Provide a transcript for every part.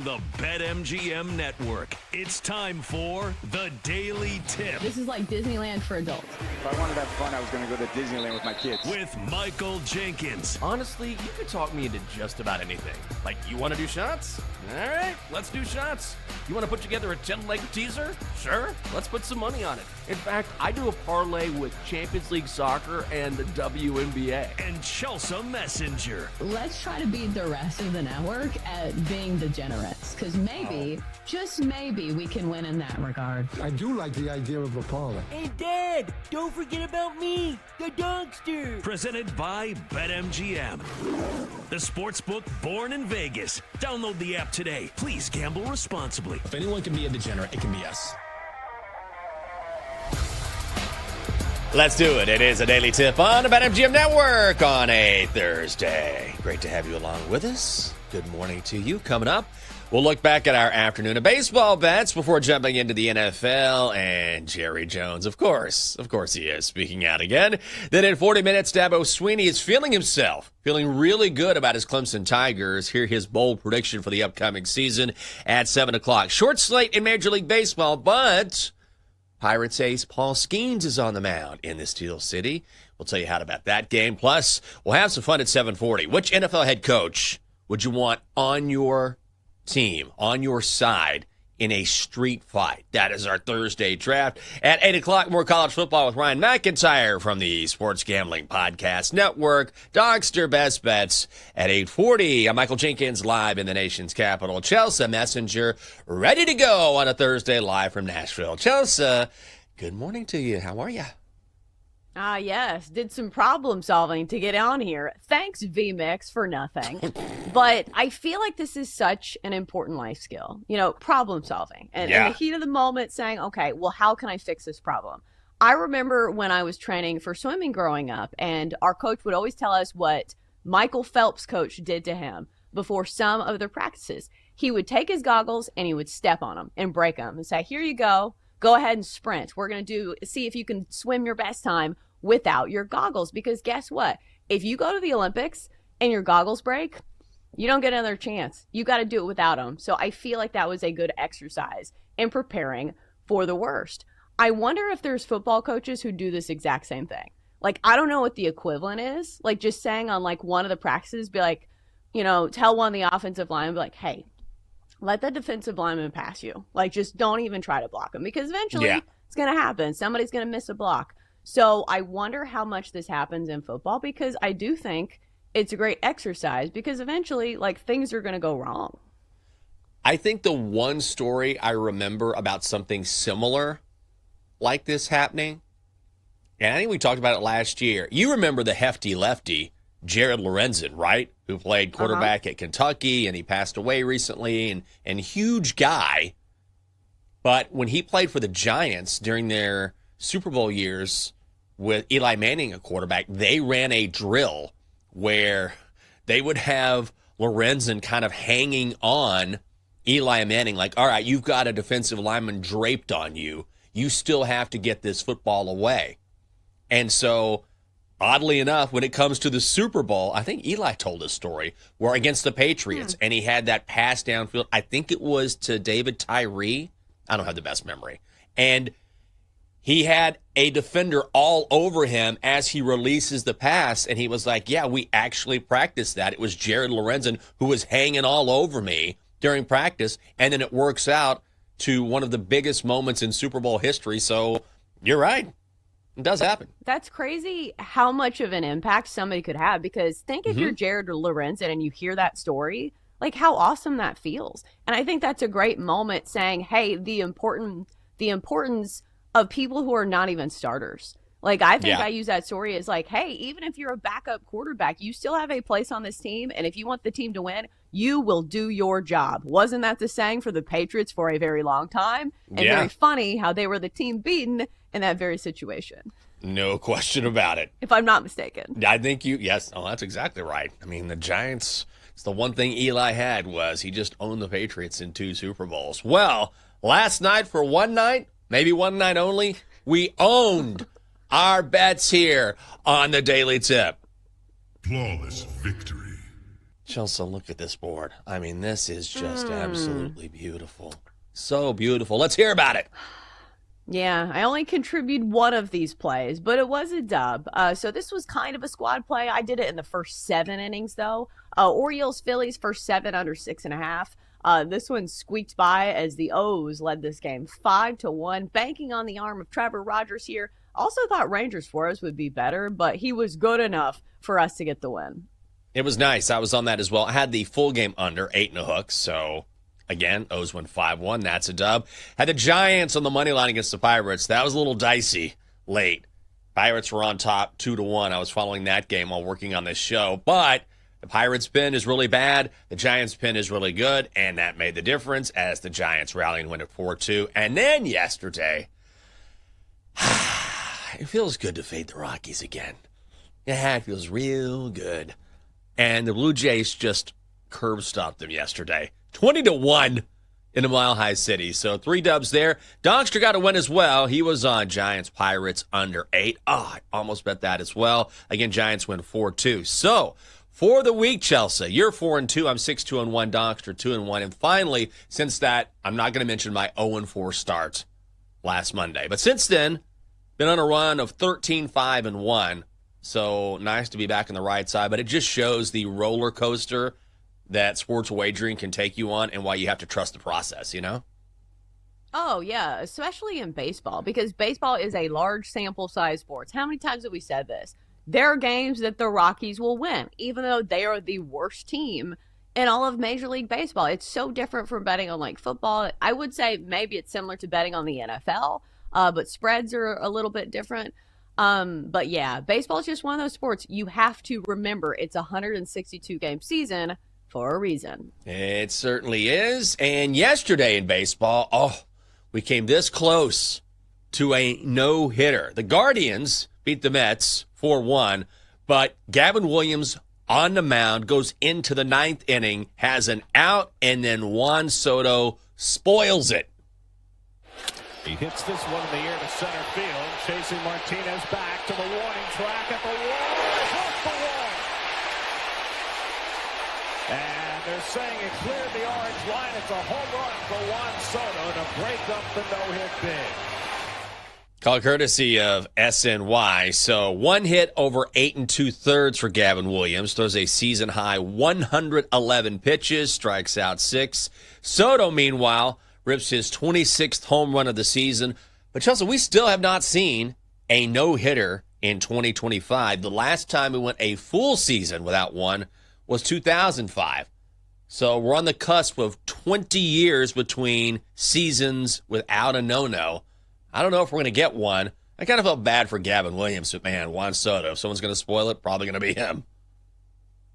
the BetMGM Network. It's time for The Daily Tip. This is like Disneyland for adults. If I wanted to have fun, I was going to go to Disneyland with my kids. With Michael Jenkins. Honestly, you could talk me into just about anything. Like, you want to do shots? All right, let's do shots. You want to put together a 10-leg teaser? Sure, let's put some money on it. In fact, I do a parlay with Champions League soccer and the WNBA. And Chelsea Messenger. Let's try to beat the rest of the network at being degenerates, because maybe, just maybe, we can win in that regard. I do like the idea of a parlay. Hey, Dad, don't forget about me, the dogster. Presented by BetMGM. The sportsbook born in Vegas. Download the app today. Please gamble responsibly. If anyone can be a degenerate, it can be us. Let's do it. It is a daily tip on the BetMGM Network on a Thursday. Great to have you along with us. Good morning to you. Coming up, we'll look back at our afternoon of baseball bets before jumping into the NFL. And Jerry Jones, of course he is, speaking out again. Then in 40 minutes, Dabo Sweeney is feeling really good about his Clemson Tigers. Hear his bold prediction for the upcoming season at 7 o'clock. Short slate in Major League Baseball, but Pirates ace Paul Skeens is on the mound in the Steel City. We'll tell you how about that game. Plus, we'll have some fun at 7:40. Which NFL head coach would you want on your team, on your side, in a street fight? That is our Thursday draft. At 8 o'clock, more college football with Ryan McIntyre from the Sports Gambling Podcast Network. Dogster Best Bets at 8:40. I'm Michael Jenkins, live in the nation's capital. Chelsea Messenger, ready to go on a Thursday live from Nashville. Chelsea, good morning to you. How are you? Yes. Did some problem solving to get on here. Thanks, VMix, for nothing. But I feel like this is such an important life skill, problem solving. And in the heat of the moment saying, okay, well, how can I fix this problem? I remember when I was training for swimming growing up, and our coach would always tell us what Michael Phelps' coach did to him before some of their practices. He would take his goggles and he would step on them and break them and say, here you go. Go ahead and sprint. We're going to see if you can swim your best time without your goggles, because guess what? If you go to the Olympics and your goggles break, you don't get another chance. You got to do it without them. So I feel like that was a good exercise in preparing for the worst. I wonder if there's football coaches who do this exact same thing. Like, I don't know what the equivalent is. Like, just saying on like one of the practices, be like, tell one of the offensive linemen, be like, hey, let the defensive lineman pass you. Like, just don't even try to block him, because eventually it's going to happen. Somebody's going to miss a block. So I wonder how much this happens in football, because I do think it's a great exercise, because eventually, things are going to go wrong. I think the one story I remember about something similar like this happening, and I think we talked about it last year. You remember the hefty lefty, Jared Lorenzen, right? Who played quarterback at Kentucky, and he passed away recently, and huge guy. But when he played for the Giants during their Super Bowl years with Eli Manning a quarterback, they ran a drill where they would have Lorenzen kind of hanging on Eli Manning, like, all right, you've got a defensive lineman draped on you. You still have to get this football away. And so, oddly enough, when it comes to the Super Bowl, I think Eli told a story where against the Patriots, and he had that pass downfield. I think it was to David Tyree. I don't have the best memory. And he had a defender all over him as he releases the pass, and he was like, yeah, we actually practiced that. It was Jared Lorenzen who was hanging all over me during practice, and then it works out to one of the biggest moments in Super Bowl history. So you're right. It does happen. That's crazy how much of an impact somebody could have, because think if you're Jared Lorenzen and you hear that story, like how awesome that feels. And I think that's a great moment saying, hey, the importance of people who are not even starters. Like, I think I use that story as like, hey, even if you're a backup quarterback, you still have a place on this team. And if you want the team to win, you will do your job. Wasn't that the saying for the Patriots for a very long time? And very funny how they were the team beaten in that very situation. No question about it. If I'm not mistaken. I think yes. Oh, that's exactly right. I mean, the Giants, it's the one thing Eli had was he just owned the Patriots in 2 Super Bowls. Well, last night for one night, maybe one night only, we owned our bets here on the Daily Tip. Flawless victory. Chelsea, look at this board. I mean, this is just absolutely beautiful. So beautiful. Let's hear about it. Yeah, I only contributed one of these plays, but it was a dub. So this was kind of a squad play. I did it in the first 7 innings, though. Orioles, Phillies, first 7 under 6.5. This one squeaked by as the O's led this game 5-1, banking on the arm of Trevor Rogers here. Also thought Rangers Suarez would be better, but he was good enough for us to get the win. It was nice. I was on that as well. I had the full game under 8.5, so again, O's win 5-1. That's a dub. Had the Giants on the money line against the Pirates. That was a little dicey late. Pirates were on top 2-1. I was following that game while working on this show. But the Pirates pin is really bad. The Giants pin is really good. And that made the difference as the Giants rallied and win at 4-2. And then yesterday, it feels good to fade the Rockies again. Yeah, it feels real good. And the Blue Jays just curb stomped them yesterday. 20-1 in a Mile High City. So 3 dubs there. Donkster got a win as well. He was on Giants Pirates under 8. I almost bet that as well. Again, Giants win 4-2. So for the week, Chelsea, you're 4-2. I'm 6-2-1. Donkster 2-1. And finally, since that, I'm not going to mention my 0-4 start last Monday. But since then, been on a run of 13-5-1. So nice to be back on the right side. But it just shows the roller coaster that sports wagering can take you on and why you have to trust the process, you know? Oh, yeah, especially in baseball, because baseball is a large sample size sport. How many times have we said this? There are games that the Rockies will win, even though they are the worst team in all of Major League Baseball. It's so different from betting on, like, football. I would say maybe it's similar to betting on the NFL, but spreads are a little bit different. But, yeah, baseball is just one of those sports. You have to remember it's a 162-game season for a reason. It certainly is. And yesterday in baseball, we came this close to a no-hitter. The Guardians beat the Mets 4-1, but Gavin Williams on the mound goes into the 9th inning, has an out, and then Juan Soto spoils it. He hits this one in the air to center field, chasing Martinez back to the warning track at the wall. Off the wall. And they're saying it cleared the orange line. It's a home run for Juan Soto to break up the no-hit bid. Call courtesy of SNY. So 1 hit over 8 2/3 for Gavin Williams. Throws a season-high 111 pitches, strikes out 6. Soto, meanwhile, rips his 26th home run of the season. But, Chelsea, we still have not seen a no-hitter in 2025. The last time we went a full season without one was 2005. So we're on the cusp of 20 years between seasons without a no-no. I don't know if we're going to get one. I kind of felt bad for Gavin Williams, but, man, Juan Soto, if someone's going to spoil it, probably going to be him.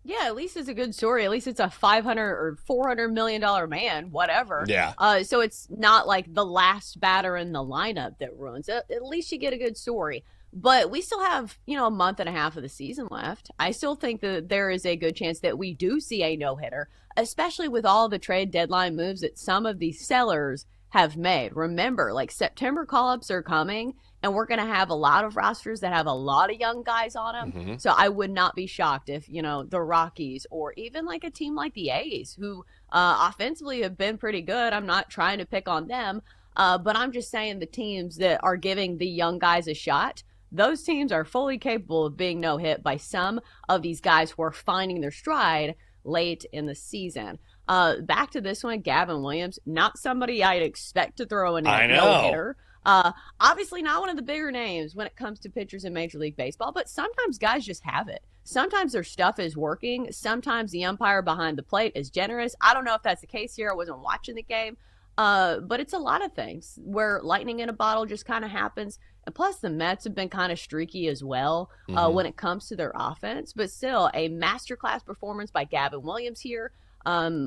Yeah, at least it's a good story. At least it's a $500 or $400 million man, whatever. Yeah. So it's not like the last batter in the lineup that ruins it. At least you get a good story. But we still have, a month and a half of the season left. I still think that there is a good chance that we do see a no-hitter, especially with all the trade deadline moves that some of these sellers have made. Remember, like, September call-ups are coming, and we're going to have a lot of rosters that have a lot of young guys on them. Mm-hmm. So I would not be shocked if, the Rockies or even like a team like the A's, who offensively have been pretty good. I'm not trying to pick on them, but I'm just saying the teams that are giving the young guys a shot, those teams are fully capable of being no-hit by some of these guys who are finding their stride late in the season. Back to this one, Gavin Williams, not somebody I'd expect to throw in a no-hitter. Obviously not one of the bigger names when it comes to pitchers in Major League Baseball, but sometimes guys just have it. Sometimes their stuff is working. Sometimes the umpire behind the plate is generous. I don't know if that's the case here. I wasn't watching the game. But it's a lot of things where lightning in a bottle just kind of happens. And plus, the Mets have been kind of streaky as well when it comes to their offense. But still, a masterclass performance by Gavin Williams here,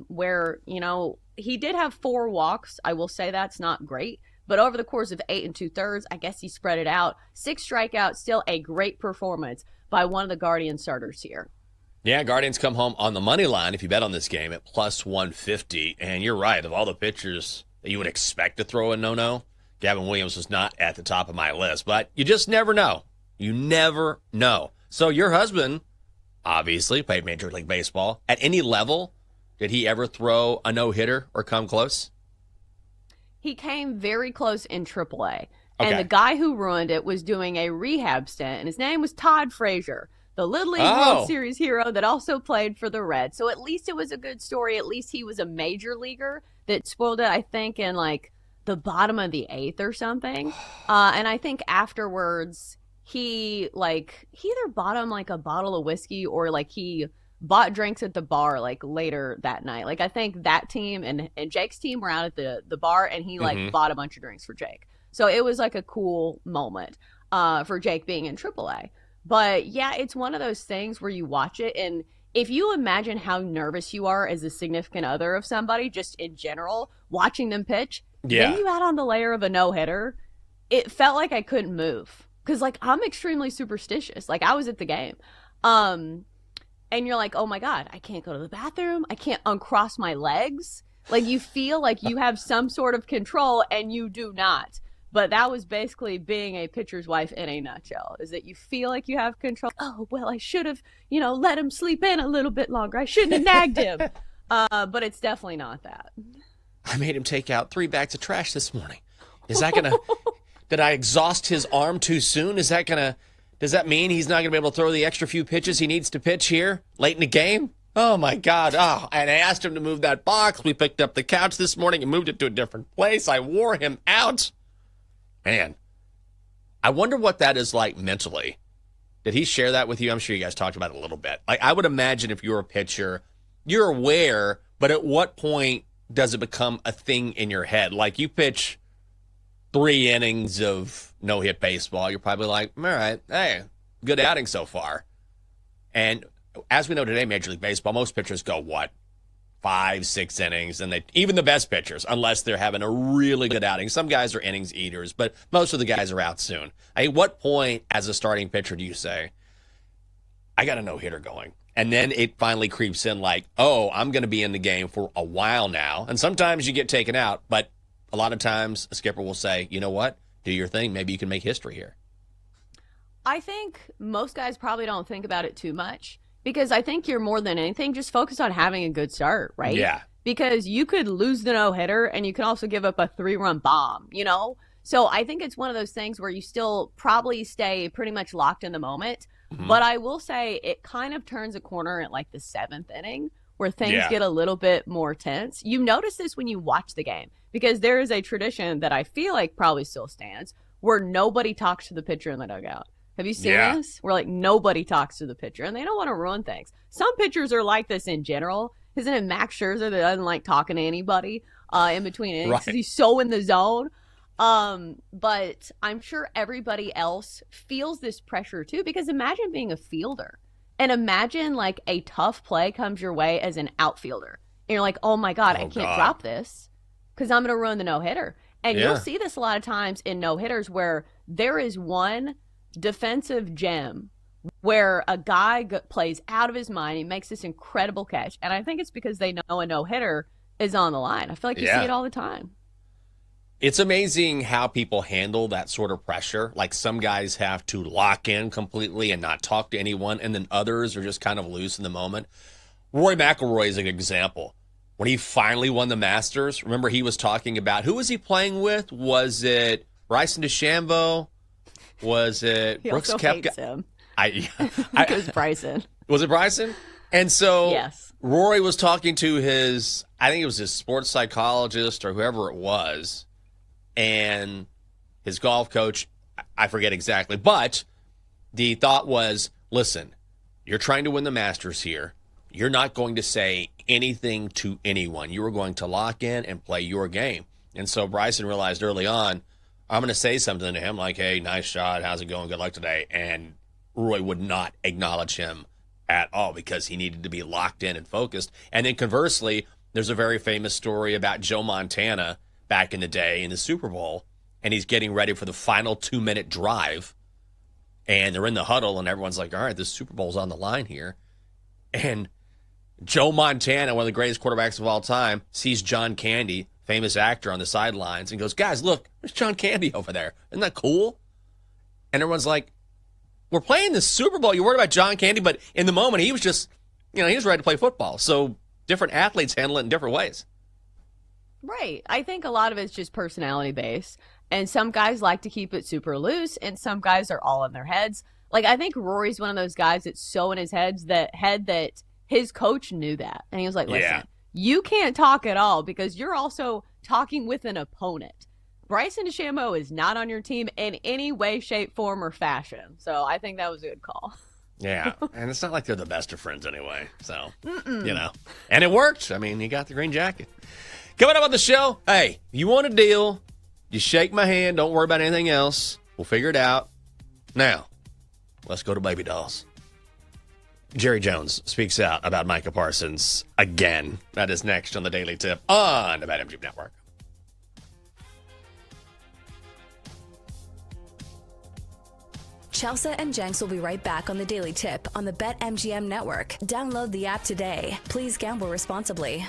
where, he did have 4 walks. I will say that's not great. But over the course of 8 2/3, I guess he spread it out. 6 strikeouts, still a great performance by one of the Guardian starters here. Yeah, Guardians come home on the money line if you bet on this game at plus 150. And you're right, of all the pitchers that you would expect to throw a no-no, Gavin Williams was not at the top of my list. But you just never know. You never know. So your husband obviously played Major League Baseball. At any level, did he ever throw a no-hitter or come close? He came very close in AAA. Okay. And the guy who ruined it was doing a rehab stint, and his name was Todd Frazier, the Little League World Series hero that also played for the Reds. So at least it was a good story. At least he was a major leaguer that spoiled it, I think, in like the bottom of the 8th or something. And I think afterwards he either bought him like a bottle of whiskey or like he bought drinks at the bar like later that night. Like I think that team and Jake's team were out at the bar, and he like bought a bunch of drinks for Jake. So it was like a cool moment for Jake being in AAA. But yeah, it's one of those things where you watch it, and if you imagine how nervous you are as a significant other of somebody, just in general, watching them pitch, then you add on the layer of a no-hitter, it felt like I couldn't move. Because like I'm extremely superstitious. Like I was at the game. And you're like, oh my God, I can't go to the bathroom. I can't uncross my legs. Like you feel like you have some sort of control, and you do not. But that was basically being a pitcher's wife in a nutshell, is that you feel like you have control. Oh, well, I should have, let him sleep in a little bit longer. I shouldn't have nagged him. But it's definitely not that. I made him take out 3 bags of trash this morning. Is that going to, did I exhaust his arm too soon? Does that mean he's not going to be able to throw the extra few pitches he needs to pitch here late in the game? Oh, my God. Oh, and I asked him to move that box. We picked up the couch this morning and moved it to a different place. I wore him out. Man, I wonder what that is like mentally. Did he share that with you? I'm sure you guys talked about it a little bit. Like, I would imagine if you're a pitcher, you're aware, but at what point does it become a thing in your head? Like, you pitch 3 innings of no-hit baseball, you're probably like, all right, hey, good outing so far. And as we know today, Major League Baseball, most pitchers go, 5, 6 innings, and even the best pitchers, unless they're having a really good outing. Some guys are innings eaters, but most of the guys are out soon. At what point, as a starting pitcher, do you say, I got a no-hitter going? And then it finally creeps in like, oh, I'm going to be in the game for a while now. And sometimes you get taken out, but a lot of times a skipper will say, you know what, do your thing. Maybe you can make history here. I think most guys probably don't think about it too much. Because I think you're more than anything just focused on having a good start, right? Yeah. Because you could lose the no-hitter and you can also give up a 3-run bomb, So I think it's one of those things where you still probably stay pretty much locked in the moment. Mm-hmm. But I will say it kind of turns a corner at like the 7th inning where things get a little bit more tense. You notice this when you watch the game because there is a tradition that I feel like probably still stands where nobody talks to the pitcher in the dugout. Have you seen this? Where like nobody talks to the pitcher and they don't want to ruin things. Some pitchers are like this in general. Isn't it Max Scherzer that doesn't like talking to anybody in between innings because he's so in the zone? But I'm sure everybody else feels this pressure too, because imagine being a fielder and imagine like a tough play comes your way as an outfielder. And you're like, oh my God, I can't drop this because I'm going to ruin the no-hitter. And you'll see this a lot of times in no-hitters where there is one defensive gem where a guy plays out of his mind. He makes this incredible catch. And I think it's because they know a no-hitter is on the line. I feel like you see it all the time. It's amazing how people handle that sort of pressure. Like some guys have to lock in completely and not talk to anyone, and then others are just kind of loose in the moment. Rory McIlroy is an example. When he finally won the Masters, remember he was talking about, who was he playing with? Was it Bryson DeChambeau? Was it Brooks Koepka? Him. It was Bryson. Was it Bryson? And so Rory was talking to his, I think it was his sports psychologist or whoever it was, and his golf coach, I forget exactly, but the thought was, listen, you're trying to win the Masters here. You're not going to say anything to anyone. You are going to lock in and play your game. And so Bryson realized early on, I'm going to say something to him like, hey, nice shot. How's it going? Good luck today. And Roy would not acknowledge him at all because he needed to be locked in and focused. And then conversely, there's a very famous story about Joe Montana back in the day in the Super Bowl, and he's getting ready for the final 2-minute drive. And they're in the huddle, and everyone's like, all right, this Super Bowl's on the line here. And Joe Montana, one of the greatest quarterbacks of all time, sees John Candy, famous actor, on the sidelines and goes, guys, look, there's John Candy over there. Isn't that cool? And everyone's like, we're playing the Super Bowl. You're worried about John Candy, but in the moment, he was just, he was ready to play football. So different athletes handle it in different ways. Right. I think a lot of it's just personality based. And some guys like to keep it super loose, and some guys are all in their heads. Like, I think Rory's one of those guys that's so in his head that his coach knew that. And he was like, listen, you can't talk at all because you're also talking with an opponent. Bryson DeChambeau is not on your team in any way, shape, form, or fashion. So I think that was a good call. Yeah, and it's not like they're the best of friends anyway. So, And it worked. I mean, he got the green jacket. Coming up on the show, hey, you want a deal, you shake my hand. Don't worry about anything else. We'll figure it out. Now, let's go to baby dolls. Jerry Jones speaks out about Micah Parsons again. That is next on the Daily Tip on the BetMGM Network. Chelsea and Jenks will be right back on the Daily Tip on the BetMGM Network. Download the app today. Please gamble responsibly.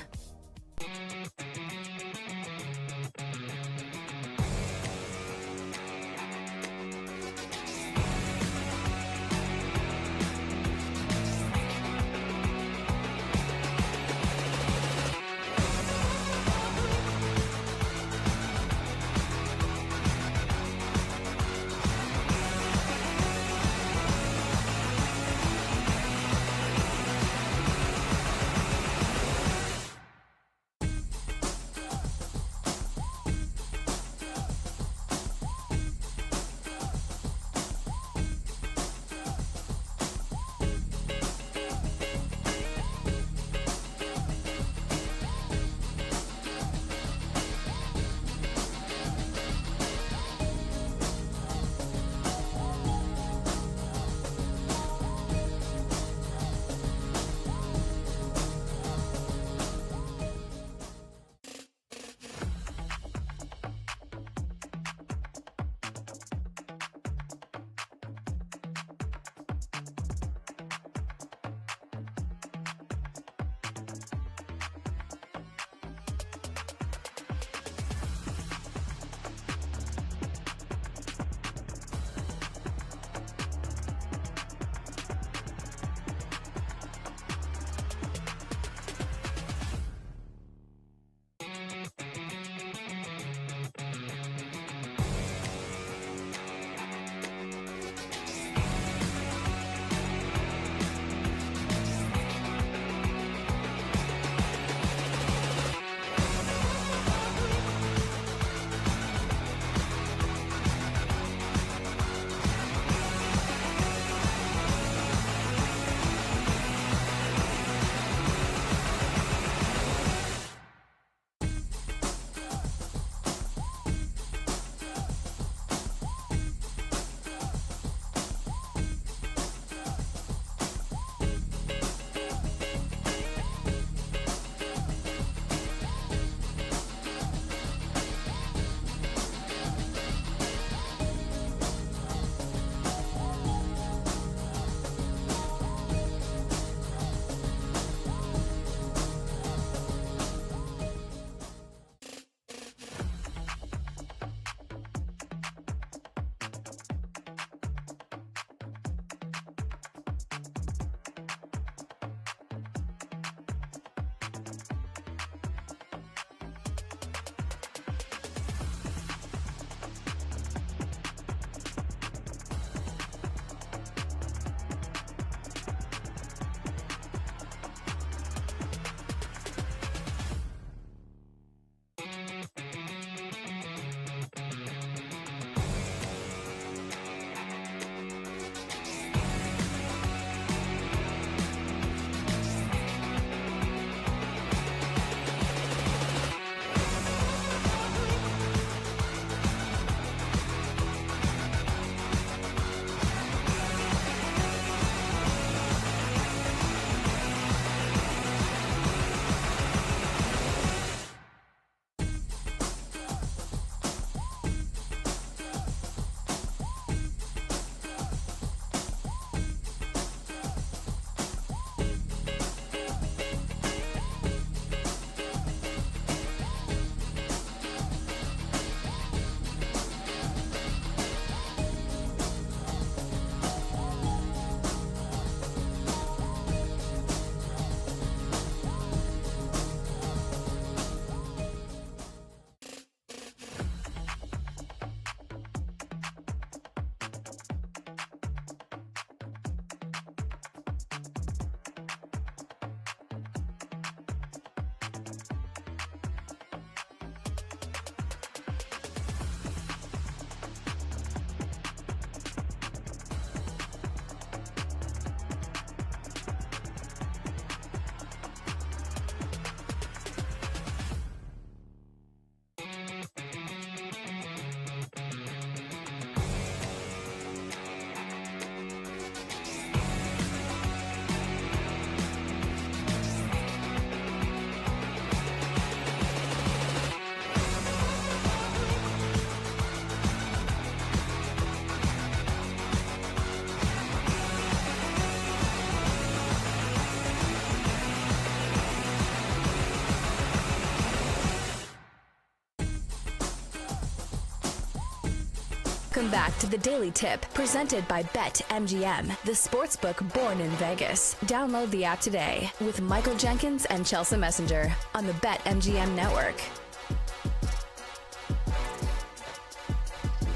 Welcome back to the Daily Tip, presented by BetMGM, the sportsbook born in Vegas. Download the app today with Michael Jenkins and Chelsea Messenger on the BetMGM network.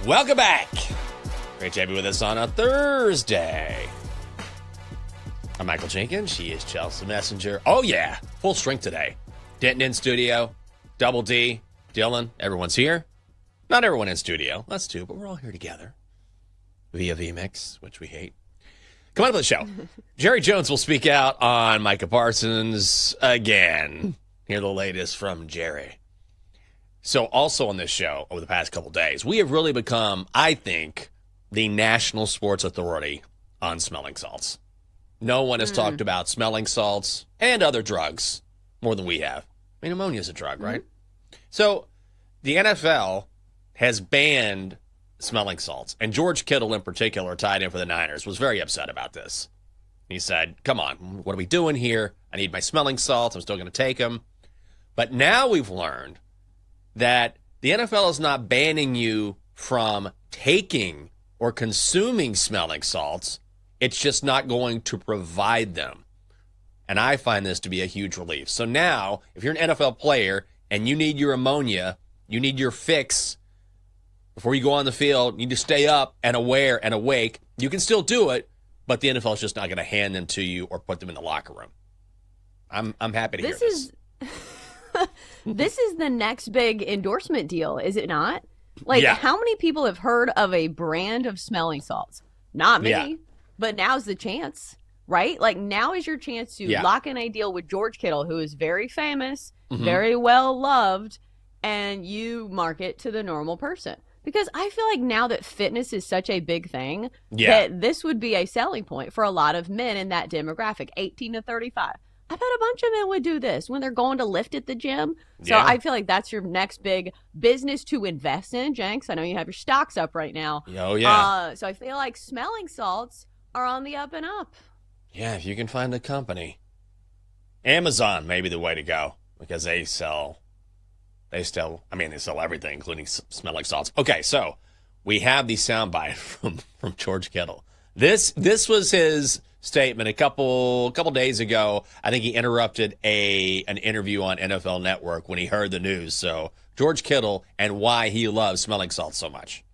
Welcome back. Great to have you with us on a Thursday. I'm Michael Jenkins. She is Chelsea Messenger. Oh, yeah. Full strength today. Denton in studio. Double D. Dylan. Everyone's here. Not everyone in studio. That's two, but we're all here together. Via VMix, which we hate. Come on to the show. Jerry Jones will speak out on Micah Parsons again. Hear the latest from Jerry. So also on this show over the past couple days, we have really become, I think, the national sports authority on smelling salts. No one has talked about smelling salts and other drugs more than we have. I mean, ammonia is a drug, right? So the NFL has banned smelling salts. And George Kittle in particular, tied in for the Niners, was very upset about this. He said, come on, what are we doing here? I need my smelling salts. I'm still going to take them. But now we've learned that the NFL is not banning you from taking or consuming smelling salts. It's just not going to provide them. And I find this to be a huge relief. So now, if you're an NFL player and you need your ammonia, you need your fix before you go on the field, you need to stay up and aware and awake, you can still do it, but the NFL is just not going to hand them to you or put them in the locker room. I'm happy to hear this. This is the next big endorsement deal, is it not? Like, how many people have heard of a brand of smelling salts? Not me, but now's the chance, right? Like, now is your chance to lock in a deal with George Kittle, who is very famous, very well loved, and you market to the normal person. Because I feel like now that fitness is such a big thing, that this would be a selling point for a lot of men in that demographic, 18 to 35. I bet a bunch of men would do this when they're going to lift at the gym. So I feel like that's your next big business to invest in, Jenks. I know you have your stocks up right now. Oh, yeah. So I feel like smelling salts are on the up and up. Yeah, if you can find a company. Amazon may be the way to go because they sell everything, including smelling salts. Okay, so we have the soundbite from George Kittle. This was his statement a couple days ago. I think he interrupted an interview on NFL Network when he heard the news. So George Kittle and why he loves smelling salts so much.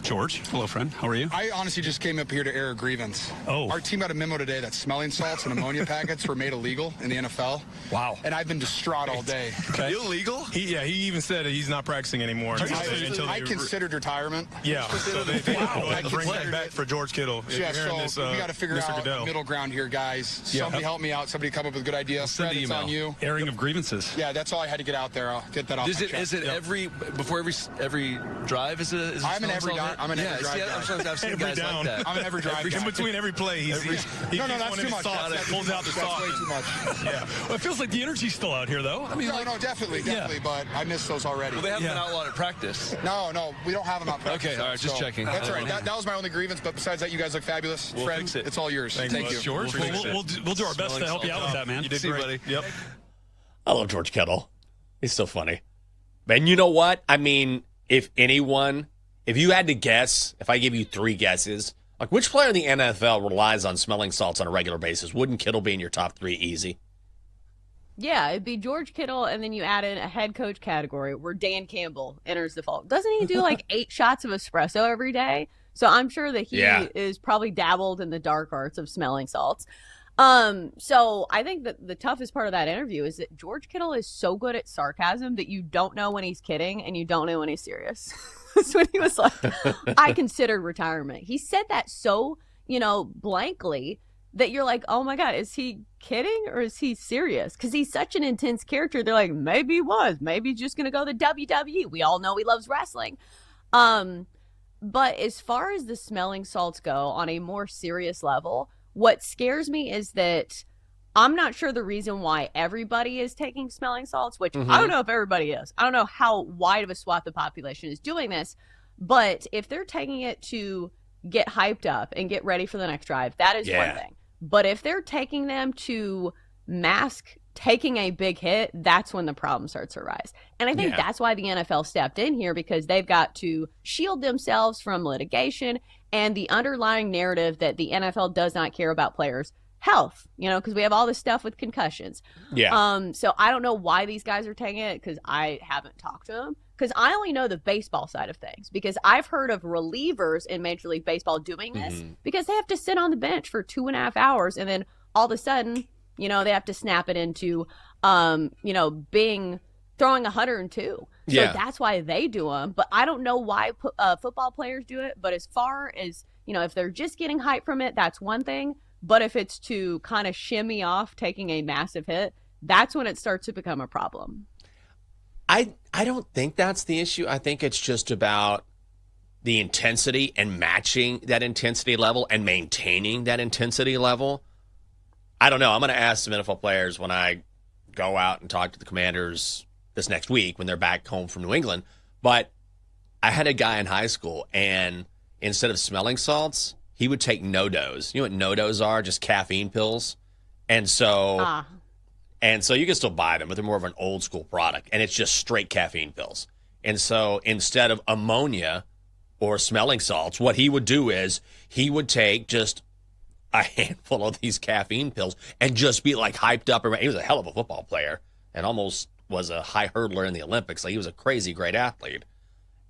George, hello, friend. How are you? I honestly just came up here to air a grievance. Oh. Our team got a memo today that smelling salts and ammonia packets were made illegal in the NFL. Wow. And I've been distraught all day. Okay. Illegal? He even said he's not practicing anymore. I considered retirement. Yeah. So they bring that back for George Kittle. Yeah, so we got to figure out a middle ground here, guys. Somebody help me out. Somebody come up with a good idea. Send the email. On you. Airing of grievances. Yeah, that's all I had to get out there. I'll get that off my chest. Is it before every drive? Is it I'm an every drive guy. I've seen guys like that. I'm an every drive guy. In between every play, he that's too much. Pulls out the sock. That's way too much. Yeah. Well, it feels like the energy's still out here, though. I mean, no, definitely. But I missed those already. Well, they haven't been outlawed at practice. No, we don't have them out practice. Okay, all right, just checking. That's all right. That was my only grievance, but besides that, you guys look fabulous. We'll fix it. It's all yours. Thank you. George. We'll do our best to help you out with that, man. You did great, buddy. Yep. I love George Kittle. He's so funny. And you know what? I mean, if you had to guess, if I give you three guesses, like which player in the NFL relies on smelling salts on a regular basis? Wouldn't Kittle be in your top three easy? Yeah, it'd be George Kittle, and then you add in a head coach category where Dan Campbell enters the fold. Doesn't he do like 8 shots of espresso every day? So I'm sure that he is probably dabbled in the dark arts of smelling salts. So I think that the toughest part of that interview is that George Kittle is so good at sarcasm that you don't know when he's kidding and you don't know when he's serious. That's when he was like, I considered retirement. He said that so, blankly that you're like, oh my God, is he kidding or is he serious? Because he's such an intense character. They're like, maybe he was. Maybe he's just going to go to WWE. We all know he loves wrestling. But as far as the smelling salts go on a more serious level, what scares me is that I'm not sure the reason why everybody is taking smelling salts, which I don't know if everybody is. I don't know how wide of a swath of the population is doing this. But if they're taking it to get hyped up and get ready for the next drive, that is one thing. But if they're taking them to mask taking a big hit, that's when the problem starts to arise. And I think that's why the NFL stepped in here, because they've got to shield themselves from litigation and the underlying narrative that the NFL does not care about players' health, because we have all this stuff with concussions. Yeah. So I don't know why these guys are taking it, because I haven't talked to them, because I only know the baseball side of things, because I've heard of relievers in Major League Baseball doing this because they have to sit on the bench for 2.5 hours, and then all of a sudden, they have to snap it into, being throwing 102. So that's why they do them. But I don't know why football players do it. But as far as, if they're just getting hype from it, that's one thing. But if it's to kind of shimmy off taking a massive hit, that's when it starts to become a problem. I don't think that's the issue. I think it's just about the intensity and matching that intensity level and maintaining that intensity level. I don't know. I'm going to ask some NFL players when I go out and talk to the Commanders this next week when they're back home from New England. But I had a guy in high school, and instead of smelling salts, he would take no-dos. You know what no-dos are? Just caffeine pills. And so you can still buy them, but they're more of an old school product. And it's just straight caffeine pills. And so instead of ammonia or smelling salts, what he would do is he would take just a handful of these caffeine pills and just be like hyped up. He was a hell of a football player and almost was a high hurdler in the Olympics. Like, he was a crazy great athlete.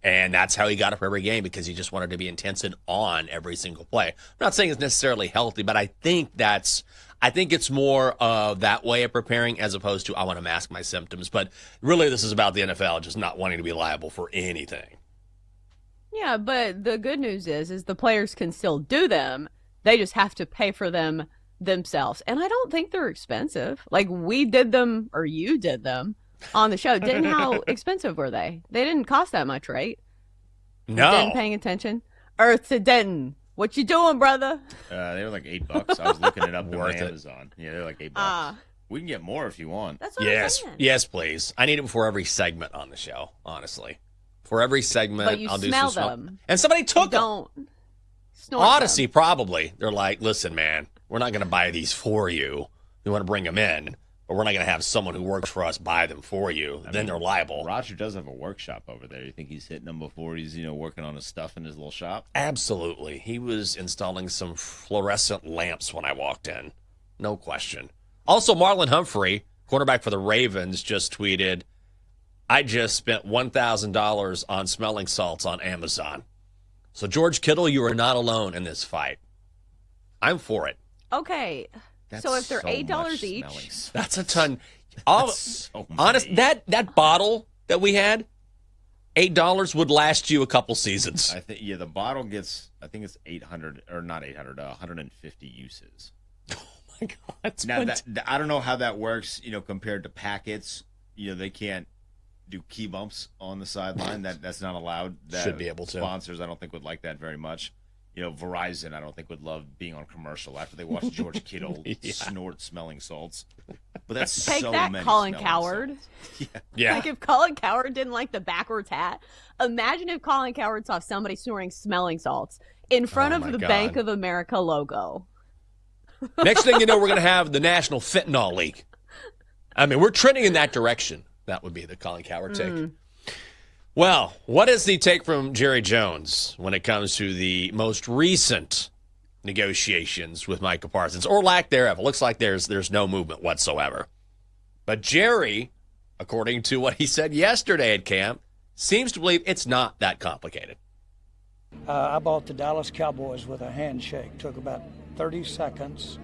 And that's how he got up for every game, because he just wanted to be intense on every single play. I'm not saying it's necessarily healthy, but I think it's more of that way of preparing as opposed to I want to mask my symptoms. But really, this is about the NFL just not wanting to be liable for anything. Yeah, but the good news is the players can still do them. They just have to pay for them themselves. And I don't think they're expensive. Like, we did them, or you did them on the show. How expensive were they? They didn't cost that much, right? No. Denton paying attention? Earth to Denton. What you doing, brother? They were like $8. I was looking it up on Amazon. Yeah, they're like $8. We can get more if you want. That's what I'm saying. Yes, please. I need it before every segment on the show, honestly. For every segment, but you I'll do smell some them. And somebody took them. Don't snort Odyssey, them. probably. They're like, listen, man, we're not going to buy these for you. We want to bring them in, but we're not going to have someone who works for us buy them for you. Then they're liable. Roger does have a workshop over there. You think he's hitting them before he's, working on his stuff in his little shop? Absolutely. He was installing some fluorescent lamps when I walked in. No question. Also, Marlon Humphrey, quarterback for the Ravens, just tweeted, I just spent $1,000 on smelling salts on Amazon. So, George Kittle, you are not alone in this fight. I'm for it. Okay. So if they're $8 each, that's a ton. Honest, that bottle that we had, $8 would last you a couple seasons. I think the bottle gets, I think it's 800 or not 800, 150 uses. Oh my God! Now I don't know how that works. Compared to packets, they can't do key bumps on the sideline. That's not allowed. That should be able to. Sponsors, I don't think, would like that very much. Verizon, I don't think, would love being on commercial after they watch George Kittle snort smelling salts. But that's take so that, many Colin Coward. Yeah. Like, if Colin Coward didn't like the backwards hat, imagine if Colin Coward saw somebody snorting smelling salts in front of the Bank of America logo. Next thing you know, we're going to have the National Fentanyl League. I mean, we're trending in that direction. That would be the Colin Coward take. Well, what is the take from Jerry Jones when it comes to the most recent negotiations with Micah Parsons, or lack thereof? It looks like there's no movement whatsoever. But Jerry, according to what he said yesterday at camp, seems to believe it's not that complicated. I bought the Dallas Cowboys with a handshake. Took about 30 seconds,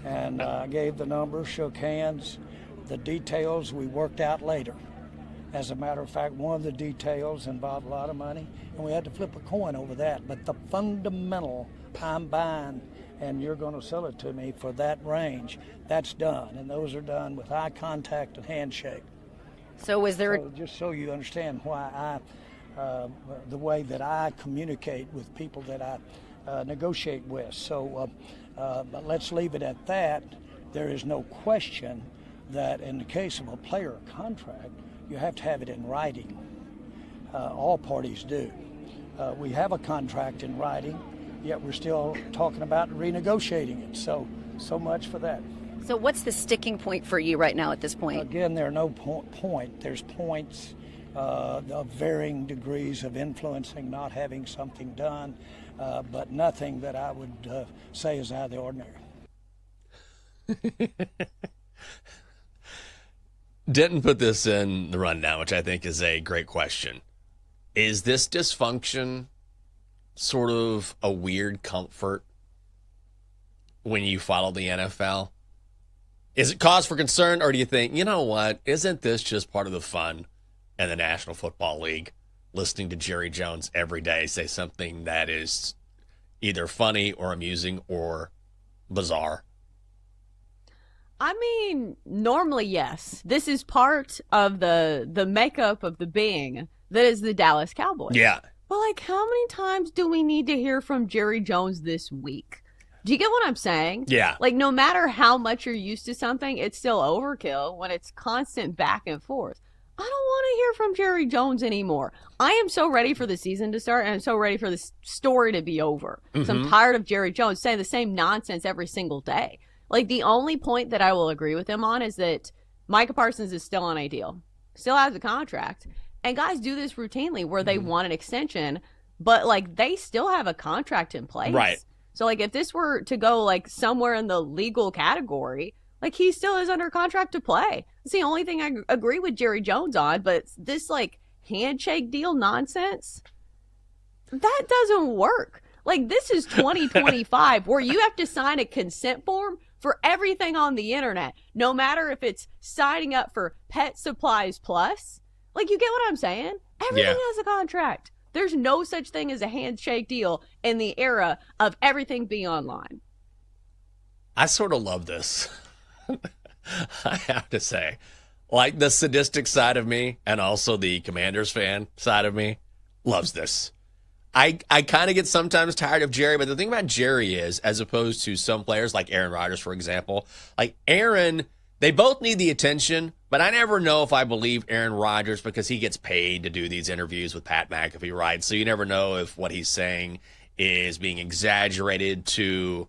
and I gave the number, shook hands. The details we worked out later. As a matter of fact, one of the details involved a lot of money, and we had to flip a coin over that. But the fundamental, I'm buying, and you're going to sell it to me for that range, that's done. And those are done with eye contact and handshake. So was there... just so you understand why the way that I communicate with people that I negotiate with. So but let's leave it at that. There is no question that in the case of a player contract, you have to have it in writing. All parties do. We have a contract in writing, yet we're still talking about renegotiating it. So much for that. So what's the sticking point for you right now at this point? Again, there are no point. There's points of varying degrees of influencing, not having something done, but nothing that I would say is out of the ordinary. Didn't put this in the rundown, which I think is a great question. Is this dysfunction sort of a weird comfort when you follow the NFL? Is it cause for concern, or do you think, you know what, isn't this just part of the fun in the National Football League? Listening to Jerry Jones every day say something that is either funny or amusing or bizarre. I mean, normally, yes. This is part of the makeup of the being that is the Dallas Cowboys. Yeah. But, like, how many times do we need to hear from Jerry Jones this week? Do you get what I'm saying? Yeah. Like, no matter how much you're used to something, it's still overkill when it's constant back and forth. I don't want to hear from Jerry Jones anymore. I am so ready for the season to start, and I'm so ready for this story to be over. So I'm tired of Jerry Jones saying the same nonsense every single day. Like, the only point that I will agree with him on is that Micah Parsons is still on a deal, still has a contract. And guys do this routinely where they want an extension, but, like, they still have a contract in place. Right. So, like, if this were to go, like, somewhere in the legal category, like, he still is under contract to play. It's the only thing I agree with Jerry Jones on, but this, like, handshake deal nonsense, that doesn't work. Like, this is 2025 where you have to sign a consent form for everything on the internet, no matter if it's signing up for Pet Supplies Plus. Like, you get what I'm saying? Everything has a contract. There's no such thing as a handshake deal in the era of everything being online. I sort of love this. I have to say. Like, the sadistic side of me and also the Commanders fan side of me loves this. I kind of get sometimes tired of Jerry, but the thing about Jerry is, as opposed to some players like Aaron Rodgers, for example, like Aaron, they both need the attention, but I never know if I believe Aaron Rodgers because he gets paid to do these interviews with Pat McAfee, right? So you never know if what he's saying is being exaggerated to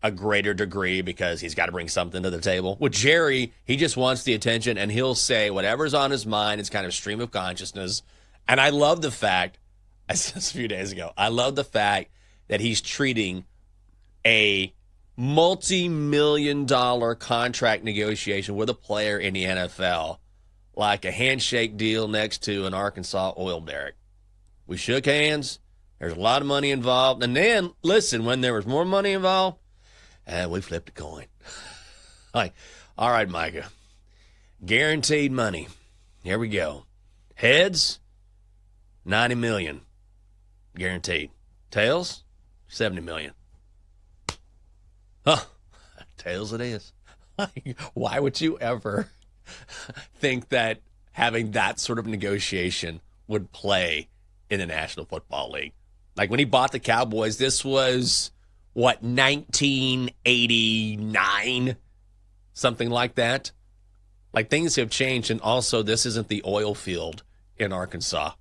a greater degree because he's got to bring something to the table. With Jerry, he just wants the attention, and he'll say whatever's on his mind. It's kind of stream of consciousness. And I love the fact, I said this a few days ago, I love the fact that he's treating a multi-million-dollar contract negotiation with a player in the NFL like a handshake deal next to an Arkansas oil derrick. We shook hands. There's a lot of money involved. And then, listen, when there was more money involved, we flipped a coin. Like, all right, Micah, guaranteed money. Here we go. Heads, $90 million. Guaranteed. Tails, $70 million. Huh. Tails it is. Like, why would you ever think that having that sort of negotiation would play in the National Football League? Like, when he bought the Cowboys, this was, what, 1989? Something like that. Like, things have changed, and also this isn't the oil field in Arkansas.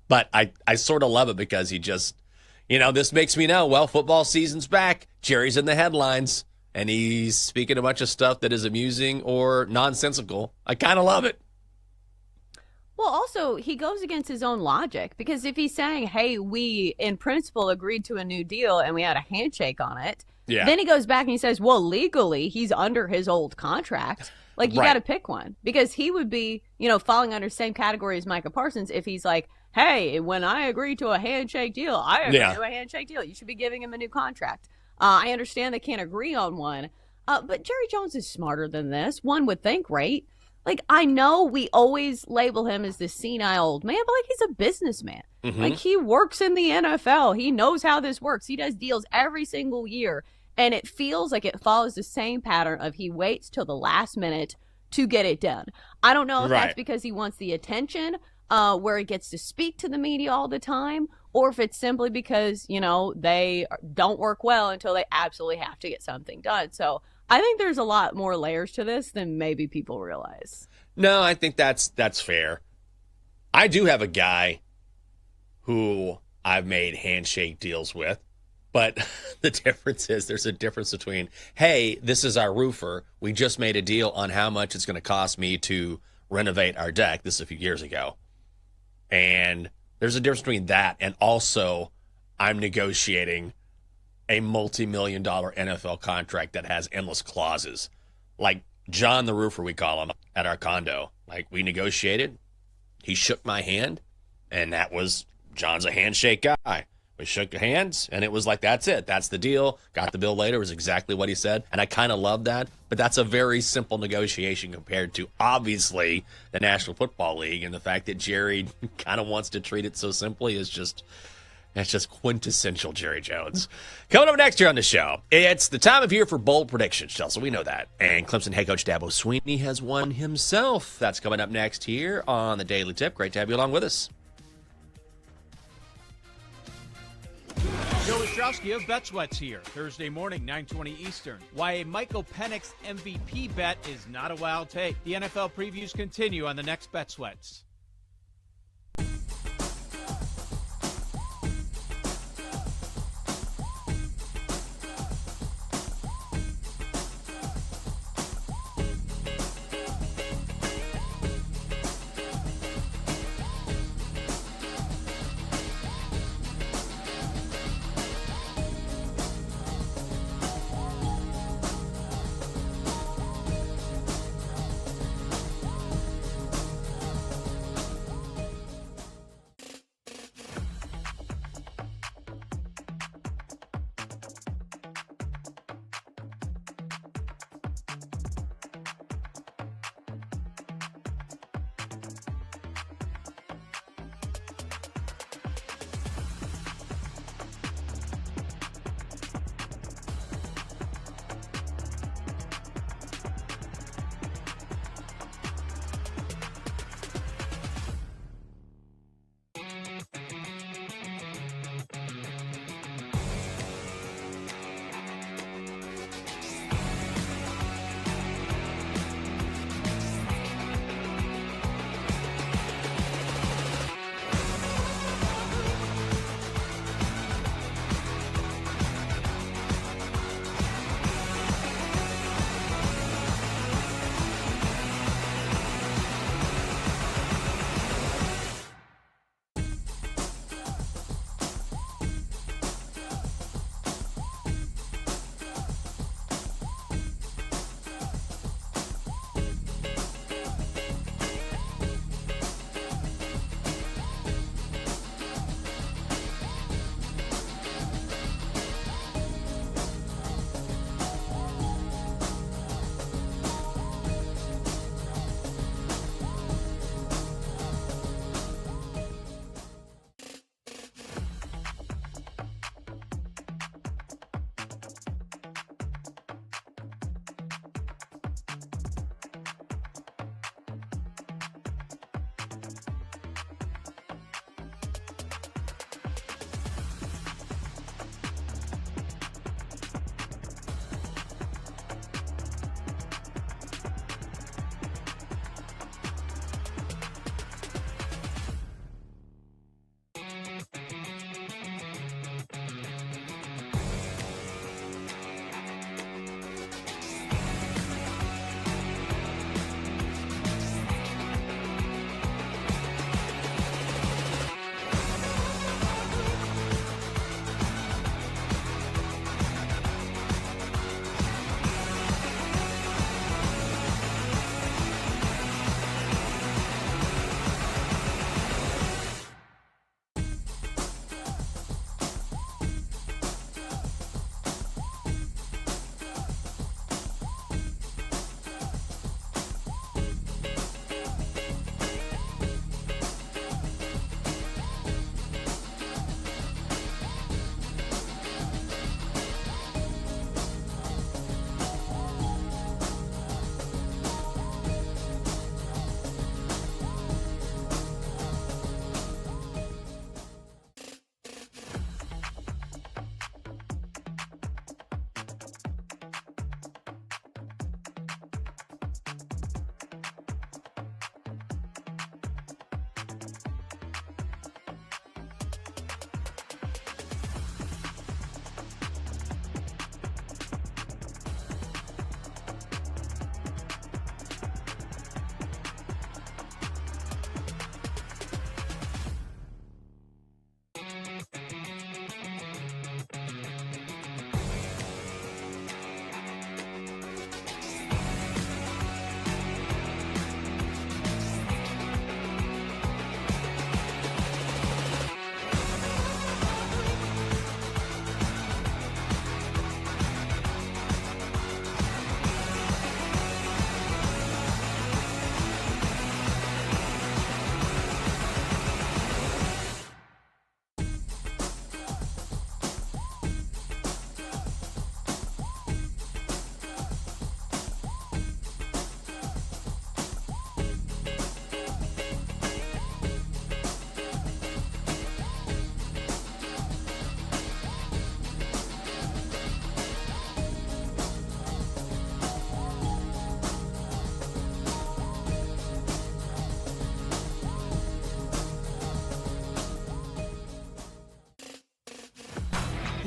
But I sort of love it because he just, this makes me know, well, football season's back. Jerry's in the headlines, and he's speaking a bunch of stuff that is amusing or nonsensical. I kind of love it. Well, also, he goes against his own logic because if he's saying, hey, we in principle agreed to a new deal and we had a handshake on it, then he goes back and he says, well, legally, he's under his old contract. Like, you got to pick one because he would be, falling under the same category as Micah Parsons if he's like, hey, when I agree to a handshake deal, I agree to a handshake deal. You should be giving him a new contract. I understand they can't agree on one, but Jerry Jones is smarter than this. One would think, right? Like, I know we always label him as the senile old man, but, like, he's a businessman. Mm-hmm. Like, he works in the NFL. He knows how this works. He does deals every single year, and it feels like it follows the same pattern of he waits till the last minute to get it done. I don't know if that's because he wants the attention, where he gets to speak to the media all the time, or if it's simply because, they don't work well until they absolutely have to get something done. So I think there's a lot more layers to this than maybe people realize. No, I think that's fair. I do have a guy who I've made handshake deals with, But the difference is there's a difference between, hey, this is our roofer. We just made a deal on how much it's going to cost me to renovate our deck. This is a few years ago. And there's a difference between that and also I'm negotiating a multi-million-dollar NFL contract that has endless clauses. Like John the roofer, we call him, at our condo. Like, we negotiated. He shook my hand, and that was, John's a handshake guy. We shook hands, and it was like, that's it. That's the deal. Got the bill later. It was exactly what he said. And I kind of love that. But that's a very simple negotiation compared to, obviously, the National Football League. And the fact that Jerry kind of wants to treat it so simply is just, that's just quintessential Jerry Jones. Coming up next year on the show, it's the time of year for bold predictions, Chelsea. We know that. And Clemson head coach Dabo Swinney has won himself. That's coming up next here on the Daily Tip. Great to have you along with us. Joe Ostrowski of Bet Sweats here. Thursday morning, 9:20 Eastern. Why a Michael Penix MVP bet is not a wild take. The NFL previews continue on the next Bet Sweats.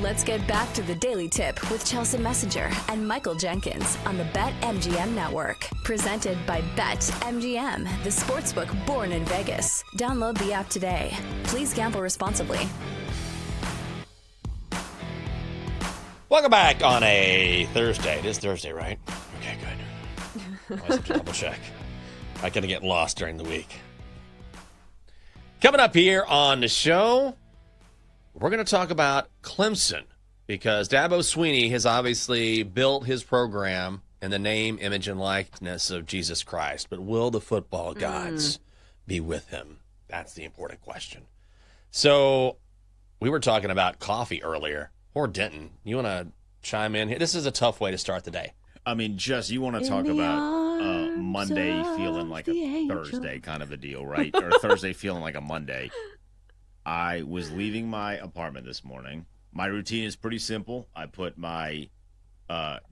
Let's get back to the Daily Tip with Chelsea Messenger and Michael Jenkins on the BetMGM Network. Presented by BetMGM, the sportsbook born in Vegas. Download the app today. Please gamble responsibly. Welcome back on a Thursday. It is Thursday, right? Okay, good. I always have to double check. I'm going to get lost during the week. Coming up here on the show, we're going to talk about Clemson because Dabo Swinney has obviously built his program in the name, image, and likeness of Jesus Christ. But will the football gods be with him? That's the important question. So we were talking about coffee earlier. Or Denton, you want to chime in here? This is a tough way to start the day. I mean, Jess, you want to talk about Monday feeling like a Thursday kind of a deal, right? Or Thursday feeling like a Monday. I was leaving my apartment this morning. My routine is pretty simple. I put my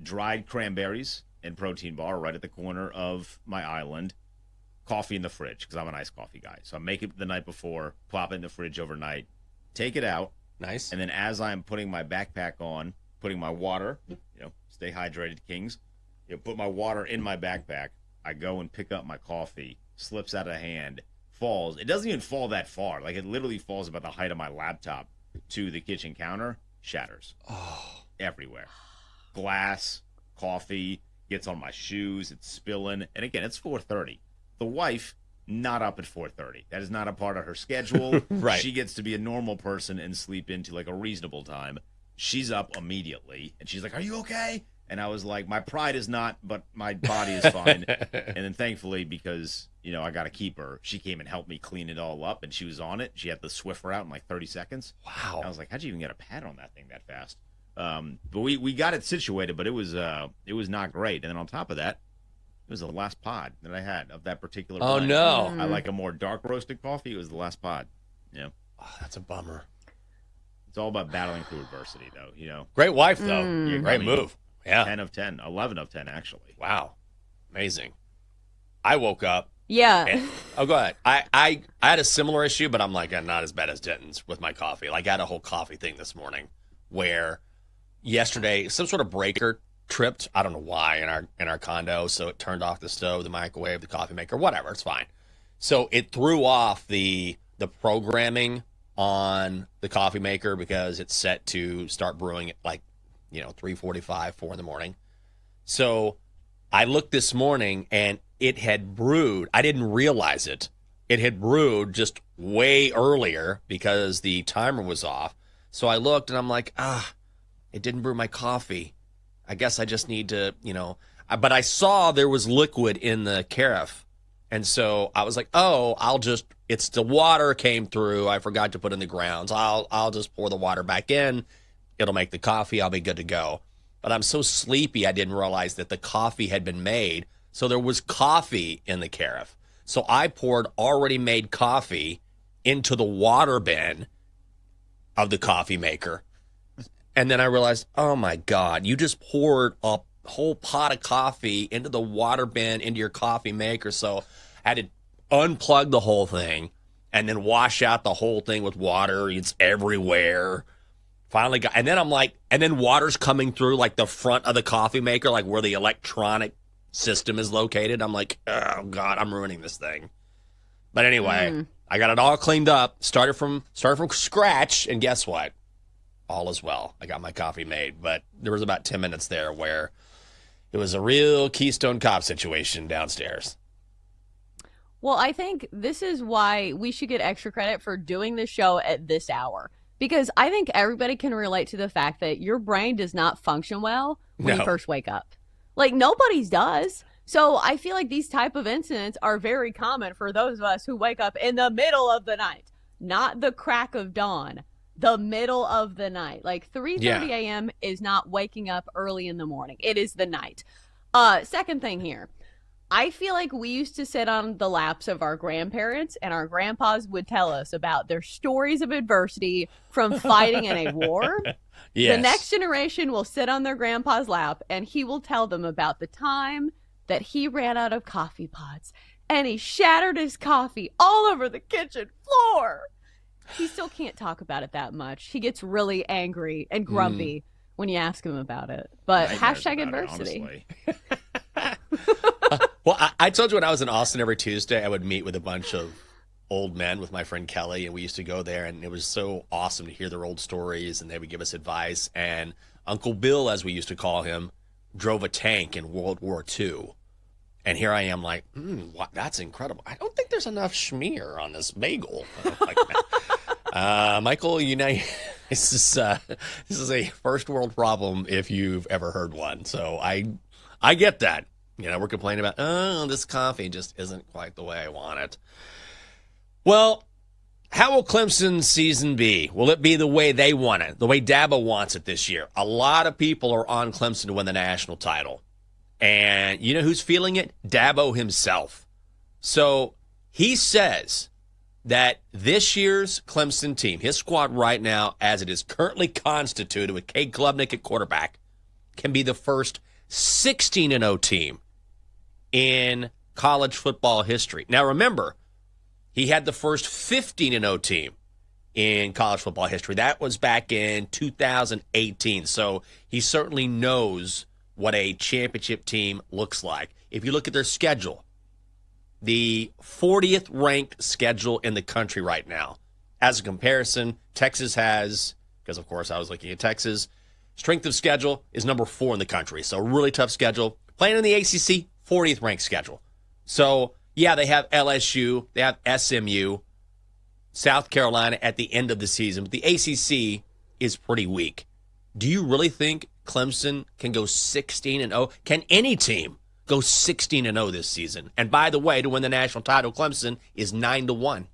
dried cranberries and protein bar right at the corner of my island, coffee in the fridge, because I'm an iced coffee guy. So I make it the night before, plop it in the fridge overnight, take it out. Nice. And then as I'm putting my backpack on, putting my water, stay hydrated, kings, put my water in my backpack, I go and pick up my coffee, slips out of hand, falls. It doesn't even fall that far. Like, it literally falls about the height of my laptop to the kitchen counter, shatters. Oh. Everywhere. Glass, coffee, gets on my shoes, it's spilling. And again, it's 4:30. The wife, not up at 4:30. That is not a part of her schedule. Right. She gets to be a normal person and sleep into like a reasonable time. She's up immediately, and she's like, "Are you okay?" And I was like, "My pride is not, but my body is fine." And then thankfully, because I got to keep her, she came and helped me clean it all up, and she was on it. She had the Swiffer out in like 30 seconds. Wow. And I was like, "How'd you even get a pad on that thing that fast?" But we got it situated, but it was not great. And then on top of that, it was the last pod that I had of that particular blend. Oh, no. I like a more dark roasted coffee. It was the last pod. Yeah. Oh, that's a bummer. It's all about battling through adversity, though. Great wife, though. Yeah, Great move. Yeah. 10 of 10. 11 of 10, actually. Wow. Amazing. I woke up. Yeah. And, go ahead. I had a similar issue, but I'm like, not as bad as Denton's with my coffee. Like, I had a whole coffee thing this morning where yesterday some sort of breaker tripped. I don't know why in our condo, so it turned off the stove, the microwave, the coffee maker, whatever. It's fine. So it threw off the programming on the coffee maker because it's set to start brewing at like 3:45, 4 in the morning. So I looked this morning and it had brewed. I didn't realize it. It had brewed just way earlier because the timer was off. So I looked and I'm like, it didn't brew my coffee. I guess I just need to, but I saw there was liquid in the carafe. And so I was like, it's the water came through. I forgot to put in the grounds. I'll just pour the water back in. It'll make the coffee. I'll be good to go. But I'm so sleepy, I didn't realize that the coffee had been made. So there was coffee in the carafe. So I poured already made coffee into the water bin of the coffee maker. And then I realized, oh, my God, you just poured a whole pot of coffee into the water bin, into your coffee maker. So I had to unplug the whole thing and then wash out the whole thing with water. It's everywhere. Finally got, and then I'm like, and then water's coming through like the front of the coffee maker, like where the electronic system is located. I'm like, oh, God, I'm ruining this thing. But anyway, I got it all cleaned up, started from scratch, and guess what? All is well. I got my coffee made, but there was about 10 minutes there where it was a real Keystone Cop situation downstairs. Well, I think this is why we should get extra credit for doing the show at this hour. Because I think everybody can relate to the fact that your brain does not function well when you first wake up. Like, nobody's does. So I feel like these type of incidents are very common for those of us who wake up in the middle of the night. Not the crack of dawn. The middle of the night. Like 3:30 a.m. is not waking up early in the morning. It is the night. Second thing here. I feel like we used to sit on the laps of our grandparents, and our grandpas would tell us about their stories of adversity from fighting in a war. Yes. The next generation will sit on their grandpa's lap, and he will tell them about the time that he ran out of coffee pots, and he shattered his coffee all over the kitchen floor. he still can't talk about it that much. He gets really angry and grumpy when you ask him about it. But hashtag adversity. Well, I told you when I was in Austin every Tuesday, I would meet with a bunch of old men with my friend Kelly, and we used to go there, and it was so awesome to hear their old stories, and they would give us advice. And Uncle Bill, as we used to call him, drove a tank in World War II. And here I am like, that's incredible. I don't think there's enough schmear on this bagel. Michael, you know, this is a first world problem if you've ever heard one. So I get that. You know, we're complaining about, this coffee just isn't quite the way I want it. Well, how will Clemson's season be? Will it be the way they want it, the way Dabo wants it this year? A lot of people are on Clemson to win the national title. And you know who's feeling it? Dabo himself. So he says that this year's Clemson team, his squad right now, as it is currently constituted with Cade Klubnik at quarterback, can be the first 16-0 team in college football history. Now remember, he had the first 15-0 team in college football history. That was back in 2018. So he certainly knows what a championship team looks like. If you look at their schedule, the 40th ranked schedule in the country right now. As a comparison, Texas has, because of course I was looking at Texas, strength of schedule is number 4 in the country. So really tough schedule. Playing in the ACC, 40th ranked schedule. So yeah, they have LSU, they have SMU, South Carolina at the end of the season, but the ACC is pretty weak. Do you really think Clemson can go 16-0? Can any team go 16-0 this season? And by the way, to win the national title, Clemson is 9-1.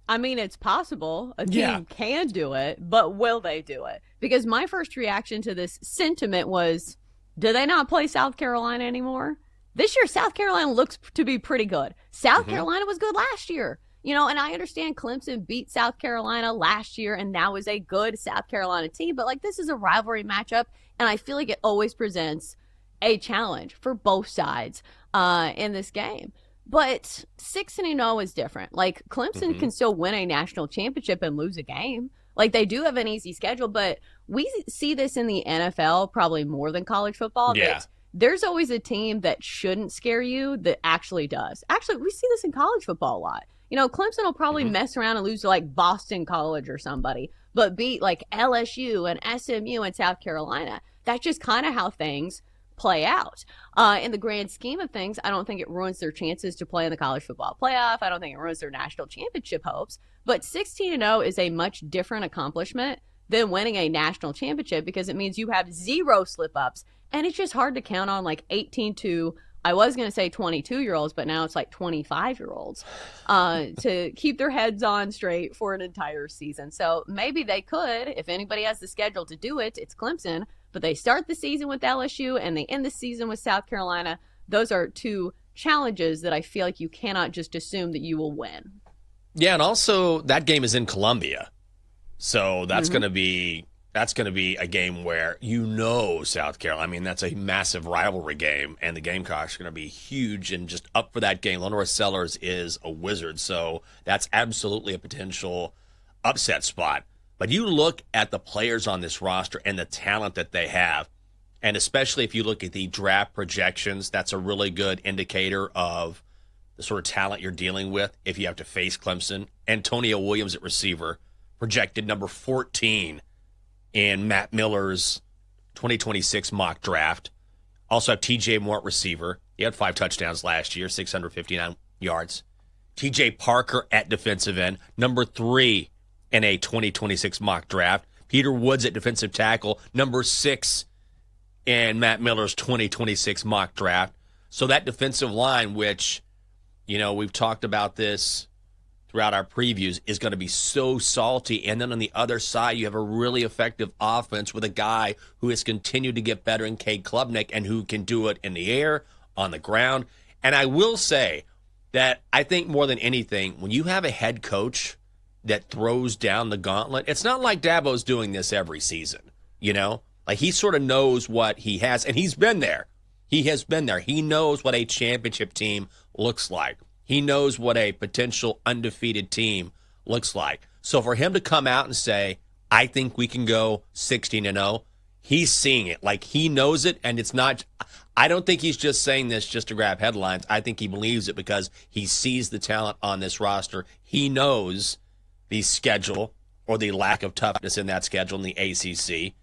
I mean, it's possible. A team can do it, but will they do it? Because my first reaction to this sentiment was, do they not play South Carolina anymore? This year, South Carolina looks to be pretty good. South Carolina was good last year. You know, and I understand Clemson beat South Carolina last year, and that was a good South Carolina team. But, like, this is a rivalry matchup, and I feel like it always presents a challenge for both sides in this game. But 6-0 is different. Like, Clemson can still win a national championship and lose a game. Like, they do have an easy schedule, but we see this in the NFL probably more than college football. Yeah. That there's always a team that shouldn't scare you that actually does. Actually, we see this in college football a lot. You know, Clemson will probably mess around and lose to, like, Boston College or somebody, but beat, like, LSU and SMU and South Carolina. That's just kind of how things play out. In the grand scheme of things, I don't think it ruins their chances to play in the college football playoff. I don't think it ruins their national championship hopes. But 16-0 is a much different accomplishment than winning a national championship because it means you have 0 slip-ups, and it's just hard to count on, like, 18 to I was going to say 22-year-olds, but now it's like 25-year-olds to keep their heads on straight for an entire season. So maybe they could, if anybody has the schedule to do it, it's Clemson. But they start the season with LSU and they end the season with South Carolina. Those are 2 challenges that I feel like you cannot just assume that you will win. Yeah, and also that game is in Columbia. So that's going to be a game where South Carolina. I mean, that's a massive rivalry game, and the Gamecocks are going to be huge and just up for that game. Lenore Sellers is a wizard, so that's absolutely a potential upset spot. But you look at the players on this roster and the talent that they have, and especially if you look at the draft projections, that's a really good indicator of the sort of talent you're dealing with if you have to face Clemson. Antonio Williams at receiver, projected number 14 in Matt Miller's 2026 mock draft. Also have TJ Moore at receiver. He had 5 touchdowns last year, 659 yards. TJ Parker at defensive end, number 3 in a 2026 mock draft. Peter Woods at defensive tackle, number 6 in Matt Miller's 2026 mock draft. So that defensive line, which, you know, we've talked about this throughout our previews, is going to be so salty. And then on the other side, you have a really effective offense with a guy who has continued to get better in Cade Klubnik and who can do it in the air, on the ground. And I will say that I think more than anything, when you have a head coach that throws down the gauntlet, it's not like Dabo's doing this every season, you know? Like, he sort of knows what he has, and he's been there. He has been there. He knows what a championship team looks like. He knows what a potential undefeated team looks like. So for him to come out and say, I think we can go 16-0, he's seeing it. Like, he knows it, and it's not – I don't think he's just saying this just to grab headlines. I think he believes it because he sees the talent on this roster. He knows the schedule or the lack of toughness in that schedule in the ACC,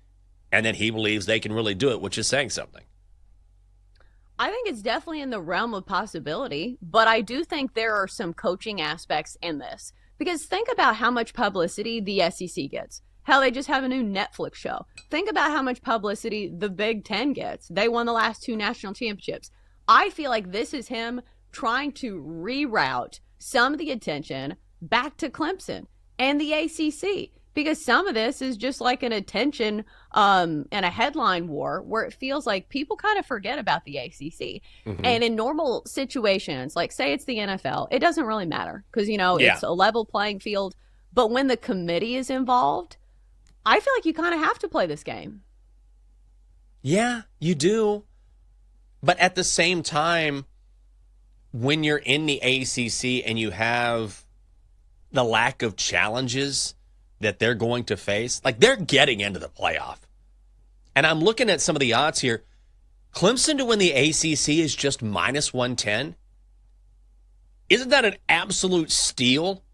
and then he believes they can really do it, which is saying something. I think it's definitely in the realm of possibility, but I do think there are some coaching aspects in this. Because think about how much publicity the SEC gets. Hell, they just have a new Netflix show. Think about how much publicity the Big Ten gets. They won the last 2 national championships. I feel like this is him trying to reroute some of the attention back to Clemson and the ACC. Because some of this is just like an attention and a headline war where it feels like people kind of forget about the ACC. Mm-hmm. And in normal situations, like say it's the NFL, it doesn't really matter because, it's a level playing field. But when the committee is involved, I feel like you kind of have to play this game. Yeah, you do. But at the same time, when you're in the ACC and you have the lack of challenges that they're going to face, like they're getting into the playoff. And I'm looking at some of the odds here. Clemson to win the ACC is just -110. Isn't that an absolute steal?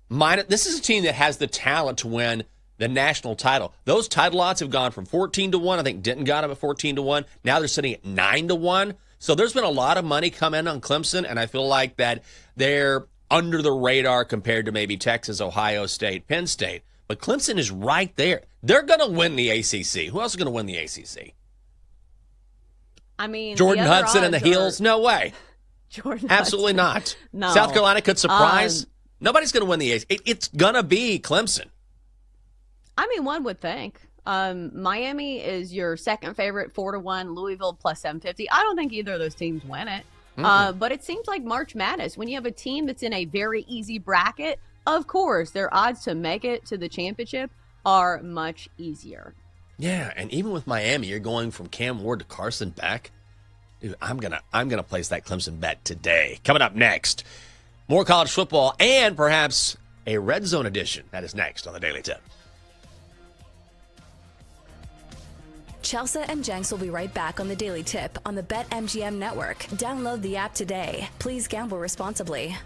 This is a team that has the talent to win the national title. Those title odds have gone from 14-1. I think Denton got them at 14-1. Now they're sitting at 9-1. So there's been a lot of money come in on Clemson, and I feel like that they're under the radar compared to maybe Texas, Ohio State, Penn State. But Clemson is right there. They're going to win the ACC. Who else is going to win the ACC? I mean, Jordan Hudson and the Heels? No way. Jordan Absolutely Hudson. not. No. South Carolina could surprise. Nobody's going to win the ACC. It's going to be Clemson. I mean, one would think. Miami is your second favorite, 4-1. Louisville plus 750. I don't think either of those teams win it. But it seems like March Madness, when you have a team that's in a very easy bracket, of course, their odds to make it to the championship are much easier. Yeah, and even with Miami, you're going from Cam Ward to Carson Beck. Dude, I'm gonna place that Clemson bet today. Coming up next, more college football and perhaps a red zone edition. That is next on the Daily Tip. Chelsea and Jenks will be right back on the Daily Tip on the BetMGM network. Download the app today. Please gamble responsibly.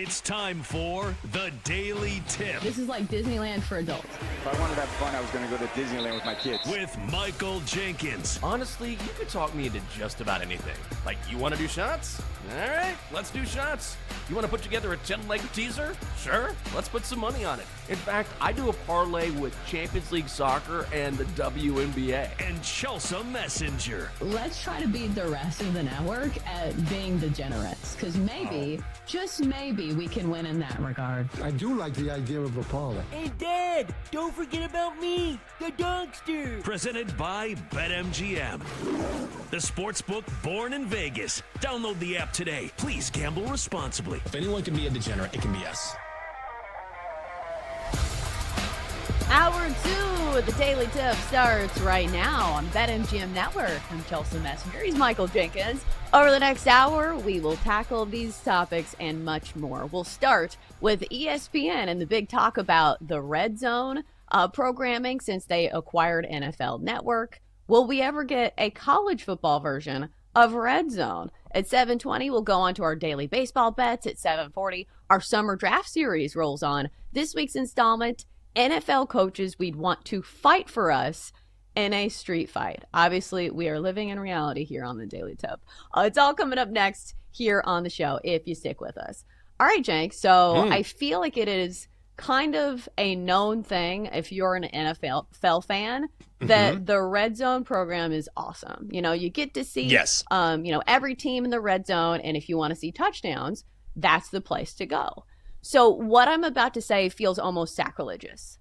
It's time for the Daily Tip This is like Disneyland for adults. If I wanted to have fun, I was going to go to Disneyland with my kids. with Michael Jenkins. Honestly, you could talk me into just about anything. Like, you want to do shots? All right, let's do shots. You want to put together a 10-leg teaser? Sure, let's put some money on it. In fact, I do a parlay with Champions League soccer and the WNBA. And Chelsea Messenger. Let's try to beat the rest of the network at being degenerates, because maybe, just maybe, we can win in that regard. I do like the idea of a parlay. And Dad, don't forget about me, the dogster. Presented by BetMGM. The sportsbook born in Vegas. Download the app today. Please gamble responsibly. If anyone can be a degenerate, it can be us. Hour 2 of the Daily Tip starts right now on BetMGM Network. I'm Chelsea Messenger. He's Michael Jenkins. Over the next hour, we will tackle these topics and much more. We'll start with ESPN and the big talk about the Red Zone programming since they acquired NFL Network. Will we ever get a college football version of Red Zone? At 7:20, we'll go on to our daily baseball bets. At 7:40, our summer draft series rolls on. This week's installment, NFL coaches we'd want to fight for us in a street fight. Obviously, we are living in reality here on the Daily Tip. It's all coming up next here on the show if you stick with us. All right, Jank. So I feel like it is kind of a known thing if you're an NFL fan that the Red Zone program is awesome. You know, you get to see every team in the Red Zone, and if you want to see touchdowns, that's the place to go. So what I'm about to say feels almost sacrilegious.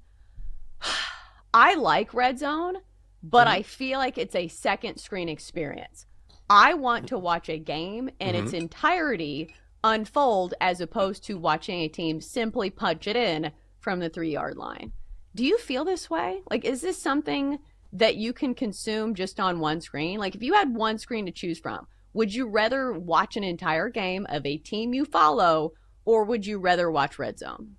I like Red Zone, but I feel like it's a second screen experience. I want to watch a game in its entirety unfold as opposed to watching a team simply punch it in from the 3-yard line. Do you feel this way? Like, is this something that you can consume just on one screen? Like, if you had one screen to choose from, would you rather watch an entire game of a team you follow, or would you rather watch Red Zone?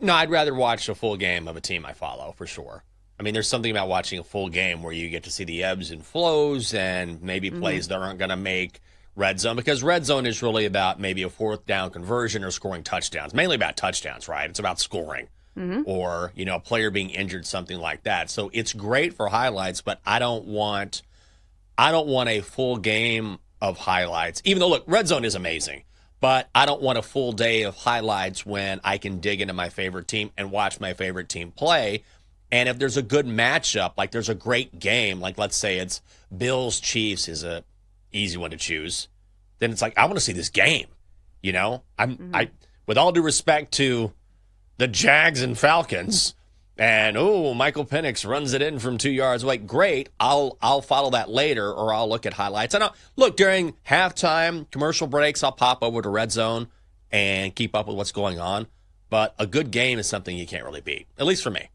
No, I'd rather watch a full game of a team I follow, for sure. I mean, there's something about watching a full game where you get to see the ebbs and flows and maybe plays that aren't going to make Red Zone, because Red Zone is really about maybe a fourth down conversion or scoring touchdowns. Mainly about touchdowns, right? It's about scoring or, you know, a player being injured, something like that. So it's great for highlights, but I don't want a full game of highlights. Even though, look, Red Zone is amazing, but I don't want a full day of highlights when I can dig into my favorite team and watch my favorite team play. And if there's a good matchup, like there's a great game, like let's say it's Bills-Chiefs is a easy one to choose, then it's like, I want to see this game. You know, I with all due respect to the Jags and Falcons, and Michael Penix runs it in from 2 yards. Like, great, I'll follow that later, or I'll look at highlights. And look, during halftime, commercial breaks, I'll pop over to Red Zone and keep up with what's going on. But a good game is something you can't really beat, at least for me.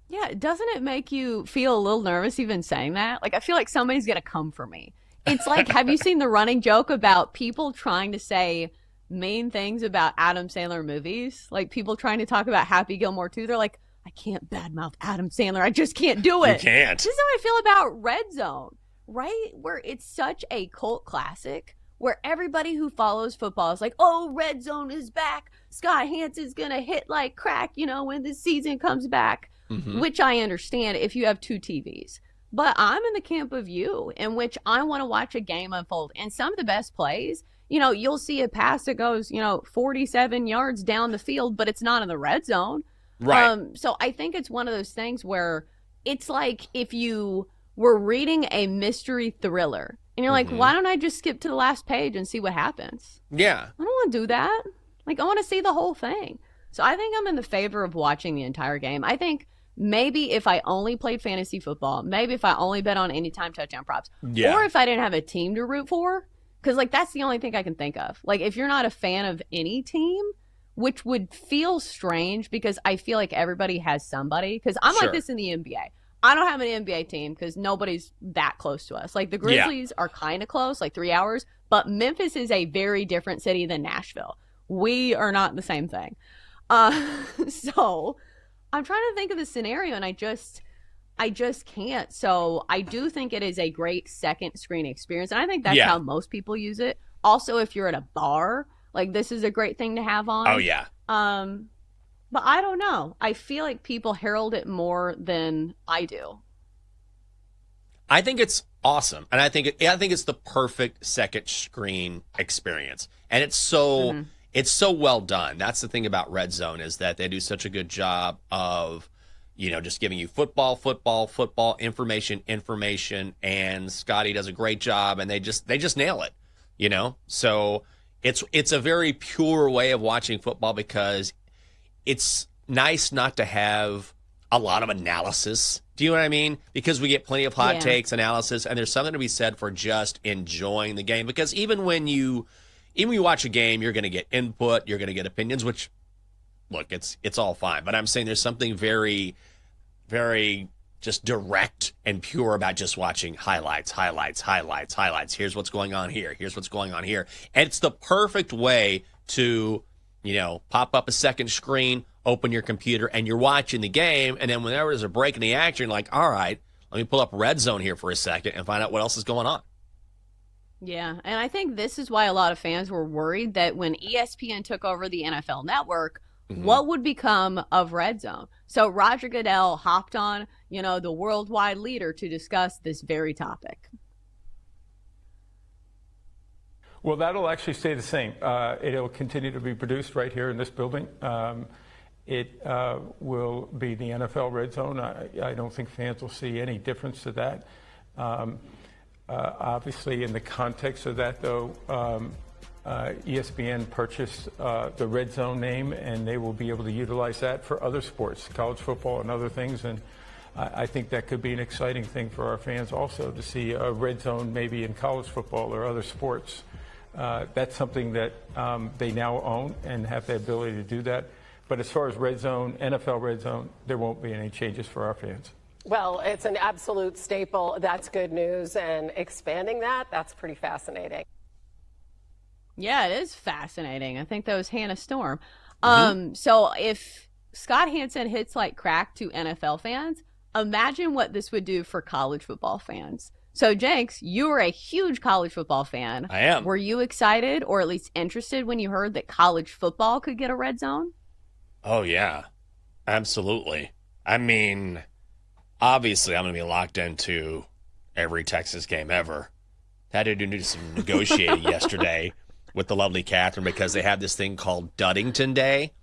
Yeah, doesn't it make you feel a little nervous even saying that? Like, I feel like somebody's going to come for me. It's like, have you seen the running joke about people trying to say mean things about Adam Sandler movies? Like, people trying to talk about Happy Gilmore 2. They're like, I can't badmouth Adam Sandler. I just can't do it. You can't. This is how I feel about Red Zone, right? Where it's such a cult classic, where everybody who follows football is like, oh, Red Zone is back. Scott Hanson's going to hit like crack, you know, when the season comes back, which I understand if you have 2 TVs. But I'm in the camp of you, in which I want to watch a game unfold. And some of the best plays, you know, you'll see a pass that goes, 47 yards down the field, but it's not in the red zone. Right. So I think it's one of those things where it's like if you were reading a mystery thriller and you're like, why don't I just skip to the last page and see what happens? Yeah. I don't want to do that. Like, I want to see the whole thing. So I think I'm in the favor of watching the entire game. I think maybe if I only played fantasy football, maybe if I only bet on anytime touchdown props, or if I didn't have a team to root for, because, like, that's the only thing I can think of. Like, if you're not a fan of any team, which would feel strange because I feel like everybody has somebody, because I'm like this in the NBA. I don't have an NBA team because nobody's that close to us. Like, the Grizzlies are kind of close, like 3 hours, but Memphis is a very different city than Nashville. We are not the same thing. So I'm trying to think of the scenario, and I just can't. So I do think it is a great second screen experience, and I think that's how most people use it. Also, if you're at a bar, Like, this is a great thing to have on. Oh, yeah. But I don't know. I feel like people herald it more than I do. I think it's awesome, and I think it's the perfect second screen experience, and it's so well done. That's the thing about Red Zone, is that they do such a good job of, just giving you football information, and Scotty does a great job, and they just nail it. So it's a very pure way of watching football, because it's nice not to have a lot of analysis. Do you know what I mean? Because we get plenty of hot takes, analysis, and there's something to be said for just enjoying the game. Because even when you watch a game, you're going to get input, you're going to get opinions, which, look, it's all fine. But I'm saying there's something very, very just direct and pure about just watching highlights. Here's what's going on here. Here's what's going on here. And it's the perfect way to, pop up a second screen, open your computer, and you're watching the game. And then whenever there's a break in the action, you're like, all right, let me pull up Red Zone here for a second and find out what else is going on. Yeah, and I think this is why a lot of fans were worried that when ESPN took over the NFL Network, what would become of Red Zone? So Roger Goodell hopped on, the worldwide leader, to discuss this very topic. Well, that'll actually stay the same. It'll continue to be produced right here in this building. It will be the NFL Red Zone. I don't think fans will see any difference to that. Obviously, in the context of that, though, ESPN purchased the Red Zone name, and they will be able to utilize that for other sports, college football and other things. And I think that could be an exciting thing for our fans also, to see a Red Zone maybe in college football or other sports. That's something that they now own and have the ability to do that. But as far as Red Zone, NFL Red Zone, there won't be any changes for our fans. Well, it's an absolute staple. That's good news. And expanding that's pretty fascinating. Yeah, it is fascinating. I think that was Hannah Storm. So if Scott Hansen hits like crack to NFL fans, imagine what this would do for college football fans. So, Jenks, you were a huge college football fan. I am. Were you excited, or at least interested, when you heard that college football could get a Red Zone? Oh, yeah. Absolutely. I mean, obviously, I'm going to be locked into every Texas game ever. Had to do some negotiating yesterday with the lovely Catherine, because they have this thing called Duddington Day,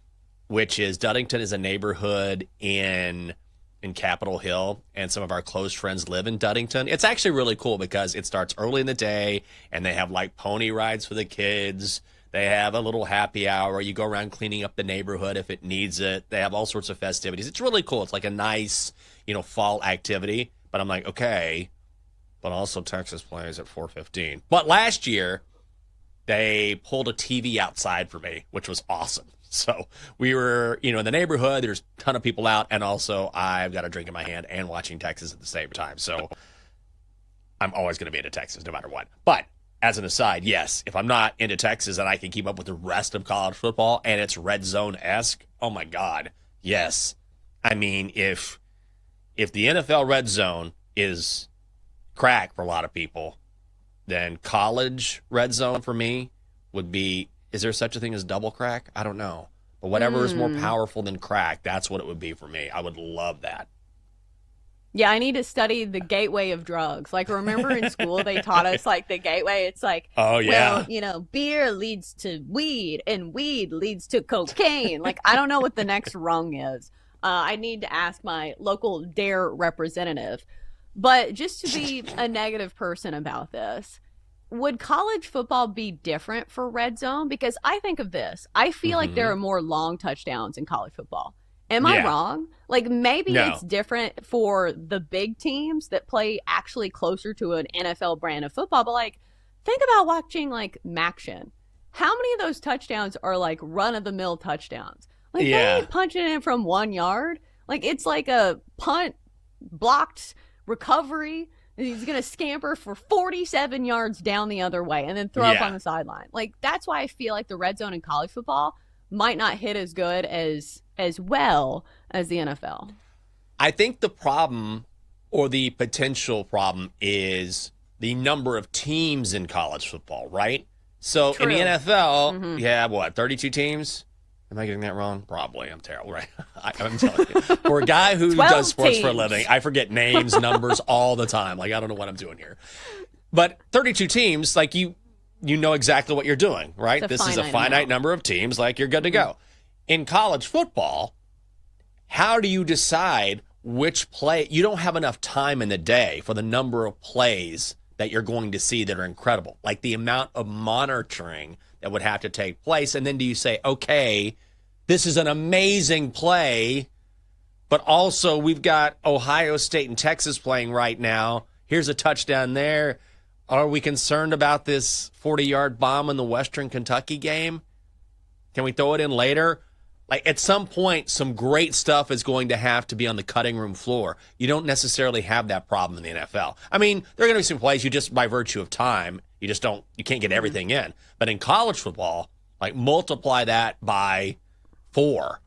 which is, Duddington is a neighborhood in Capitol Hill, and some of our close friends live in Duddington. It's actually really cool because it starts early in the day, and they have like pony rides for the kids. They have a little happy hour. You go around cleaning up the neighborhood if it needs it. They have all sorts of festivities. It's really cool. It's like a nice, fall activity. But I'm like, okay, but also Texas plays at 4:15. But last year, they pulled a TV outside for me, which was awesome. So we were, in the neighborhood. There's a ton of people out, and also I've got a drink in my hand and watching Texas at the same time. So I'm always going to be into Texas no matter what. But as an aside, yes, if I'm not into Texas and I can keep up with the rest of college football and it's Red Zone-esque, oh my God, yes. I mean, if the NFL Red Zone is crack for a lot of people, then college Red Zone for me would be, is there such a thing as double crack? I don't know. But whatever is more powerful than crack, that's what it would be for me. I would love that. Yeah, I need to study the gateway of drugs. Like, remember in school they taught us like the gateway? It's like, oh yeah, well, beer leads to weed, and weed leads to cocaine. Like, I don't know what the next rung is. I need to ask my local DARE representative. But just to be a negative person about this, would college football be different for Red Zone? Because I think of this. I feel like there are more long touchdowns in college football. Am I wrong? Like, maybe it's different for the big teams that play actually closer to an NFL brand of football. But, like, think about watching, like, Maction. How many of those touchdowns are, like, run-of-the-mill touchdowns? Like, they ain't punching in from 1 yard. Like, it's like a punt, blocked recovery. He's going to scamper for 47 yards down the other way and then throw up on the sideline. Like, that's why I feel like the Red Zone in college football might not hit as good as well as the NFL. I think the problem, or the potential problem, is the number of teams in college football, right? So True. in the NFL, you have, 32 teams? Am I getting that wrong? Probably. I'm terrible, right? I'm telling you. For a guy who does sports for a living, I forget names, numbers all the time. Like, I don't know what I'm doing here. But 32 teams, like, you know exactly what you're doing, right? This is a finite number of teams. Like, you're good to go. In college football, how do you decide which play? You don't have enough time in the day for the number of plays that you're going to see that are incredible. Like the amount of monitoring that would have to take place. And then do you say, okay, this is an amazing play, but also we've got Ohio State and Texas playing right now. Here's a touchdown there. Are we concerned about this 40-yard bomb in the Western Kentucky game? Can we throw it in later? Like, at some point, some great stuff is going to have to be on the cutting room floor. You don't necessarily have that problem in the NFL. I mean, there are going to be some plays you just, by virtue of time, you can't get everything in. But in college football, like, multiply that by 4.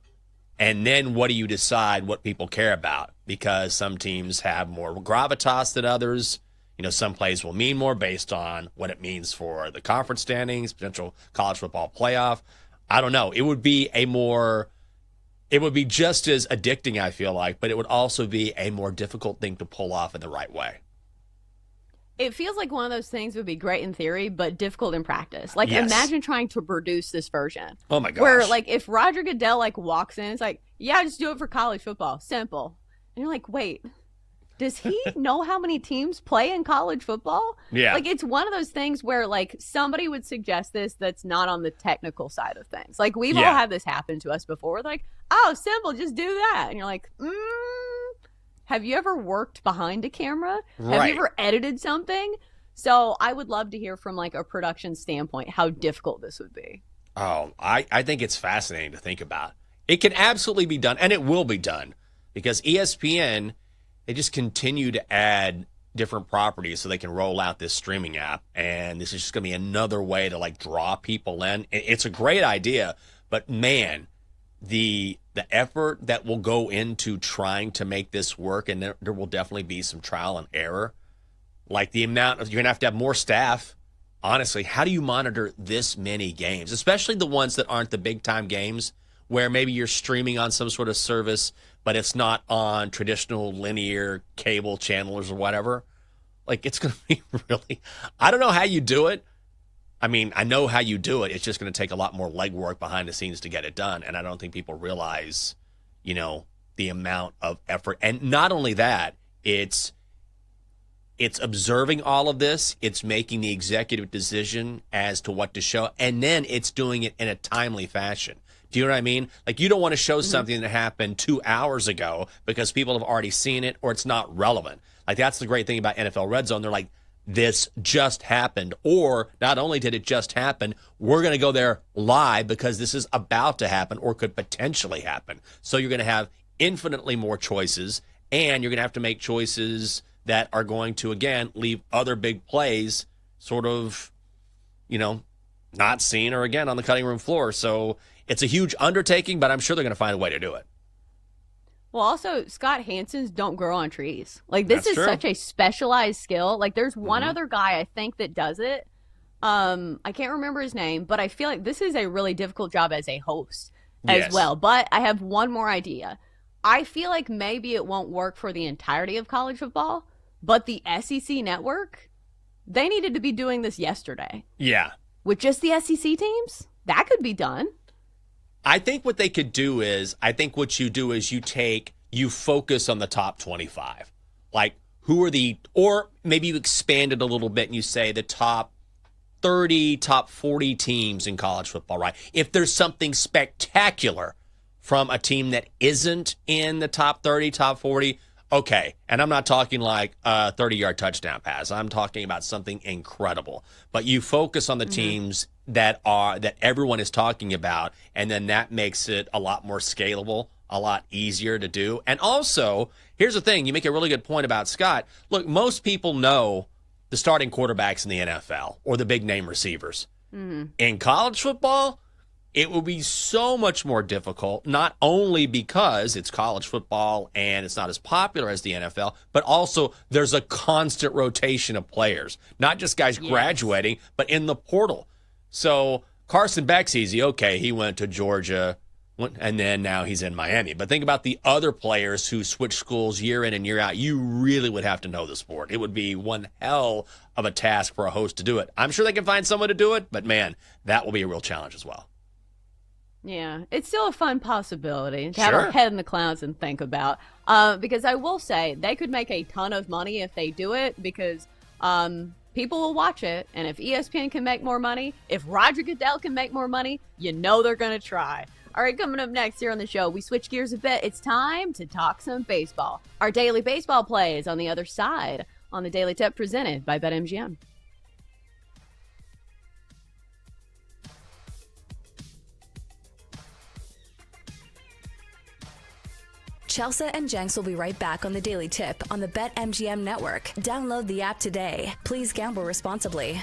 And then what do you decide what people care about? Because some teams have more gravitas than others. You know, some plays will mean more based on what it means for the conference standings, potential college football playoff. I don't know. It would be just as addicting, I feel like, but it would also be a more difficult thing to pull off in the right way. It feels like one of those things would be great in theory, but difficult in practice. Like, imagine trying to produce this version. Oh, my gosh. Where, like, if Roger Goodell, like, walks in, it's like, yeah, just do it for college football. Simple. And you're like, wait, does he know how many teams play in college football? Yeah. Like, it's one of those things where, like, somebody would suggest this that's not on the technical side of things. Like, we've all had this happen to us before. We're like, oh, simple, just do that. And you're like, have you ever worked behind a camera? Right. Have you ever edited something? So I would love to hear from, like, a production standpoint how difficult this would be. Oh, I think it's fascinating to think about. It can absolutely be done, and it will be done, because ESPN, they just continue to add different properties so they can roll out this streaming app. And this is just going to be another way to, like, draw people in. It's a great idea, but man, the effort that will go into trying to make this work, and there will definitely be some trial and error. Like, the amount of, you're going to have more staff. Honestly, how do you monitor this many games, especially the ones that aren't the big time games where maybe you're streaming on some sort of service, but it's not on traditional linear cable channels or whatever? Like, it's going to be really, I don't know how you do it. I mean, I know how you do it. It's just going to take a lot more legwork behind the scenes to get it done. And I don't think people realize, you know, the amount of effort. And not only that, it's observing all of this. It's making the executive decision as to what to show. And then it's doing it in a timely fashion. Do you know what I mean? Like, you don't want to show something that happened 2 hours ago because people have already seen it or it's not relevant. Like, that's the great thing about NFL Red Zone. They're like, this just happened. Or not only did it just happen, we're going to go there live because this is about to happen or could potentially happen. So you're going to have infinitely more choices, and you're going to have to make choices that are going to, again, leave other big plays sort of, you know, not seen or, again, on the cutting room floor. So it's a huge undertaking, but I'm sure they're going to find a way to do it. Well, also, Scott Hansons don't grow on trees. Like, this is such a specialized skill. Like, there's one other guy, I think, that does it. I can't remember his name, but I feel like this is a really difficult job as a host as well. But I have one more idea. I feel like maybe it won't work for the entirety of college football, but the SEC network, they needed to be doing this yesterday. Yeah. With just the SEC teams, that could be done. I think what they could do is, you focus on the top 25. Like, who are or maybe you expand it a little bit and you say the top 30, top 40 teams in college football, right? If there's something spectacular from a team that isn't in the top 30, top 40, okay. And I'm not talking like a 30-yard touchdown pass. I'm talking about something incredible. But you focus on the teams that everyone is talking about, and then that makes it a lot more scalable, a lot easier to do. And also, here's the thing. You make a really good point about Scott. Look, most people know the starting quarterbacks in the NFL or the big-name receivers. In college football, it will be so much more difficult, not only because it's college football and it's not as popular as the NFL, but also there's a constant rotation of players, not just guys graduating, but in the portal. So Carson Beck's easy. Okay, he went to Georgia, and then now he's in Miami. But think about the other players who switch schools year in and year out. You really would have to know the sport. It would be one hell of a task for a host to do it. I'm sure they can find someone to do it, but man, that will be a real challenge as well. Yeah, it's still a fun possibility to have Sure. our head in the clouds and think about. Because I will say they could make a ton of money if they do it because people will watch it. And if ESPN can make more money, if Roger Goodell can make more money, you know they're going to try. All right, coming up next here on the show, we switch gears a bit. It's time to talk some baseball. Our daily baseball play is on the other side on the Daily Tip presented by BetMGM. Chelsea and Jenks will be right back on the Daily Tip on the BetMGM network. Download the app today. Please gamble responsibly.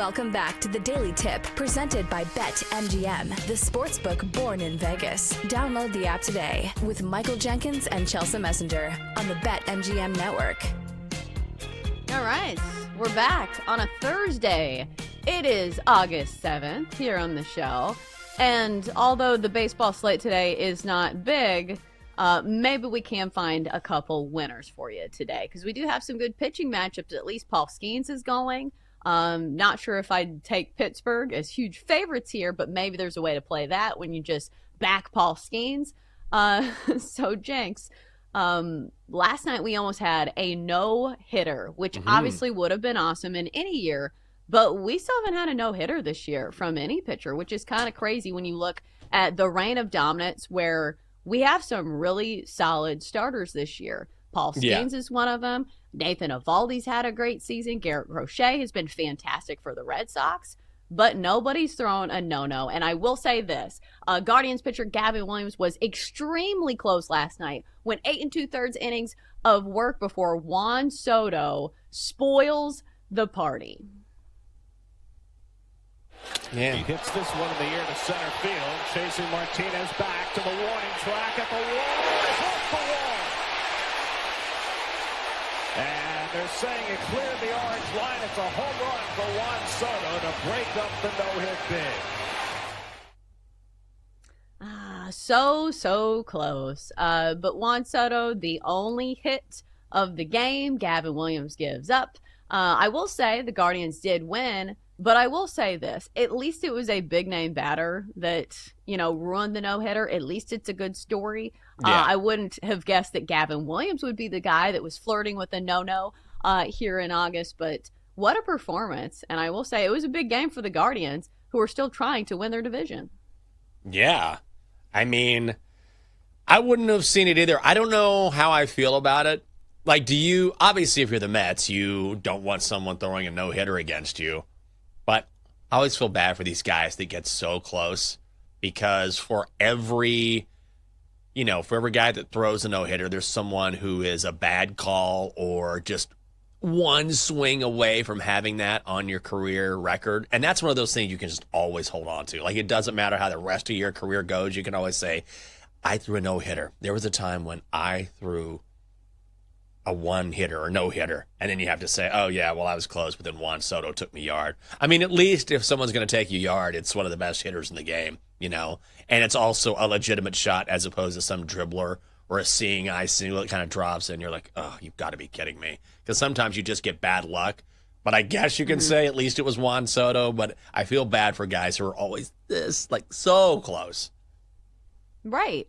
Welcome back to the Daily Tip, presented by BetMGM, the sportsbook born in Vegas. Download the app today with Michael Jenkins and Chelsea Messenger on the BetMGM network. All right, we're back on a Thursday. It is August 7th here on the show. And although the baseball slate today is not big, maybe we can find a couple winners for you today, because we do have some good pitching matchups. At least Paul Skeens is going. Not sure if I'd take Pittsburgh as huge favorites here, but maybe there's a way to play that when you just back Paul Skeens. So Jenks, last night we almost had a no-hitter, which obviously would have been awesome in any year, but we still haven't had a no-hitter this year from any pitcher, which is kind of crazy when you look at the reign of dominance, where we have some really solid starters this year. Paul Skeens is one of them. Nathan Eovaldi's had a great season. Garrett Crochet has been fantastic for the Red Sox, but nobody's thrown a no-no. And I will say this, Guardians pitcher Gavin Williams was extremely close last night, went 8 2/3 innings of work before Juan Soto spoils the party. Yeah. He hits this one in the air to center field, chasing Martinez back to the warning track at the wall. It's off the wall. And they're saying it cleared the orange line. It's a home run for Juan Soto to break up the no-hit bid. So close. But Juan Soto, the only hit of the game. Gavin Williams gives up. I will say the Guardians did win, but I will say this. At least it was a big-name batter that, ruined the no-hitter. At least it's a good story. Yeah. I wouldn't have guessed that Gavin Williams would be the guy that was flirting with a no-no here in August, but what a performance. And I will say it was a big game for the Guardians, who are still trying to win their division. Yeah. I mean, I wouldn't have seen it either. I don't know how I feel about it. Like, obviously, if you're the Mets, you don't want someone throwing a no-hitter against you. But I always feel bad for these guys that get so close, because for every guy that throws a no-hitter, there's someone who is a bad call or just one swing away from having that on your career record. And that's one of those things you can just always hold on to. Like, it doesn't matter how the rest of your career goes. You can always say, I threw a no-hitter. There was a time when I threw a one-hitter or no-hitter. And then you have to say, oh, yeah, well, I was close, but then Juan Soto took me yard. I mean, at least if someone's going to take you yard, it's one of the best hitters in the game, And it's also a legitimate shot as opposed to some dribbler or a seeing eye single that kind of drops in. You're like, oh, you've got to be kidding me. Because sometimes you just get bad luck. But I guess you can say at least it was Juan Soto. But I feel bad for guys who are always so close. Right.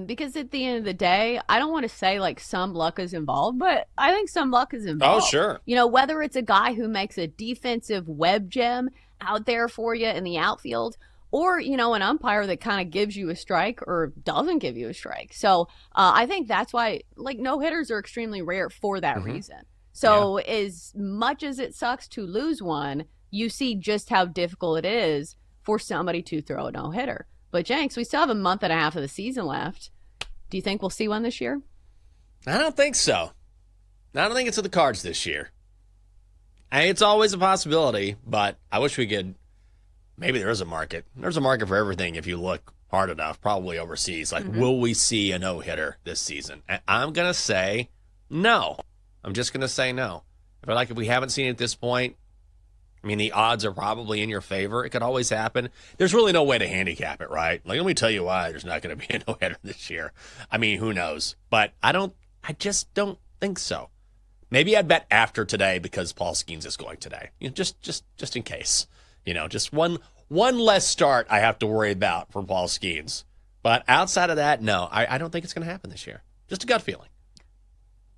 Because at the end of the day, I don't want to say some luck is involved, but I think some luck is involved. Oh, sure. Whether it's a guy who makes a defensive web gem out there for you in the outfield, or, an umpire that kind of gives you a strike or doesn't give you a strike. So I think that's why no-hitters are extremely rare for that reason. So as much as it sucks to lose one, you see just how difficult it is for somebody to throw a no-hitter. But, Jenks, we still have a month and a half of the season left. Do you think we'll see one this year? I don't think so. I don't think it's in the cards this year. It's always a possibility, but I wish we could. Maybe there is a market. There's a market for everything if you look hard enough, probably overseas. Will we see a no-hitter this season? I'm going to say no. I'm just going to say no. If we haven't seen it at this point, I mean, the odds are probably in your favor. It could always happen. There's really no way to handicap it, right? Let me tell you why there's not going to be a no-hitter this year. I mean, who knows? But I just don't think so. Maybe I'd bet after today because Paul Skeens is going today. Just in case. Just one less start I have to worry about for Paul Skeens. But outside of that, no, I don't think it's going to happen this year. Just a gut feeling.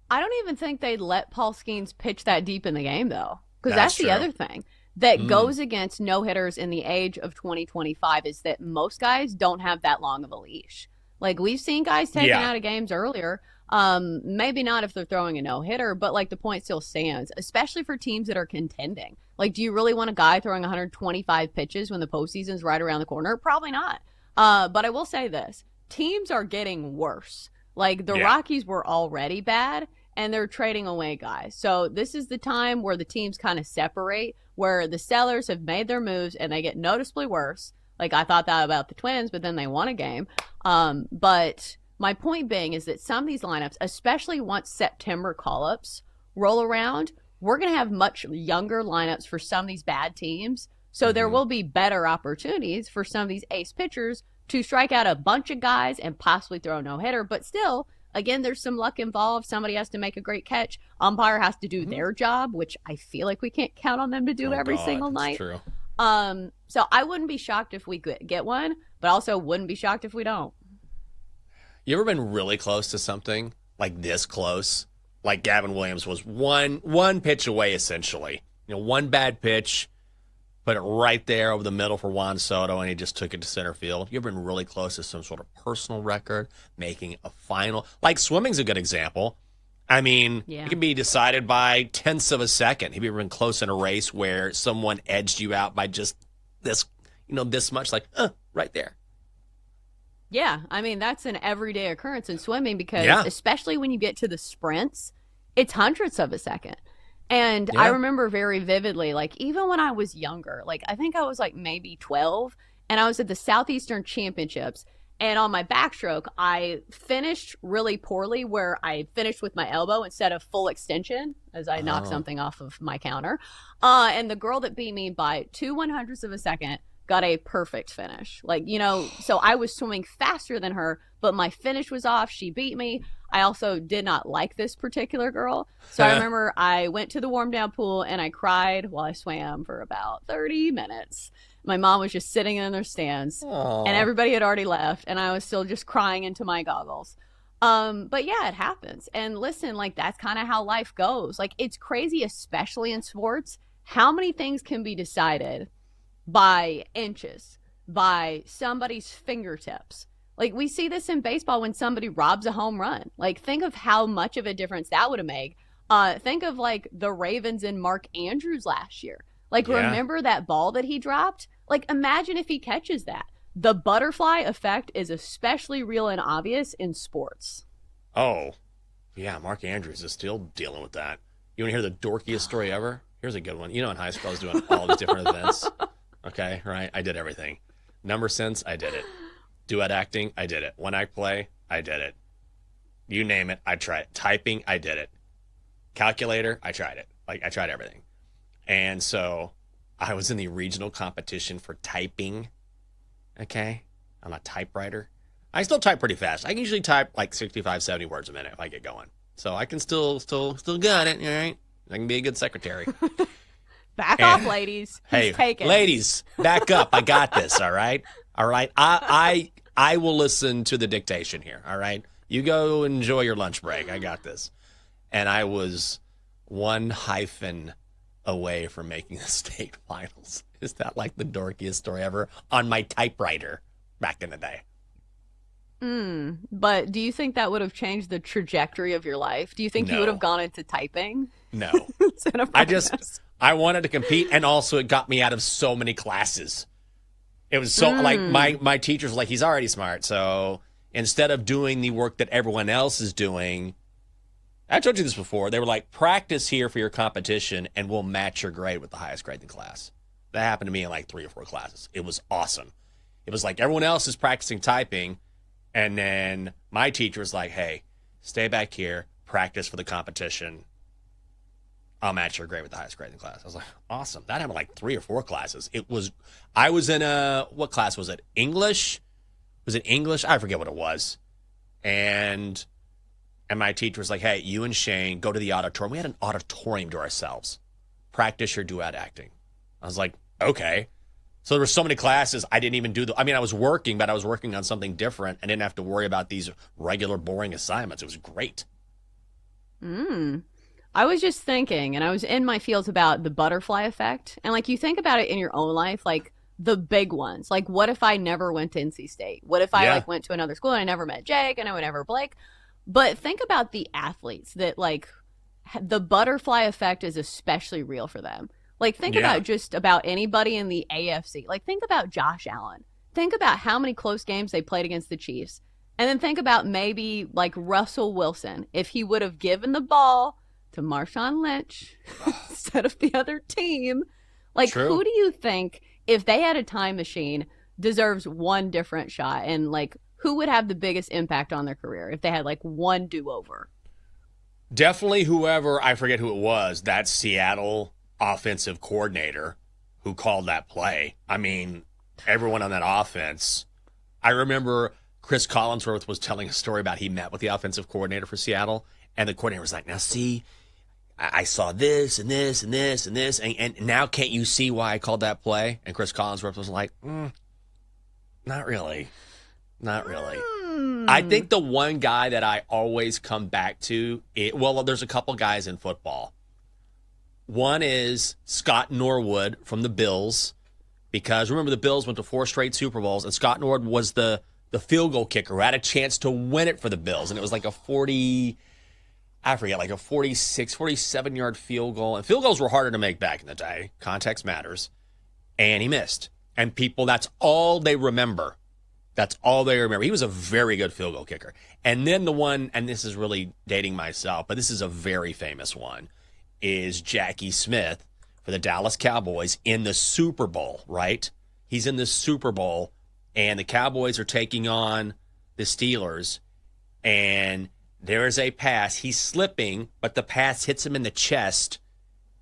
I don't even think they'd let Paul Skeens pitch that deep in the game, though. Because that's the other thing that goes against no-hitters in the age of 2025 is that most guys don't have that long of a leash. We've seen guys taken out of games earlier. Maybe not if they're throwing a no-hitter, but the point still stands, especially for teams that are contending. Do you really want a guy throwing 125 pitches when the postseason's right around the corner? Probably not. But I will say this. Teams are getting worse. The Rockies were already bad, and they're trading away guys. So this is the time where the teams kind of separate, where the sellers have made their moves and they get noticeably worse. Like, I thought that about the Twins, but then they won a game. But my point being is that some of these lineups, especially once September call-ups roll around, we're going to have much younger lineups for some of these bad teams. So there will be better opportunities for some of these ace pitchers to strike out a bunch of guys and possibly throw a no-hitter. But still, again, there's some luck involved. Somebody has to make a great catch. Umpire has to do their job, which I feel like we can't count on them to do every single night. True. So I wouldn't be shocked if we get one, but also wouldn't be shocked if we don't. You ever been really close to something, like this close? Like Gavin Williams was one pitch away, essentially. One bad pitch, put it right there over the middle for Juan Soto, and he just took it to center field. You ever been really close to some sort of personal record, making a final? Like, swimming's a good example. I mean, it can be decided by tenths of a second. Have you ever been close in a race where someone edged you out by just this, this much, like, right there? Yeah, I mean, that's an everyday occurrence in swimming because especially when you get to the sprints, it's hundredths of a second. And I remember very vividly, like, even when I was younger, like, I think I was like maybe 12, and I was at the Southeastern Championships. And on my backstroke, I finished really poorly, where I finished with my elbow instead of full extension as I knocked something off of my counter. And the girl that beat me by 2/100ths of a second got a perfect finish. Like, so I was swimming faster than her, but my finish was off. She beat me. I also did not like this particular girl. So I remember I went to the warm down pool and I cried while I swam for about 30 minutes. My mom was just sitting in their stands. Aww. And everybody had already left, and I was still just crying into my goggles. But yeah, it happens. And listen, like, that's kind of how life goes. Like, it's crazy, especially in sports, how many things can be decided by inches, by somebody's fingertips. Like, we see this in baseball when somebody robs a home run. Like, think of how much of a difference that would have made. Think of, like, the Ravens and Mark Andrews last year. Like, remember that ball that he dropped? Like, imagine if he catches that. The butterfly effect is especially real and obvious in sports. Oh, yeah, Mark Andrews is still dealing with that. You want to hear the dorkiest story ever? Here's a good one. In high school, I was doing all these different events. Okay, right? I did everything. Number sense, I did it. Duet acting, I did it. One act play, I did it. You name it, I tried it. Typing, I did it. Calculator, I tried it. Like, I tried everything. And so I was in the regional competition for typing, okay, on a typewriter. I still type pretty fast. I can usually type like 65, 70 words a minute if I get going. So I can still got it, all right? I can be a good secretary. Back off, ladies. He's taken. Ladies, back up. I got this, all right? All right? I will listen to the dictation here, all right? You go enjoy your lunch break. I got this. And I was one hyphen away from making the state finals. Is that like the dorkiest story ever? On my typewriter back in the day. But do you think that would have changed the trajectory of your life? Do you think you would have gone into typing? No. I wanted to compete, and also it got me out of so many classes. It was so, like, my teachers were like, he's already smart, so instead of doing the work that everyone else is doing, I told you this before, they were like, practice here for your competition, and we'll match your grade with the highest grade in the class. That happened to me in like 3 or 4 classes. It was awesome. It was like everyone else is practicing typing, and then my teacher was like, hey, stay back here, practice for the competition. I'll match your grade with the highest grade in the class. I was like, awesome. That happened like 3 or 4 classes. I was in what class was it? English? Was it English? I forget what it was. And my teacher was like, hey, you and Shane go to the auditorium. We had an auditorium to ourselves. Practice your duet acting. I was like, okay. So there were so many classes I didn't even do. I was working, but I was working on something different and didn't have to worry about these regular boring assignments. It was great. I was just thinking, and I was in my fields about the butterfly effect. And like, you think about it in your own life, like the big ones. Like, what if I never went to NC State? What if I went to another school and I never met Jake and I would never Blake? But think about the athletes that, like, the butterfly effect is especially real for them. Like, think about just about anybody in the AFC. Like, think about Josh Allen. Think about how many close games they played against the Chiefs. And then think about maybe like Russell Wilson, if he would have given the ball to Marshawn Lynch instead of the other team. Like, True. Who do you think, if they had a time machine, deserves one different shot? And like, who would have the biggest impact on their career if they had like one do-over? Definitely whoever, I forget who it was, that Seattle offensive coordinator who called that play. I mean, everyone on that offense. I remember Chris Collinsworth was telling a story about he met with the offensive coordinator for Seattle, and the coordinator was like, now see, I saw this and this and this and this, and now can't you see why I called that play? And Chris Collinsworth was like, not really. Not really. I think the one guy that I always come back to, there's a couple guys in football. One is Scott Norwood from the Bills, because remember the Bills went to 4 straight Super Bowls, and Scott Norwood was the field goal kicker who had a chance to win it for the Bills, and it was like a 46, 47-yard field goal. And field goals were harder to make back in the day. Context matters. And he missed. And people, that's all they remember. That's all they remember. He was a very good field goal kicker. And then the one, and this is really dating myself, but this is a very famous one, is Jackie Smith for the Dallas Cowboys in the Super Bowl, right? He's in the Super Bowl, and the Cowboys are taking on the Steelers, and there is a pass. He's slipping, but the pass hits him in the chest,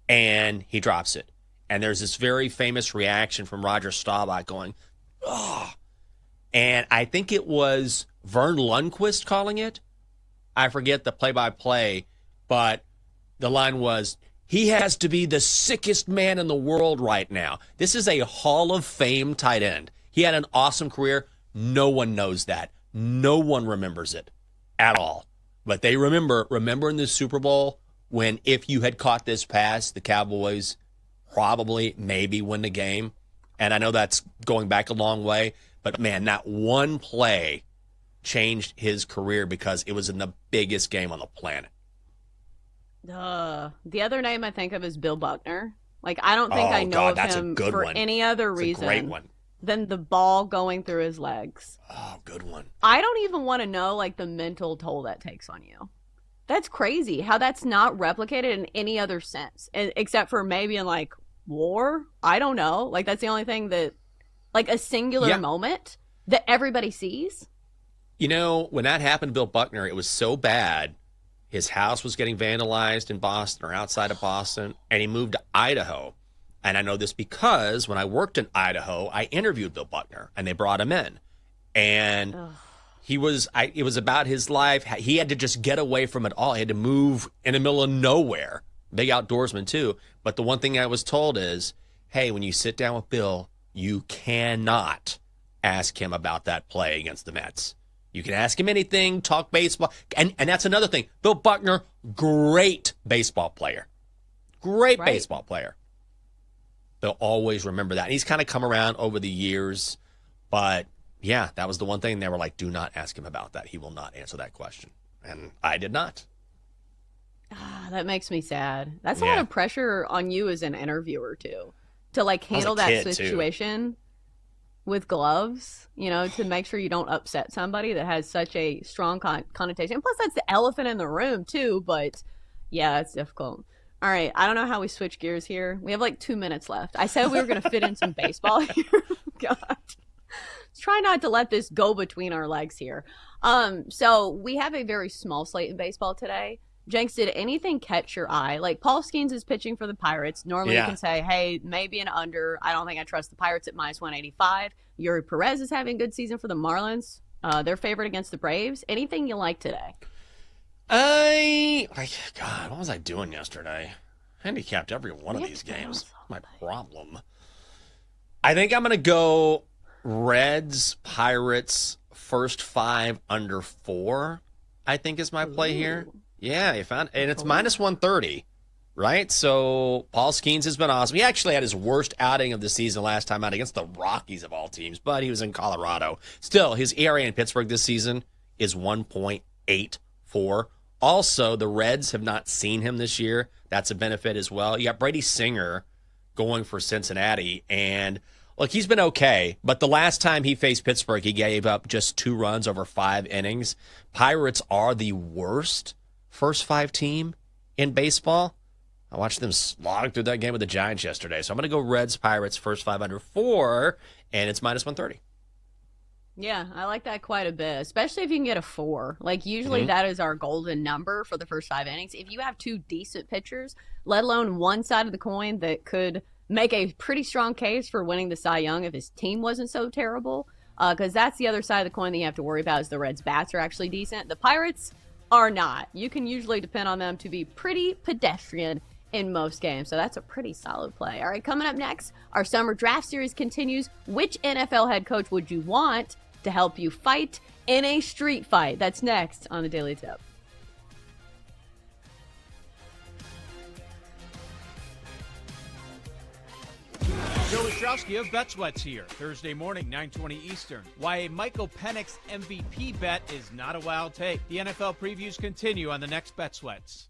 and he drops it. And there's this very famous reaction from Roger Staubach going, oh. And I think it was Vern Lundquist calling it. I forget the play-by-play, but the line was, he has to be the sickest man in the world right now. This is a Hall of Fame tight end. He had an awesome career. No one knows that. No one remembers it at all. But they remember in the Super Bowl when if you had caught this pass, the Cowboys probably maybe win the game. And I know that's going back a long way. But, man, that one play changed his career because it was in the biggest game on the planet. The other name I think of is Bill Buckner. Like, I don't think I know of him for any other reason than the ball going through his legs. Oh, good one. I don't even want to know, like, the mental toll that takes on you. That's crazy how that's not replicated in any other sense, except for maybe in, like, war. I don't know. Like, that's the only thing that, like, a singular moment that everybody sees. You know, when that happened to Bill Buckner, it was so bad. His house was getting vandalized in Boston or outside of Boston, and he moved to Idaho. And I know this because when I worked in Idaho, I interviewed Bill Buckner, and they brought him in. And it was about his life. He had to just get away from it all. He had to move in the middle of nowhere. Big outdoorsman, too. But the one thing I was told is, hey, when you sit down with Bill, you cannot ask him about that play against the Mets. You can ask him anything, talk baseball. And that's another thing. Bill Buckner, great baseball player. Great baseball player. They'll always remember that. And he's kind of come around over the years. But, yeah, that was the one thing. They were like, do not ask him about that. He will not answer that question. And I did not. That makes me sad. That's a lot of pressure on you as an interviewer, too. To, like, handle that situation with gloves, you know, to make sure you don't upset somebody that has such a strong connotation. And plus, that's the elephant in the room, too. But, yeah, it's difficult. All right. I don't know how we switch gears here. We have, like, 2 minutes left. I said we were going to fit in some baseball here. God. Let's try not to let this go between our legs here. So we have a very small slate in baseball today. Jenks, did anything catch your eye? Like, Paul Skeens is pitching for the Pirates. Normally you can say, hey, maybe an under. I don't think I trust the Pirates at -185. Yuri Perez is having a good season for the Marlins. They're favored against the Braves. Anything you like today? God, what was I doing yesterday? Handicapped every one of these games. My problem. I think I'm going to go Reds, Pirates, first 5 under 4, I think is my play here. Yeah, you found, and it's -130, right? So Paul Skeens has been awesome. He actually had his worst outing of the season last time out against the Rockies of all teams, but he was in Colorado. Still, his ERA in Pittsburgh this season is 1.84. Also, the Reds have not seen him this year. That's a benefit as well. You got Brady Singer going for Cincinnati, and Look, he's been okay, but the last time he faced Pittsburgh, he gave up just 2 runs over 5 innings. Pirates are the worst first 5 team in baseball. I watched them slog through that game with the Giants yesterday. So I'm going to go Reds, Pirates, first 5 under 4, and it's minus 130. Yeah, I like that quite a bit, especially if you can get a 4. Like, usually that is our golden number for the first 5 innings. If you have 2 decent pitchers, let alone one side of the coin that could make a pretty strong case for winning the Cy Young if his team wasn't so terrible, because that's the other side of the coin that you have to worry about is the Reds' bats are actually decent. The Pirates are not. You can usually depend on them to be pretty pedestrian in most games, so that's a pretty solid play. All right, coming up next, our summer draft series continues. Which NFL head coach would you want to help you fight in a street fight? That's next on the Daily Tip. Joe Ostrowski of BetSweats here. Thursday morning, 9:20 Eastern. Why a Michael Penix MVP bet is not a wild take. The NFL previews continue on the next BetSweats.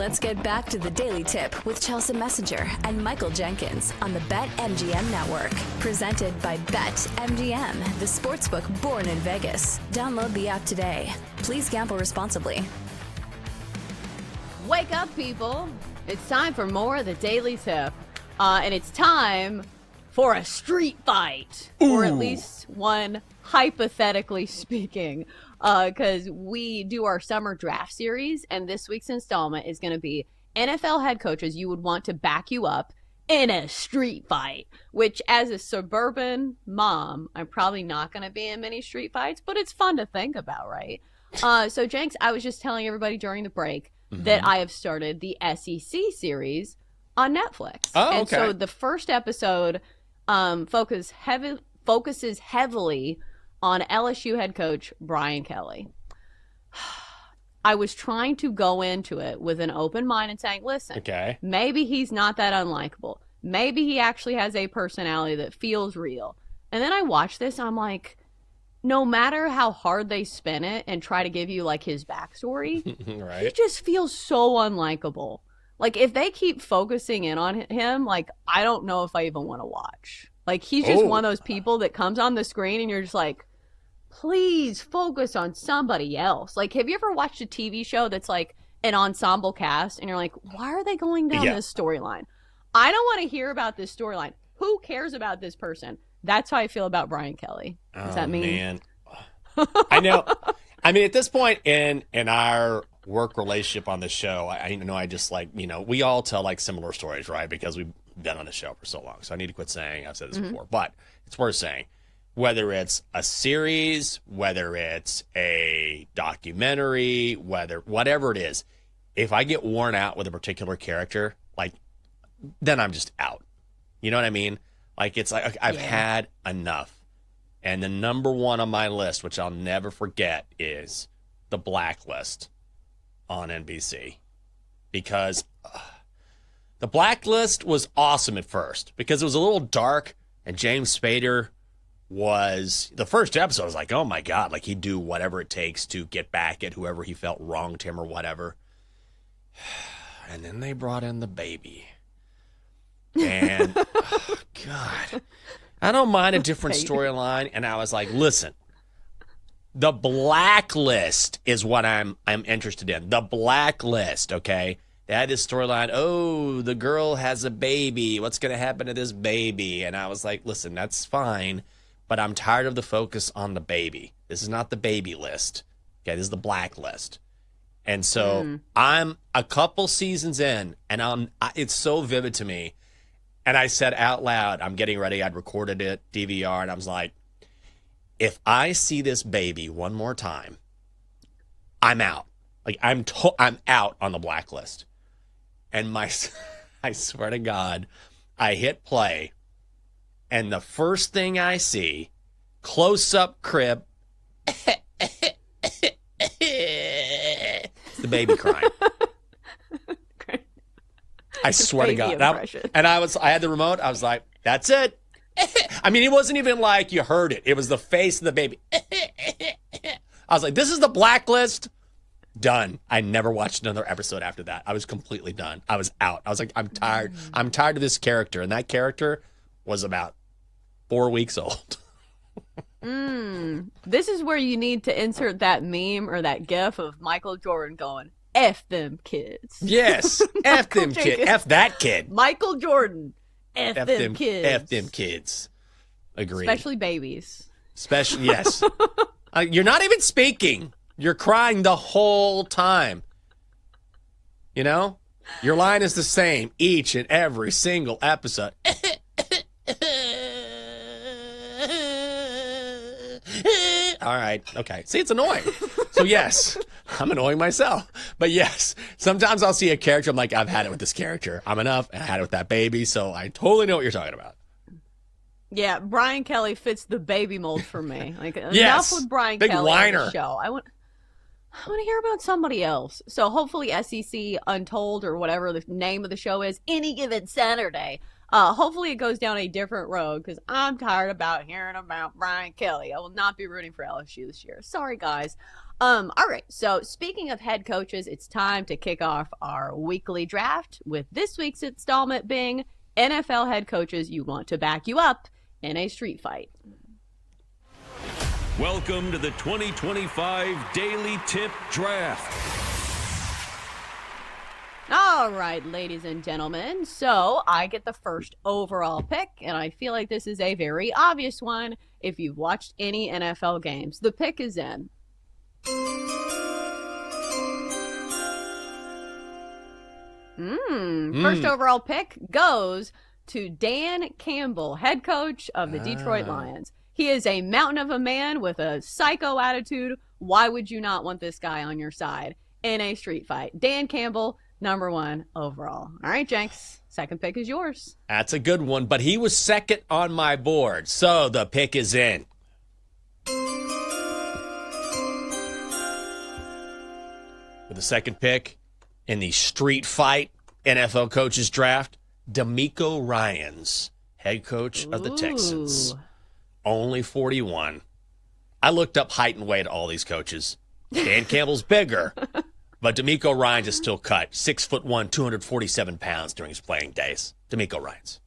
Let's get back to the Daily Tip with Chelsea Messenger and Michael Jenkins on the BetMGM Network. Presented by BetMGM, the sportsbook born in Vegas. Download the app today. Please gamble responsibly. Wake up, people. It's time for more of the Daily Tip. And it's time for a street fight. Or at least one, hypothetically speaking. Because we do our summer draft series, and this week's installment is going to be NFL head coaches you would want to back you up in a street fight, which as a suburban mom, I'm probably not going to be in many street fights, but it's fun to think about, right? So, Jenks, I was just telling everybody during the break that I have started the SEC series on Netflix. Oh, okay. And so the first episode focuses heavily on LSU head coach Brian Kelly. I was trying to go into it with an open mind and saying, listen, maybe he's not that unlikable. Maybe he actually has a personality that feels real. And then I watched this and I'm like, no matter how hard they spin it and try to give you like his backstory, he just feels so unlikable. Like if they keep focusing in on him, like I don't know if I even want to watch. Like he's just one of those people that comes on the screen and you're just like, please focus on somebody else. Like, have you ever watched a TV show that's like an ensemble cast and you're like, why are they going down this storyline? I don't want to hear about this storyline. Who cares about this person? That's how I feel about Brian Kelly. Does that mean? Man. I know. I mean, at this point in our work relationship on the show, I know I just like, we all tell like similar stories, right? Because we've been on the show for so long. So I need to quit saying I've said this before, but it's worth saying. Whether it's a series, whether it's a documentary, whatever it is, if I get worn out with a particular character, like, then I'm just out. You know what I mean? Like, it's like, I've had enough. And the number one on my list, which I'll never forget, is The Blacklist on NBC. Because The Blacklist was awesome at first, because it was a little dark, and James Spader was, the first episode was like, oh my God, like he'd do whatever it takes to get back at whoever he felt wronged him or whatever. And then they brought in the baby. And, oh God, I don't mind a different storyline. And I was like, listen, The Blacklist is what I'm interested in. The Blacklist, okay? They had this storyline, oh, the girl has a baby. What's going to happen to this baby? And I was like, listen, that's fine. But I'm tired of the focus on the baby. This is not the baby list. Okay, this is the Blacklist. And so I'm a couple seasons in, and it's so vivid to me. And I said out loud, I'm getting ready. I'd recorded it, DVR, and I was like, if I see this baby one more time, I'm out. Like I'm out on the Blacklist. And I swear to God, I hit play. And the first thing I see, close-up crib, it's the baby crying. I swear to God. I had the remote. I was like, that's it. I mean, it wasn't even like you heard it. It was the face of the baby. I was like, this is the Blacklist. Done. I never watched another episode after that. I was completely done. I was out. I was like, I'm tired. I'm tired of this character. And that character was about 4 weeks old. This is where you need to insert that meme or that gif of Michael Jordan going, F them kids. Yes. F them kids. F that kid. Michael Jordan. F them kids. F them kids. Agreed. Especially babies. Yes. You're not even speaking. You're crying the whole time. You know? Your line is the same each and every single episode. All right. Okay. See, it's annoying. So, yes, I'm annoying myself. But, yes, sometimes I'll see a character. I'm like, I've had it with this character. I'm enough. I had it with that baby. So I totally know what you're talking about. Yeah, Brian Kelly fits the baby mold for me. Like, yes. Enough with Brian Big Kelly whiner. on the show. I want to hear about somebody else. So hopefully SEC Untold or whatever the name of the show is, any given Saturday, hopefully it goes down a different road because I'm tired about hearing about Brian Kelly. I will not be rooting for LSU this year. Sorry, guys. All right. So speaking of head coaches, it's time to kick off our weekly draft with this week's installment being NFL head coaches you want to back you up in a street fight. Welcome to the 2025 Daily Tip Draft. All right, ladies and gentlemen. So I get the first overall pick, and I feel like this is a very obvious one if you've watched any NFL games. The pick is in. First overall pick goes to Dan Campbell, head coach of the Detroit Lions. He is a mountain of a man with a psycho attitude. Why would you not want this guy on your side in a street fight? Dan Campbell, number 1 overall. All right, Jenks, second pick is yours. That's a good one, but he was second on my board, so the pick is in. With the second pick in the street fight NFL coaches draft, DeMeco Ryans, head coach of the Texans. Only 41. I looked up height and weight of all these coaches. Dan Campbell's bigger, but DeMeco Ryans is still cut. 6'1", 247 pounds during his playing days. DeMeco Ryans.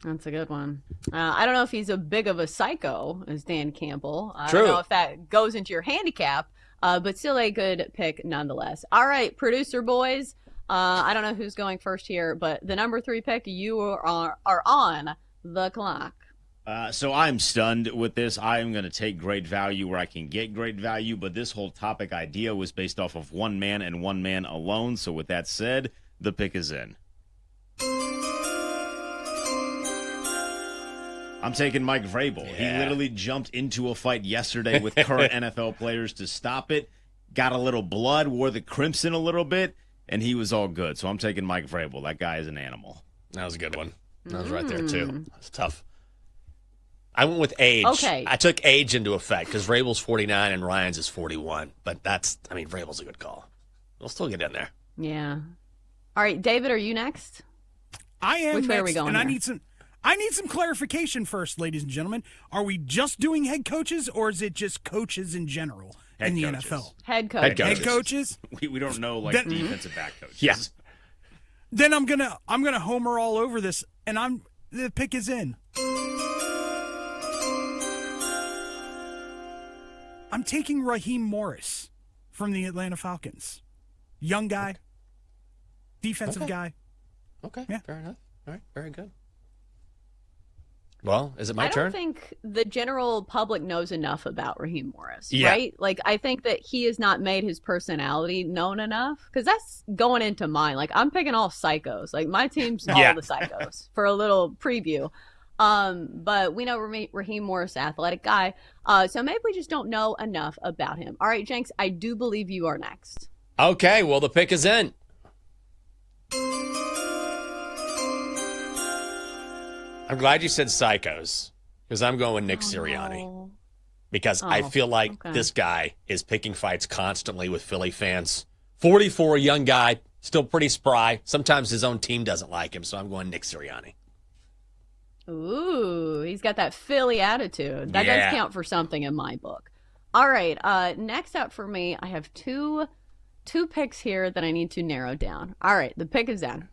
That's a good one. I don't know if he's as big of a psycho as Dan Campbell. I True. don't know if that goes into your handicap, but still a good pick nonetheless. All right, producer boys. I don't know who's going first here, but the number 3 pick, you are on the clock. So I'm stunned with this. I'm going to take great value where I can get great value, but this whole topic idea was based off of one man and one man alone. So with that said, the pick is in. I'm taking Mike Vrabel. Yeah. He literally jumped into a fight yesterday with current NFL players to stop it, got a little blood, wore the crimson a little bit, and he was all good. So I'm taking Mike Vrabel. That guy is an animal. That was a good one. That was right there, too. That's tough. I went with age. Okay. I took age into effect because Vrabel's 49 and Ryans is 41. But Vrabel's a good call. We'll still get in there. Yeah. All right, David, are you next? I am. Which way next, are we going and here? I need some clarification first, ladies and gentlemen. Are we just doing head coaches, or is it just coaches in general in the NFL? Head coaches. Head coaches. We don't know defensive back coaches. Yeah. Then I'm gonna homer all over this, and the pick is in. I'm taking Raheem Morris from the Atlanta Falcons. Young guy, defensive guy. Okay, yeah. Fair enough. All right, very good. Well, is it my I turn? don't think the general public knows enough about Raheem Morris, Yeah. right? Like, I think that he has not made his personality known enough, because that's going into mine. Like, I'm picking all psychos. Like, my team's all the psychos for a little preview. But we know Raheem Morris, athletic guy. So maybe we just don't know enough about him. All right, Jenks, I do believe you are next. Okay, well, the pick is in. I'm glad you said psychos, because I'm going Nick Sirianni. No. Because I feel like this guy is picking fights constantly with Philly fans. 44, young guy, still pretty spry. Sometimes his own team doesn't like him, so I'm going Nick Sirianni. Ooh, he's got that Philly attitude. That does count for something in my book. All right, next up for me, I have two picks here that I need to narrow down. All right, the pick is in.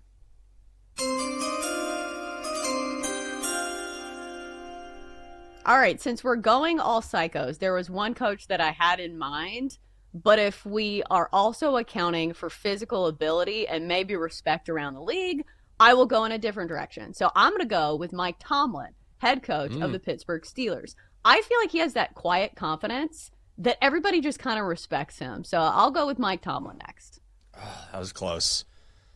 All right, since we're going all psychos, there was one coach that I had in mind, but if we are also accounting for physical ability and maybe respect around the league, I will go in a different direction. So I'm going to go with Mike Tomlin, head coach of the Pittsburgh Steelers. I feel like he has that quiet confidence that everybody just kind of respects him. So I'll go with Mike Tomlin next. Oh, that was close.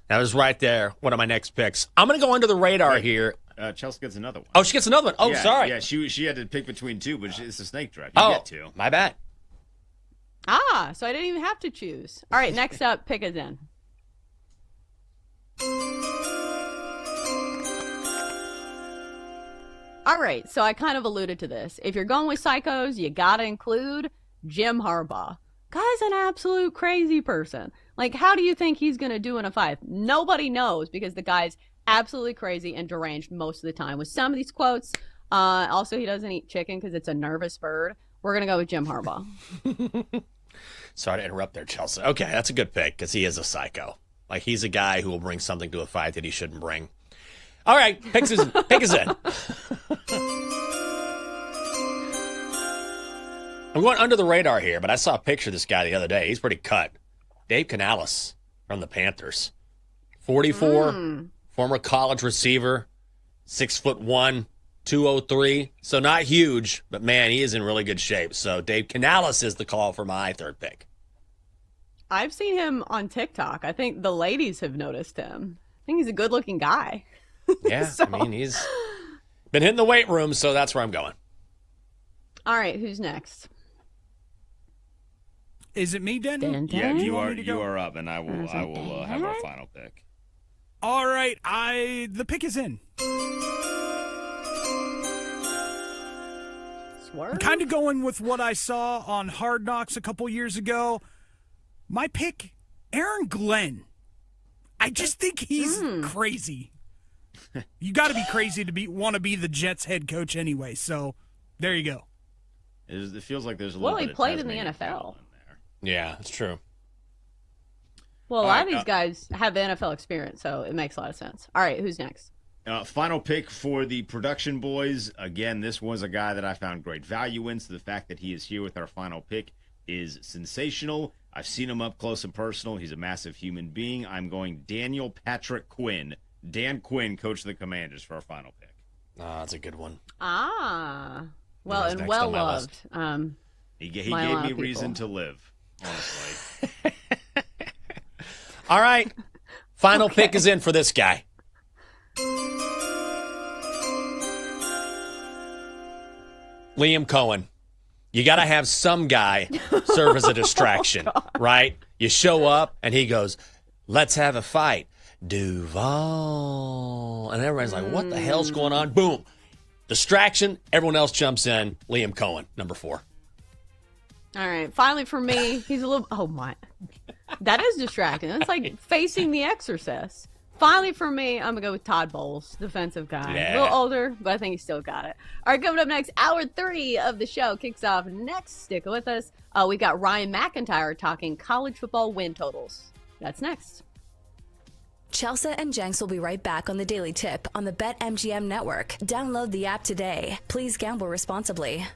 That was right there. One of my next picks. I'm going to go under the radar here. Chelsea gets another one. Oh, she gets another one. Oh, yeah, sorry. Yeah, she had to pick between two, but it's a snake draft. You get two. My bad. So I didn't even have to choose. All right, next up, pick it in. All right, so I kind of alluded to this. If you're going with psychos, you got to include Jim Harbaugh. Guy's an absolute crazy person. Like, how do you think he's going to do in a fight? Nobody knows, because the guy's absolutely crazy and deranged most of the time. With some of these quotes, also he doesn't eat chicken because it's a nervous bird. We're going to go with Jim Harbaugh. Sorry to interrupt there, Chelsea. Okay, that's a good pick because he is a psycho. Like, he's a guy who will bring something to a fight that he shouldn't bring. All right, pick is in. I'm going under the radar here, but I saw a picture of this guy the other day. He's pretty cut. Dave Canales from the Panthers. 44, former college receiver, 6'1", 203. So not huge, but man, he is in really good shape. So Dave Canales is the call for my third pick. I've seen him on TikTok. I think the ladies have noticed him. I think he's a good-looking guy. Yeah, I mean, he's been hitting the weight room, so that's where I'm going. All right, who's next? Is it me, Den? Yeah, you are up, and I will have our final pick. All right, the pick is in. I'm kind of going with what I saw on Hard Knocks a couple years ago. My pick, Aaron Glenn. I just think he's crazy. You got to be crazy to want to be the Jets head coach anyway. So there you go. It feels like there's a little. Well, he played in the NFL. Yeah, it's true. Well, a lot of these guys have NFL experience, so it makes a lot of sense. All right, who's next? Final pick for the production boys. Again, this was a guy that I found great value in, so the fact that he is here with our final pick is sensational. I've seen him up close and personal. He's a massive human being. I'm going Daniel Patrick Quinn. Dan Quinn, coach of the Commanders, for our final pick. That's a good one. Well, and well-loved. He gave me reason to live, honestly. All right. Final pick is in for this guy. Liam Cohen. You got to have some guy serve as a distraction, right? You show up, and he goes, let's have a fight. Duval. And everybody's like, what the hell's going on? Boom. Distraction. Everyone else jumps in. Liam Cohen, number 4. All right. Finally, for me, he's a little. Oh my, that is distracting. That's like facing The Exorcist. Finally, for me, I'm gonna go with Todd Bowles, defensive guy. Yeah. A little older, but I think he still got it. All right, coming up next, hour 30 of the show kicks off next. Stick with us. We got Ryan McIntyre talking college football win totals. That's next. Chelsea and Jenks will be right back on the Daily Tip on the BetMGM network. Download the app today. Please gamble responsibly.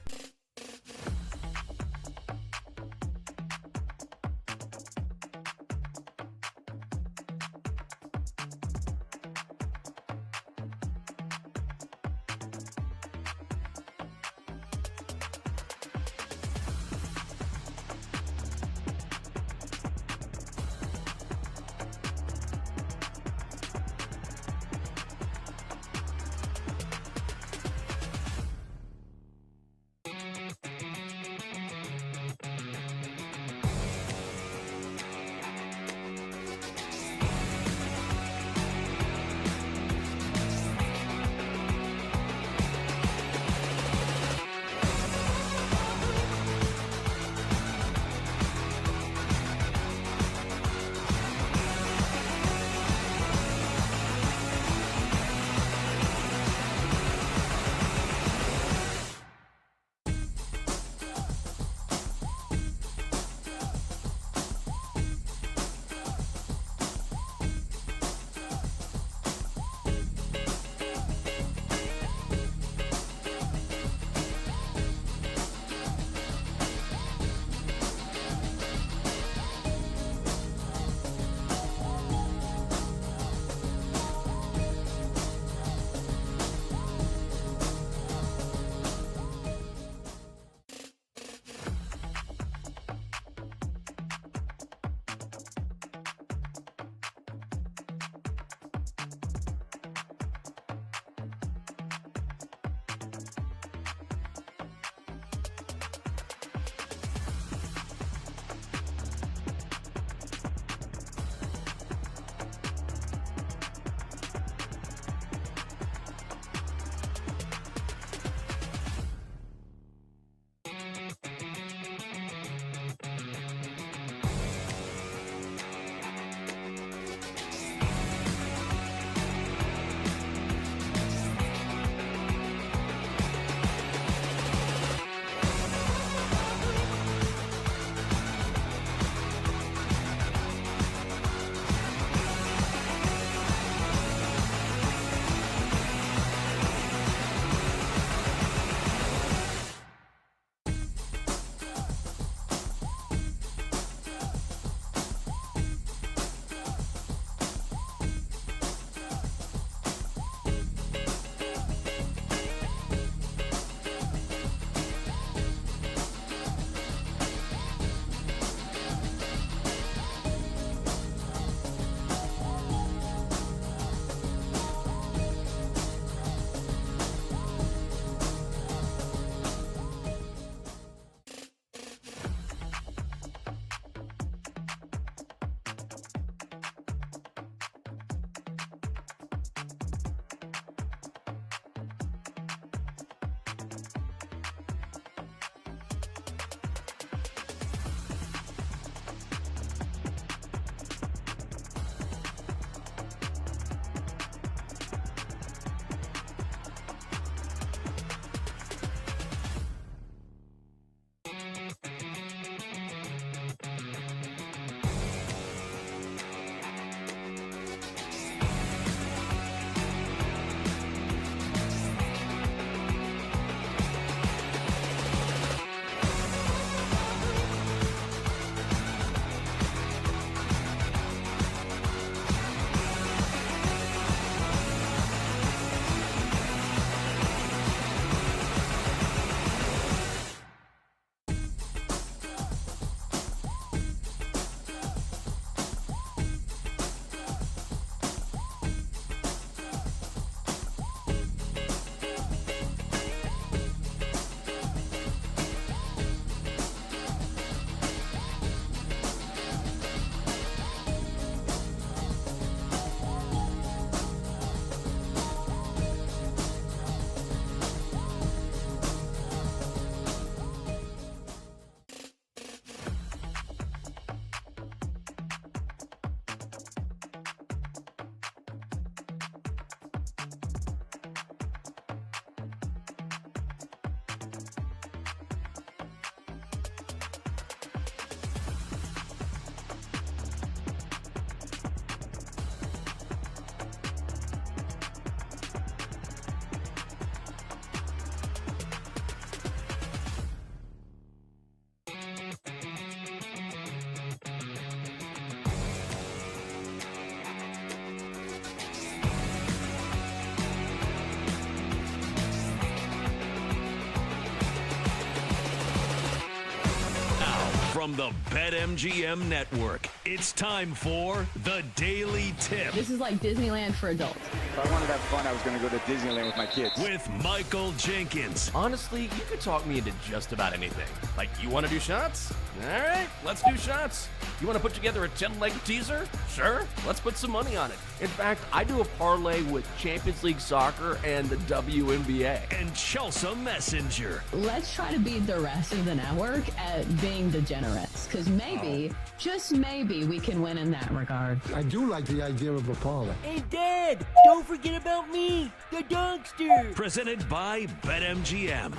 From the BetMGM Network, it's time for The Daily Tip. This is like Disneyland for adults. If I wanted to have fun, I was going to go to Disneyland with my kids. With Michael Jenkins. Honestly, you could talk me into just about anything. Like, you want to do shots? All right, let's do shots. You want to put together a 10-leg teaser? Sure, let's put some money on it. In fact, I do a parlay with Champions League soccer and the WNBA. And Chelsea Messenger. Let's try to beat the rest of the network at being degenerates, because maybe, just maybe, we can win in that regard. I do like the idea of a parlay. Hey, Dad, don't forget about me, the Donkster. Presented by BetMGM.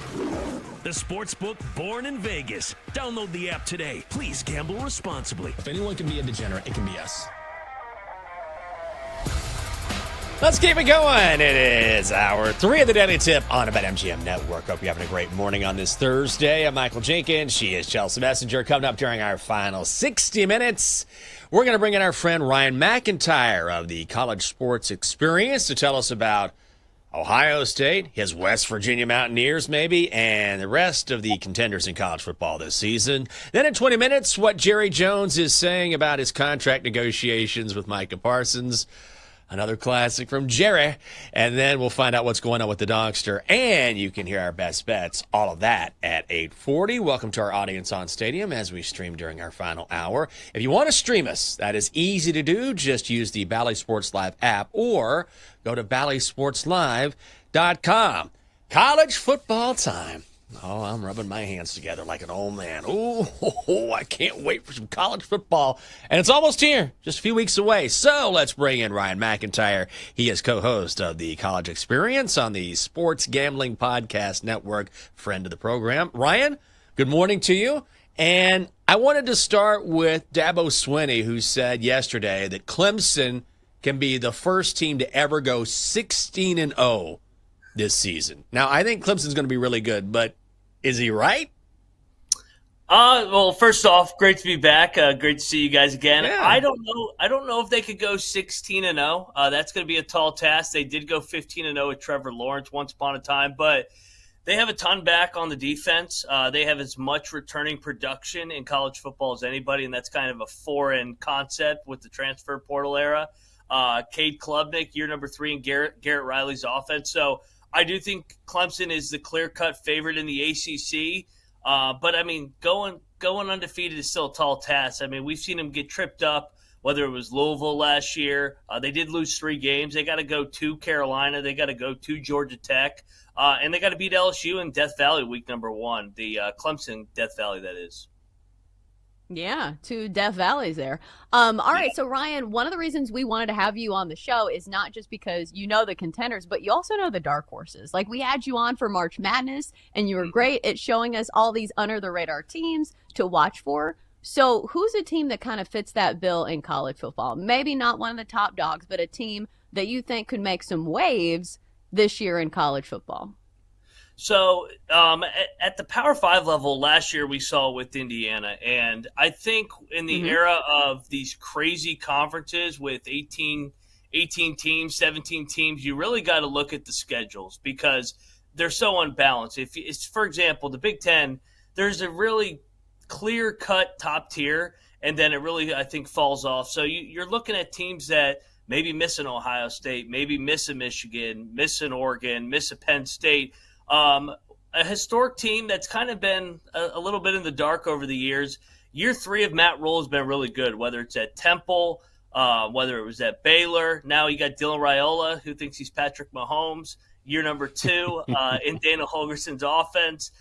The sportsbook born in Vegas. Download the app today. Please gamble responsibly. If anyone can be a degenerate, it can be us. Let's keep it going. It is hour 3 of the Daily Tip on the BetMGM Network. Hope you're having a great morning on this Thursday. I'm Michael Jenkins. She is Chelsea Messenger. Coming up during our final 60 minutes, we're going to bring in our friend Ryan McIntyre of the College Sports Experience to tell us about Ohio State, his West Virginia Mountaineers maybe, and the rest of the contenders in college football this season. Then in 20 minutes, what Jerry Jones is saying about his contract negotiations with Micah Parsons. Another classic from Jerry. And then we'll find out what's going on with the Donkster. And you can hear our best bets. All of that at 8:40. Welcome to our audience on Stadium as we stream during our final hour. If you want to stream us, that is easy to do. Just use the Bally Sports Live app or go to ballysportslive.com. College football time. Oh, I'm rubbing my hands together like an old man. Oh, I can't wait for some college football. And it's almost here, just a few weeks away. So let's bring in Ryan McIntyre. He is co-host of the College Experience on the Sports Gambling Podcast Network, friend of the program. Ryan, good morning to you. And I wanted to start with Dabo Swinney, who said yesterday that Clemson can be the first team to ever go 16-0 this season. Now, I think Clemson's going to be really good, but is he right? Well, first off, great to be back. Great to see you guys again. Yeah. I don't know if they could go 16-0. That's going to be a tall task. They did go 15-0 with Trevor Lawrence once upon a time, but they have a ton back on the defense. They have as much returning production in college football as anybody, and that's kind of a foreign concept with the transfer portal era. Cade Klubnik, year number 3 in Garrett Riley's offense. So I do think Clemson is the clear-cut favorite in the ACC. But, I mean, going undefeated is still a tall task. I mean, we've seen them get tripped up, whether it was Louisville last year. They did lose 3 games. They got to go to Carolina. They got to go to Georgia Tech. And they got to beat LSU in Death Valley week number 1, the Clemson Death Valley, that is. Yeah, 2 Death Valleys there. All right, so Ryan, one of the reasons we wanted to have you on the show is not just because you know the contenders, but you also know the dark horses. Like, we had you on for March Madness, and you were great at showing us all these under-the-radar teams to watch for. So who's a team that kind of fits that bill in college football? Maybe not one of the top dogs, but a team that you think could make some waves this year in college football. So at the Power 5 level, last year we saw with Indiana. And I think in the era of these crazy conferences with 18 teams, 17 teams, you really got to look at the schedules because they're so unbalanced. If it's, for example, the Big Ten, there's a really clear-cut top tier, and then it really, I think, falls off. So you're looking at teams that maybe miss an Ohio State, maybe miss a Michigan, miss an Oregon, miss a Penn State. A historic team that's kind of been a little bit in the dark over the years. Year 3 of Matt Rule has been really good, whether it's at Temple, whether it was at Baylor. Now you got Dylan Raiola, who thinks he's Patrick Mahomes. Year number 2 in Dana Holgerson's offense.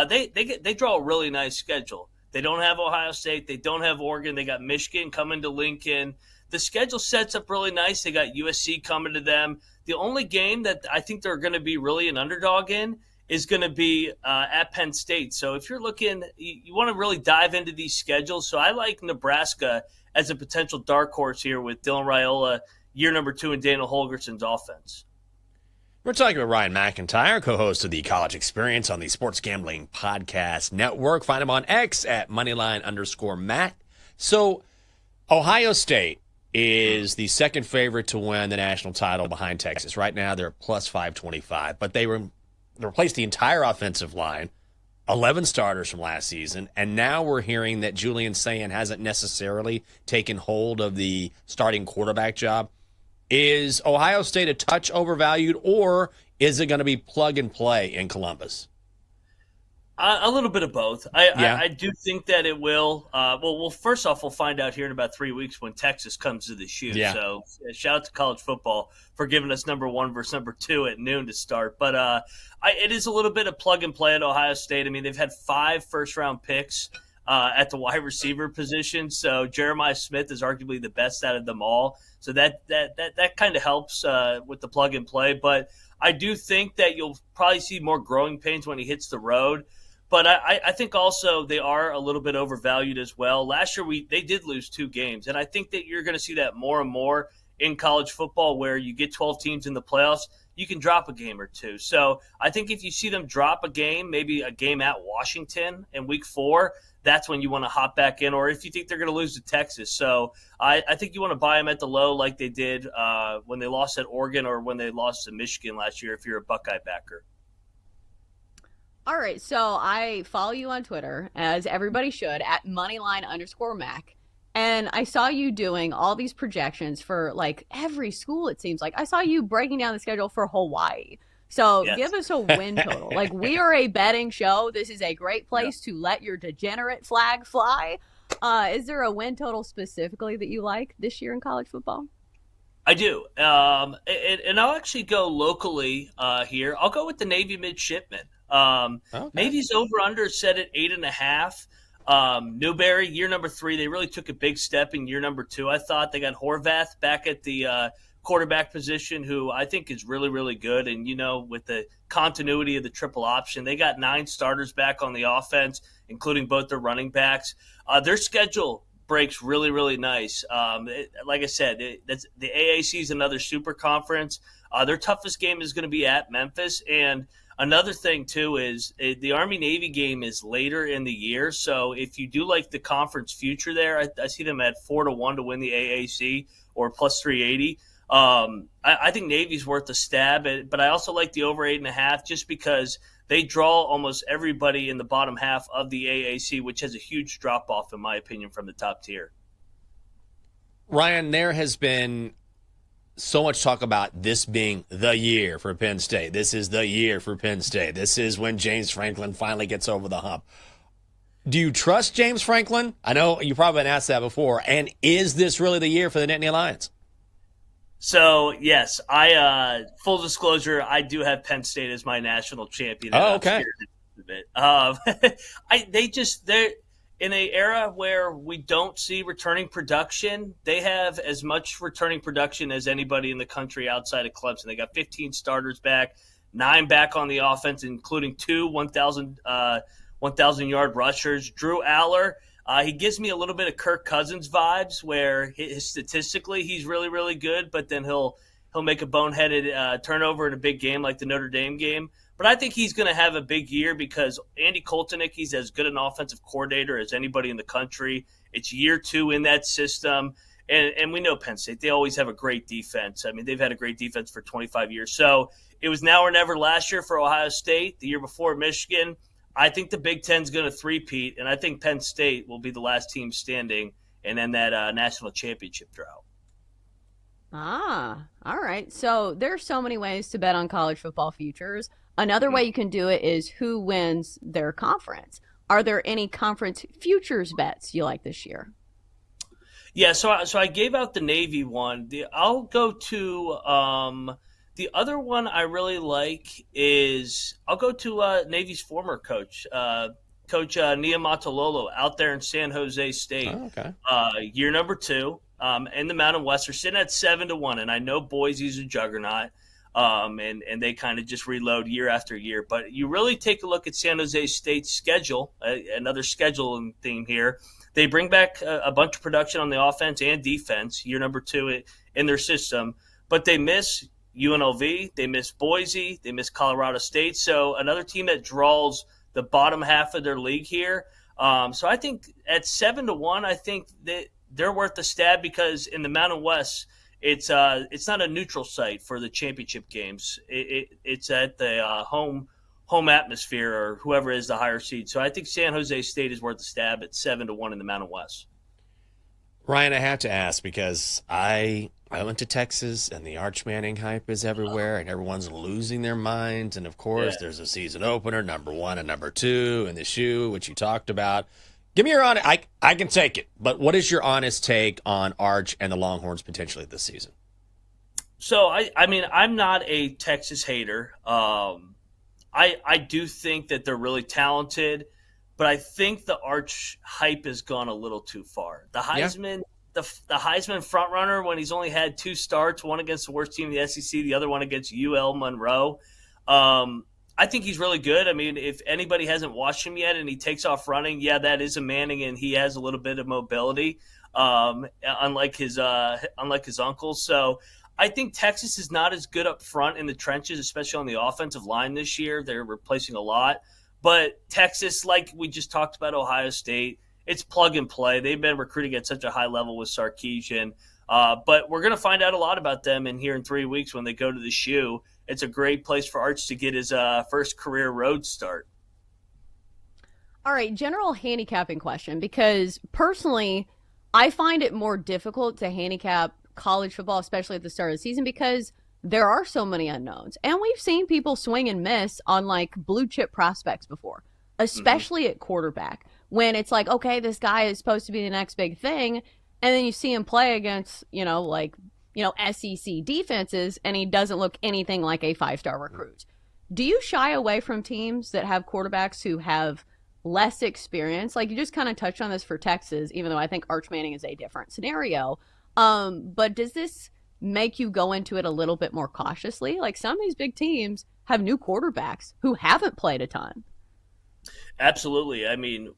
They draw a really nice schedule. They don't have Ohio State. They don't have Oregon. They got Michigan coming to Lincoln. The schedule sets up really nice. They got USC coming to them. The only game that I think they're going to be really an underdog in is going to be at Penn State. So if you're looking, you want to really dive into these schedules. So I like Nebraska as a potential dark horse here with Dylan Raiola, year number 2 in Daniel Holgerson's offense. We're talking with Ryan McIntyre, co-host of the College Experience on the Sports Gambling Podcast Network. Find him on X at Moneyline_Mac. So Ohio State is the second favorite to win the national title behind Texas. Right now, they're plus 525, but they replaced the entire offensive line 11 starters from last season, and now we're hearing that Julian Sayin hasn't necessarily taken hold of the starting quarterback job. Is Ohio State a touch overvalued, or is it going to be plug and play in Columbus? A little bit of both. I do think that it will. Well, first off, we'll find out here in about 3 weeks when Texas comes to the shoe. Yeah. So shout out to college football for giving us number 1 versus number 2 at noon to start. But it is a little bit of plug and play at Ohio State. I mean, they've had 5 first-round picks at the wide receiver position. So Jeremiah Smith is arguably the best out of them all. So that kind of helps with the plug and play. But I do think that you'll probably see more growing pains when he hits the road. But I think also they are a little bit overvalued as well. Last year they did lose 2 games, and I think that you're going to see that more and more in college football, where you get 12 teams in the playoffs, you can drop a game or 2. So I think if you see them drop a game, maybe a game at Washington in week 4, that's when you want to hop back in, or if you think they're going to lose to Texas. So I think you want to buy them at the low like they did when they lost at Oregon or when they lost to Michigan last year if you're a Buckeye backer. All right, so I follow you on Twitter, as everybody should, at Moneyline_Mac. And I saw you doing all these projections for, like, every school, it seems like. I saw you breaking down the schedule for Hawaii. So give us a win total. Like, we are a betting show. This is a great place to let your degenerate flag fly. Is there a win total specifically that you like this year in college football? I do. And I'll actually go locally here. I'll go with the Navy midshipmen. Navy's over-under set at 8.5. Newberry, year number 3, they really took a big step in year number 2. I thought they got Horvath back at the quarterback position, who I think is really, really good. And, with the continuity of the triple option, they got 9 starters back on the offense, including both their running backs. Their schedule breaks really, really nice. Like I said, the AAC is another super conference. Their toughest game is going to be at Memphis. And another thing, too, is the Army-Navy game is later in the year. So if you do like the conference future there, I see them at 4-1 to win the AAC or plus 380. I think Navy's worth a stab, but I also like the over 8.5 just because they draw almost everybody in the bottom half of the AAC, which has a huge drop-off, in my opinion, from the top tier. Ryan, there has been so much talk about this being the year for Penn State. This is the year for Penn State. This is when James Franklin finally gets over the hump. Do you trust James Franklin? I know you probably been asked that before. And is this really the year for the Nittany Lions? So, yes, full disclosure, I do have Penn State as my national champion. Oh, okay. They're in an era where we don't see returning production. They have as much returning production as anybody in the country outside of Clemson. They got 15 starters back, 9 back on the offense, including 2 1,000-yard rushers. Drew Aller, he gives me a little bit of Kirk Cousins vibes, where statistically he's really, really good, but then he'll make a boneheaded turnover in a big game like the Notre Dame game. But I think he's going to have a big year because Andy Koltenik, he's as good an offensive coordinator as anybody in the country. It's year 2 in that system. And we know Penn State, they always have a great defense. I mean, they've had a great defense for 25 years. So it was now or never last year for Ohio State, the year before Michigan. I think the Big Ten's going to three-peat, and I think Penn State will be the last team standing and end that national championship drought. All right. So there's so many ways to bet on college football futures. Another way you can do it is who wins their conference. Are there any conference futures bets you like this year? Yeah, so I gave out the Navy one. I'll go to the other one I really like is I'll go to Navy's former coach, Coach Niumatalolo, out there in San Jose State. Oh, okay. Year number 2 in the Mountain West. They're sitting at 7-1, and I know Boise's a juggernaut. And they kind of just reload year after year. But you really take a look at San Jose State's schedule, another scheduling theme here. They bring back a bunch of production on the offense and defense, year number 2 in their system. But they miss UNLV, they miss Boise, they miss Colorado State. So another team that draws the bottom half of their league here. So I think at 7-1, I think that they're worth a stab because in the Mountain West, it's not a neutral site for the championship games. It's at the home home atmosphere or whoever is the higher seed. So I think San Jose State is worth a stab at 7-1 in the Mountain West. Ryan, I have to ask because I went to Texas and the Arch Manning hype is everywhere and everyone's losing their minds. And, of course, there's a season opener, number 1 and number 2, and the shoe, which you talked about. Give me your honest – I can take it. But what is your honest take on Arch and the Longhorns potentially this season? So, I mean, I'm not a Texas hater. I do think that they're really talented, but I think the Arch hype has gone a little too far. The Heisman, the Heisman frontrunner, when he's only had 2 starts, one against the worst team in the SEC, the other one against UL Monroe. I think he's really good. I mean, if anybody hasn't watched him yet and he takes off running, that is a Manning, and he has a little bit of mobility, unlike his uncles. So I think Texas is not as good up front in the trenches, especially on the offensive line this year. They're replacing a lot. But Texas, like we just talked about Ohio State, it's plug and play. They've been recruiting at such a high level with Sarkisian. But we're going to find out a lot about them here in 3 weeks when they go to the shoe. It's a great place for Arch to get his first career road start. All right, general handicapping question, because personally, I find it more difficult to handicap college football, especially at the start of the season, because there are so many unknowns. And we've seen people swing and miss on like blue chip prospects before, especially at quarterback, when it's like, okay, this guy is supposed to be the next big thing. And then you see him play against, SEC defenses, and he doesn't look anything like a 5-star recruit. Do you shy away from teams that have quarterbacks who have less experience? Like, you just kind of touched on this for Texas, even though I think Arch Manning is a different scenario. But does this make you go into it a little bit more cautiously? Like, some of these big teams have new quarterbacks who haven't played a ton. Absolutely. I mean,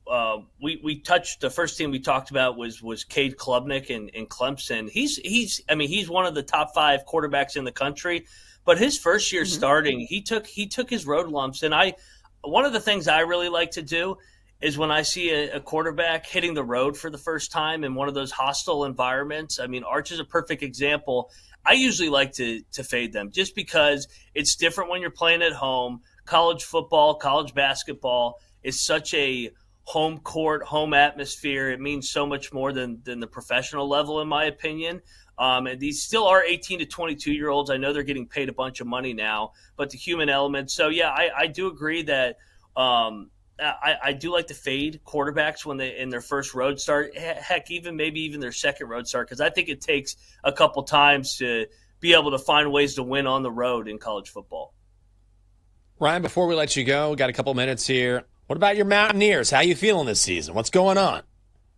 we touched the first team we talked about was Cade Klubnik in Clemson. He's one of the top 5 quarterbacks in the country, but his first year starting, he took his road lumps. And one of the things I really like to do is when I see a quarterback hitting the road for the first time in one of those hostile environments. I mean, Arch is a perfect example. I usually like to fade them just because it's different when you're playing at home. College football, college basketball is such a home court, home atmosphere. It means so much more than the professional level, in my opinion. And these still are 18 to 22-year-olds. I know they're getting paid a bunch of money now, but the human element. So, I do agree that I do like to fade quarterbacks when they in their first road start. Heck, maybe even their second road start, because I think it takes a couple times to be able to find ways to win on the road in college football. Ryan, before we let you go, we got a couple minutes here. What about your Mountaineers? How you feeling this season? What's going on?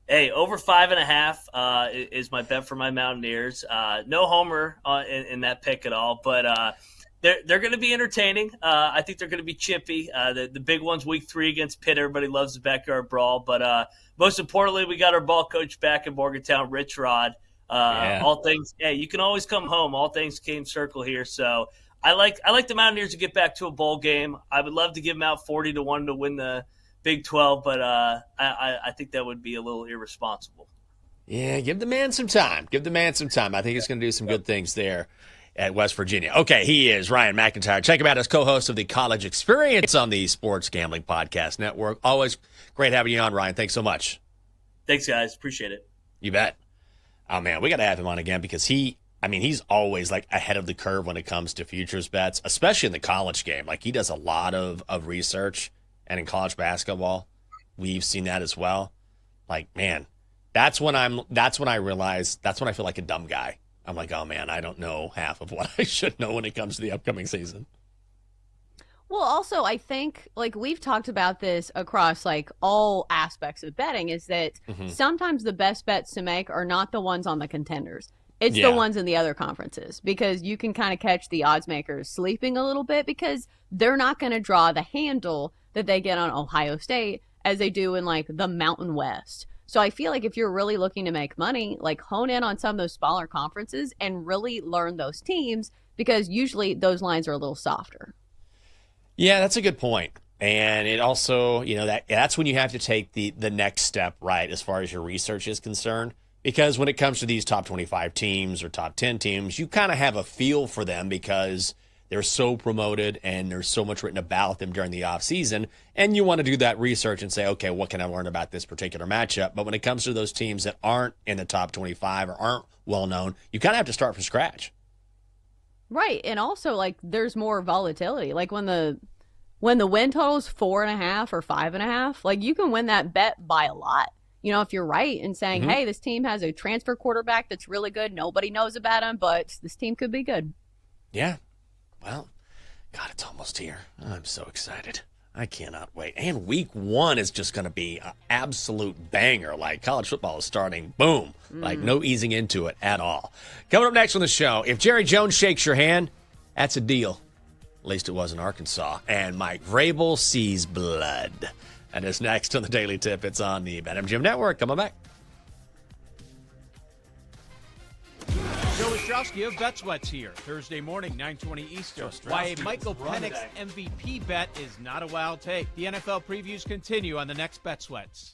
Hey, over 5.5 is my bet for my Mountaineers. No homer in that pick at all, but they're going to be entertaining. I think they're going to be chippy. The big one's week 3 against Pitt. Everybody loves the backyard brawl, but most importantly, we got our ball coach back in Morgantown, Rich Rod. All things. Hey, you can always come home. All things came circle here, so. I like the Mountaineers to get back to a bowl game. I would love to give them out 40-1 to win the Big 12, but I think that would be a little irresponsible. Yeah, give the man some time. I think he's going to do some good things there at West Virginia. Okay, he is Ryan McIntyre. Check him out as co-host of the College Experience on the Sports Gambling Podcast Network. Always great having you on, Ryan. Thanks so much. Thanks, guys. Appreciate it. You bet. Oh, man, we got to have him on again because he's always like ahead of the curve when it comes to futures bets, especially in the college game. Like, he does a lot of research, and in college basketball, we've seen that as well. Like, man, that's when I feel like a dumb guy. I'm like, oh man, I don't know half of what I should know when it comes to the upcoming season. Well, also, I think, like, we've talked about this across, like, all aspects of betting, is that sometimes the best bets to make are not the ones on the contenders. It's the ones in the other conferences, because you can kind of catch the odds makers sleeping a little bit because they're not going to draw the handle that they get on Ohio State as they do in, like, the Mountain West. So I feel like if you're really looking to make money, like, hone in on some of those smaller conferences and really learn those teams, because usually those lines are a little softer. Yeah, that's a good point. And it also, that's when you have to take the next step, right, as far as your research is concerned. Because when it comes to these top 25 teams or top 10 teams, you kind of have a feel for them because they're so promoted and there's so much written about them during the offseason. And you want to do that research and say, okay, what can I learn about this particular matchup? But when it comes to those teams that aren't in the top 25 or aren't well known, you kind of have to start from scratch. Right. And also, like, there's more volatility. Like, when the win total is 4.5 or 5.5, like, you can win that bet by a lot. You know, if you're right in saying, hey, this team has a transfer quarterback that's really good. Nobody knows about him, but this team could be good. Yeah. Well, God, it's almost here. I'm so excited. I cannot wait. And week 1 is just going to be an absolute banger. Like, college football is starting, boom. Like, no easing into it at all. Coming up next on the show, if Jerry Jones shakes your hand, that's a deal. At least it was in Arkansas. And Mike Vrabel sees blood. And it's next on the Daily Tip. It's on the BetMGM Network. Come on back. Joe Ostrowski of BetSweats here. Thursday morning, 9:20 Eastern. Why a Michael Penix MVP bet is not a wild take. The NFL previews continue on the next BetSweats.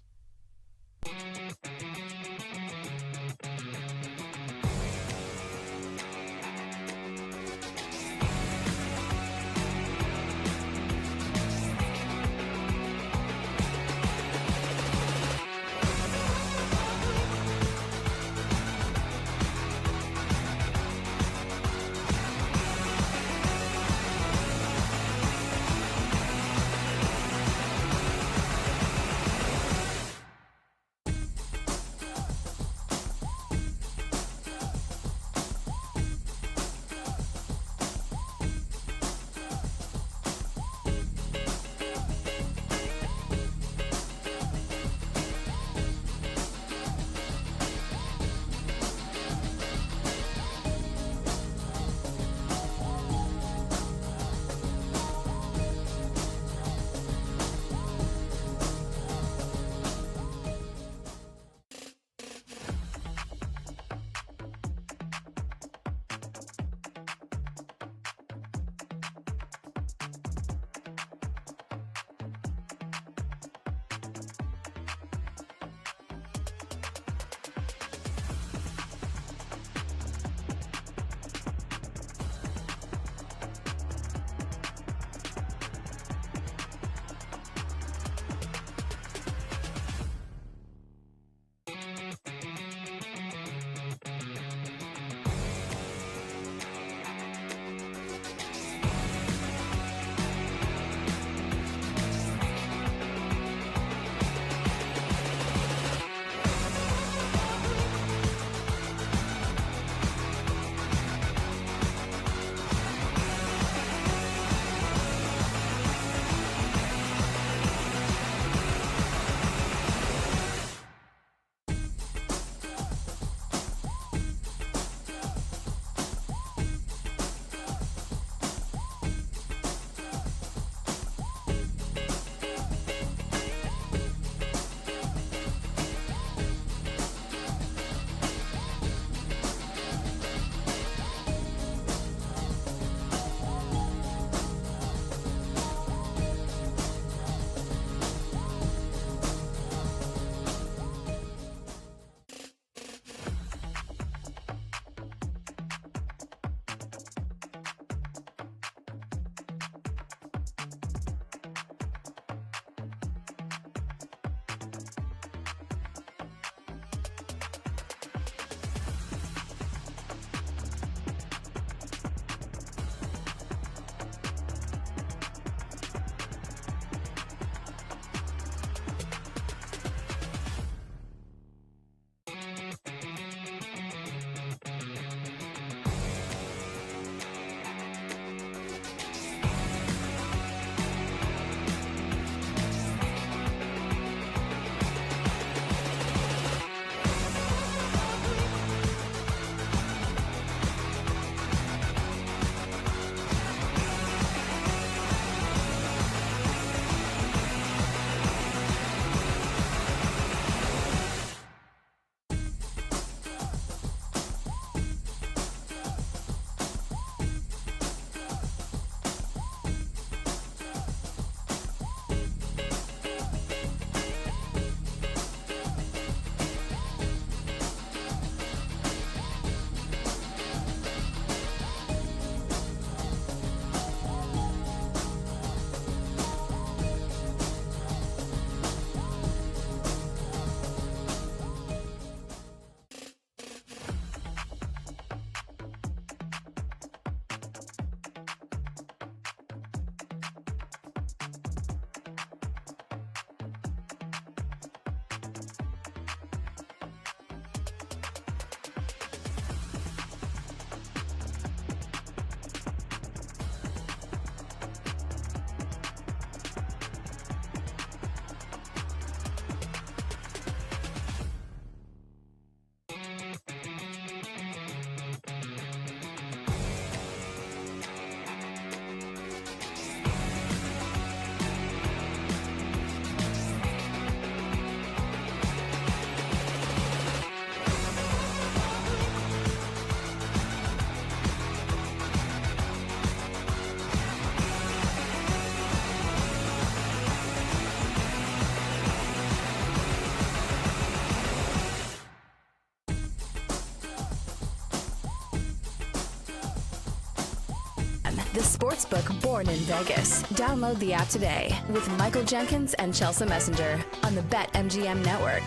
sportsbook born in Vegas. Download the app today with Michael Jenkins and Chelsea Messenger on the BetMGM network.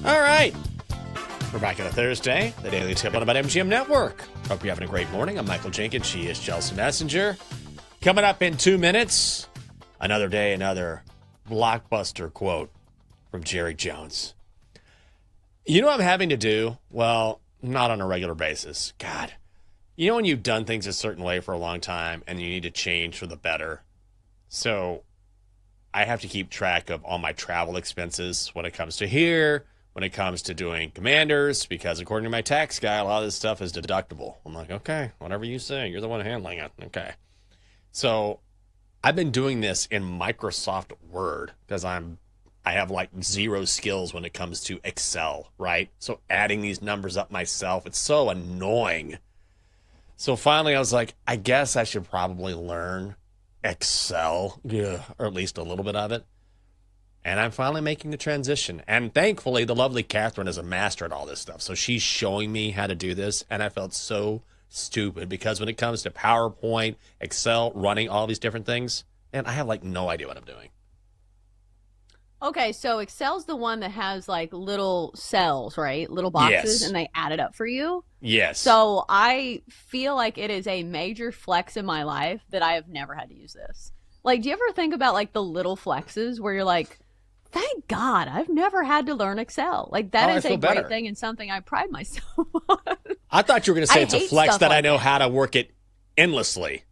All right. We're back on a Thursday, the Daily Tip on the BetMGM network. Hope you're having a great morning. I'm Michael Jenkins. She is Chelsea Messenger. Coming up in 2 minutes, another day, another blockbuster quote from Jerry Jones. You know what I'm having to do? Well, not on a regular basis. God. You know when you've done things a certain way for a long time and you need to change for the better? So I have to keep track of all my travel expenses when it comes to here, when it comes to doing Commanders, because according to my tax guy, a lot of this stuff is deductible. I'm like, okay, whatever you say. You're the one handling it. Okay. So I've been doing this in Microsoft Word because I have like zero skills when it comes to Excel, right? So adding these numbers up myself, it's so annoying. So finally I was like, I guess I should probably learn Excel, or at least a little bit of it. And I'm finally making the transition. And thankfully, the lovely Catherine is a master at all this stuff. So she's showing me how to do this. And I felt so stupid because when it comes to PowerPoint, Excel, running all these different things, and I have like no idea what I'm doing. Okay, so Excel's the one that has like little cells, right? Little boxes, Yes. and they add it up for you. Yes. So I feel like it is a major flex in my life that I have never had to use this. Like, do you ever think about like the little flexes where you're like, thank God I've never had to learn Excel. Like that is a great thing and something I pride myself on. I thought you were going to say it's a hate flex stuff that I like know that. how to work it endlessly.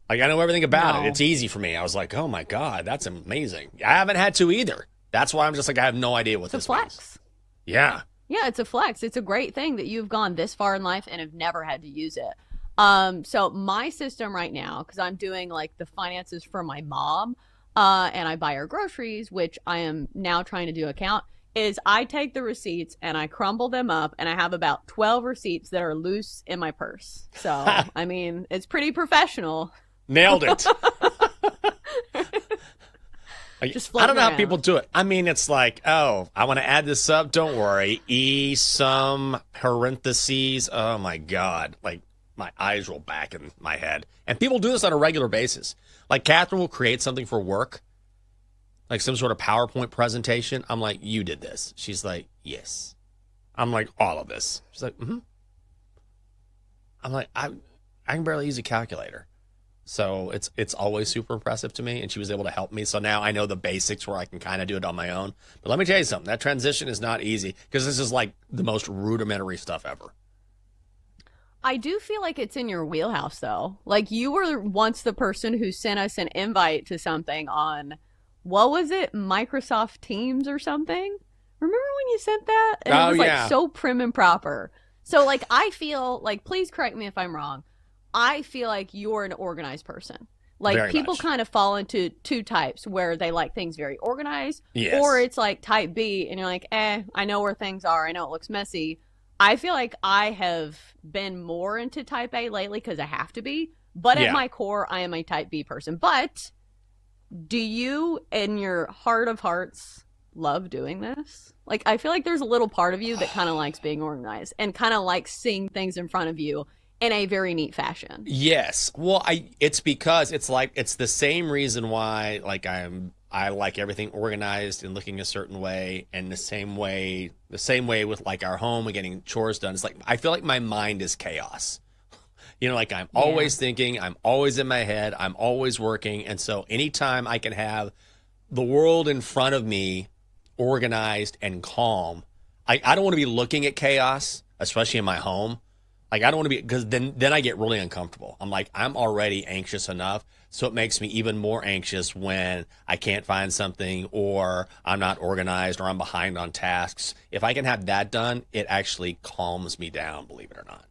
Like, I know everything about No. it. It's easy for me. I was like, oh, my God, that's amazing. I haven't had to either. That's why I'm just like, I have no idea what It's a this flex. means. Yeah. Yeah, it's a flex. It's a great thing that you've gone this far in life and have never had to use it. So my system right now, because I'm doing like the finances for my mom, and I buy her groceries, which I am now trying to do account, is I take the receipts and I crumble them up, and I have about 12 receipts that are loose in my purse. So, I mean, it's pretty professional. Nailed it. Just I don't know how floating people do it. I mean, it's like, oh, I want to add this up. Don't worry. Sum, parentheses. Oh, my God. Like, my eyes roll back in my head. And people do this on a regular basis. Like, Catherine will create something for work, like some sort of PowerPoint presentation. I'm like, you did this. She's like, yes. I'm like, all of this. She's like, mm-hmm. I'm like, I can barely use a calculator. So it's always super impressive to me, and she was able to help me. So now I know the basics where I can kind of do it on my own. But let me tell you something. That transition is not easy because this is like the most rudimentary stuff ever. I do feel like it's in your wheelhouse, though. Like, you were once the person who sent us an invite to something on, what was it, Microsoft Teams or something? Remember when you sent that? And it was like so prim and proper. So, like, I feel like, please correct me if I'm wrong, I feel like you're an organized person. Like, Very people much. kind of fall into two types where they like things very organized, Yes. or it's like type B, and you're like, I know where things are. I know it looks messy. I feel like I have been more into type A lately because I have to be. But Yeah. at my core, I am a type B person. But do you, in your heart of hearts, love doing this? Like, I feel like there's a little part of you that kind of likes being organized and kind of likes seeing things in front of you in a very neat fashion. Yes. Well, it's because it's like it's the same reason why like I like everything organized and looking a certain way, and the same way with like our home and getting chores done. It's like I feel like my mind is chaos. You know, like I'm always thinking, I'm always in my head, I'm always working, and so anytime I can have the world in front of me organized and calm, I don't want to be looking at chaos, especially in my home. Like, I don't want to be, because then I get really uncomfortable. I'm like, I'm already anxious enough, so it makes me even more anxious when I can't find something, or I'm not organized, or I'm behind on tasks. If I can have that done, it actually calms me down, believe it or not.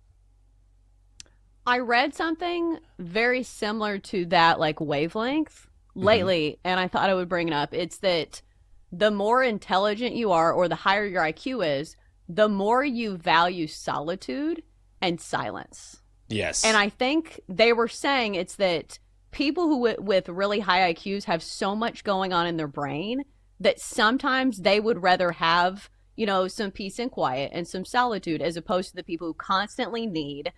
I read something very similar to that, like wavelength, lately, and I thought I would bring it up. It's that the more intelligent you are, or the higher your IQ is, the more you value solitude and silence. Yes. And I think they were saying it's that people who with really high IQs have so much going on in their brain that sometimes they would rather have, you know, some peace and quiet and some solitude, as opposed to the people who constantly need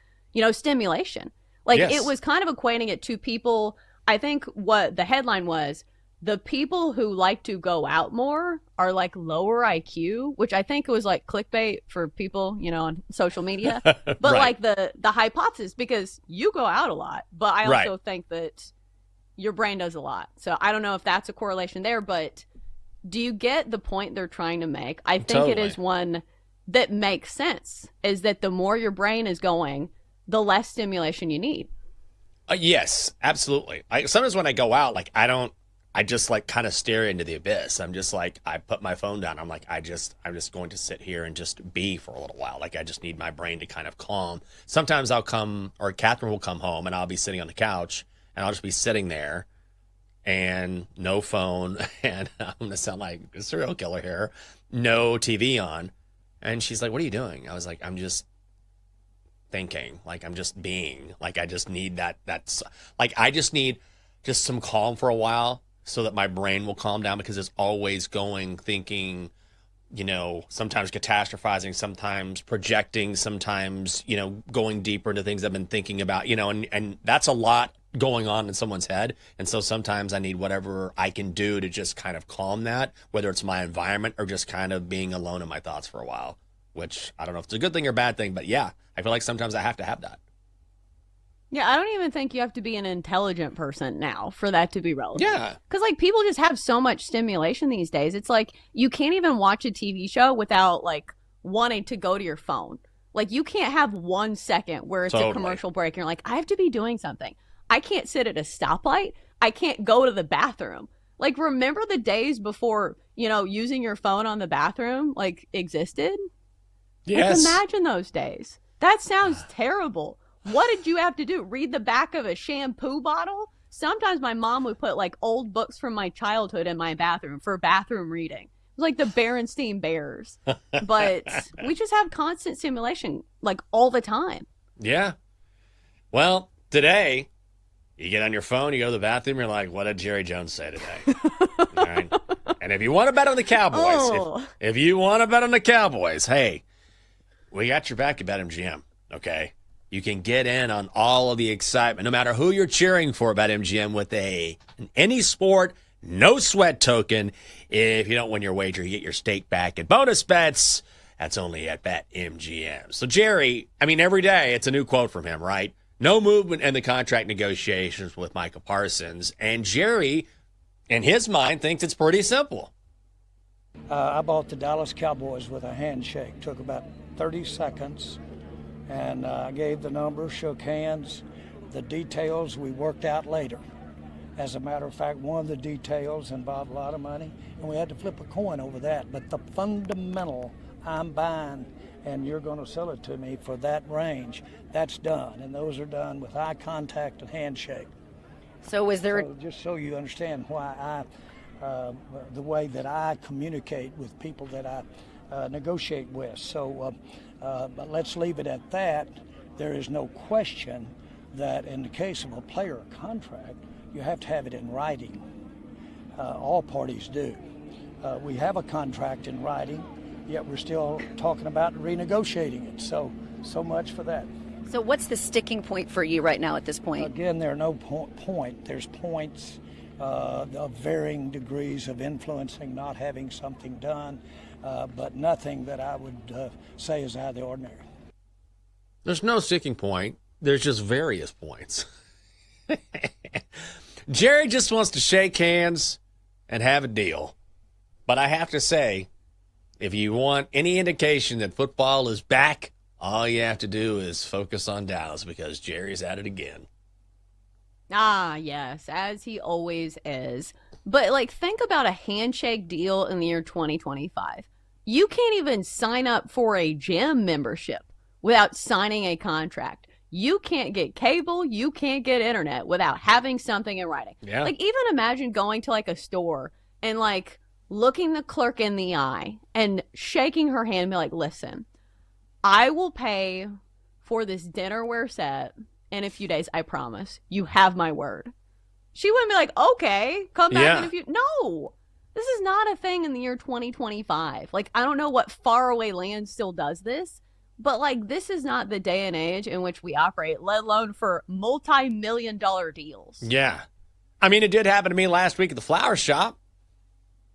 stimulation. Like Yes. it was kind of equating it to people. I think what the headline was, the people who like to go out more are like lower IQ, which I think was like clickbait for people, on social media. But Right. like the hypothesis, because you go out a lot, but I also Right. think that your brain does a lot. So I don't know if that's a correlation there, but do you get the point they're trying to make? I think it is one that makes sense, is that the more your brain is going, the less stimulation you need. Yes, absolutely. Sometimes when I go out, like I just like kind of stare into the abyss. I'm just like, I put my phone down. I'm like, I'm just going to sit here and just be for a little while. Like I just need my brain to kind of calm. Sometimes I'll come, or Catherine will come home and I'll be sitting on the couch and I'll just be sitting there and no phone. And I'm going to sound like a serial killer here. No TV on. And she's like, what are you doing? I was like, I'm just thinking, like I'm just being, like I just need that's like I just need just some calm for a while so that my brain will calm down, because it's always going, thinking, sometimes catastrophizing, sometimes projecting, sometimes going deeper into things I've been thinking about, and that's a lot going on in someone's head. And so sometimes I need whatever I can do to just kind of calm that, whether it's my environment or just kind of being alone in my thoughts for a while, which I don't know if it's a good thing or bad thing, but yeah, I feel like sometimes I have to have that. Yeah, I don't even think you have to be an intelligent person now for that to be relevant. Yeah. Because, like, people just have so much stimulation these days. It's like you can't even watch a TV show without, like, wanting to go to your phone. Like, you can't have 1 second where it's a commercial break and you're like, I have to be doing something. I can't sit at a stoplight. I can't go to the bathroom. Like, remember the days before, using your phone on the bathroom, like, existed? Yes. Like, imagine those days. That sounds terrible. What did you have to do? Read the back of a shampoo bottle? Sometimes my mom would put like old books from my childhood in my bathroom for bathroom reading. It was like the Berenstain Bears. But we just have constant stimulation like all the time. Yeah. Well, today, you get on your phone, you go to the bathroom, you're like, what did Jerry Jones say today? All right. And if you want to bet on the Cowboys, if you want to bet on the Cowboys, hey, we got your back at BetMGM, okay? You can get in on all of the excitement, no matter who you're cheering for, BetMGM with any sport, no sweat token. If you don't win your wager, you get your stake back and bonus bets. That's only at BetMGM. So, Jerry, every day it's a new quote from him, right? No movement in the contract negotiations with Micah Parsons. And Jerry, in his mind, thinks it's pretty simple. I bought the Dallas Cowboys with a handshake. Took about 30 seconds. And I gave the number, shook hands. The details we worked out later. As a matter of fact, one of the details involved a lot of money, and we had to flip a coin over that. But the fundamental, I'm buying, and you're going to sell it to me for that range, that's done. And those are done with eye contact and handshake. So was there... So just so you understand why the way that I communicate with people that I negotiate with. So... but let's leave it at that. There is no question that in the case of a player contract, you have to have it in writing. All parties do. We have a contract in writing, yet we're still talking about renegotiating it. So much for that. So what's the sticking point for you right now at this point? Again, there are no point. There's points of varying degrees of influencing, not having something done. But nothing that I would say is out of the ordinary. There's no sticking point. There's just various points. Jerry just wants to shake hands and have a deal. But I have to say, if you want any indication that football is back, all you have to do is focus on Dallas, because Jerry's at it again. Ah, yes, as he always is. But, like, think about a handshake deal in the year 2025. You can't even sign up for a gym membership without signing a contract. You can't get cable. You can't get internet without having something in writing. Yeah. Like, even imagine going to, like, a store and, like, looking the clerk in the eye and shaking her hand and be like, listen, I will pay for this dinnerware set in a few days. I promise. You have my word. She wouldn't be like, okay, come back in a few. No, this is not a thing in the year 2025. Like, I don't know what faraway land still does this, But, like, this is not the day and age in which we operate, let alone for multi-million-dollar deals. Yeah. I mean, it did happen to me last week at the flower shop.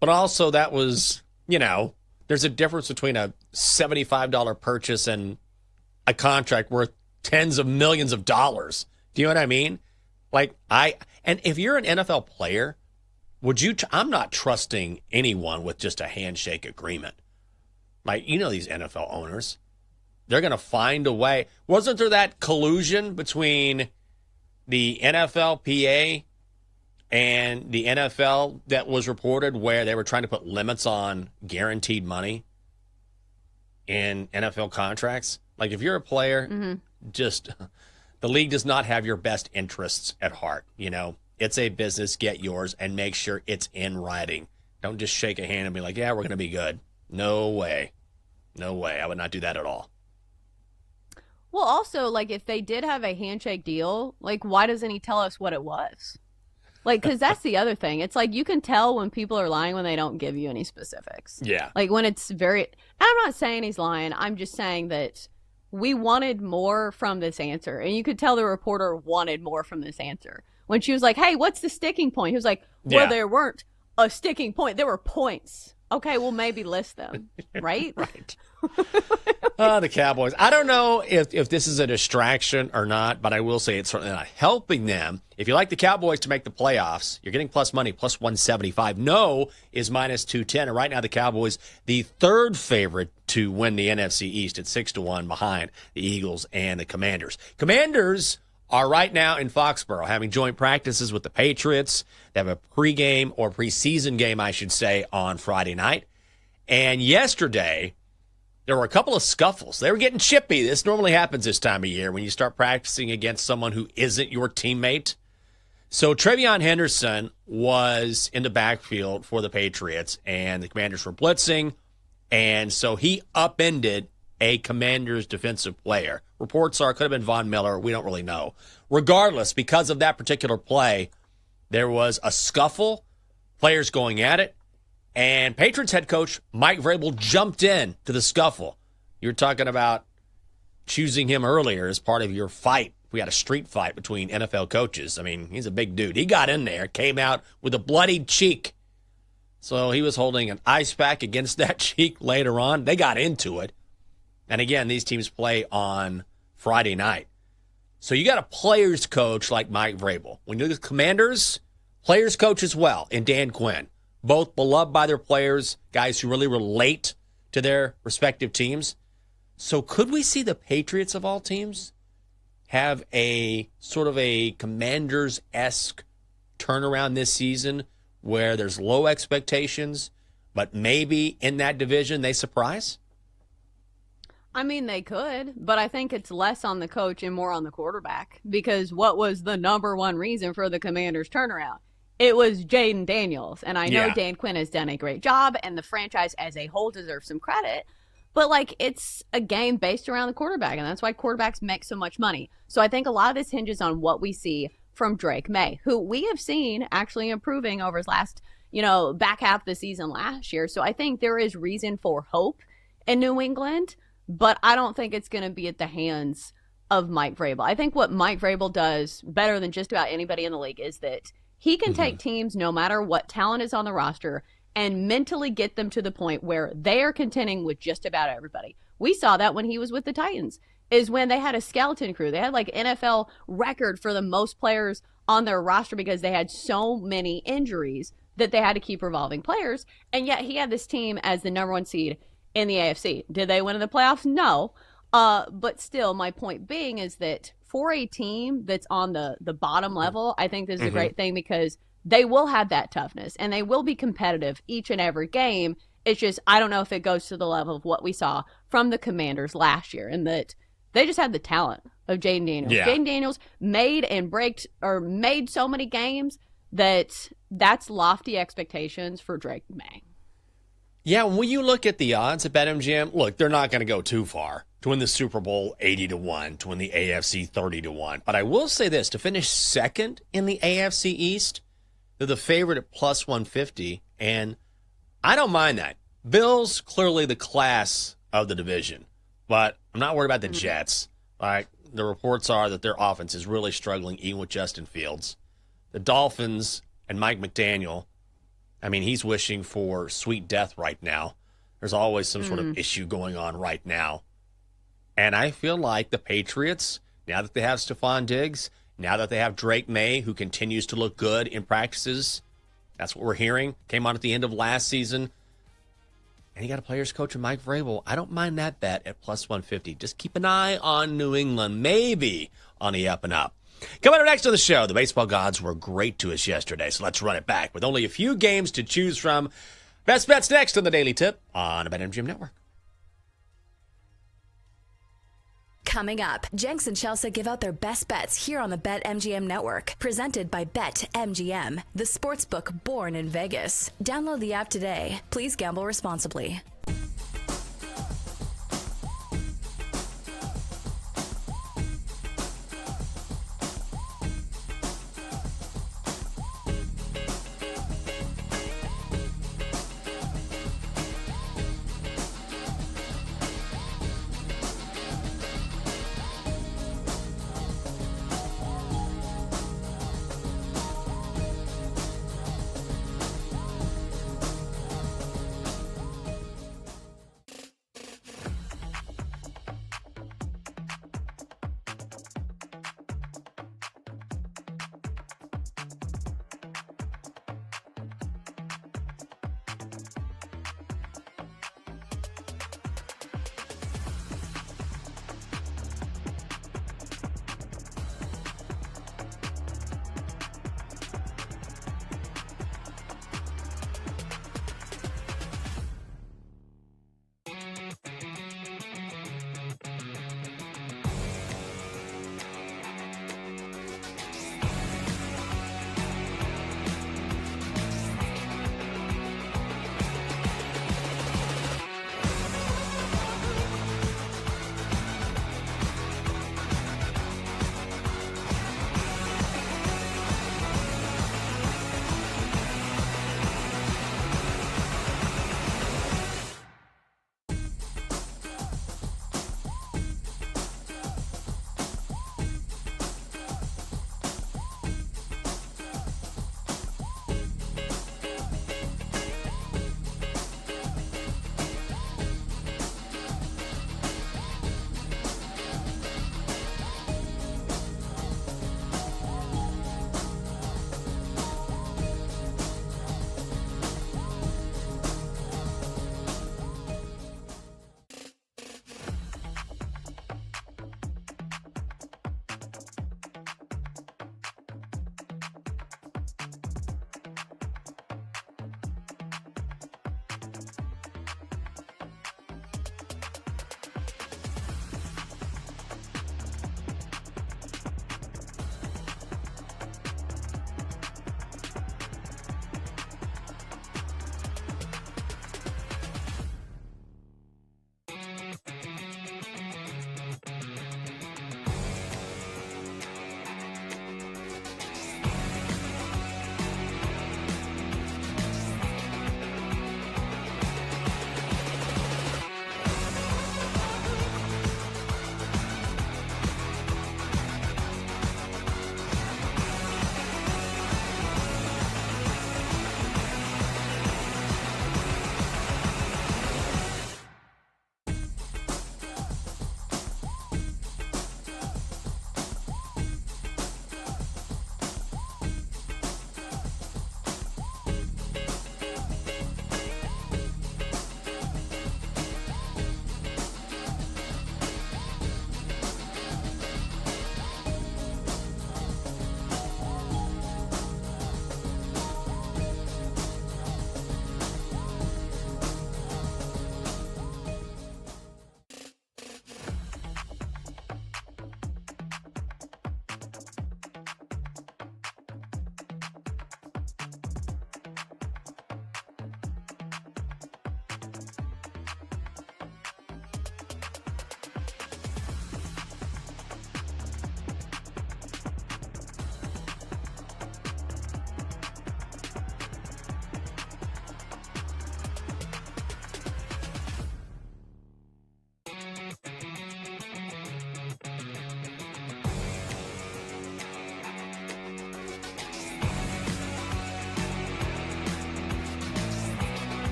But also that was, there's a difference between a $75 purchase and a contract worth tens of millions of dollars. Do you know what I mean? And if you're an NFL player, I'm not trusting anyone with just a handshake agreement. These NFL owners, they're going to find a way. Wasn't there that collusion between the NFLPA and the NFL that was reported where they were trying to put limits on guaranteed money in NFL contracts? Like, if you're a player, just the league does not have your best interests at heart. It's a business. Get yours and make sure it's in writing. Don't just shake a hand and be like, yeah, we're going to be good. No way. No way. I would not do that at all. Well, also, if they did have a handshake deal, why doesn't he tell us what it was? Because that's the other thing. It's you can tell when people are lying when they don't give you any specifics. Yeah. When it's very... I'm not saying he's lying. I'm just saying that we wanted more from this answer. And you could tell the reporter wanted more from this answer. When she was like, hey, what's the sticking point? He was like, well, there weren't a sticking point. There were points. Okay, well, maybe list them. Right? Right. The Cowboys. I don't know if this is a distraction or not, but I will say it's certainly not helping them. If you like the Cowboys to make the playoffs, you're getting plus money, plus 175. No is minus 210. And right now the Cowboys, the third favorite to win the NFC East at 6-1 behind the Eagles and the Commanders. Commanders are right now in Foxborough having joint practices with the Patriots. They have a pregame or preseason game, I should say, on Friday night. And yesterday, there were a couple of scuffles. They were getting chippy. This normally happens this time of year when you start practicing against someone who isn't your teammate. So Trevion Henderson was in the backfield for the Patriots, and the Commanders were blitzing. And so he upended a Commanders defensive player. Reports are it could have been Von Miller. We don't really know. Regardless, because of that particular play, there was a scuffle, players going at it, and Patriots head coach Mike Vrabel jumped in to the scuffle. You were talking about choosing him earlier as part of your fight. We had a street fight between NFL coaches. I mean, he's a big dude. He got in there, came out with a bloodied cheek. So he was holding an ice pack against that cheek later on. They got into it. And again, these teams play on Friday night. So you got a players coach like Mike Vrabel. When you look at the Commanders, players coach as well in Dan Quinn. Both beloved by their players, guys who really relate to their respective teams. So could we see the Patriots of all teams have a sort of a Commanders-esque turnaround this season where there's low expectations, but maybe in that division they surprise? I mean, they could, but I think it's less on the coach and more on the quarterback, because what was the number one reason for the Commanders' turnaround? It was Jaden Daniels, and I know Dan Quinn has done a great job, and the franchise as a whole deserves some credit, but it's a game based around the quarterback, and that's why quarterbacks make so much money. So I think a lot of this hinges on what we see from Drake May, who we have seen actually improving over his last, back half of the season last year. So I think there is reason for hope in New England, but I don't think it's going to be at the hands of Mike Vrabel. I think what Mike Vrabel does better than just about anybody in the league is that he can take teams, no matter what talent is on the roster, and mentally get them to the point where they are contending with just about everybody. We saw that when he was with the Titans, is when they had a skeleton crew. They had NFL record for the most players on their roster because they had so many injuries that they had to keep revolving players. And yet he had this team as the number one seed in the AFC. Did they win in the playoffs? No. But still, my point being is that for a team that's on the bottom level, I think this is a great thing because they will have that toughness and they will be competitive each and every game. It's just, I don't know if it goes to the level of what we saw from the Commanders last year, and that they just had the talent of Jaden Daniels. Yeah. Jaden Daniels made so many games that's lofty expectations for Drake May. Yeah, when you look at the odds at BetMGM, look, they're not going to go too far to win the Super Bowl 80-1, to win the AFC 30-1. But I will say this, to finish second in the AFC East, they're the favorite at plus 150, and I don't mind that. Bills, clearly the class of the division. But I'm not worried about the Jets. Like, the reports are that their offense is really struggling, even with Justin Fields. The Dolphins and Mike McDaniel, I mean, he's wishing for sweet death right now. There's always some sort of issue going on right now. And I feel like the Patriots, now that they have Stephon Diggs, now that they have Drake May, who continues to look good in practices, that's what we're hearing, came on at the end of last season, and you got a players coach in Mike Vrabel. I don't mind that bet at plus 150. Just keep an eye on New England, maybe on the up and up. Coming up next on the show, the baseball gods were great to us yesterday, so let's run it back with only a few games to choose from. Best bets next on the Daily Tip on the BetMGM Network. Coming up, Jenks and Chelsea give out their best bets here on the BetMGM Network. Presented by BetMGM, the sportsbook born in Vegas. Download the app today. Please gamble responsibly.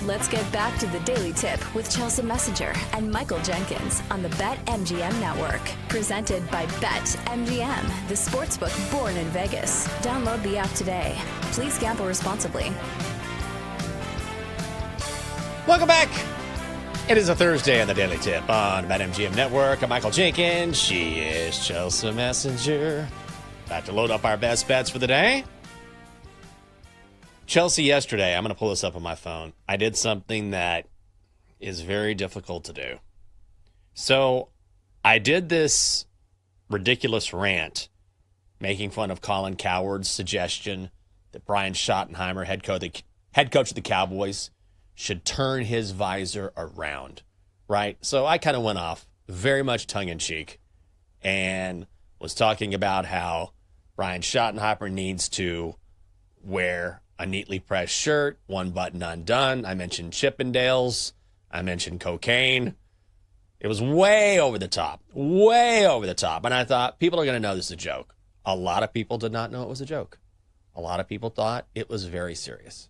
Let's get back to the Daily Tip with Chelsea Messenger and Michael Jenkins on the BetMGM Network. Presented by BetMGM, the sportsbook born in Vegas. Download the app today. Please gamble responsibly. Welcome back. It is a Thursday on the Daily Tip on BetMGM Network. I'm Michael Jenkins. She is Chelsea Messenger. About to load up our best bets for the day. Chelsea, yesterday, I'm going to pull this up on my phone. I did something that is very difficult to do. So I did this ridiculous rant making fun of Colin Cowherd's suggestion that Brian Schottenheimer, head coach of the Cowboys, should turn his visor around, right? So I kind of went off very much tongue-in-cheek and was talking about how Brian Schottenheimer needs to wear a neatly pressed shirt, one button undone. I mentioned Chippendales. I mentioned cocaine. It was way over the top. And I thought, people are going to know this is a joke. A lot of people did not know it was a joke. A lot of people thought it was very serious.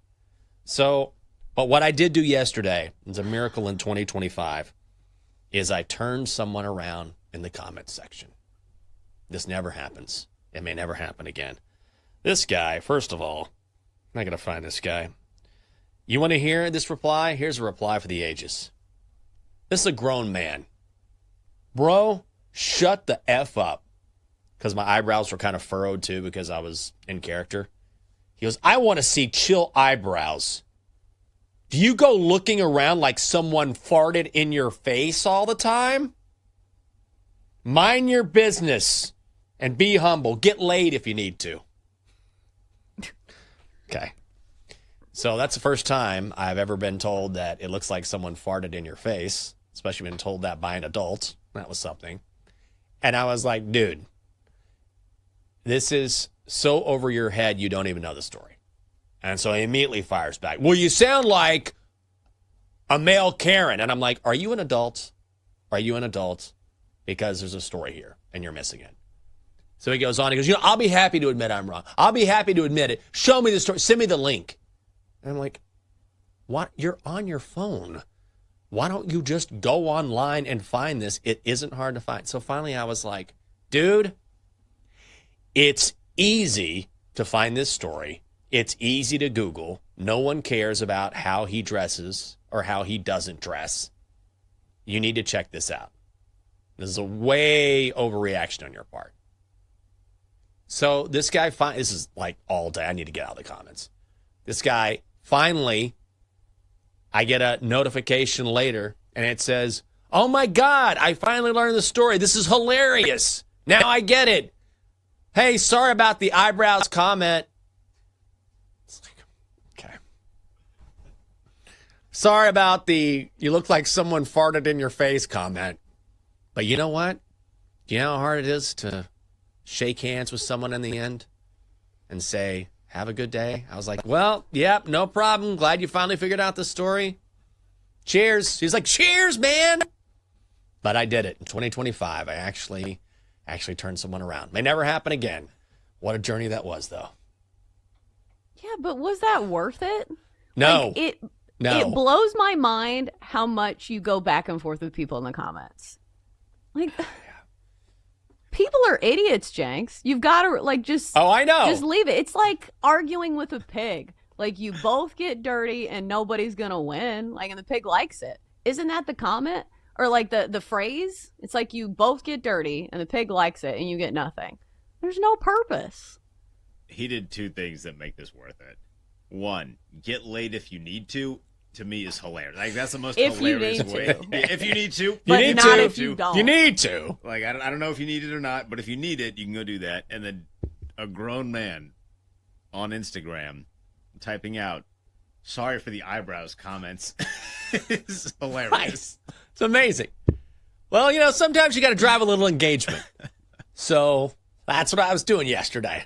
So, but what I did do yesterday, it's a miracle in 2025, is I turned someone around in the comments section. This never happens. It may never happen again. This guy, first of all, I'm not going to find this guy. You want to hear this reply? Here's a reply for the ages. This is a grown man. Bro, shut the F up. Because my eyebrows were kind of furrowed too because I was in character. He goes, I want to see chill eyebrows. Do you go looking around like someone farted in your face all the time? Mind your business and be humble. Get laid if you need to. Okay. So that's the first time I've ever been told that it looks like someone farted in your face, especially when told that by an adult. That was something. And I was like, dude, this is so over your head you don't even know the story. And so he immediately fires back. Well, you sound like a male Karen. And I'm like, are you an adult? Are you an adult? Because there's a story here and you're missing it. So he goes on. He goes, I'll be happy to admit I'm wrong. I'll be happy to admit it. Show me the story. Send me the link. And I'm like, what? You're on your phone. Why don't you just go online and find this? It isn't hard to find. So finally I was like, dude, it's easy to find this story. It's easy to Google. No one cares about how he dresses or how he doesn't dress. You need to check this out. This is a way overreaction on your part. So this guy, this is like all day. I need to get out of the comments. This guy, finally, I get a notification later, and it says, oh my God, I finally learned the story. This is hilarious. Now I get it. Hey, sorry about the eyebrows comment. It's like, okay. Sorry about the you look like someone farted in your face comment. But you know what? Do you know how hard it is to shake hands with someone in the end and say, have a good day? I was like, well, yep, no problem. Glad you finally figured out the story. Cheers. He's like, cheers, man. But I did it in 2025. I actually turned someone around. May never happen again. What a journey that was, though. Yeah, but was that worth it? No. Like, No. It blows my mind how much you go back and forth with people in the comments. Like, people are idiots, Jenks. You've got to, just... Oh, I know. Just leave it. It's like arguing with a pig. Like, you both get dirty and nobody's going to win. Like, and the pig likes it. Isn't that the comment? Or, like, the phrase? It's like you both get dirty and the pig likes it and you get nothing. There's no purpose. He did two things that make this worth it. One, get laid if you need to me, is hilarious. Like, that's the most hilarious way. If you need to. But you need not to. If you don't. You need to. Like, I don't know if you need it or not, but if you need it, you can go do that. And then a grown man on Instagram typing out, sorry for the eyebrows comments. It's hilarious. Nice. It's amazing. Well, sometimes you got to drive a little engagement. So that's what I was doing yesterday.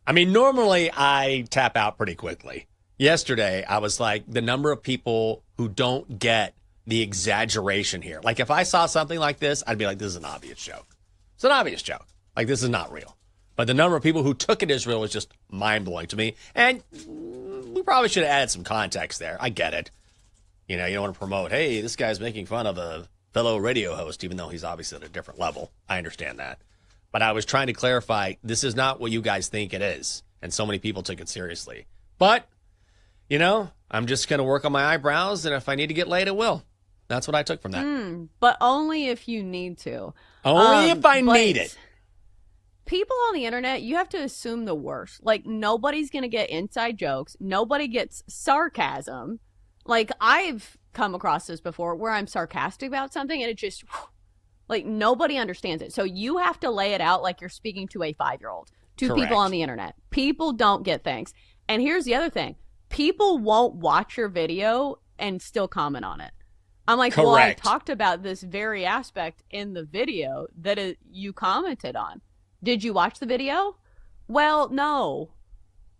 I mean, normally I tap out pretty quickly. Yesterday, I was like, the number of people who don't get the exaggeration here. Like, if I saw something like this, I'd be like, this is an obvious joke. It's an obvious joke. Like, this is not real. But the number of people who took it as real was just mind-blowing to me. And we probably should have added some context there. I get it. You don't want to promote, hey, this guy's making fun of a fellow radio host, even though he's obviously at a different level. I understand that. But I was trying to clarify, this is not what you guys think it is. And so many people took it seriously. But, I'm just going to work on my eyebrows, and if I need to get laid, it will. That's what I took from that. But only if you need to. Only if I need it. People on the internet, you have to assume the worst. Like, nobody's going to get inside jokes. Nobody gets sarcasm. Like, I've come across this before where I'm sarcastic about something and it just, like, nobody understands it. So you have to lay it out like you're speaking to a 5-year-old, to Correct. people on the internet. People don't get things. And here's the other thing. People won't watch your video and still comment on it. I'm like, well, I talked about this very aspect in the video that you commented on. Did you watch the video? Well, no.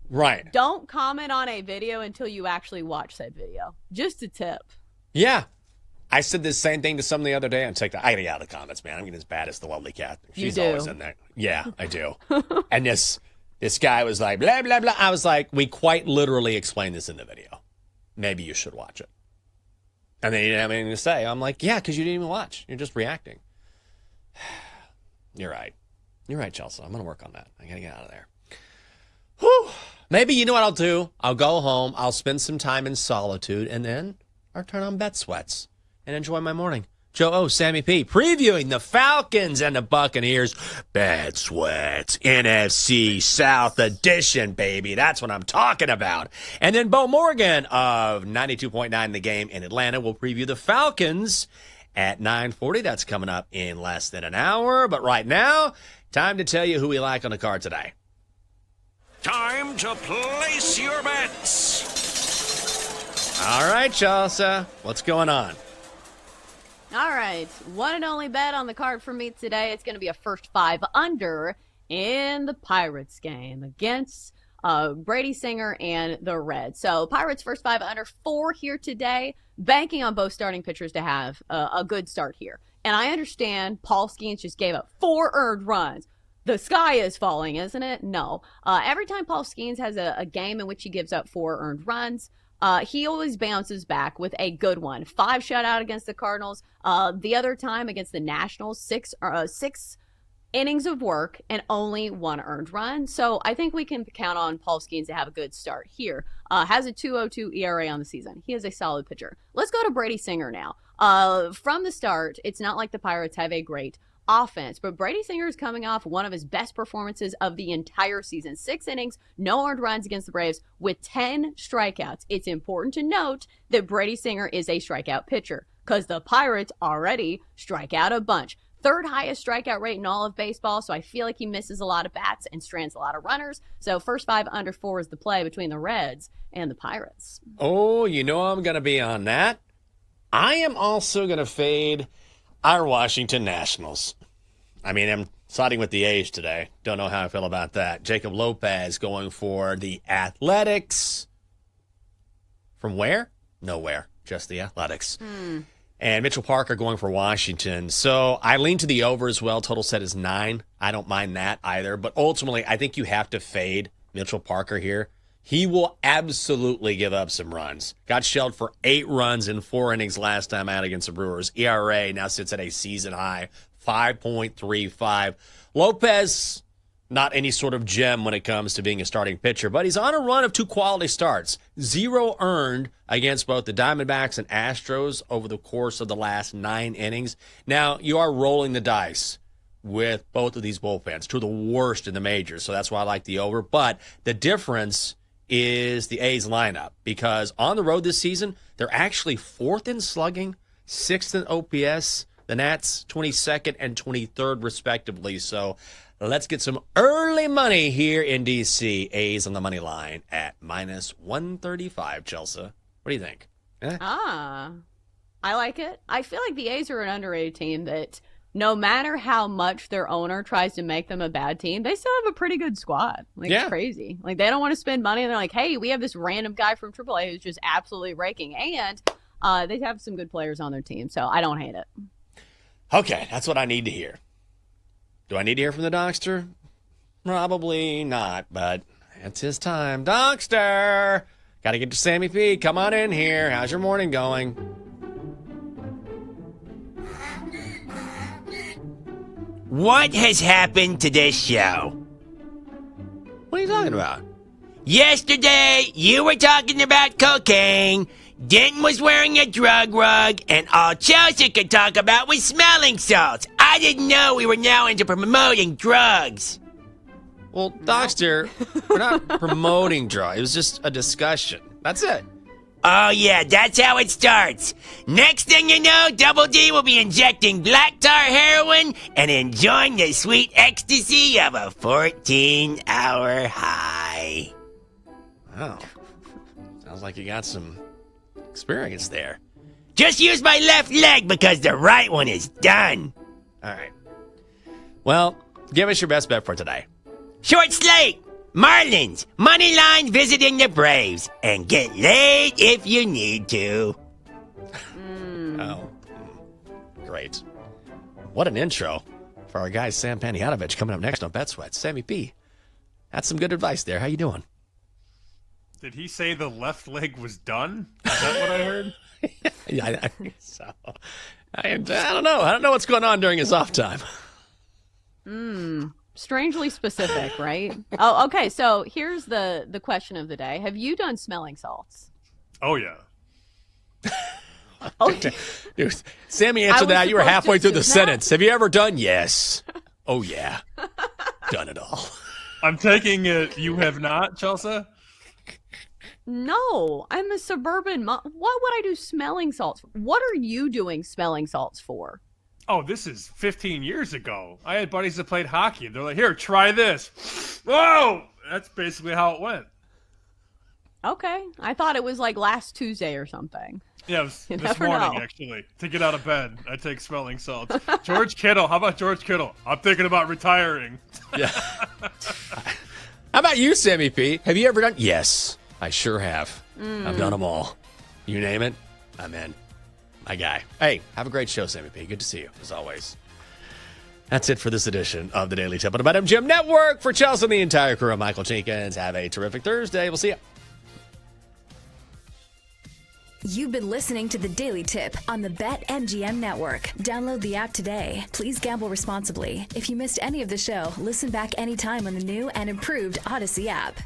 Right. Don't comment on a video until you actually watch that video. Just a tip. Yeah. I said the same thing to someone the other day on TikTok. I gotta get out of the comments, man. I'm getting as bad as the lovely cat. She's always in there. Yeah, I do. And this guy was like, blah, blah, blah. I was like, we quite literally explained this in the video. Maybe you should watch it. And then he didn't have anything to say. I'm like, yeah, because you didn't even watch. You're just reacting. You're right. You're right, Chelsea. I'm going to work on that. I got to get out of there. Whew. Maybe you know what I'll do? I'll go home. I'll spend some time in solitude. And then I'll turn on Bet Sweats and enjoy my morning. Joe O, Sammy P, previewing the Falcons and the Buccaneers. Bet Sweats, NFC South Edition, baby. That's what I'm talking about. And then Bo Morgan of 92.9 The Game in Atlanta will preview the Falcons at 9:40. That's coming up in less than an hour. But right now, time to tell you who we like on the card today. Time to place your bets. All right, Chelsea. What's going on? All right. One and only bet on the card for me today. It's going to be a first 5 under in the Pirates game against Brady Singer and the Reds. So Pirates first 5 under, 4 here today, banking on both starting pitchers to have a good start here. And I understand Paul Skeens just gave up 4 earned runs. The sky is falling, isn't it? No. Every time Paul Skeens has a game in which he gives up 4 earned runs, he always bounces back with a good one. 5 shutout against the Cardinals. The other time against the Nationals, 6 innings of work and only 1 earned run. So I think we can count on Paul Skeens to have a good start here. Has a 2.02 ERA on the season. He is a solid pitcher. Let's go to Brady Singer now. From the start, it's not like the Pirates have a great offense, but Brady Singer is coming off one of his best performances of the entire season. 6 innings, no earned runs against the Braves with 10 strikeouts. It's important to note that Brady Singer is a strikeout pitcher because the Pirates already strike out a bunch. 3rd highest strikeout rate in all of baseball, so I feel like he misses a lot of bats and strands a lot of runners. So first 5 under 4 is the play between the Reds and the Pirates. Oh, you know I'm going to be on that. I am also going to fade our Washington Nationals. I mean, I'm siding with the A's today. Don't know how I feel about that. Jacob Lopez going for the Athletics. From where? Nowhere. Just the Athletics. And Mitchell Parker going for Washington. So I lean to the over as well. Total set is 9. I don't mind that either. But ultimately, I think you have to fade Mitchell Parker here. He will absolutely give up some runs. Got shelled for 8 runs in 4 innings last time out against the Brewers. ERA now sits at a season high, 5.35. Lopez, not any sort of gem when it comes to being a starting pitcher, but he's on a run of 2 quality starts. 0 earned against both the Diamondbacks and Astros over the course of the last 9 innings. Now, you are rolling the dice with both of these bullpens, 2 of the worst in the majors, so that's why I like the over. But the difference is the A's lineup, because on the road this season, they're actually 4th in slugging, 6th in OPS, the Nats 22nd and 23rd respectively. So let's get some early money here in D.C. A's on the money line at minus 135, Chelsea. What do you think? I like it. I feel like the A's are an underrated team that no matter how much their owner tries to make them a bad team, they still have a pretty good squad. It's crazy. Like, they don't want to spend money, and they're like, hey, we have this random guy from AAA who's just absolutely raking. And they have some good players on their team, so I don't hate it. Okay, that's what I need to hear. Do I need to hear from the Dockster? Probably not, but it's his time. Dockster! Got to get to Sammy P. Come on in here. How's your morning going? What has happened to this show? What are you talking about? Yesterday, you were talking about cocaine. Denton was wearing a drug rug, and all Chelsea could talk about was smelling salts. I didn't know we were now into promoting drugs. Well, Dockster, we're not promoting drugs. It was just a discussion. That's it. Oh, yeah, that's how it starts. Next thing you know, Double D will be injecting black tar heroin and enjoying the sweet ecstasy of a 14-hour high. Wow. Sounds like you got some experience there. Just use my left leg because the right one is done. All right. Well, give us your best bet for today. Short slate. Marlins, money line visiting the Braves, and get laid if you need to. Oh, great. What an intro for our guy Sam Panayotovich coming up next on Bet Sweat. Sammy P, that's some good advice there. How you doing? Did he say the left leg was done? Is that what I heard? Yeah, I think so. I don't know. I don't know what's going on during his off time. Strangely specific, right? Oh, okay. So here's the question of the day. Have you done smelling salts? Oh, yeah. Dude, Sammy answered that. You were halfway through the sentence. Have you ever done? Yes. Oh, yeah. Done it all. I'm taking it you have not, Chelsea? No, I'm a suburban mom. What would I do smelling salts for? What are you doing smelling salts for? Oh, this is 15 years ago. I had buddies that played hockey. They're like, here, try this. Whoa! That's basically how it went. Okay. I thought it was like last Tuesday or something. Yeah, it was You this never morning, know. actually. To get out of bed, I take smelling salts. George Kittle. How about George Kittle? I'm thinking about retiring. Yeah. How about you, Sammy P? Have you ever done? Yes, I sure have. I've done them all. You name it, I'm in. My guy. Hey, have a great show, Sammy P. Good to see you, as always. That's it for this edition of the Daily Tip on the BetMGM Network. For Chelsea and the entire crew, I'm Michael Jenkins. Have a terrific Thursday. We'll see you. You've been listening to the Daily Tip on the BetMGM Network. Download the app today. Please gamble responsibly. If you missed any of the show, listen back anytime on the new and improved Odyssey app.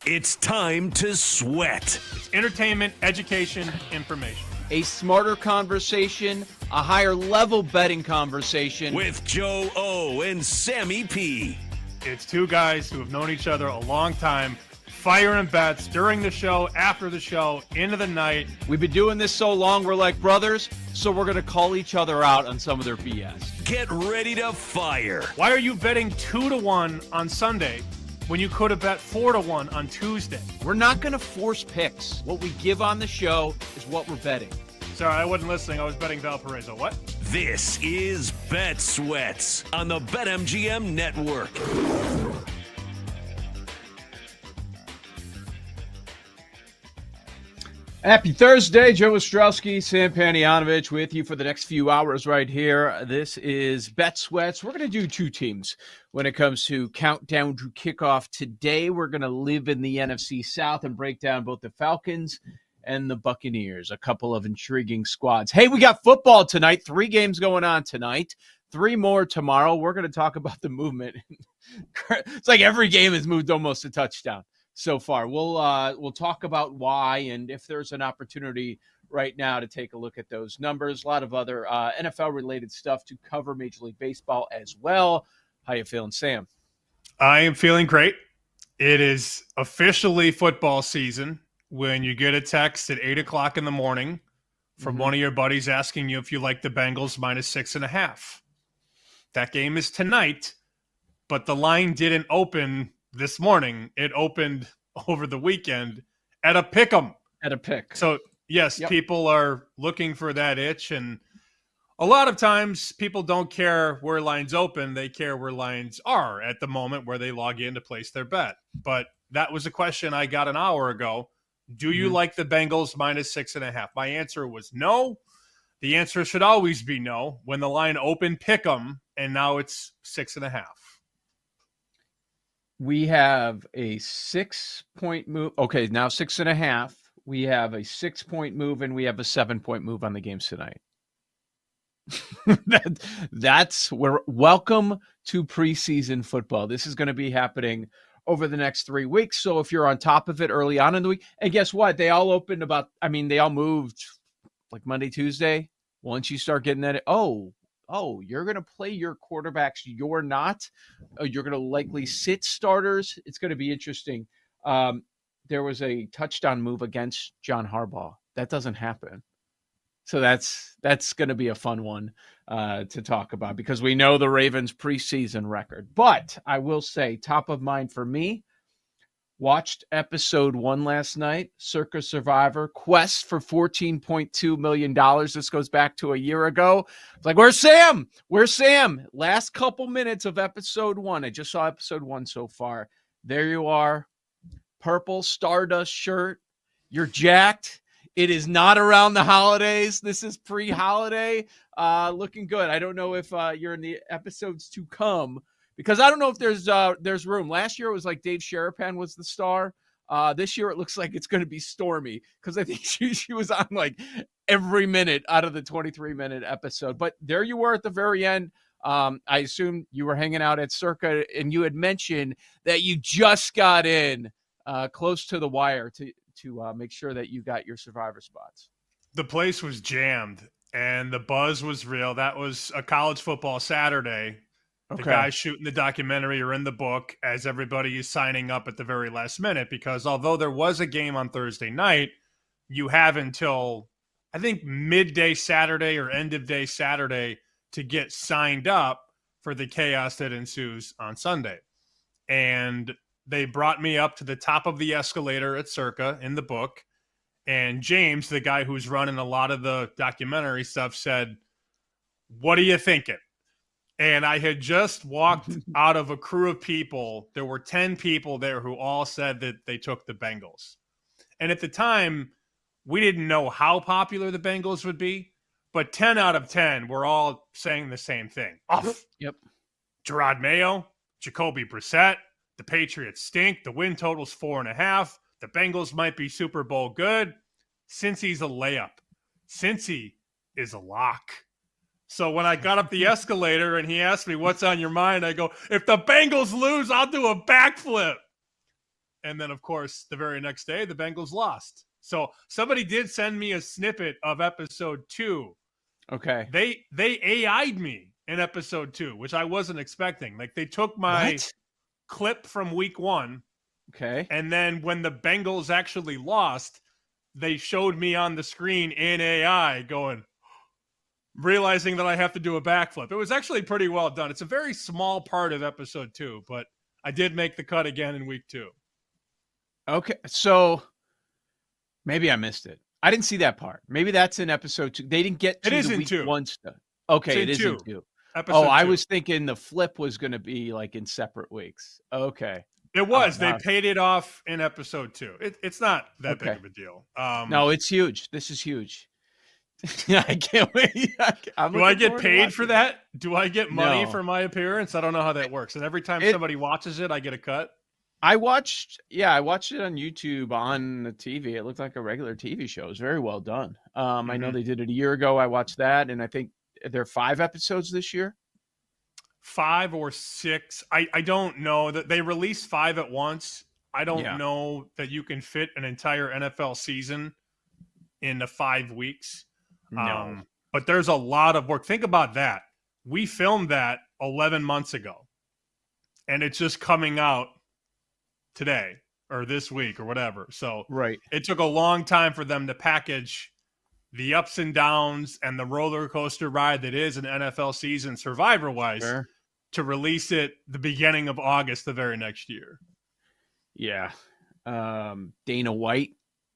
It's time to sweat. It's entertainment, education, information. A smarter conversation, a higher level betting conversation. With Joe O and Sammy P. It's two guys who have known each other a long time, firing bets during the show, after the show, into the night. We've been doing this so long, we're like brothers, so we're going to call each other out on some of their BS. Get ready to fire. Why are you betting 2-1 on Sunday when you could have bet 4-1 on Tuesday? We're not going to force picks. What we give on the show is what we're betting. Sorry, I wasn't listening. I was betting Valparaiso. What? This is Bet Sweats on the BetMGM Network. Happy Thursday. Joe Ostrowski, Sam Panayonovich with you for the next few hours right here. This is Bet Sweats. We're going to do two teams when it comes to countdown to kickoff. Today, we're going to live in the NFC South and break down both the Falcons and the Buccaneers, a couple of intriguing squads. Hey, we got football tonight. 3 games going on tonight. 3 more tomorrow. We're going to talk about the movement. It's like every game has moved almost a touchdown so far. We'll talk about why and if there's an opportunity right now to take a look at those numbers. A lot of other NFL-related stuff to cover, Major League Baseball as well. How you feeling, Sam? I am feeling great. It is officially football season when you get a text at 8 o'clock in the morning from one of your buddies asking you if you like the Bengals -6.5. That game is tonight, but the line didn't open this morning. It opened over the weekend at a pick'em. At a pick. So, yes, Yep. People are looking for that itch. And a lot of times people don't care where lines open. They care where lines are at the moment where they log in to place their bet. But that was a question I got an hour ago. Do you like the Bengals -6.5? My answer was no. The answer should always be no. When the line opened, pick'em, and now it's 6.5. We have a 6-point move. Okay, now 6.5. We have a 6-point move, and we have a 7-point move on the games tonight. That's where. Welcome to preseason football. This is going to be happening over the next 3 weeks. So if you're on top of it early on in the week, and guess what? They all opened they all moved like Monday, Tuesday. Once you start getting that, you're going to play your quarterbacks. You're not. You're going to likely sit starters. It's going to be interesting. There was a touchdown move against John Harbaugh. That doesn't happen. So that's going to be a fun one to talk about because we know the Ravens' preseason record. But I will say, top of mind for me, watched episode 1 last night, Circa Survivor, Quest for $14.2 million. This goes back to a year ago. It's like, where's Sam? Where's Sam? Last couple minutes of episode 1. I just saw episode 1 so far. There you are. Purple Stardust shirt. You're jacked. It is not around the holidays. This is pre-holiday. Looking good. I don't know if you're in the episodes to come because I don't know if there's room. Last year it was like Dave Sherapan was the star. This year it looks like it's going to be Stormy because I think she was on like every minute out of the 23-minute episode. But there you were at the very end. I assume you were hanging out at Circa, and you had mentioned that you just got in close to the wire to make sure that you got your survivor spots. The place was jammed, and the buzz was real. That was a college football Saturday. Okay. The guys shooting the documentary are in the book as everybody is signing up at the very last minute because although there was a game on Thursday night, you have until, I think, midday Saturday or end of day Saturday to get signed up for the chaos that ensues on Sunday. And they brought me up to the top of the escalator at Circa in the book. And James, the guy who's running a lot of the documentary stuff, said, "What are you thinking?" And I had just walked out of a crew of people. There were 10 people there who all said that they took the Bengals. And at the time, we didn't know how popular the Bengals would be, but 10 out of 10 were all saying the same thing. Off. Yep. Gerard Mayo, Jacoby Brissett, the Patriots stink. The win total's 4.5. The Bengals might be Super Bowl good. Cincy's a layup. Cincy is a lock. So when I got up the escalator and he asked me, "What's on your mind?" I go, "If the Bengals lose, I'll do a backflip." And then, of course, the very next day, the Bengals lost. So somebody did send me a snippet of episode 2. Okay. They AI'd me in episode 2, which I wasn't expecting. Like, they took my clip from week 1. Okay. And then when the Bengals actually lost, they showed me on the screen in AI realizing that I have to do a backflip. It was actually pretty well done. It's a very small part of episode 2, but I did make the cut again in week 2. Okay. So maybe I missed it. I didn't see that part. Maybe that's in episode 2. They didn't get to the week 1 stuff. Okay, it is in 2. I was thinking the flip was going to be like in separate weeks. Okay. It was. They paid it off in episode 2. It's not that big of a deal. No, it's huge. This is huge. I can't wait. Do I get paid for that? Do I get money for my appearance? I don't know how that works. And every time somebody watches it, I get a cut? I watched it on YouTube on the TV. It looked like a regular TV show. It was very well done. I know they did it a year ago. I watched that, and I think there are 5 episodes this year. 5 or 6. I don't know. That they release 5 at once. I don't know that you can fit an entire NFL season into 5 weeks. No. But there's a lot of work. Think about that. We filmed that 11 months ago, and it's just coming out today or this week or whatever. So it took a long time for them to package the ups and downs and the roller coaster ride that is an NFL season Survivor-wise to release it the beginning of August the very next year. Yeah. Dana White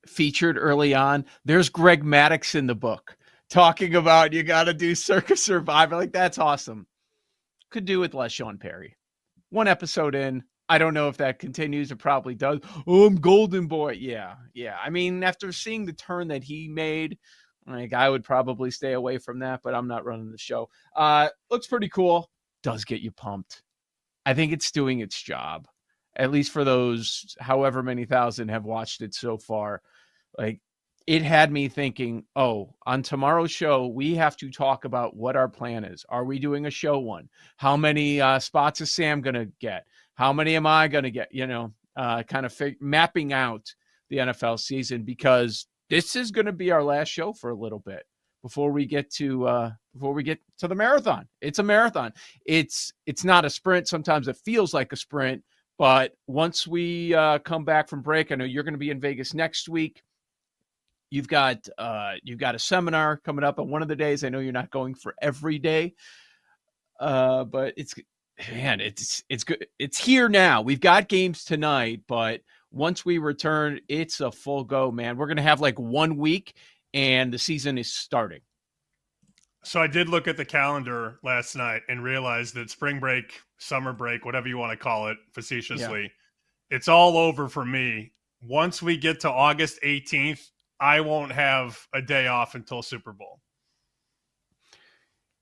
featured early on. There's Greg Maddux in the book talking about you got to do Circa Survivor. Like, that's awesome. Could do with less Sean Perry. 1 episode in. I don't know if that continues. It probably does. Oh, I'm Golden Boy. Yeah. I mean, after seeing the turn that he made, like, I would probably stay away from that, but I'm not running the show. Looks pretty cool. Does get you pumped. I think it's doing its job, at least for those however many thousand have watched it so far. Like, it had me thinking, oh, on tomorrow's show, we have to talk about what our plan is. Are we doing a show one? How many spots is Sam going to get? How many am I going to get? Kind of mapping out the NFL season, because this is going to be our last show for a little bit before we get to the marathon. It's a marathon. It's not a sprint. Sometimes it feels like a sprint, but once we come back from break, I know you're going to be in Vegas next week. You've got a seminar coming up on one of the days. I know you're not going for every day, but it's good. It's here now. We've got games tonight, but once we return, it's a full go, man. We're going to have like 1 week and the season is starting. So I did look at the calendar last night and realized that spring break, summer break, whatever you want to call it facetiously, it's all over for me. Once we get to August 18th, I won't have a day off until Super Bowl.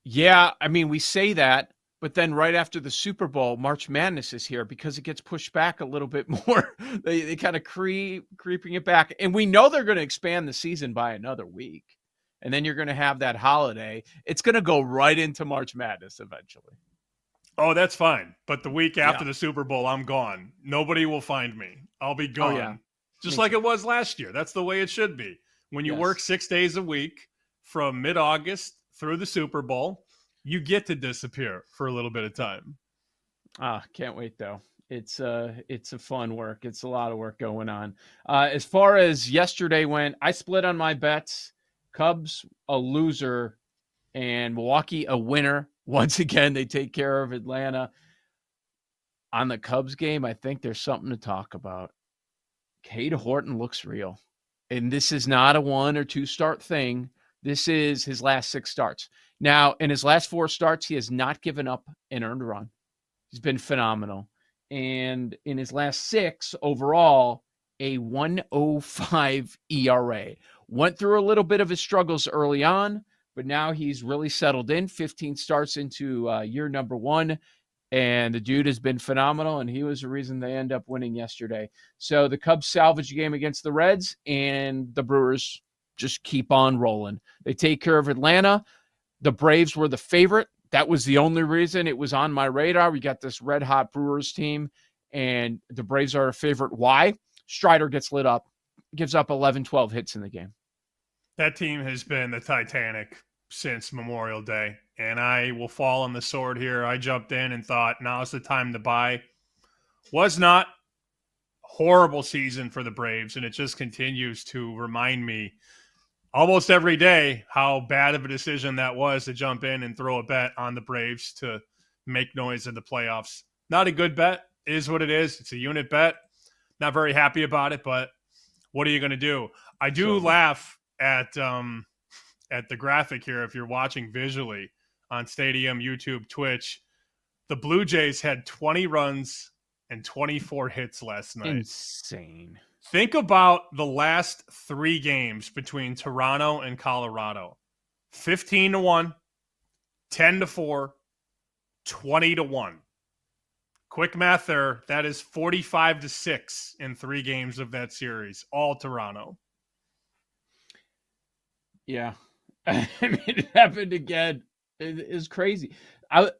Yeah, I mean, we say that, but then right after the Super Bowl, March Madness is here because it gets pushed back a little bit more. They kind of creeping it back. And we know they're going to expand the season by another week. And then you're going to have that holiday. It's going to go right into March Madness eventually. Oh, that's fine. But the week after the Super Bowl, I'm gone. Nobody will find me. I'll be gone. Oh, yeah. Just like it was last year. That's the way it should be. When you work 6 days a week from mid-August through the Super Bowl, you get to disappear for a little bit of time. Can't wait, though. It's a fun work. It's a lot of work going on. As far as yesterday went, I split on my bets. Cubs, a loser, and Milwaukee, a winner. Once again, they take care of Atlanta. On the Cubs game, I think there's something to talk about. Cade Horton looks real. And this is not a 1 or 2 start thing. This is his last 6 starts. Now, in his last 4 starts, he has not given up an earned run. He's been phenomenal. And in his last 6 overall, a 1.05 ERA. Went through a little bit of his struggles early on, but now he's really settled in. 15 starts into year number 1. And the dude has been phenomenal, and he was the reason they end up winning yesterday. So the Cubs salvage a game against the Reds, and the Brewers just keep on rolling. They take care of Atlanta. The Braves were the favorite. That was the only reason it was on my radar. We got this red-hot Brewers team, and the Braves are a favorite. Why? Strider gets lit up, gives up 11, 12 hits in the game. That team has been the Titanic since Memorial Day, and I will fall on the sword here. I jumped in and thought now's the time to buy. Was not. Horrible season for the Braves, and it just continues to remind me almost every day how bad of a decision that was to jump in and throw a bet on the Braves to make noise in the playoffs. Not a good bet, is what it is. It's a unit bet. Not very happy about it, but what are you going to do? I do laugh at the graphic here if you're watching visually on Stadium, YouTube, Twitch. The Blue Jays had 20 runs and 24 hits last night. Insane. Think about the last 3 games between Toronto and Colorado. 15-1, 10-4, 20-1. Quick math there. That is 45-6 in 3 games of that series. All Toronto. Yeah. I mean, it happened again. It is crazy. I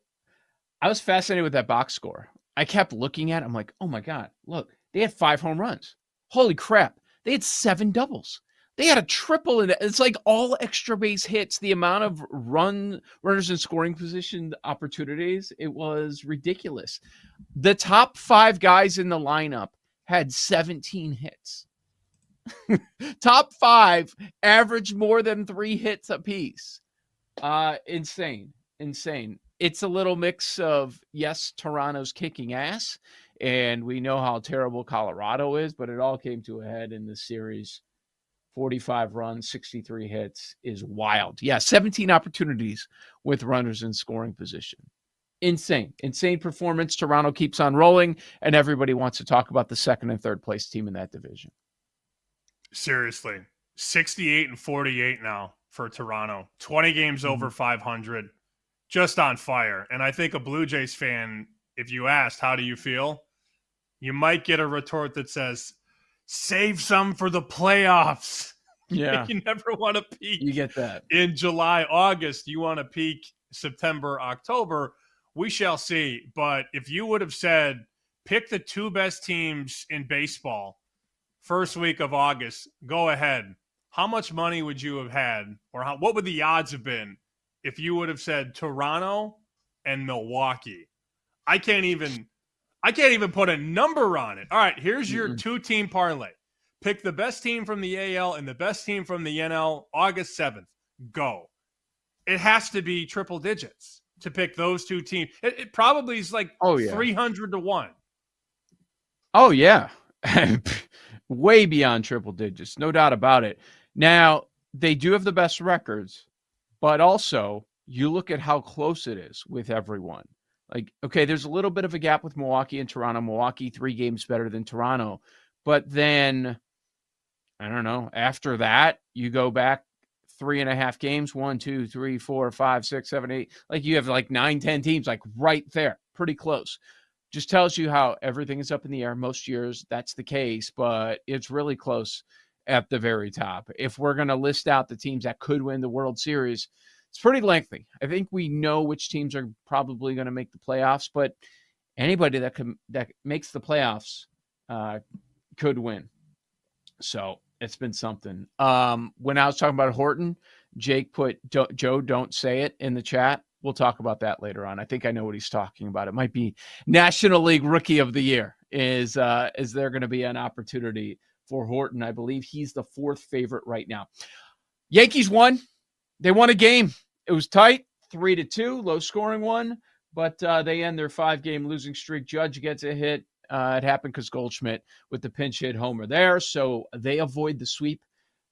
was fascinated with that box score. I kept looking at it. I'm like, oh my God, look, they had 5 home runs. Holy crap. They had 7 doubles. They had a triple in it. It's like all extra base hits. The amount of runners in scoring position opportunities, it was ridiculous. The top 5 guys in the lineup had 17 hits. Top 5 averaged more than 3 hits apiece. Insane. It's a little mix of, yes, Toronto's kicking ass, and we know how terrible Colorado is, but it all came to a head in this series. 45 runs, 63 hits is wild. Yeah, 17 opportunities with runners in scoring position. Insane performance. Toronto keeps on rolling, and everybody wants to talk about the second and third place team in that division. Seriously, 68-48 now for Toronto. 20 games over 500. Just on fire. And I think a Blue Jays fan, if you asked, how do you feel? You might get a retort that says, save some for the playoffs. Yeah. You never want to peak. You get that. In July, August, you want to peak September, October. We shall see. But if you would have said, pick the 2 best teams in baseball first week of August, go ahead. How much money would you have had? Or what would the odds have been if you would have said Toronto and Milwaukee? I can't even put a number on it. All right, here's your 2-team parlay. Pick the best team from the AL and the best team from the NL, August 7th. Go. It has to be triple digits to pick those 2 teams. It probably is like 300-1. Oh, yeah. Way beyond triple digits. No doubt about it. Now, they do have the best records, but also you look at how close it is with everyone. Like, okay, there's a little bit of a gap with Milwaukee and Toronto. Milwaukee 3 games better than Toronto. But then, I don't know, after that, you go back 3.5 games, 1, 2, 3, 4, 5, 6, 7, 8. Like you have like 9, 10 teams like right there, pretty close. Just tells you how everything is up in the air. Most years that's the case, but it's really close at the very top. If we're going to list out the teams that could win the World Series, it's pretty lengthy. I think we know which teams are probably going to make the playoffs, but anybody that makes the playoffs could win. So it's been something. When I was talking about Horton, Jake put Joe, don't say it in the chat. We'll talk about that later on. I think I know what he's talking about. It might be National League Rookie of the Year. Is there going to be an opportunity for Horton? I believe he's the 4th favorite right now. Yankees won. They won a game. It was tight, 3-2, low scoring one, but they end their 5-game losing streak. Judge gets a hit. It happened because Goldschmidt with the pinch hit homer there. So they avoid the sweep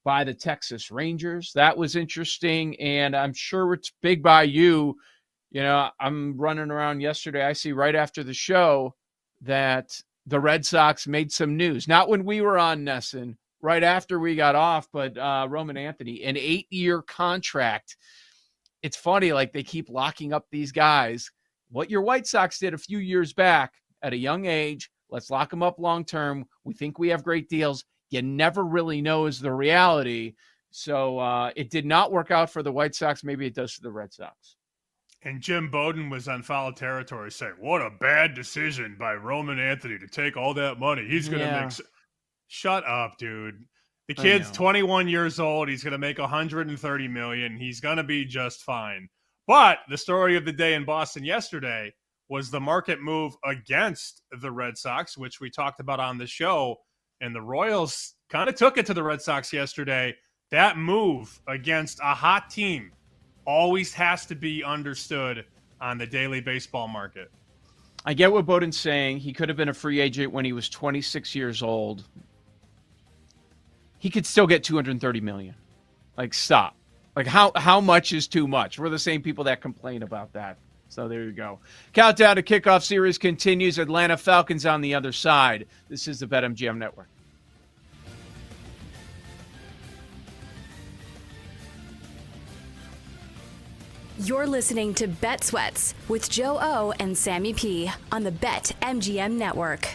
by the Texas Rangers. That was interesting. And I'm sure it's big by you. You know, I'm running around yesterday. I see right after the show that the Red Sox made some news. Not when we were on, Nesson, right after we got off, but Roman Anthony, an 8-year contract. It's funny, like they keep locking up these guys. What your White Sox did a few years back at a young age, let's lock them up long-term. We think we have great deals. You never really know is the reality. So it did not work out for the White Sox. Maybe it does for the Red Sox. And Jim Bowden was on Foul Territory saying, what a bad decision by Roman Anthony to take all that money. He's going to make... Shut up, dude. The kid's 21 years old. He's going to make $130 million. He's going to be just fine. But the story of the day in Boston yesterday was the market move against the Red Sox, which we talked about on the show. And the Royals kind of took it to the Red Sox yesterday. That move against a hot team always has to be understood on the daily baseball market. I get what Bowden's saying. He could have been a free agent when he was 26 years old. He could still get $230 million. Like, stop. Like, how much is too much? We're the same people that complain about that. So there you go. Countdown to kickoff series continues. Atlanta Falcons on the other side. This is the BetMGM Network. You're listening to Bet Sweats with Joe O and Sammy P on the BetMGM Network.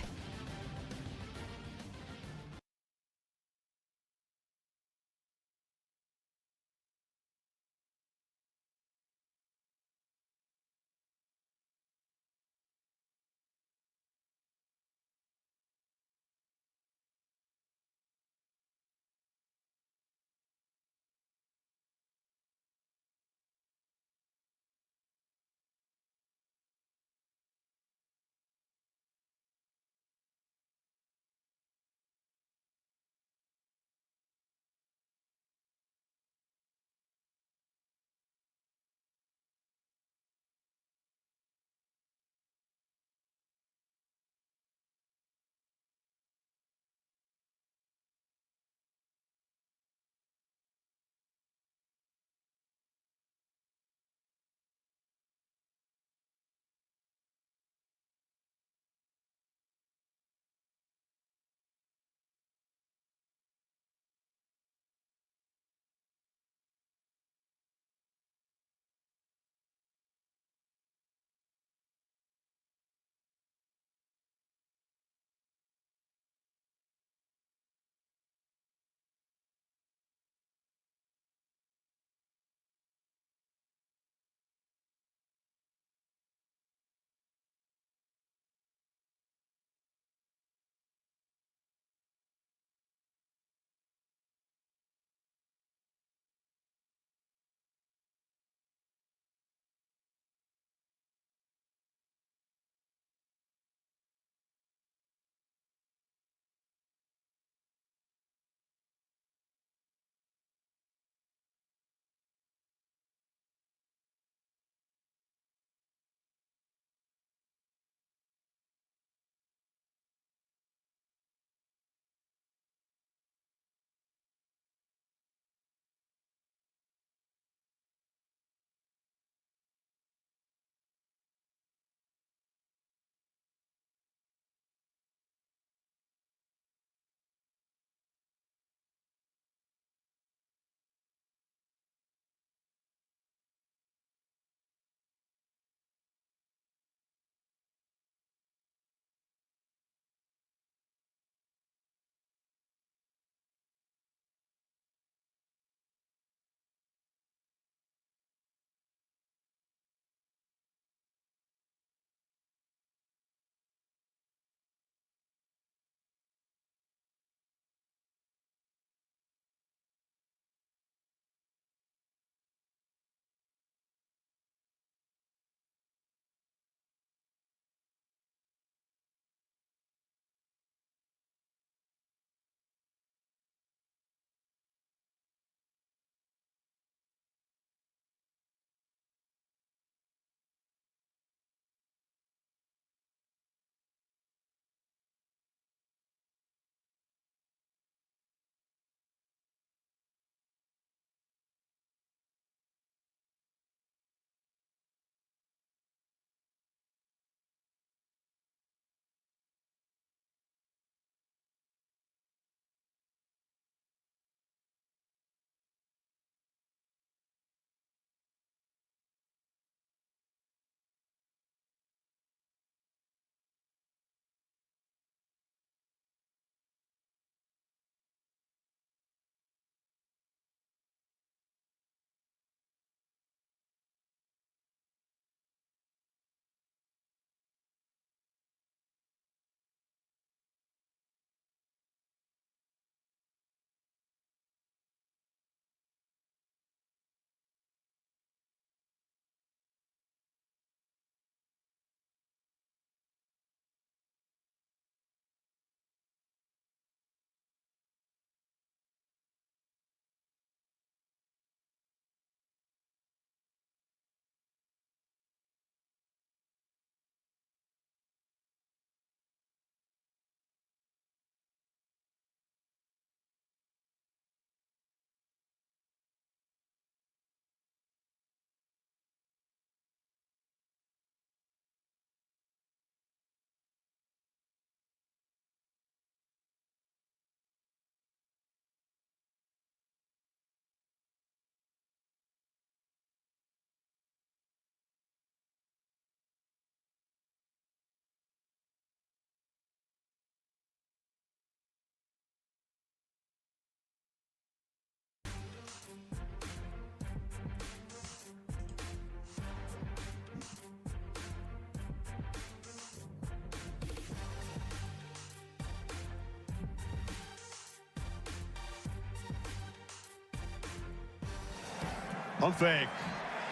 Pump fake.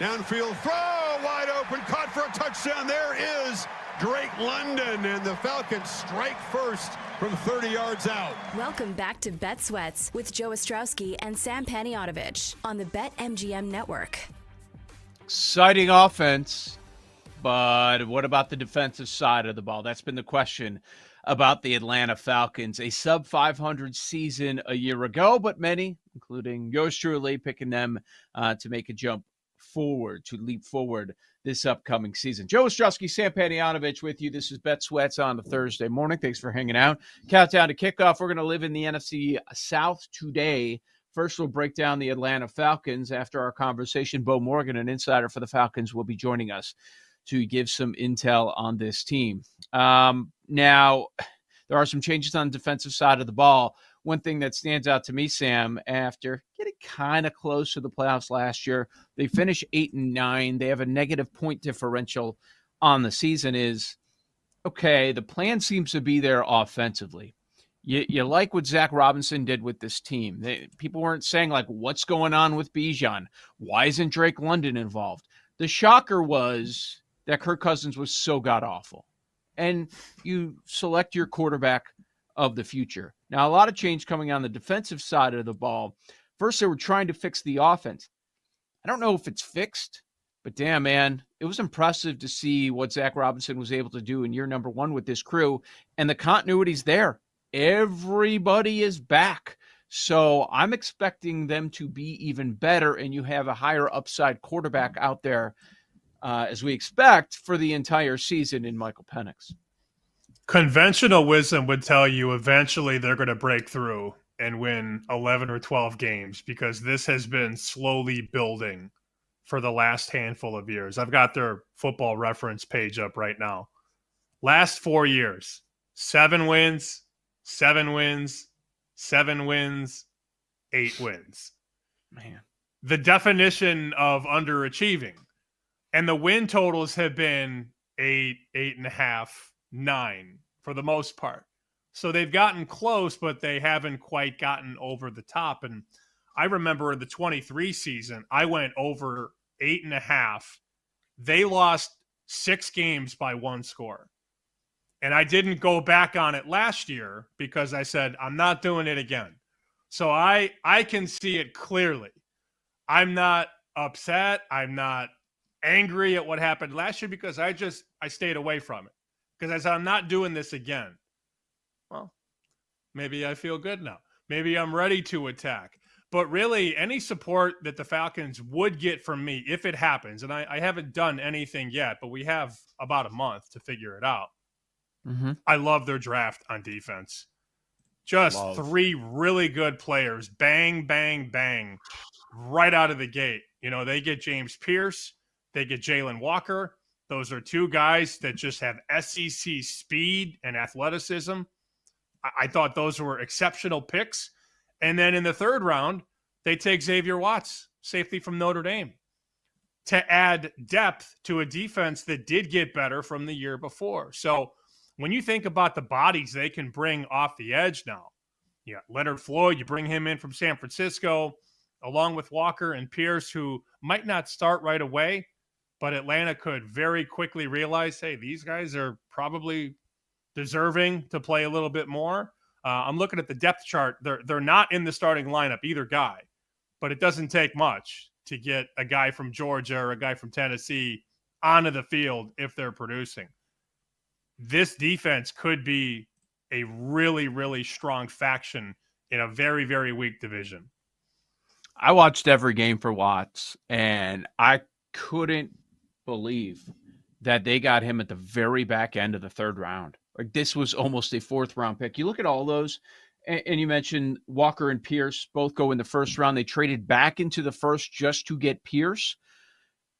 Downfield throw, wide open, caught for a touchdown. There is Drake London, and the Falcons strike first from 30 yards out. Welcome back to Bet Sweats with Joe Ostrowski and Sam Paniotovich on the BetMGM Network. Exciting offense, but what about the defensive side of the ball? That's been the question about the Atlanta Falcons. A sub-500 season a year ago, but many, including yours truly, picking them to make a jump forward, to leap forward this upcoming season. Joe Ostrowski, Sam Paniotovich with you. This is Bet Sweats on a Thursday morning. Thanks for hanging out. Countdown to kickoff. We're going to live in the NFC South today. First, we'll break down the Atlanta Falcons. After our conversation, Bo Morgan, an insider for the Falcons, will be joining us to give some intel on this team. Now, there are some changes on the defensive side of the ball. One thing that stands out to me, Sam, after getting kind of close to the playoffs last year, they finished 8-9. They have a negative point differential on the season. Is, okay, the plan seems to be there offensively. You like what Zach Robinson did with this team. People weren't saying, like, what's going on with Bijan? Why isn't Drake London involved? The shocker was that Kirk Cousins was so god-awful. And you select your quarterback of the future. Now, a lot of change coming on the defensive side of the ball. First, they were trying to fix the offense. I don't know if it's fixed, but damn, man, it was impressive to see what Zach Robinson was able to do in year number one with this crew, and the continuity's there. Everybody is back. So I'm expecting them to be even better, and you have a higher upside quarterback out there, as we expect, for the entire season in Michael Penix. Conventional wisdom would tell you eventually they're going to break through and win 11 or 12 games, because this has been slowly building for the last handful of years. I've got their Football Reference page up right now. Last 4 years, 7 wins, 7 wins, 7 wins, 8 wins. Man. The definition of underachieving. And the win totals have been 8, 8.5, 9 for the most part. So they've gotten close, but they haven't quite gotten over the top. And I remember in the 23 season, I went over 8.5. They lost 6 games by 1 score. And I didn't go back on it last year because I said, I'm not doing it again. So I can see it clearly. I'm not upset. I'm not angry at what happened last year because I stayed away from it. Because I said, I'm not doing this again. Well, maybe I feel good now. Maybe I'm ready to attack. But really, any support that the Falcons would get from me, if it happens, and I haven't done anything yet, but we have about a month to figure it out. Mm-hmm. I love their draft on defense. Just 3 really good players. Bang, bang, bang. Right out of the gate. You know, they get James Pierce. They get Jalen Walker. Those are 2 guys that just have SEC speed and athleticism. I thought those were exceptional picks. And then in the 3rd round, they take Xavier Watts, safety from Notre Dame, to add depth to a defense that did get better from the year before. So when you think about the bodies they can bring off the edge now, Leonard Floyd, you bring him in from San Francisco, along with Walker and Pierce, who might not start right away, but Atlanta could very quickly realize, hey, these guys are probably deserving to play a little bit more. I'm looking at the depth chart. They're not in the starting lineup, either guy, but it doesn't take much to get a guy from Georgia or a guy from Tennessee onto the field if they're producing. This defense could be a really, really strong faction in a very, very weak division. I watched every game for Watts, and I couldn't believe that they got him at the very back end of the 3rd round. Like, this was almost a 4th round pick. You look at all those, and you mentioned Walker and Pierce both go in the 1st round. They traded back into the 1st just to get Pierce.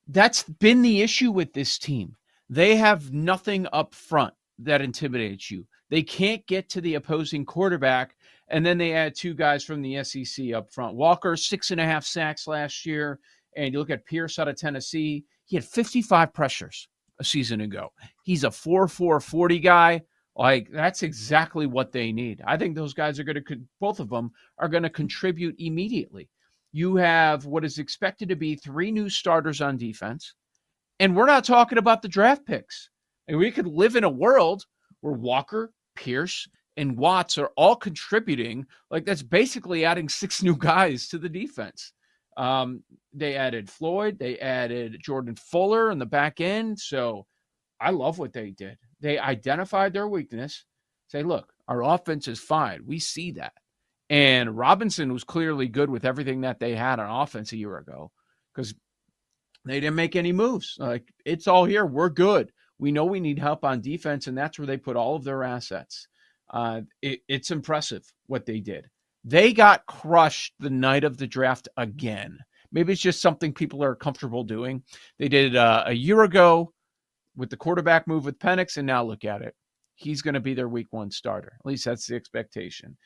That's been the issue with this team. They have nothing up front that intimidates you. They can't get to the opposing quarterback, and then they add 2 guys from the SEC up front. Walker, 6.5 sacks last year, and you look at Pierce out of Tennessee, he had 55 pressures a season ago. He's a 4.4 40 guy. Like, that's exactly what they need. I think those guys are going to, both of them are going to contribute immediately. You have what is expected to be 3 new starters on defense. And we're not talking about the draft picks. And we could live in a world where Walker, Pierce, and Watts are all contributing. Like, that's basically adding 6 new guys to the defense. They added Floyd. They added Jordan Fuller in the back end. So I love what they did. They identified their weakness. Say, look, our offense is fine. We see that. And Robinson was clearly good with everything that they had on offense a year ago because they didn't make any moves. Like, it's all here. We're good. We know we need help on defense, and that's where they put all of their assets. It's impressive what they did. They got crushed the night of the draft again. Maybe it's just something people are comfortable doing. They did a year ago with the quarterback move with Penix, and now look at it. He's going to be their week 1 starter. At least that's the expectation.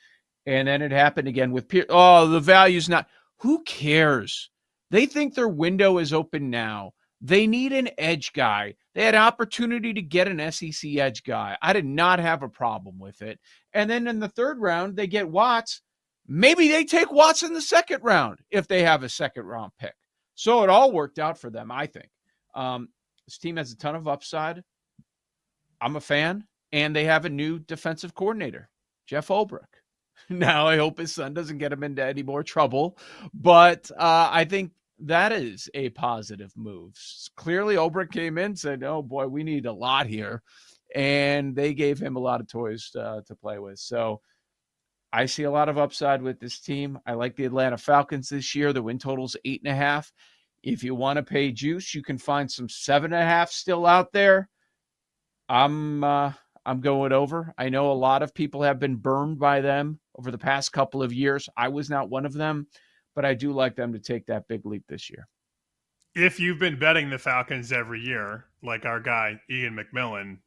And then it happened again with Pierce. Oh, the value's not. Who cares? They think their window is open now. They need an edge guy. They had an opportunity to get an SEC edge guy. I did not have a problem with it. And then in the 3rd round, they get Watts. Maybe they take Watts in the 2nd round if they have a 2nd round pick. So it all worked out for them, I think. This team has a ton of upside. I'm a fan. And they have a new defensive coordinator, Jeff Ulbrich. Now, I hope his son doesn't get him into any more trouble. But I think that is a positive move. Clearly, Ulbrich came in and said, oh, boy, we need a lot here. And they gave him a lot of toys to play with. So I see a lot of upside with this team. I like the Atlanta Falcons this year. The win total's 8.5. If you want to pay juice, you can find some 7.5 still out there. I'm going over. I know a lot of people have been burned by them over the past couple of years. I was not one of them, but I do like them to take that big leap this year. If you've been betting the Falcons every year, like our guy, Ian McMillan,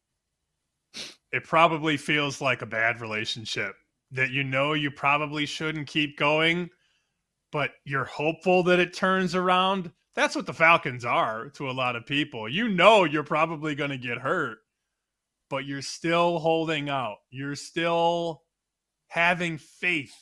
it probably feels like a bad relationship that you probably shouldn't keep going, but you're hopeful that it turns around. That's what the Falcons are to a lot of people. You're probably going to get hurt, but you're still holding out. You're still having faith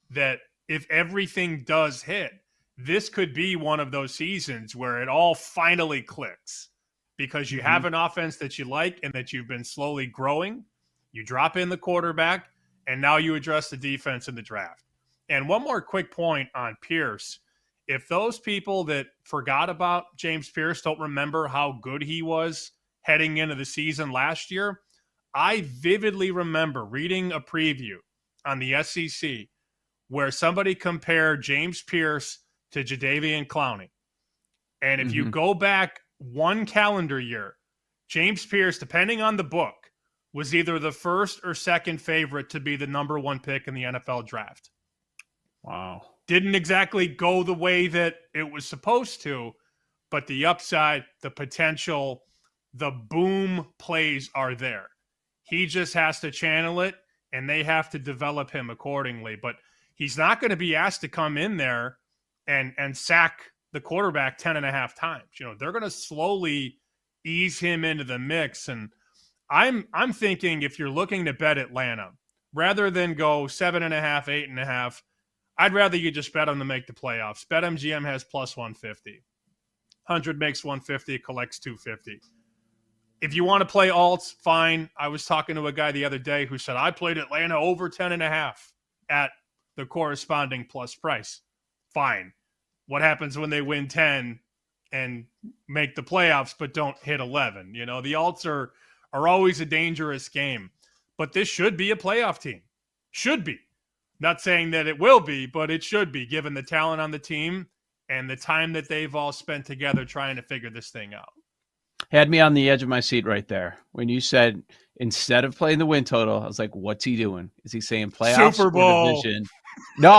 that if everything does hit, this could be one of those seasons where it all finally clicks because you have an offense that you like and that you've been slowly growing. You drop in the quarterback, and now you address the defense in the draft. And one more quick point on Pierce. If those people that forgot about James Pierce don't remember how good he was heading into the season last year, I vividly remember reading a preview on the SEC where somebody compared James Pierce to Jadeveon Clowney. And if you go back 1 calendar year, James Pierce, depending on the book, was either the 1st or 2nd favorite to be the number 1 pick in the NFL draft. Wow. Didn't exactly go the way that it was supposed to, but the upside, the potential, the boom plays are there. He just has to channel it, and they have to develop him accordingly. But he's not going to be asked to come in there and sack the quarterback 10.5 times. They're going to slowly ease him into the mix. And I'm thinking if you're looking to bet Atlanta, rather than go 7.5, 8.5, I'd rather you just bet them to make the playoffs. BetMGM has plus 150. 100 makes 150, collects 250. If you want to play alts, fine. I was talking to a guy the other day who said, I played Atlanta over 10.5 at the corresponding plus price. Fine. What happens when they win 10 and make the playoffs but don't hit 11? The alts are always a dangerous game. But this should be a playoff team. Should be. Not saying that it will be, but it should be, given the talent on the team and the time that they've all spent together trying to figure this thing out. Had me on the edge of my seat right there. When you said instead of playing the win total, I was like, what's he doing? Is he saying playoffs Super Bowl. or division? No.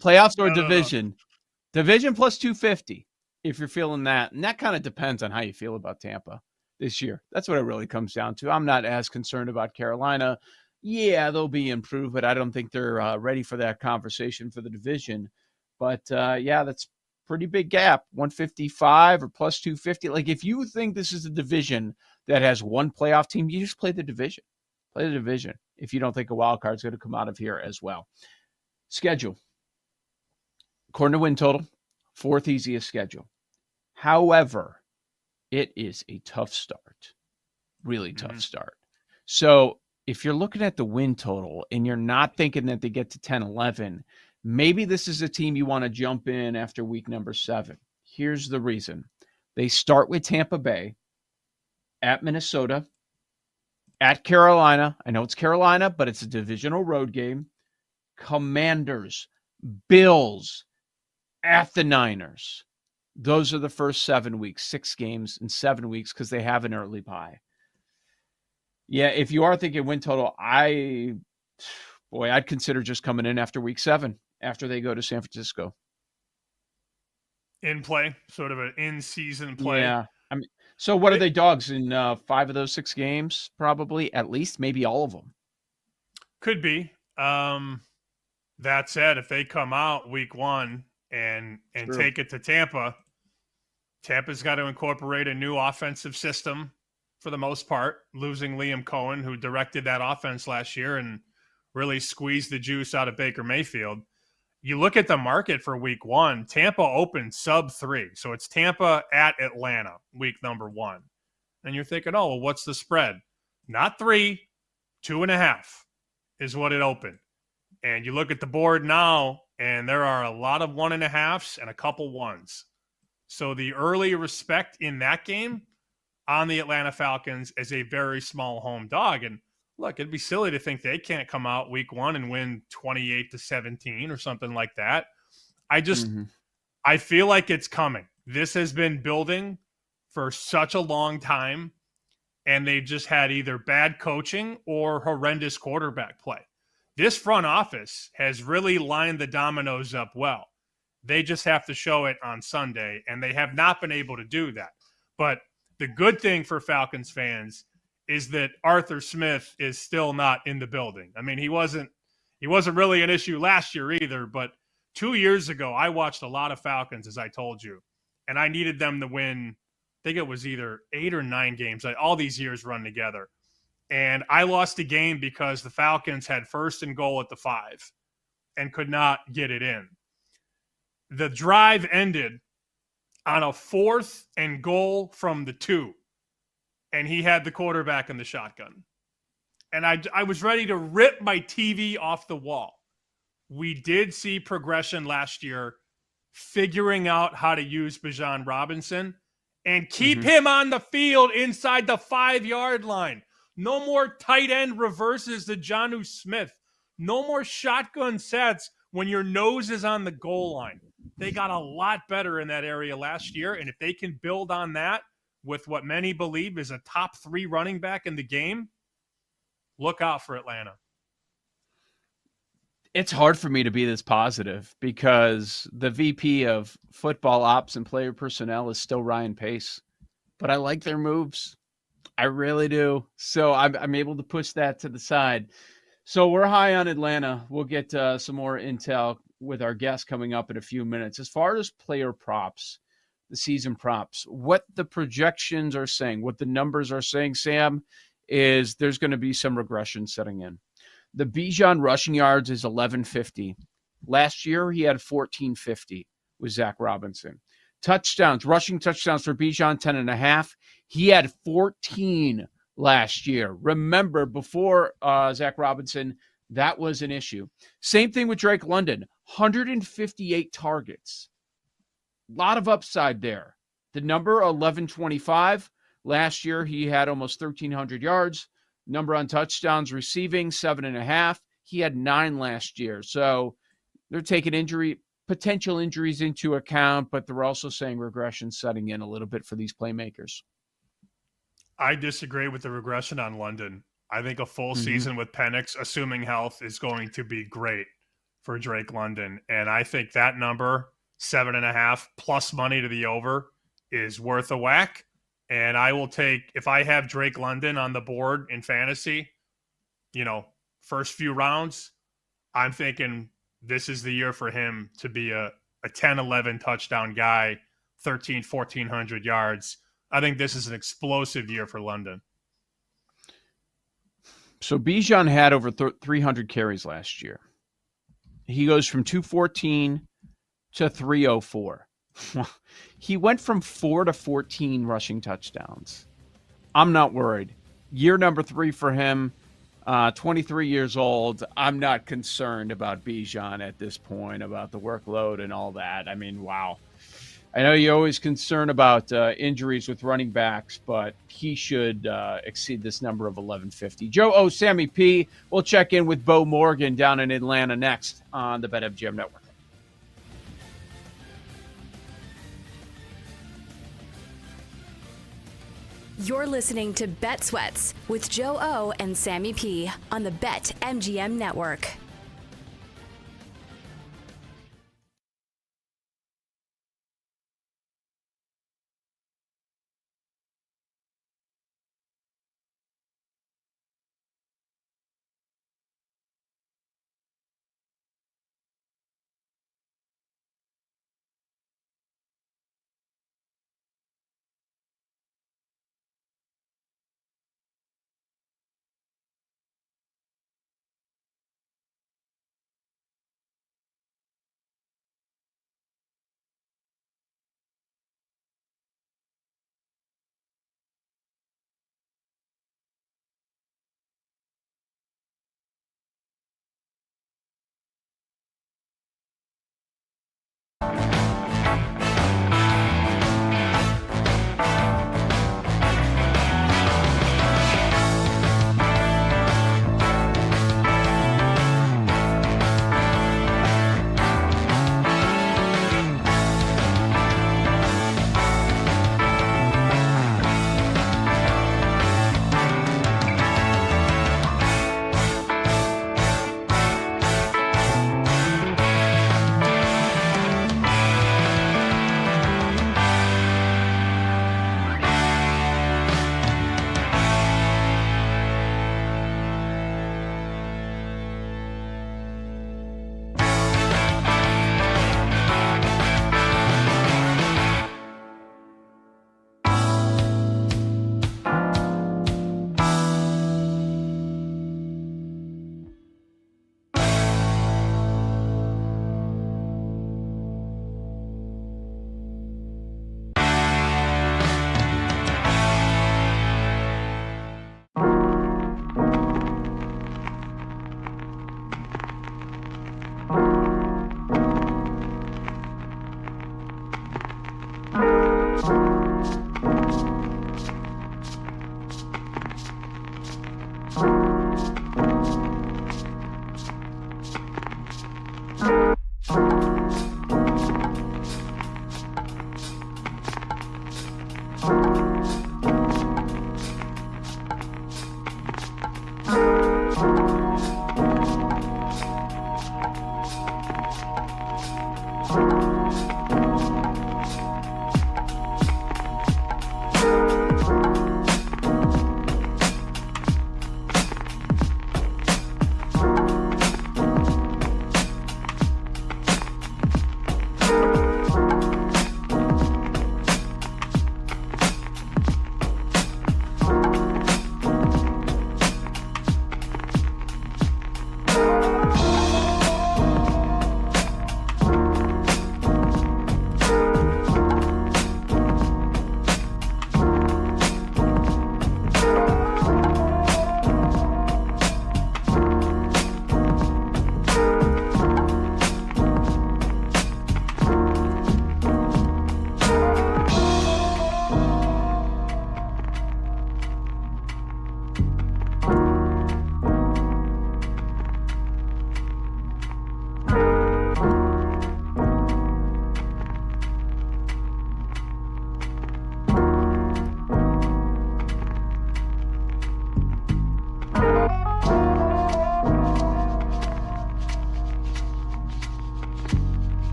Playoffs or division. No. Division plus 250, if you're feeling that. And that kind of depends on how you feel about Tampa this year. That's what it really comes down to. I'm not as concerned about Carolina. Yeah, they'll be improved, but I don't think they're ready for that conversation for the division. But, that's pretty big gap, 155 or plus 250. Like, if you think this is a division that has one playoff team, you just play the division. Play the division if you don't think a wild card is going to come out of here as well. Schedule. according to win total, 4th easiest schedule. However, it is a tough start, really tough start. So if you're looking at the win total and you're not thinking that they get to 10-11, maybe this is a team you want to jump in after week number 7. Here's the reason. They start with Tampa Bay, at Minnesota, at Carolina. I know it's Carolina, but it's a divisional road game. Commanders, Bills, at the Niners. Those are the first 7 weeks, 6 games in 7 weeks because they have an early bye. Yeah, if you are thinking win total, I'd consider just coming in after week 7, after they go to San Francisco. In play, sort of an in-season play. Yeah. I mean, so what are they dogs in 5 of those 6 games? Probably, at least, maybe all of them. Could be. That said, if they come out week 1 and take it to Tampa, Tampa's got to incorporate a new offensive system for the most part, losing Liam Cohen, who directed that offense last year and really squeezed the juice out of Baker Mayfield. You look at the market for week 1, Tampa opened sub 3. So it's Tampa at Atlanta, week number 1. And you're thinking, oh, well, what's the spread? Not 3, 2.5 is what it opened. And you look at the board now, and there are a lot of 1.5s and a couple 1s. So the early respect in that game on the Atlanta Falcons as a very small home dog. And look, it'd be silly to think they can't come out week 1 and win 28-17 or something like that. I feel like it's coming. This has been building for such a long time, and they've just had either bad coaching or horrendous quarterback play. This front office has really lined the dominoes up well. They just have to show it on Sunday, and they have not been able to do that. But the good thing for Falcons fans is that Arthur Smith is still not in the building. I mean, he wasn't really an issue last year either, but 2 years ago, I watched a lot of Falcons, as I told you, and I needed them to win. I think it was either 8 or 9 games. All these years run together. And I lost a game because the Falcons had 1st and goal at the 5 and could not get it in. The drive ended on a 4th and goal from the 2. And he had the quarterback in the shotgun. And I was ready to rip my TV off the wall. We did see progression last year, figuring out how to use Bijan Robinson and keep him on the field inside the 5-yard line. No more tight end reverses to Jonnu Smith. No more shotgun sets when your nose is on the goal line. They got a lot better in that area last year, and if they can build on that with what many believe is a top 3 running back in the game, look out for Atlanta. It's hard for me to be this positive because the VP of football ops and player personnel is still Ryan Pace, but I like their moves. I really do. So I'm able to push that to the side. So we're high on Atlanta. We'll get some more intel with our guest coming up in a few minutes. As far as player props, the season props, what the projections are saying, what the numbers are saying, Sam, is there's going to be some regression setting in. The Bijan rushing yards is 1150. Last year, he had 1450 with Zach Robinson. Touchdowns, rushing touchdowns for Bijan, 10.5. He had 14 last year. Remember, before Zach Robinson, that was an issue. Same thing with Drake London, 158 targets. A lot of upside there. The number 1125. Last year, he had almost 1,300 yards. Number on touchdowns receiving, 7.5. He had 9 last year. So they're taking potential injuries into account, but they're also saying regression setting in a little bit for these playmakers. I disagree with the regression on London. I think a full season with Penix, assuming health, is going to be great for Drake London. And I think that number, 7.5 plus money to the over, is worth a whack. And I will take, if I have Drake London on the board in fantasy, first few rounds, I'm thinking this is the year for him to be a 10-11 touchdown guy, 1,400 yards. I think this is an explosive year for London. So Bijan had over 300 carries last year. He goes from 214 to 304. He went from 4 to 14 rushing touchdowns. I'm not worried. Year number 3 for him, 23 years old. I'm not concerned about Bijan at this point, about the workload and all that. I mean, wow. I know you're always concerned about injuries with running backs, but he should exceed this number of 1150. Joe O, Sammy P. We'll check in with Bo Morgan down in Atlanta next on the BetMGM Network. You're listening to Bet Sweats with Joe O and Sammy P on the BetMGM Network.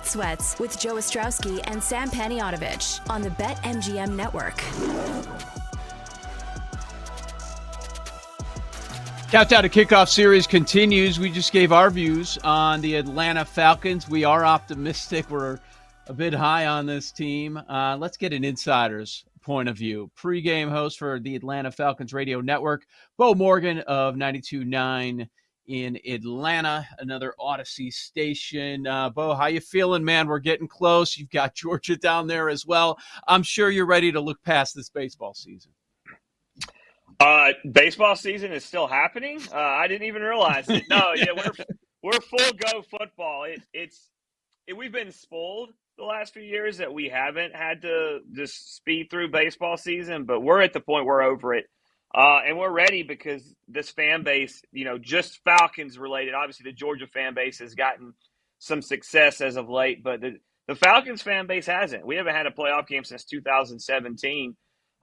Sweats with Joe Ostrowski and Sam Paniotovich on the BetMGM Network. Countdown to Kickoff series continues. We just gave our views on the Atlanta Falcons. We are optimistic. We're a bit high on this team. Let's get an insider's point of view. Pre-game host for the Atlanta Falcons radio network, Bo Morgan of 92.9 in Atlanta, another Odyssey station. Bo, how you feeling, man? We're getting close. You've got Georgia down there as well. I'm sure you're ready to look past this baseball season. Baseball season is still happening. I didn't even realize it. No, yeah, we're full go football. We've been spoiled the last few years that we haven't had to just speed through baseball season, but we're at the point we're over it. And we're ready because this fan base, just Falcons related. Obviously, the Georgia fan base has gotten some success as of late, but the Falcons fan base hasn't. We haven't had a playoff game since 2017.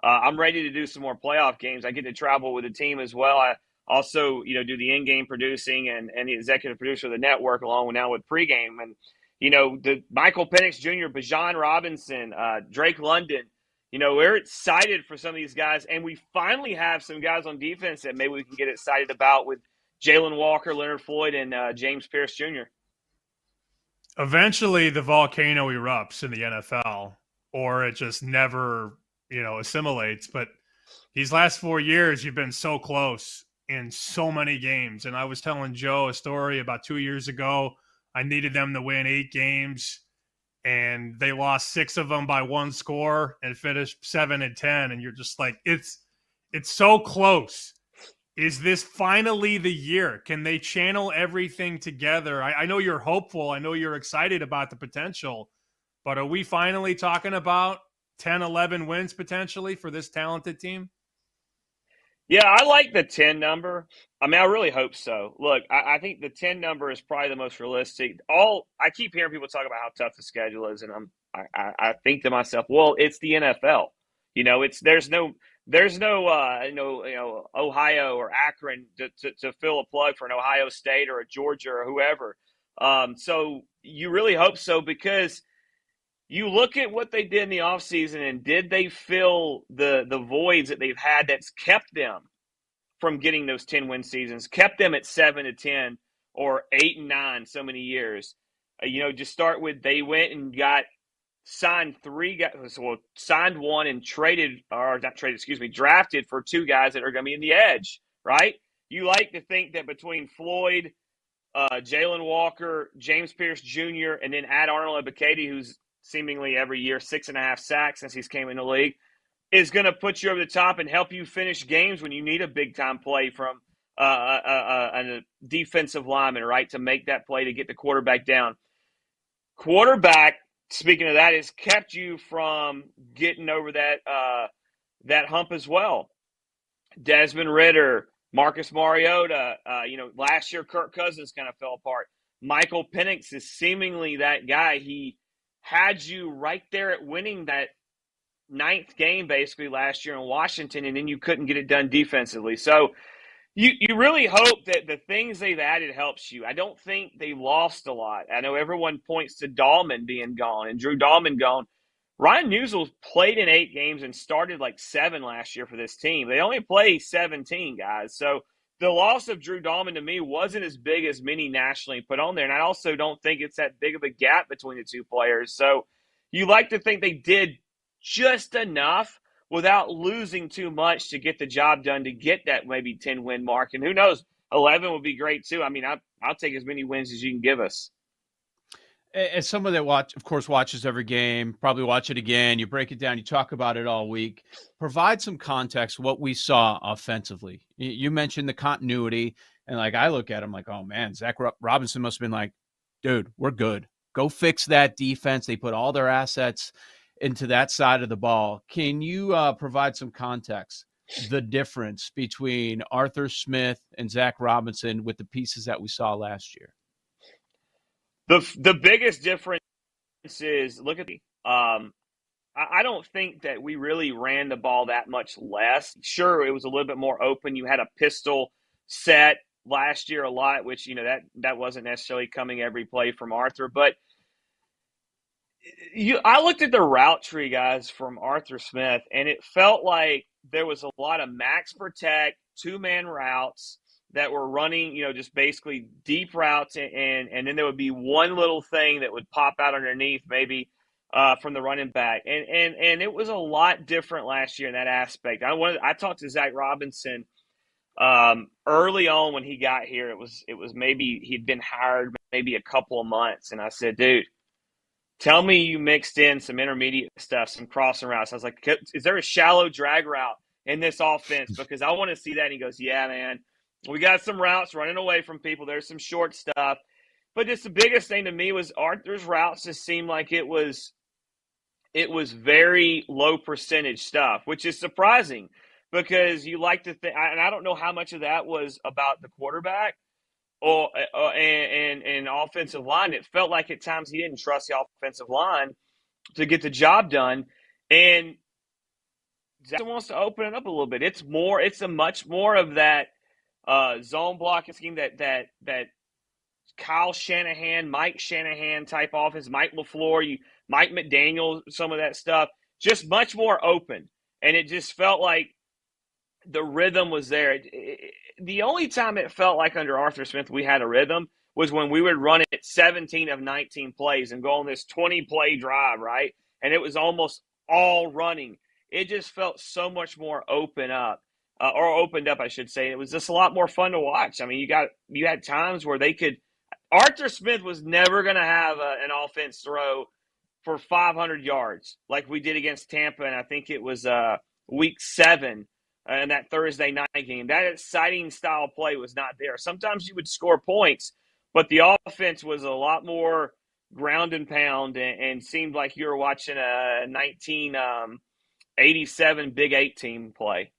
I'm ready to do some more playoff games. I get to travel with the team as well. I also, do the in-game producing and the executive producer of the network along with now with pregame. And, the Michael Penix Jr., Bijan Robinson, Drake London, we're excited for some of these guys. And we finally have some guys on defense that maybe we can get excited about with Jalen Walker, Leonard Floyd, and James Pierce Jr. Eventually, the volcano erupts in the NFL, or it just never assimilates. But these last 4 years, you've been so close in so many games. And I was telling Joe a story about 2 years ago. I needed them to win 8 games, and they lost 6 of them by 1 score and finished 7-10. And you're just like, it's so close. Is this finally the year? Can they channel everything together? I know you're hopeful. I know you're excited about the potential, but are we finally talking about 10, 11 wins potentially for this talented team? Yeah, I like the 10 number. I mean, I really hope so. Look, I think the 10 number is probably the most realistic. I keep hearing people talk about how tough the schedule is, and I think to myself, well, it's the NFL. There's no Ohio or Akron to fill a plug for an Ohio State or a Georgia or whoever. So you really hope so, because you look at what they did in the offseason, and did they fill the voids that they've had that's kept them from getting those 10-win seasons, kept them at 7-10 or 8-9 so many years? Just start with, they went and signed 3 guys, signed one and drafted for 2 guys that are going to be in the edge, right? You like to think that between Floyd, Jalen Walker, James Pierce Jr., and then add Arnold Ebiketie, who's seemingly every year 6.5 sacks since he's came in the league, is going to put you over the top and help you finish games when you need a big-time play from a defensive lineman, right, to make that play to get the quarterback down. Quarterback, speaking of that, has kept you from getting over that hump as well. Desmond Ridder, Marcus Mariota, last year Kirk Cousins kind of fell apart. Michael Penix is seemingly that guy. He had you right there at winning that 9th game basically last year in Washington, and then you couldn't get it done defensively. So you really hope that the things they've added helps you. I don't think they lost a lot. I know everyone points to Dahlman being gone and Drew Dahlman gone. Ryan Newsel played in 8 games and started like 7 last year for this team. They only play 17 guys. So the loss of Drew Dahlman to me wasn't as big as many nationally put on there. And I also don't think it's that big of a gap between the 2 players. So you like to think they did just enough without losing too much to get the job done, to get that maybe 10-win mark. And who knows, 11 would be great too. I mean, I'll take as many wins as you can give us. As someone that watches every game, probably watch it again, you break it down, you talk about it all week, provide some context what we saw offensively. You mentioned the continuity, and I look at him like, oh man, Zach Robinson must have been like, dude, we're good. Go fix that defense. They put all their assets into that side of the ball. Can you provide some context, the difference between Arthur Smith and Zach Robinson with the pieces that we saw last year? The biggest difference is, look at I don't think that we really ran the ball that much less. Sure, it was a little bit more open. You had a pistol set last year a lot, which, that wasn't necessarily coming every play from Arthur. But I looked at the route tree, guys, from Arthur Smith, and it felt like there was a lot of max protect, 2-man routes that were running, just basically deep routes, and then there would be one little thing that would pop out underneath, maybe from the running back, and it was a lot different last year in that aspect. I talked to Zach Robinson early on when he got here. It was maybe he'd been hired maybe a couple of months, and I said, dude, tell me you mixed in some intermediate stuff, some crossing routes. I was like, is there a shallow drag route in this offense? Because I want to see that. And he goes, yeah, man. We got some routes running away from people. There's some short stuff. But just the biggest thing to me was Arthur's routes just seemed like it was very low percentage stuff, which is surprising because you like to think – and I don't know how much of that was about the quarterback and offensive line. It felt like at times he didn't trust the offensive line to get the job done. And Jackson wants to open it up a little bit. It's a much more of that zone blocking scheme that Kyle Shanahan, Mike Shanahan type offense, Mike LaFleur, Mike McDaniel, some of that stuff, just much more open. And it just felt like the rhythm was there. The only time it felt like under Arthur Smith we had a rhythm was when we would run it 17 of 19 plays and go on this 20-play drive, right? And it was almost all running. It just felt so much more opened up, I should say. It was just a lot more fun to watch. I mean, you had times where Arthur Smith was never going to have an offense throw for 500 yards like we did against Tampa, and I think it was week 7 in that Thursday night game. That exciting style play was not there. Sometimes you would score points, but the offense was a lot more ground and pound and seemed like you were watching a 1987 Big 8 team play.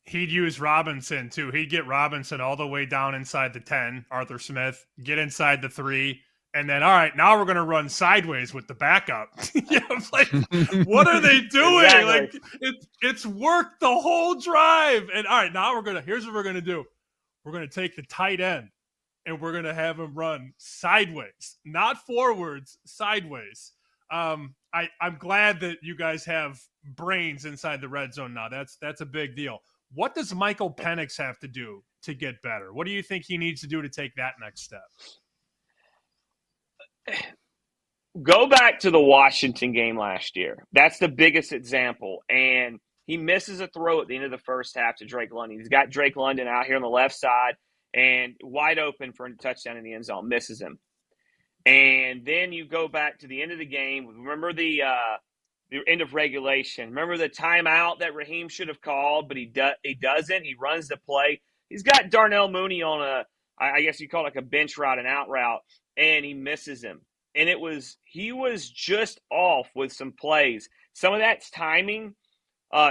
He'd use Robinson, too. He'd get Robinson all the way down inside the 10, Arthur Smith, get inside the 3, and then, all right, now we're going to run sideways with the backup. Like, what are they doing? Exactly. Like, it's worked the whole drive. And, all right, now here's what we're going to do. We're going to take the tight end, and we're going to have him run sideways, not forwards, sideways. I'm glad that you guys have brains inside the red zone now. That's a big deal. What does Michael Penix have to do to get better? What do you think he needs to do to take that next step? Go back to the Washington game last year. That's the biggest example. And he misses a throw at the end of the first half to Drake London. He's got Drake London out here on the left side and wide open for a touchdown in the end zone. Misses him. And then you go back to the end of the game. Remember the end of regulation. Remember the timeout that Raheem should have called, but he doesn't. He runs the play. He's got Darnell Mooney on I guess you call it like a bench route, an out route, and he misses him. And he was just off with some plays. Some of that's timing.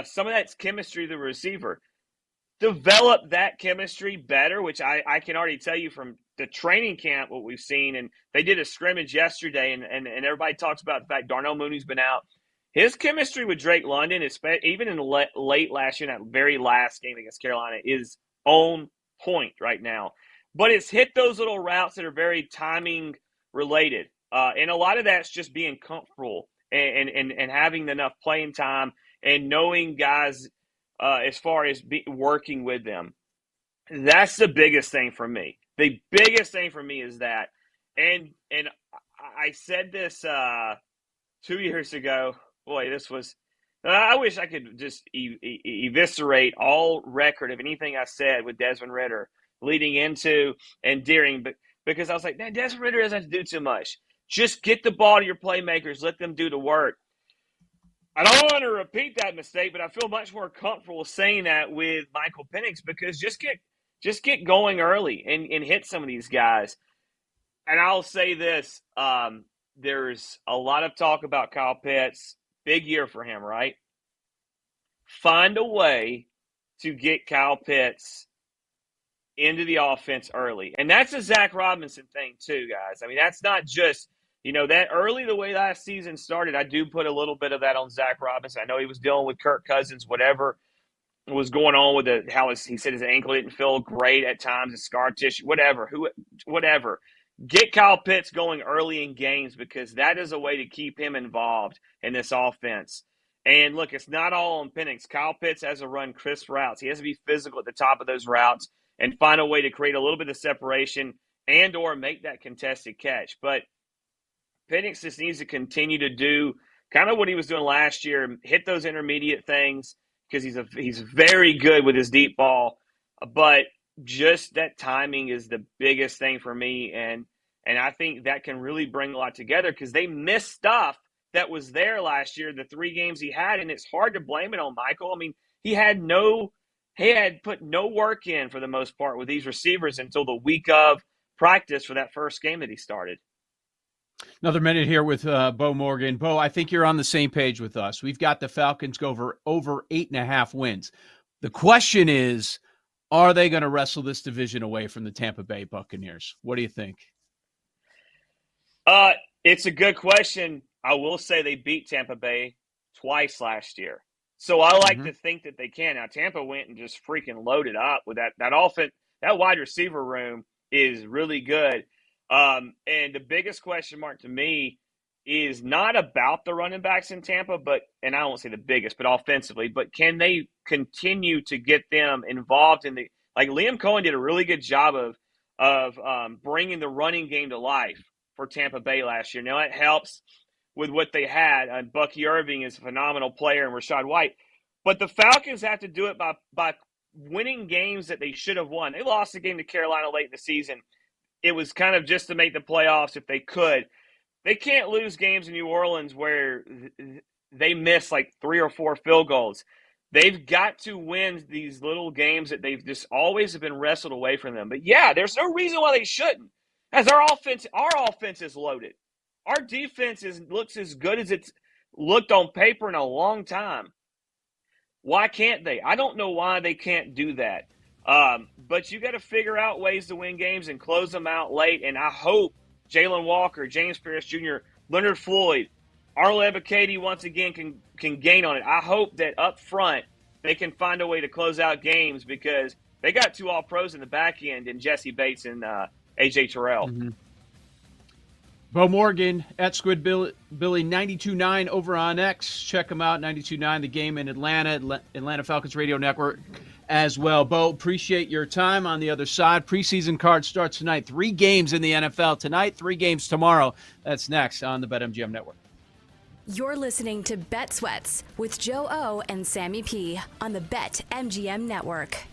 Some of that's chemistry of the receiver. Develop that chemistry better, which I can already tell you from the training camp what we've seen. And they did a scrimmage yesterday, and everybody talks about the fact Darnell Mooney's been out. His chemistry with Drake London, even in late last year, in that very last game against Carolina, is on point right now. But it's hit those little routes that are very timing related. And a lot of that's just being comfortable and having enough playing time and knowing guys as far as working with them. That's the biggest thing for me. The biggest thing for me is that. And I said this 2 years ago. Boy, this was – I wish I could just eviscerate all record of anything I said with Desmond Ridder leading into and during, but because I was like, man, Desmond Ridder doesn't have to do too much. Just get the ball to your playmakers. Let them do the work. I don't want to repeat that mistake, but I feel much more comfortable saying that with Michael Penix because just get going early and hit some of these guys. And I'll say this, there's a lot of talk about Kyle Pitts. Big year for him, right? Find a way to get Kyle Pitts into the offense early. And that's a Zach Robinson thing too, guys. I mean, that's not just, that early the way last season started, I do put a little bit of that on Zach Robinson. I know he was dealing with Kirk Cousins, whatever was going on with he said his ankle didn't feel great at times, his scar tissue, whatever. get Kyle Pitts going early in games because that is a way to keep him involved in this offense. And look, it's not all on Penix. Kyle Pitts has to run crisp routes. He has to be physical at the top of those routes and find a way to create a little bit of separation and or make that contested catch. But Penix just needs to continue to do kind of what he was doing last year, hit those intermediate things because he's very good with his deep ball. But just that timing is the biggest thing for me. And I think that can really bring a lot together because they missed stuff that was there last year, the 3 games he had, and it's hard to blame it on Michael. I mean, he had put no work in for the most part with these receivers until the week of practice for that first game that he started. Another minute here with Bo Morgan. Bo, I think you're on the same page with us. We've got the Falcons go over 8.5 wins. The question is, are they going to wrestle this division away from the Tampa Bay Buccaneers? What do you think? It's a good question. I will say they beat Tampa Bay twice last year. So I like to think that they can. Now, Tampa went and just freaking loaded up with that offense. That wide receiver room is really good. And the biggest question mark to me is not about the running backs in Tampa, and I won't say the biggest, but offensively, but can they continue to get them involved in like Liam Cohen did a really good job of bringing the running game to life for Tampa Bay last year. Now it helps with what they had. Bucky Irving is a phenomenal player and Rachaad White, but the Falcons have to do it by winning games that they should have won. They lost the game to Carolina late in the season. It was kind of just to make the playoffs if they could. They can't lose games in New Orleans where they miss like 3 or 4 field goals. They've got to win these little games that they've just always have been wrestled away from them. But yeah, there's no reason why they shouldn't. As our offense is loaded. Our defense looks as good as it's looked on paper in a long time. Why can't they? I don't know why they can't do that. But you got to figure out ways to win games and close them out late. And I hope Jalen Walker, James Pierce Jr., Leonard Floyd, Arnold Ebiketie once again can gain on it. I hope that up front they can find a way to close out games because they got 2 All-Pros in the back end in Jesse Bates and A.J. Terrell. Bo Morgan at Squid Billy 92.9 over on X. Check him out, 92.9, the game in Atlanta Falcons Radio Network as well. Bo, appreciate your time on the other side. Preseason card starts tonight. 3 games in the NFL tonight, 3 games tomorrow. That's next on the BetMGM Network. You're listening to Bet Sweats with Joe O and Sammy P on the BetMGM Network.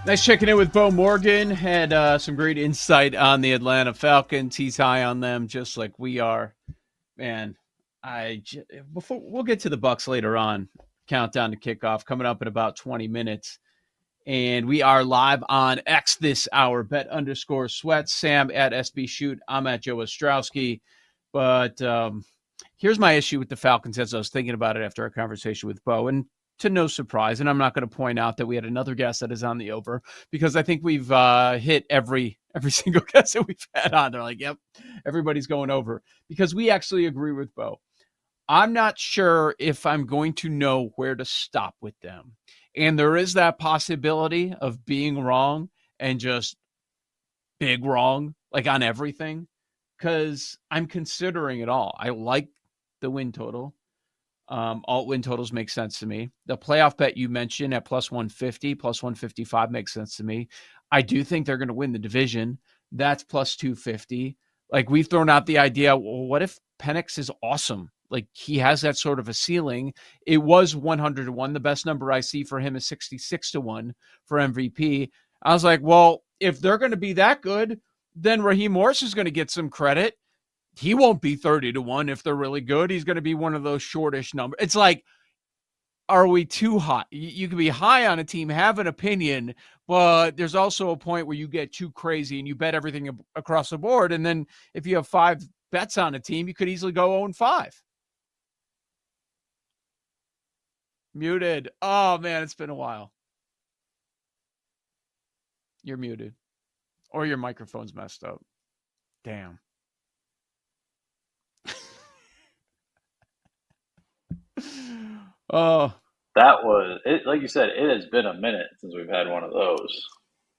Nice checking in with Bo Morgan. Had some great insight on the Atlanta Falcons. He's high on them, just like we are. Man, before we'll get to the Bucs later on. Countdown to kickoff coming up in about 20 minutes. And we are live on X this hour. Bet_sweats. Sam at SB Shoot. I'm at Joe Ostrowski. But here's my issue with the Falcons as I was thinking about it after our conversation with Bo. And to no surprise, and I'm not going to point out that we had another guest that is on the over, because I think we've hit every single guest that we've had on. They're like, yep, everybody's going over, because we actually agree with Bo. I'm not sure if I'm going to know where to stop with them. And there is that possibility of being wrong and just big wrong, like on everything, because I'm considering it all. I like the win total. Alt win totals make sense to me. The playoff bet you mentioned at plus 150, plus 155 makes sense to me. I do think they're going to win the division. That's plus 250. Like, we've thrown out the idea, well, what if Penix is awesome? Like, he has that sort of a ceiling. It was 100-1. The best number I see for him is 66-1 for MVP. I was like, well, if they're going to be that good, then Raheem Morris is going to get some credit. He won't be 30-1 if they're really good. He's going to be one of those shortish numbers. It's like, are we too high? You can be high on a team, have an opinion, but there's also a point where you get too crazy and you bet everything across the board. And then if you have 5 bets on a team, you could easily go 0-5. Muted. Oh, man, it's been a while. You're muted. Or your microphone's messed up. Damn. Oh, that was it. Like you said, it has been a minute since we've had one of those.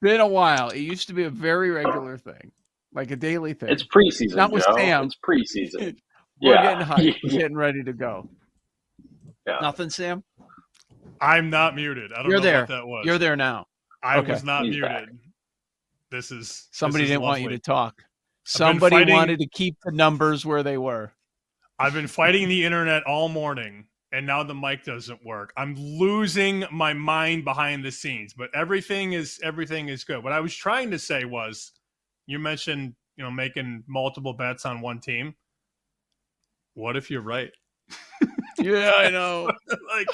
Been a while. It used to be a very regular thing, like a daily thing. It's preseason, not with Joe. Sam. It's preseason. We're getting hyped. We're getting ready to go. Yeah. Nothing, Sam? I'm not muted. I don't You're know there. what that was. You're there now. I Okay. was not He's muted. back. Somebody this is didn't want you lovely. to talk. I've been Somebody fighting- wanted to keep the numbers where they were. I've been fighting the internet all morning, and now the mic doesn't work. I'm losing my mind behind the scenes, but everything is good. What I was trying to say was, you mentioned making multiple bets on one team. What if you're right? Yeah, I know. Like,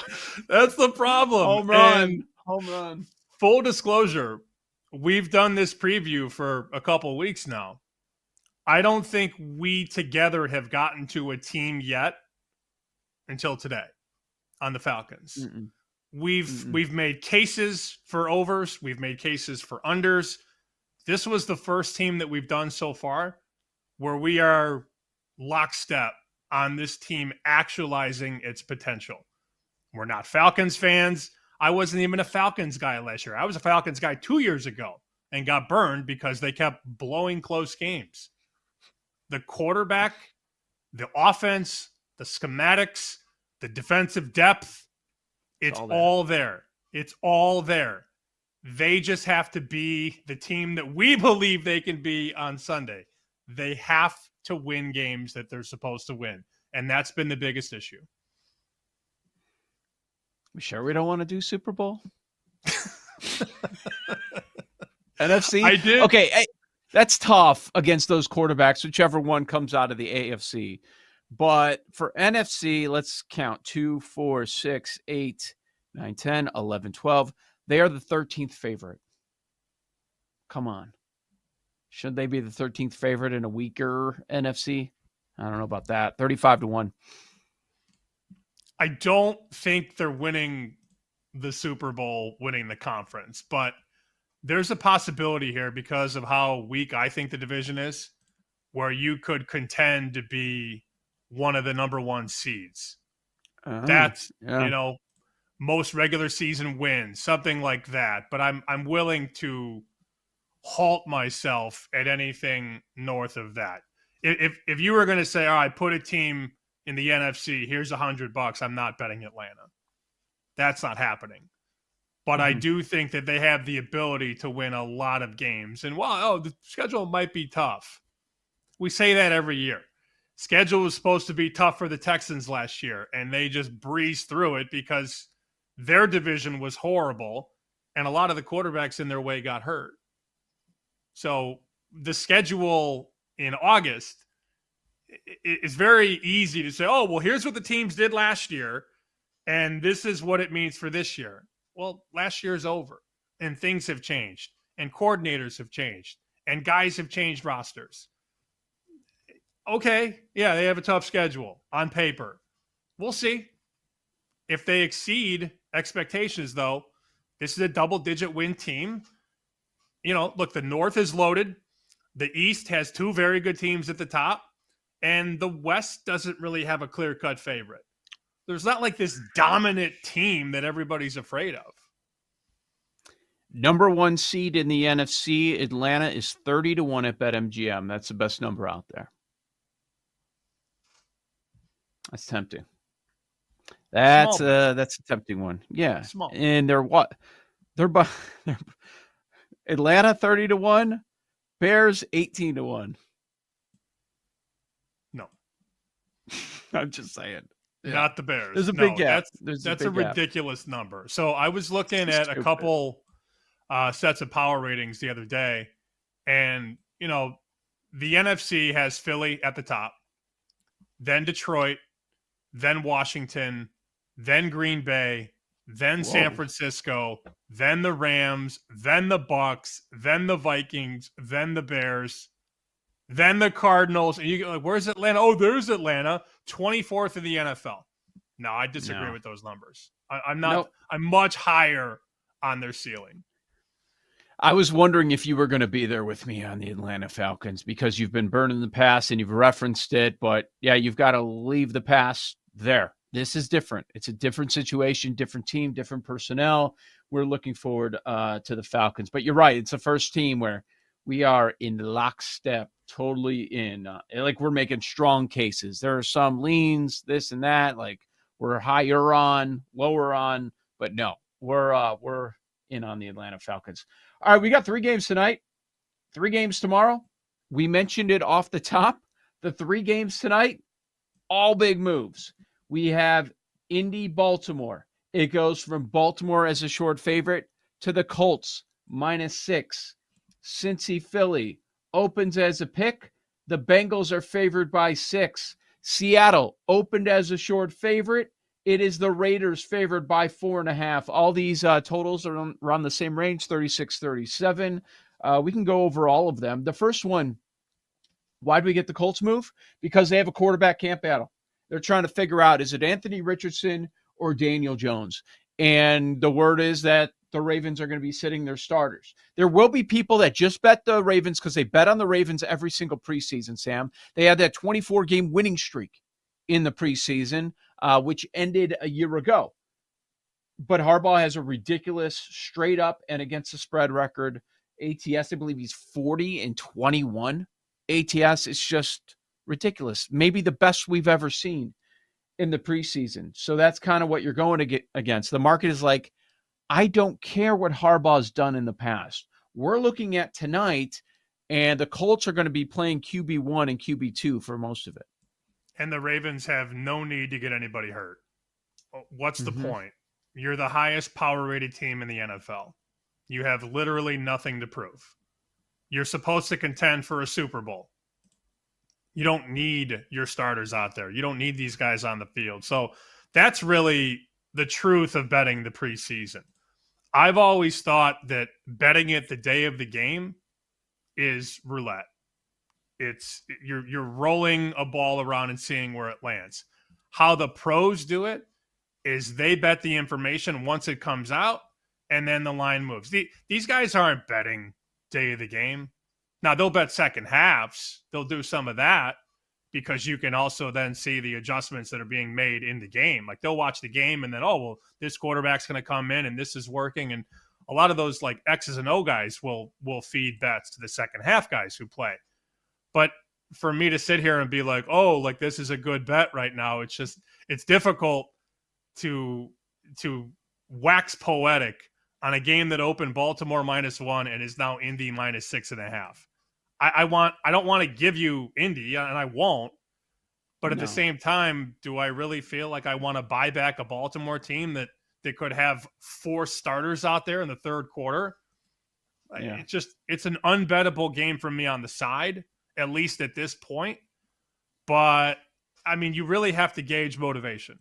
that's the problem. Home run. And Home run. full disclosure, we've done this preview for a couple weeks now. I don't think we together have gotten to a team yet until today on the Falcons. Mm-mm. We've made cases for overs. We've made cases for unders. This was the first team that we've done so far where we are lockstep on this team actualizing its potential. We're not Falcons fans. I wasn't even a Falcons guy last year. I was a Falcons guy 2 years ago and got burned because they kept blowing close games. The quarterback, the offense, the schematics, the defensive depth, it's all there. It's all there. They just have to be the team that we believe they can be on Sunday. They have to win games that they're supposed to win. And that's been the biggest issue. We sure we don't want to do Super Bowl? NFC? I did. Okay, that's tough against those quarterbacks, whichever one comes out of the AFC. But for NFC, let's count 2, 4, 6, 8, 9, 10, 11, 12. They are the 13th favorite. Come on. Should they be the 13th favorite in a weaker NFC? I don't know about that. 35-1. I don't think they're winning the Super Bowl, winning the conference, but there's a possibility here because of how weak I think the division is, where you could contend to be one of the number one seeds. That's, most regular season wins, something like that. But I'm willing to halt myself at anything north of that. If you were going to say, all right, put a team in the NFC, here's $100, I'm not betting Atlanta. That's not happening. But I do think that they have the ability to win a lot of games. And while the schedule might be tough, we say that every year. Schedule was supposed to be tough for the Texans last year, and they just breezed through it because their division was horrible, and a lot of the quarterbacks in their way got hurt. So the schedule in August is very easy to say, oh, well, here's what the teams did last year, and this is what it means for this year. Well, last year's over, and things have changed, and coordinators have changed, and guys have changed rosters. Okay, yeah, they have a tough schedule on paper. We'll see. If they exceed expectations, though, this is a double-digit win team. Look, the North is loaded. The East has two very good teams at the top, and the West doesn't really have a clear-cut favorite. There's not like this dominant team that everybody's afraid of. Number one seed in the NFC, Atlanta is 30-1 at BetMGM. That's the best number out there. That's tempting. That's a tempting one. Yeah. Small. And they're what? They're Atlanta 30-1, Bears 18-1. No. I'm just saying. Yeah. Not the Bears. There's a big gap. That's a ridiculous number. So I was looking at a couple sets of power ratings the other day, and the NFC has Philly at the top, then Detroit, then Washington, then Green Bay, then San Francisco, then the Rams, then the Bucks, then the Vikings, then the Bears, then the Cardinals. And you go, like, where's Atlanta? Oh, there's Atlanta, 24th in the NFL. No, I disagree with those numbers. I'm not. Nope. I'm much higher on their ceiling. I was wondering if you were going to be there with me on the Atlanta Falcons because you've been burned in the past and you've referenced it. But yeah, you've got to leave the past there. This is different. It's a different situation, different team, different personnel. We're looking forward to the Falcons. But you're right. It's the first team where we are in lockstep, totally in. Like we're making strong cases. There are some leans, this and that. Like we're higher on, lower on, but no, we're in on the Atlanta Falcons. All right, we got 3 games tonight, 3 games tomorrow. We mentioned it off the top. The 3 games tonight, all big moves. We have Indy, Baltimore. It goes from Baltimore as a short favorite to the Colts -6. Cincy, Philly opens as a pick. The Bengals are favored by 6. Seattle opened as a short favorite. It is the Raiders favored by 4.5. All these totals are around the same range, 36-37. We can go over all of them. The first one, why do we get the Colts move? Because they have a quarterback camp battle. They're trying to figure out, is it Anthony Richardson or Daniel Jones? And the word is that the Ravens are going to be sitting their starters. There will be people that just bet the Ravens because they bet on the Ravens every single preseason, Sam. They had that 24-game winning streak in the preseason, which ended a year ago. But Harbaugh has a ridiculous straight up and against the spread record. ATS, I believe he's 40-21. ATS is just ridiculous. Maybe the best we've ever seen in the preseason. So that's kind of what you're going to get against. The market is like, I don't care what Harbaugh's done in the past. We're looking at tonight, and the Colts are going to be playing QB1 and QB2 for most of it. And the Ravens have no need to get anybody hurt. What's the point? You're the highest power-rated team in the NFL. You have literally nothing to prove. You're supposed to contend for a Super Bowl. You don't need your starters out there. You don't need these guys on the field. So that's really the truth of betting the preseason. I've always thought that betting it the day of the game is roulette. It's you're rolling a ball around and seeing where it lands. How the pros do it is they bet the information once it comes out, and then the line moves. These guys aren't betting day of the game. Now, they'll bet second halves. They'll do some of that because you can also then see the adjustments that are being made in the game. Like they'll watch the game and then, oh, well, this quarterback's going to come in and this is working. And a lot of those like X's and O guys will feed bets to the second half guys who play. But for me to sit here and be like, oh, like this is a good bet right now, it's difficult to wax poetic on a game that opened Baltimore -1 and is now Indy -6.5. I don't want to give you Indy, and I won't. But at the same time, do I really feel like I want to buy back a Baltimore team that could have 4 starters out there in the third quarter? Yeah. It's an unbettable game for me on the side, at least at this point. But, I mean, you really have to gauge motivation.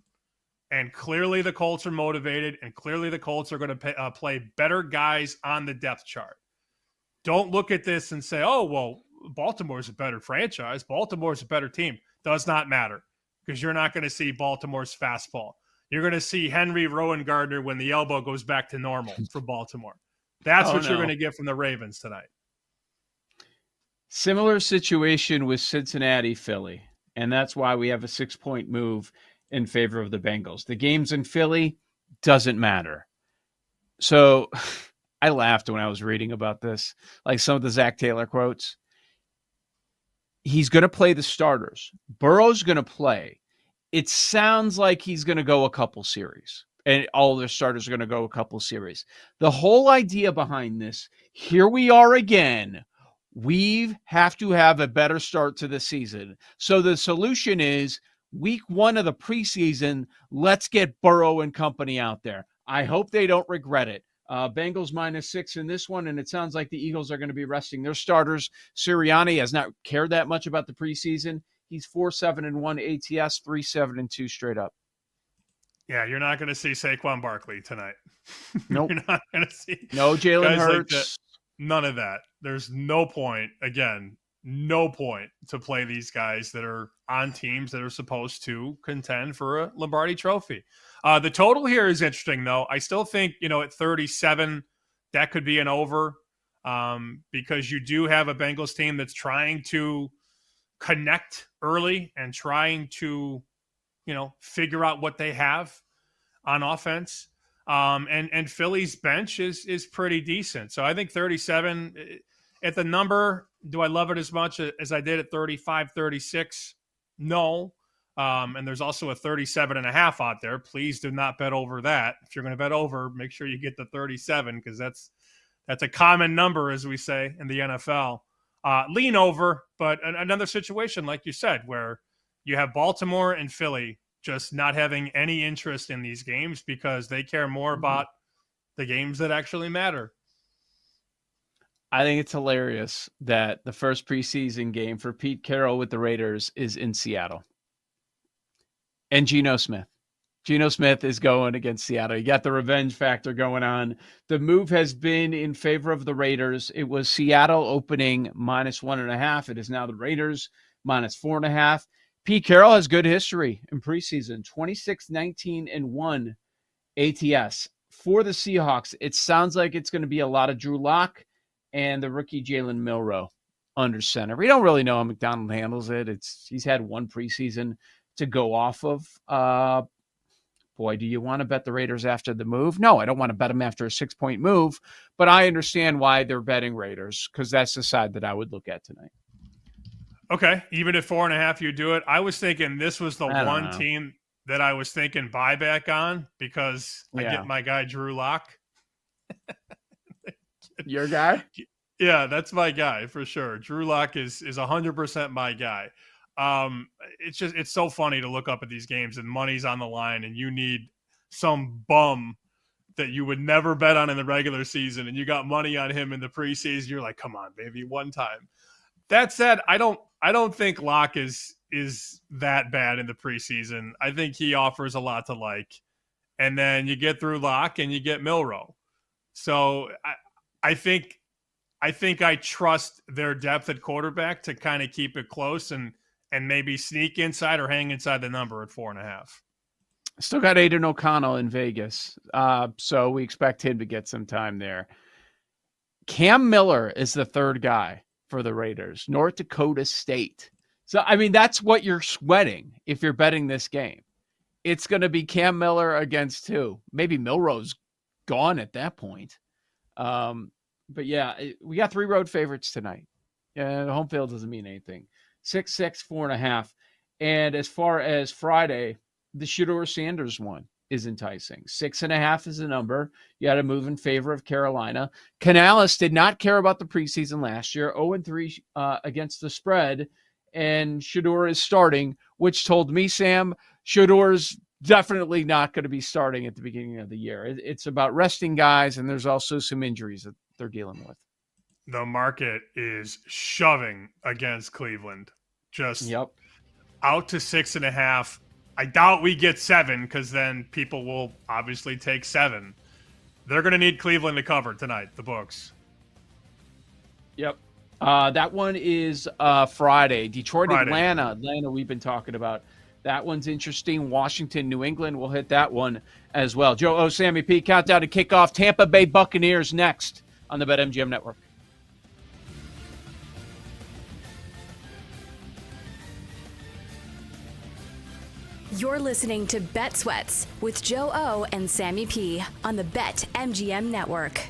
And clearly the Colts are motivated, and clearly the Colts are going to play better guys on the depth chart. Don't look at this and say, oh, well, Baltimore's a better franchise. Baltimore's a better team. Does not matter because you're not going to see Baltimore's fastball. You're going to see Henry Rowan Gardner when the elbow goes back to normal for Baltimore. That's what you're going to get from the Ravens tonight. Similar situation with Cincinnati, Philly, and that's why we have a 6-point move in favor of the Bengals. The games in Philly doesn't matter. So I laughed when I was reading about this, like some of the Zach Taylor quotes. He's going to play the starters. Burrow's going to play. It sounds like he's going to go a couple series, and all their starters are going to go a couple series. The whole idea behind this, here we are again. We have to have a better start to the season. So the solution is week 1 of the preseason, let's get Burrow and company out there. I hope they don't regret it. Bengals -6 in this one, and it sounds like the Eagles are going to be resting their starters. Sirianni has not cared that much about the preseason. He's 4-7-1 ATS, 3-7-2 straight up. Yeah, you're not going to see Saquon Barkley tonight. Nope. You're not going to see no Jalen Hurts. Like none of that. There's no point, again, no point to play these guys that are on teams that are supposed to contend for a Lombardi trophy. The total here is interesting, though. I still think, at 37, that could be an over because you do have a Bengals team that's trying to connect early and trying to, figure out what they have on offense. And Philly's bench is pretty decent. So I think 37, at the number. Do I love it as much as I did at 35-36? No. And there's also a 37.5 out there. Please do not bet over that. If you're going to bet over, make sure you get the 37 because that's a common number, as we say in the NFL. Lean over, but another situation, like you said, where you have Baltimore and Philly just not having any interest in these games because they care more about the games that actually matter. I think it's hilarious that the first preseason game for Pete Carroll with the Raiders is in Seattle. And Geno Smith. Geno Smith is going against Seattle. You got the revenge factor going on. The move has been in favor of the Raiders. It was Seattle opening -1.5. It is now the Raiders -4.5. Pete Carroll has good history in preseason. 26-19-1 ATS. For the Seahawks, it sounds like it's going to be a lot of Drew Lock and the rookie Jalen Milroe under center. We don't really know how McDonald handles it. He's had one preseason to go off of. Boy, do you want to bet the Raiders after the move? No, I don't want to bet them after a 6-point move, but I understand why they're betting Raiders because that's the side that I would look at tonight. Okay, even at 4.5, you do it. I was thinking this was the one team that I was thinking buyback on because I get my guy Drew Lock. Your guy? Yeah, that's my guy for sure. Drew Lock is 100% my guy. It's so funny to look up at these games and money's on the line and you need some bum that you would never bet on in the regular season and you got money on him in the preseason. You're like, come on, baby, one time. That said, I don't think Locke is that bad in the preseason. I think he offers a lot to like. And then you get through Locke and you get Milroe. So I think I trust their depth at quarterback to kind of keep it close and maybe sneak inside or hang inside the number at 4.5. Still got Aiden O'Connell in Vegas. So we expect him to get some time there. Cam Miller is the third guy for the Raiders, North Dakota State. So, I mean, that's what you're sweating if you're betting this game. It's going to be Cam Miller against who? Maybe Milroe's gone at that point. But yeah, we got 3 road favorites tonight. The home field doesn't mean anything. 6-6, 4.5. And as far as Friday, the Shedeur Sanders one is enticing. 6.5 is the number. You got to move in favor of Carolina. Canales did not care about the preseason last year. 0-3 against the spread. And Shedeur is starting, which told me, Sam, Shedeur's definitely not going to be starting at the beginning of the year. It's about resting guys, and there's also some injuries that they're dealing with. The market is shoving against Cleveland. Just out to 6.5. I doubt we get 7 because then people will obviously take 7. They're going to need Cleveland to cover tonight, the books. Yep. That one is Friday. Detroit, Atlanta. Atlanta we've been talking about. That one's interesting. Washington, New England. We'll hit that one as well. Joe O, Sammy P, countdown to kickoff. Tampa Bay Buccaneers next on the BetMGM Network. You're listening to Bet Sweats with Joe O and Sammy P on the BetMGM Network.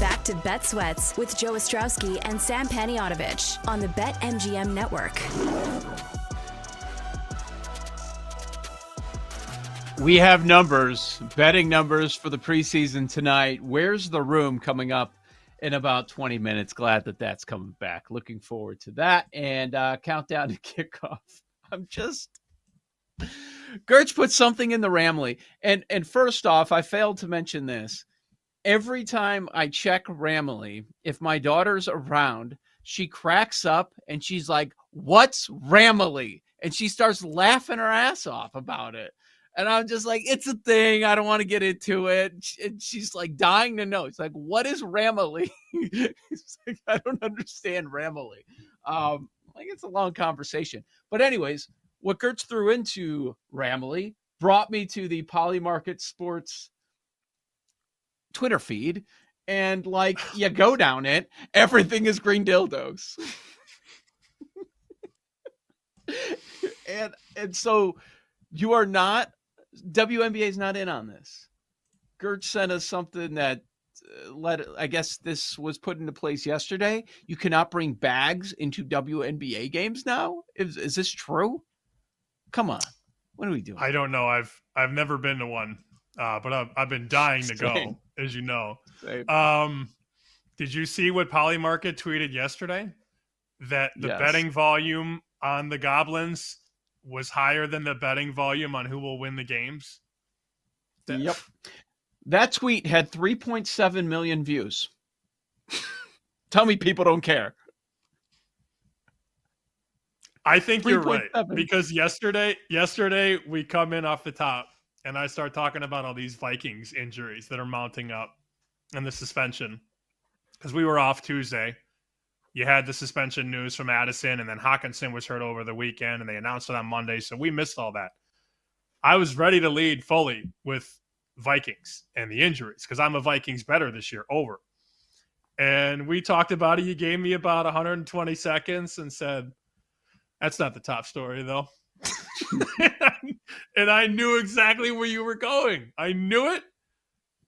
Back to Bet Sweats with Joe Ostrowski and Sam Paniotovich on the BetMGM Network. We have numbers, betting numbers for the preseason tonight. Where's the Room coming up in about 20 minutes? Glad that that's coming back. Looking forward to that. And countdown to kickoff. Gertz put something in the Ramley. And first off, I failed to mention this. Every time I check Ramley, if my daughter's around, she cracks up and she's like, "What's Ramley?" And she starts laughing her ass off about it. And I'm just like, it's a thing. I don't want to get into it. And she's like dying to know. It's like, what is Ramley? It's like, I don't understand Ramley. Like, it's a long conversation. But anyways, what Gertz threw into Ramley brought me to the Polymarket Sports Twitter feed. And like, you go down it, everything is green dildos. and so you are not, WNBA is not in on this. Gertz sent us something that I guess this was put into place yesterday. You cannot bring bags into WNBA games now. Is this true? Come on, what are we doing? I don't know. I've never been to one, but I've been dying to go, as you know. Did you see what Polymarket tweeted yesterday? That the betting volume on the Goblins was higher than the betting volume on who will win the games. Yep. That tweet had 3.7 million views. Tell me people don't care. I think you're right. Because yesterday we come in off the top and I start talking about all these Vikings injuries that are mounting up and the suspension. Because we were off Tuesday. You had the suspension news from Addison, and then Hawkinson was hurt over the weekend, and they announced it on Monday, so we missed all that. I was ready to lead fully with Vikings and the injuries because I'm a Vikings better this year, over. And we talked about it. You gave me about 120 seconds and said, that's not the top story, though. And I knew exactly where you were going. I knew it.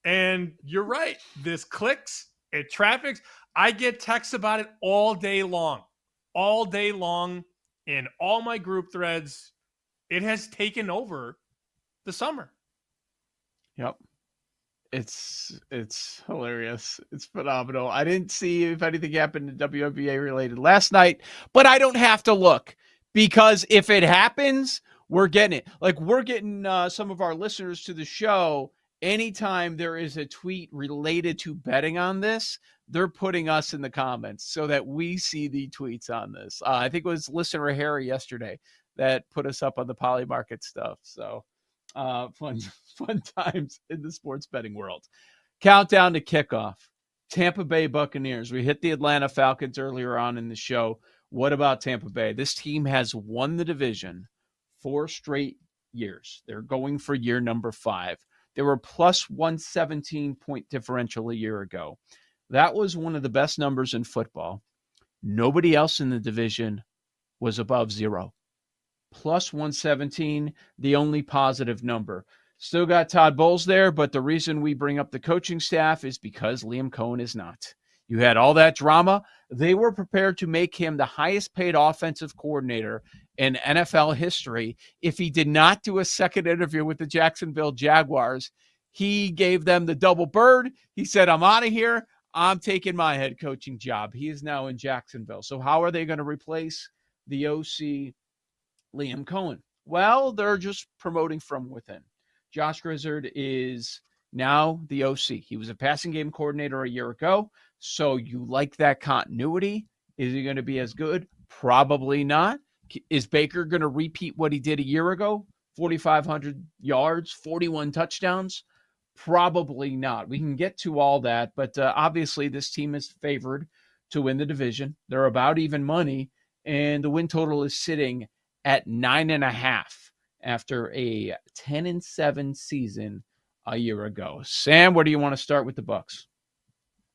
And you're right. This clicks. It traffics. I get texts about it all day long in all my group threads. It has taken over the summer. Yep. It's hilarious. It's phenomenal. I didn't see if anything happened to WNBA related last night, but I don't have to look because if it happens, we're getting it. Like we're getting some of our listeners to the show. Anytime there is a tweet related to betting on this, they're putting us in the comments so that we see the tweets on this. I think it was listener Harry yesterday that put us up on the Polymarket stuff. So fun times in the sports betting world. Countdown to kickoff. Tampa Bay Buccaneers. We hit the Atlanta Falcons earlier on in the show. What about Tampa Bay? This team has won the division 4 straight years. They're going for year number 5. They were plus 117 point differential a year ago. That was one of the best numbers in football. Nobody else in the division was above 0. Plus 117, the only positive number. Still got Todd Bowles there, but the reason we bring up the coaching staff is because Liam Cohen is not. You had all that drama. They were prepared to make him the highest paid offensive coordinator in NFL history. If he did not do a second interview with the Jacksonville Jaguars, he gave them the double bird. He said, I'm out of here. I'm taking my head coaching job. He is now in Jacksonville. So how are they going to replace the OC Liam Cohen? Well, they're just promoting from within. Josh Grizzard is now the OC. He was a passing game coordinator a year ago. So you like that continuity. Is he going to be as good? Probably not. Is Baker going to repeat what he did a year ago? 4,500 yards, 41 touchdowns? Probably not. We can get to all that, but obviously this team is favored to win the division. They're about even money, and the win total is sitting at 9.5 after a 10-7 season a year ago. Sam, where do you want to start with the Bucs?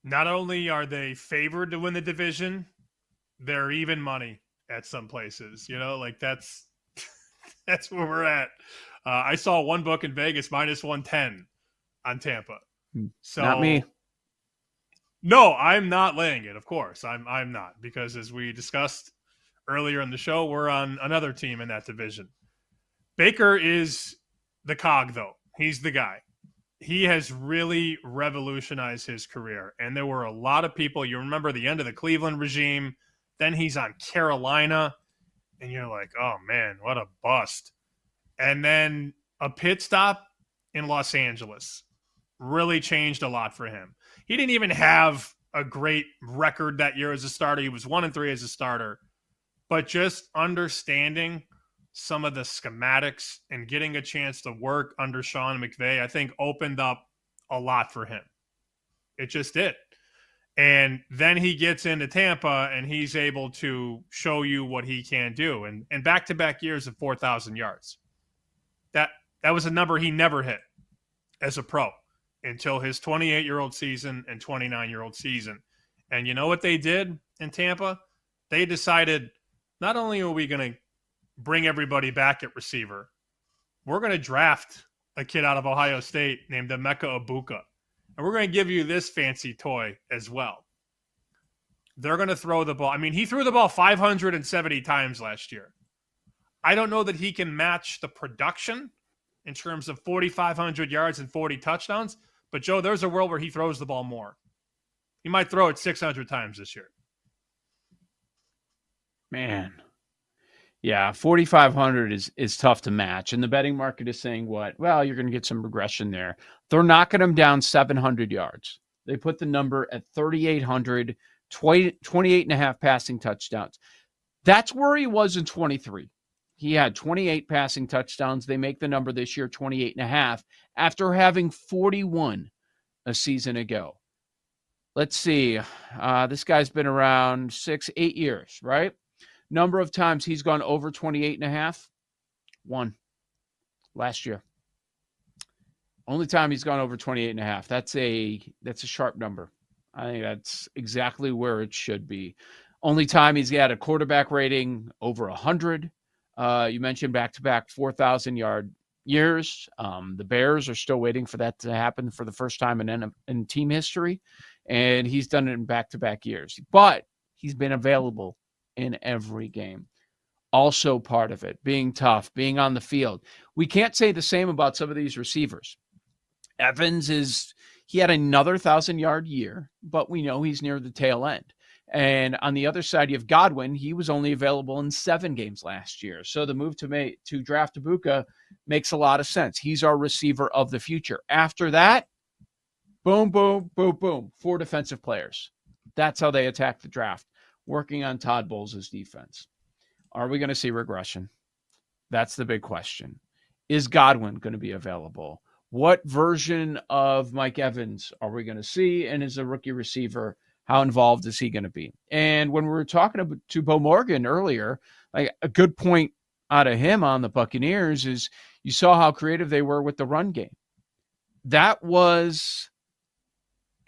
Not only are they favored to win the division, they're even money at some places. Like that's where we're at. I saw one book in Vegas minus 110 on Tampa. So not me. No, I'm not laying it. Of course, I'm not, because as we discussed earlier in the show, we're on another team in that division. Baker is the cog, though. He's the guy. He has really revolutionized his career. And there were a lot of people, you remember the end of the Cleveland regime, then he's on Carolina, and you're like, oh man, what a bust. And then a pit stop in Los Angeles really changed a lot for him. He didn't even have a great record that year as a starter. He was 1-3 as a starter. But just understanding some of the schematics and getting a chance to work under Sean McVay, I think opened up a lot for him. It just did. And then he gets into Tampa and he's able to show you what he can do. And back-to-back years of 4,000 yards. That was a number he never hit as a pro until his 28-year-old season and 29-year-old season. And you know what they did in Tampa? They decided, not only are we going to bring everybody back at receiver, we're going to draft a kid out of Ohio State named Emeka Egbuka. And we're going to give you this fancy toy as well. They're going to throw the ball. I mean, he threw the ball 570 times last year. I don't know that he can match the production in terms of 4,500 yards and 40 touchdowns. But, Joe, there's a world where he throws the ball more. He might throw it 600 times this year. Man. Yeah, 4,500 is tough to match. And the betting market is saying what? Well, you're going to get some regression there. They're knocking him down 700 yards. They put the number at 3,800, 28.5 passing touchdowns. That's where he was in 23. He had 28 passing touchdowns. They make the number this year 28.5 after having 41 a season ago. Let's see. This guy's been around 8 years, right? Number of times he's gone over 28.5. 1 last year. Only time he's gone over 28.5. That's a sharp number. I think that's exactly where it should be. Only time he's got a quarterback rating over 100. You mentioned back-to-back 4,000-yard years. The Bears are still waiting for that to happen for the first time in team history, and he's done it in back-to-back years. But he's been available in every game. Also part of it, being tough, being on the field. We can't say the same about some of these receivers. Evans he had another 1,000-yard year, but we know he's near the tail end. And on the other side, you have Godwin. He was only available in 7 games last year. So the move to draft Egbuka makes a lot of sense. He's our receiver of the future. After that, boom, boom, boom, boom. 4 defensive players. That's how they attack the draft, working on Todd Bowles' defense. Are we going to see regression? That's the big question. Is Godwin going to be available? What version of Mike Evans are we going to see? And as a rookie receiver, how involved is he going to be? And when we were talking to Bo Morgan earlier, like a good point out of him on the Buccaneers is you saw how creative they were with the run game. That was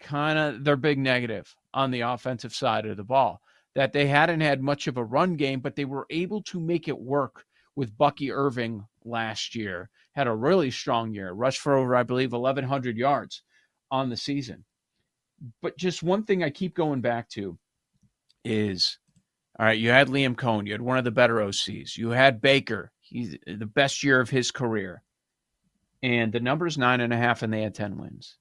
kind of their big negative on the offensive side of the ball, that they hadn't had much of a run game, but they were able to make it work with Bucky Irving last year. Had a really strong year, rushed for over, I believe, 1,100 yards on the season. But just one thing I keep going back to is All right, you had Liam Cohen. You had one of the better OCs. You had Baker. He's the best year of his career. And the number's 9.5, and they had 10 wins.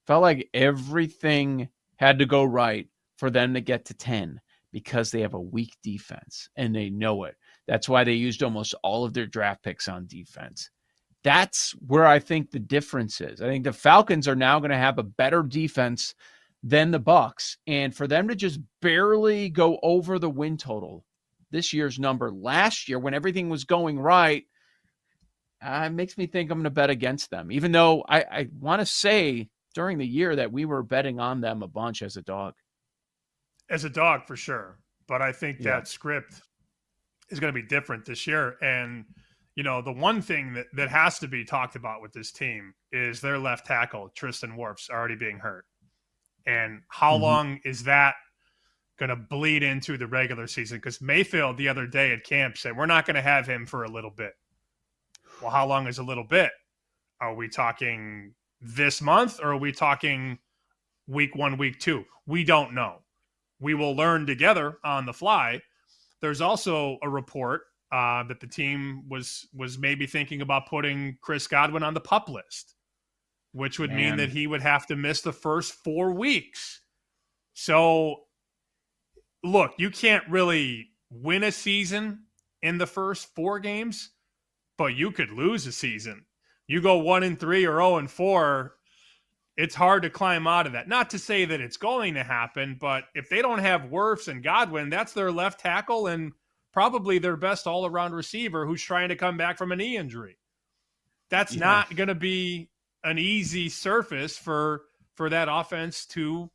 Felt like everything had to go right for them to get to 10 because they have a weak defense, and they know it. That's why they used almost all of their draft picks on defense. That's where I think the difference is. I think the Falcons are now going to have a better defense than the Bucs, and for them to just barely go over the win total, this year's number last year when everything was going right, it makes me think I'm going to bet against them, even though I want to say during the year that we were betting on them a bunch as a dog. As a dog, for sure. But I think that script is going to be different this year. And, the one thing that has to be talked about with this team is their left tackle, Tristan Wirfs, already being hurt. And how long is that going to bleed into the regular season? Because Mayfield the other day at camp said, we're not going to have him for a little bit. Well, how long is a little bit? Are we talking this month, or are we talking week 1, week 2? We don't know. We will learn together on the fly. There's also a report that the team was maybe thinking about putting Chris Godwin on the PUP list, which would mean that he would have to miss the first 4 weeks. So, look, you can't really win a season in the first 4 games, but you could lose a season. You go 1-3 or 0-4, it's hard to climb out of that. Not to say that it's going to happen, but if they don't have Wirfs and Godwin, that's their left tackle and probably their best all-around receiver who's trying to come back from a knee injury. That's not going to be an easy surface for that offense to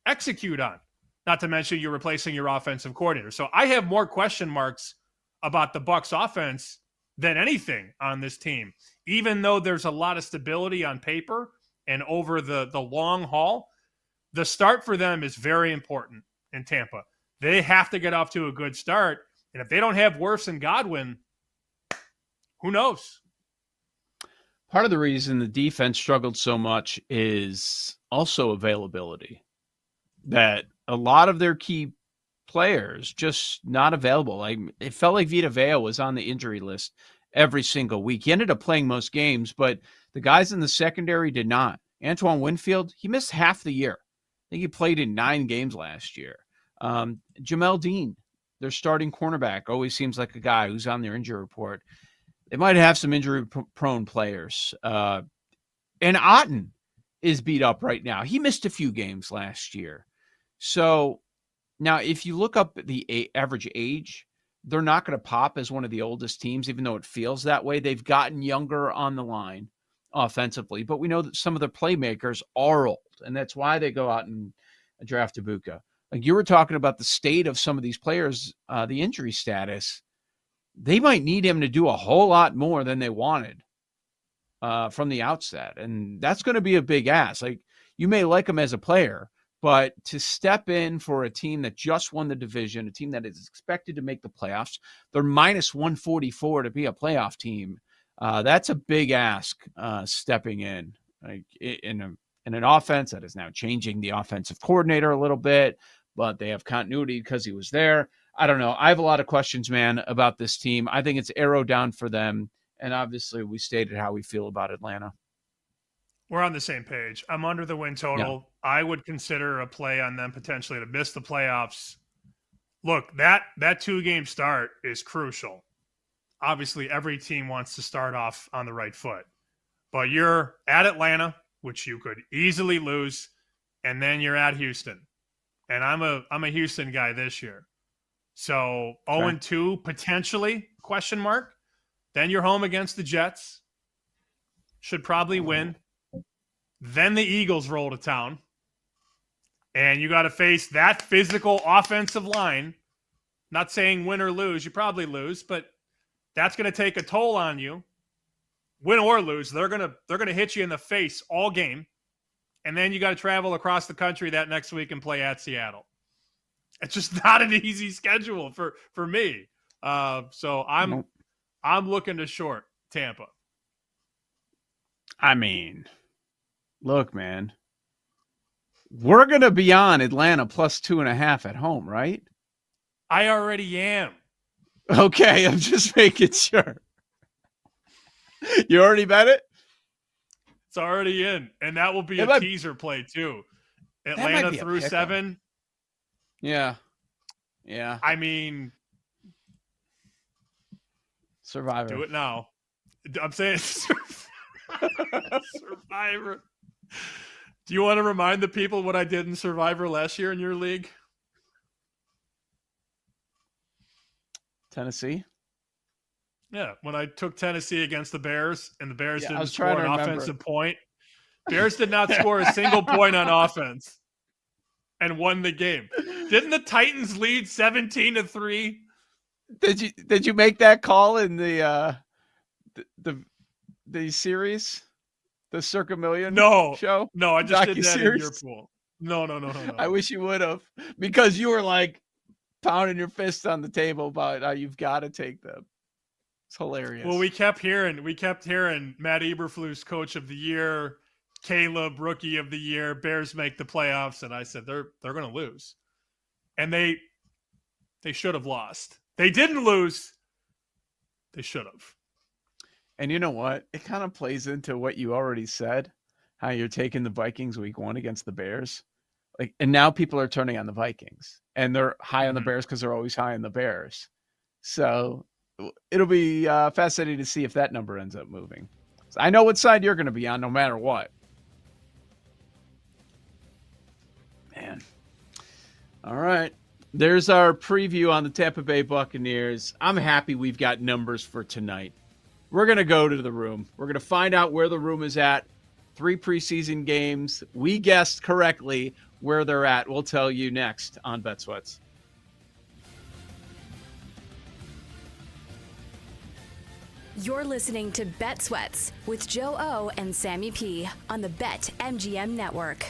execute on. Not to mention you're replacing your offensive coordinator. So I have more question marks about the Bucs offense than anything on this team. Even though there's a lot of stability on paper and over the long haul, the start for them is very important in Tampa. They have to get off to a good start. And if they don't have Wirfs and Godwin, who knows? Part of the reason the defense struggled so much is also availability. That a lot of their key players just not available. Like, it felt like Vita Vea was on the injury list every single week. He ended up playing most games, but the guys in the secondary did not. Antoine Winfield, he missed half the year. I think he played in 9 games last year. Jamel Dean, their starting cornerback, always seems like a guy who's on their injury report. They might have some injury-prone players. And Otten is beat up right now. He missed a few games last year. So now if you look up the average age, they're not going to pop as one of the oldest teams, even though it feels that way. They've gotten younger on the line offensively, but we know that some of the playmakers are old, and that's why they go out and draft Ibuka. Like you were talking about the state of some of these players, the injury status, they might need him to do a whole lot more than they wanted from the outset. And that's going to be a big ask. Like, you may like him as a player, but to step in for a team that just won the division, a team that is expected to make the playoffs, they're minus 144 to be a playoff team. That's a big ask stepping in, like in an offense that is now changing the offensive coordinator a little bit, but they have continuity because he was there. I don't know. I have a lot of questions, man, about this team. I think it's arrow down for them. And obviously we stated how we feel about Atlanta. We're on the same page. I'm under the win total. Yeah. I would consider a play on them potentially to miss the playoffs. Look, that 2-game start is crucial. Obviously, every team wants to start off on the right foot. But you're at Atlanta, which you could easily lose, and then you're at Houston. And I'm a Houston guy this year. So 0-2 potentially, question mark. Then you're home against the Jets. Should probably win. Then the Eagles roll to town. And you got to face that physical offensive line. Not saying win or lose. You probably lose, but that's going to take a toll on you. Win or lose, they're going to hit you in the face all game. And then you got to travel across the country that next week and play at Seattle. It's just not an easy schedule for me. So I'm looking to short Tampa. I mean, look, man, we're going to be on Atlanta plus 2.5 at home, right? I already am. Okay, I'm just making sure. You already bet it? It's already in, and that will be It a might- teaser play too. might Atlanta be a through pick 'em. 7. Yeah. Yeah. I mean, Survivor. do it now. I'm saying Survivor. Do you want to remind the people what I did in Survivor last year in your league? Tennessee? Yeah, when I took Tennessee against the Bears and the Bears Yeah, I didn't was score trying an to remember. offensive point. Bears did not score a single point on offense and won the game. Didn't the Titans lead 17-3? Did you make that call in the series? The Circa Million show? No, I just did that in your Docuseries? pool. No. I wish you would have, because you were like pounding your fist on the table about how you've got to take them. It's hilarious. Well, we kept hearing Matt Eberflus Coach of the Year, Caleb Rookie of the Year, Bears make the playoffs, and I said they're going to lose, and they should have lost. They didn't lose. They should have. And you know what? It kind of plays into what you already said, how you're taking the Vikings week 1 against the Bears. Like, and now people are turning on the Vikings, and they're high on the Bears because they're always high on the Bears. So it'll be fascinating to see if that number ends up moving. So I know what side you're going to be on no matter what. Man. All right. There's our preview on the Tampa Bay Buccaneers. I'm happy we've got numbers for tonight. We're going to go to the room. We're going to find out where the room is at. 3 preseason games. We guessed correctly where they're at. We'll tell you next on Bet Sweats. You're listening to Bet Sweats with Joe O and Sammy P on the BetMGM Network.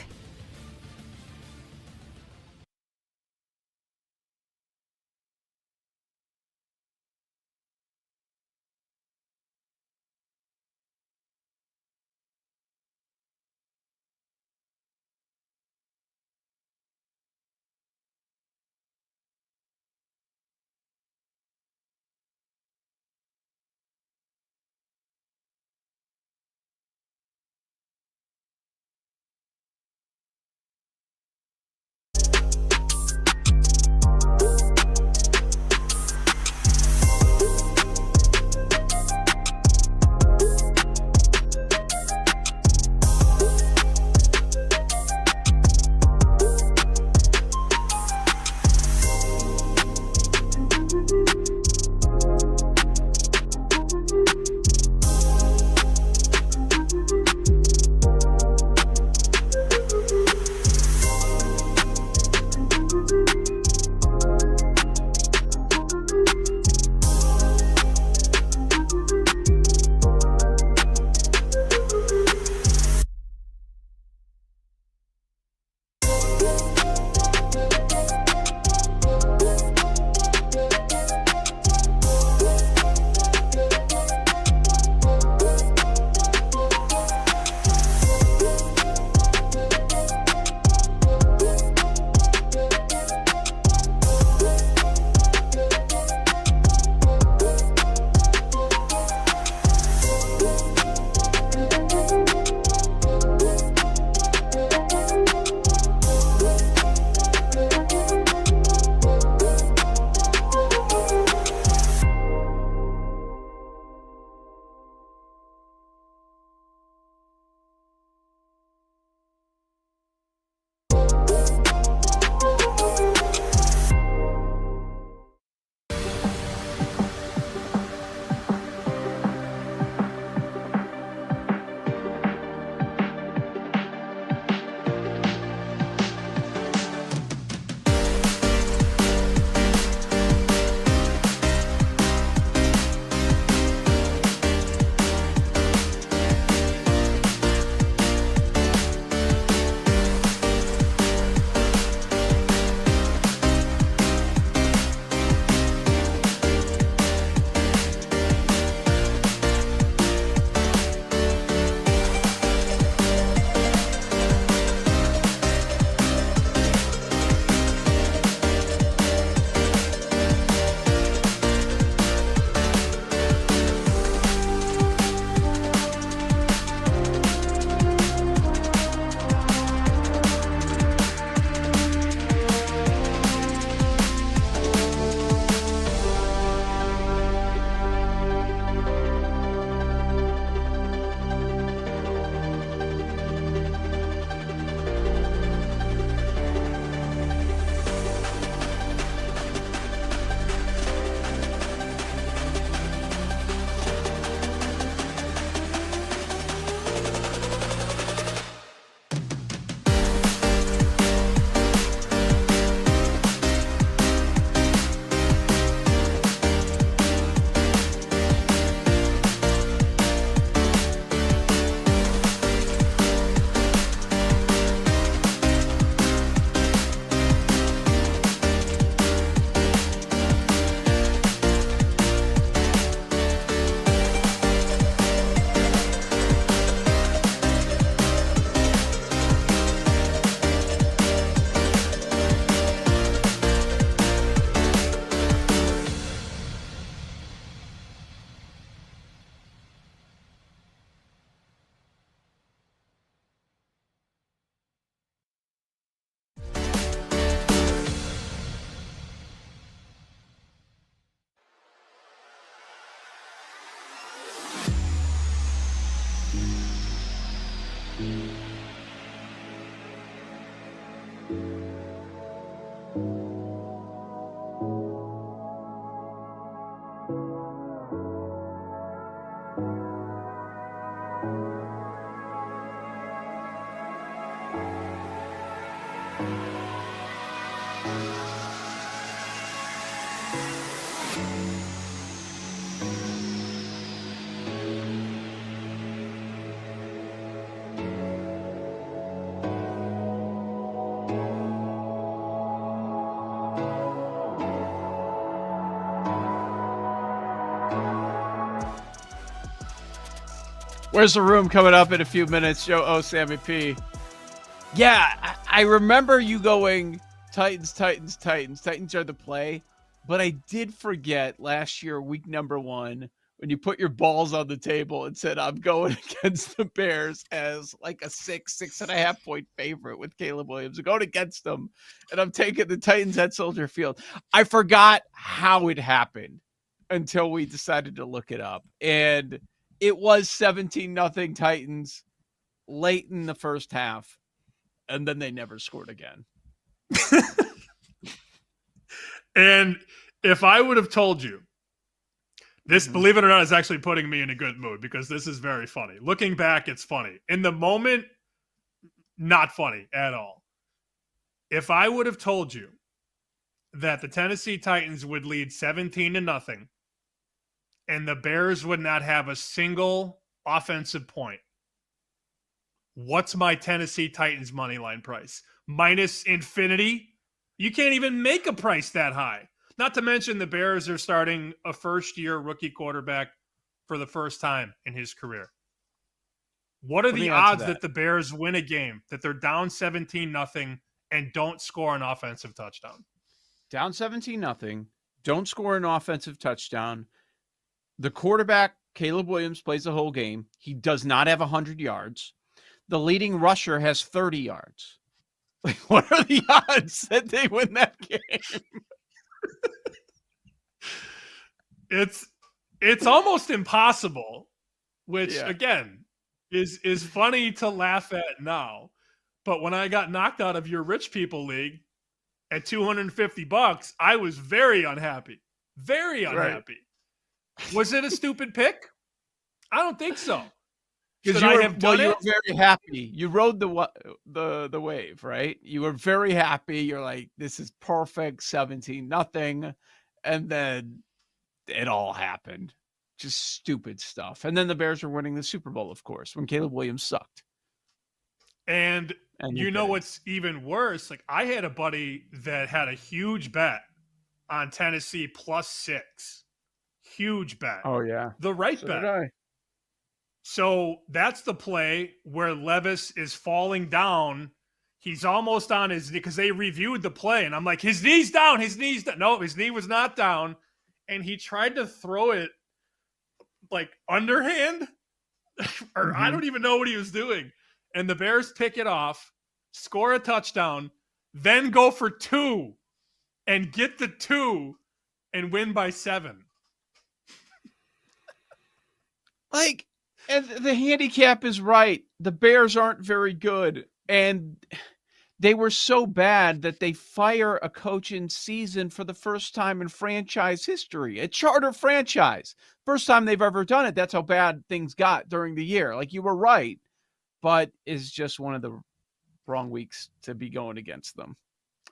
Where's the room coming up in a few minutes? Joe Sammy P. Yeah, I remember you going Titans, Titans, Titans. Titans are the play. But I did forget last year, week number 1, when you put your balls on the table and said, I'm going against the Bears as like a 6.5 point favorite with Caleb Williams. I'm going against them, and I'm taking the Titans at Soldier Field. I forgot how it happened until we decided to look it up. And it was 17-0 Titans late in the first half, and then they never scored again. And if I would have told you, this, believe it or not, is actually putting me in a good mood because this is very funny. Looking back, it's funny. In the moment, not funny at all. If I would have told you that the Tennessee Titans would lead 17-0 and the Bears would not have a single offensive point, what's my Tennessee Titans money line price? Minus infinity? You can't even make a price that high. Not to mention the Bears are starting a first-year rookie quarterback for the first time in his career. What are the odds that the Bears win a game, that they're down 17-0 and don't score an offensive touchdown? Down 17-0, don't score an offensive touchdown. The quarterback, Caleb Williams, plays the whole game. He does not have 100 yards. The leading rusher has 30 yards. Like, what are the odds that they win that game? It's almost impossible, which again is funny to laugh at now. But when I got knocked out of your rich people league at $250, I was very unhappy. Very unhappy. Right. Was it a stupid pick? I don't think so. Because you were very happy. You rode the wave, right? You were very happy. You're like, this is perfect, 17-0. And then it all happened. Just stupid stuff. And then the Bears were winning the Super Bowl, of course, when Caleb Williams sucked. And you know what's even worse? Like, I had a buddy that had a huge bet on Tennessee +6. Huge bet. Oh, yeah. The right So bet. did I. So that's the play where Levis is falling down. He's almost on his knee because they reviewed the play. And I'm like, his knee's down. His knee's down. No, his knee was not down. And he tried to throw it like underhand. Or I don't even know what he was doing. And the Bears pick it off, score a touchdown, then go for 2 and get the 2 and win by 7. Like, and the handicap is right. The Bears aren't very good. And they were so bad that they fire a coach in season for the first time in franchise history, a charter franchise. First time they've ever done it. That's how bad things got during the year. Like, you were right, but it's just one of the wrong weeks to be going against them,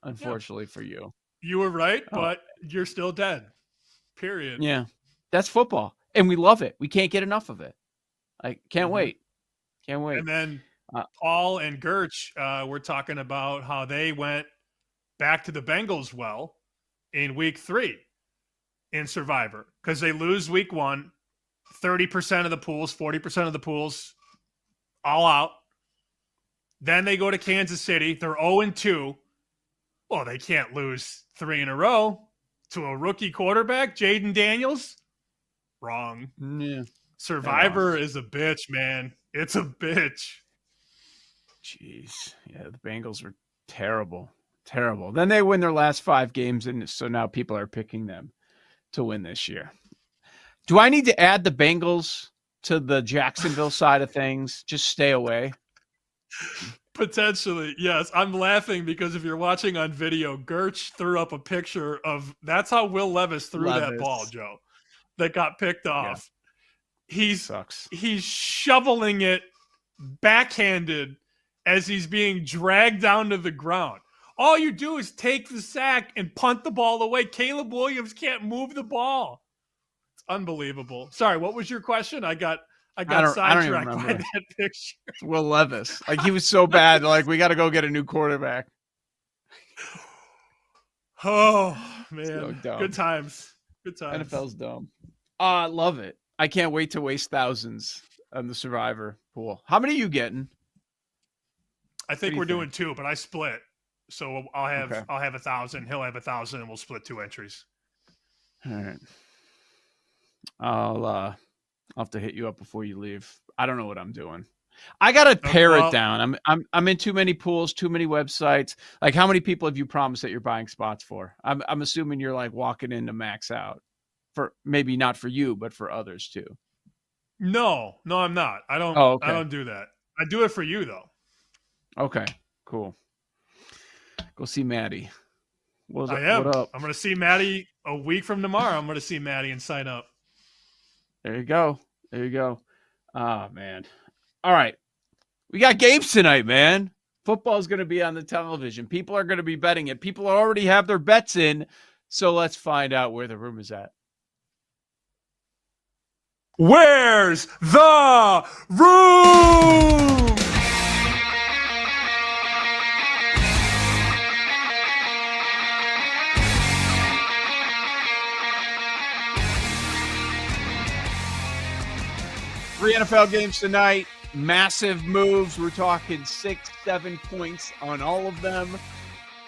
unfortunately for you. You were right, but you're still dead. Period. Yeah, that's football. And we love it. We can't get enough of it. I can't wait. Can't wait. And then Paul and Gertch were talking about how they went back to the Bengals in week 3 in Survivor because they lose week 1, 30% of the pools, 40% of the pools, all out. Then they go to Kansas City. They're 0-2. Well, they can't lose 3 in a row to a rookie quarterback, Jaden Daniels. Wrong. Yeah. Survivor is a bitch, man. It's a bitch. Jeez. Yeah, the Bengals were terrible. Terrible. Then they win their last 5 games, and so now people are picking them to win this year. Do I need to add the Bengals to the Jacksonville side of things, just stay away. Potentially, yes. I'm laughing because if you're watching on video, Gertch threw up a picture of that's how Will Levis threw that ball, Joe, that got picked off. He's shoveling it backhanded as he's being dragged down to the ground. All you do is take the sack and punt the ball away. Caleb Williams can't move the ball. It's unbelievable. Sorry, what was your question? I got sidetracked by that picture. It's Will Levis. Like, he was so bad. Like, we got to go get a new quarterback. Oh, man. So dumb. Good times. Good times. NFL's dumb. Love it. I can't wait to waste thousands on the Survivor pool. How many are you getting? I think we're doing 2, but I split. So I'll have 1,000. He'll have 1,000, and we'll split 2 entries. All right. I'll have to hit you up before you leave. I don't know what I'm doing. I gotta pare it down. I'm in too many pools, too many websites. Like, how many people have you promised that you're buying spots for? I'm assuming you're like walking in to max out. For maybe not for you, but for others too. No, I'm not. I don't. Oh, okay. I don't do that. I do it for you though. Okay, cool. Go see Maddie. I am. What up? I'm going to see Maddie a week from tomorrow. I'm going to see Maddie and sign up. There you go. Oh, man. All right. We got games tonight, man. Football's going to be on the television. People are going to be betting it. People already have their bets in. So let's find out where the room is at. Where's the room? Three NFL games tonight. Massive moves. We're talking 6-7 points on all of them.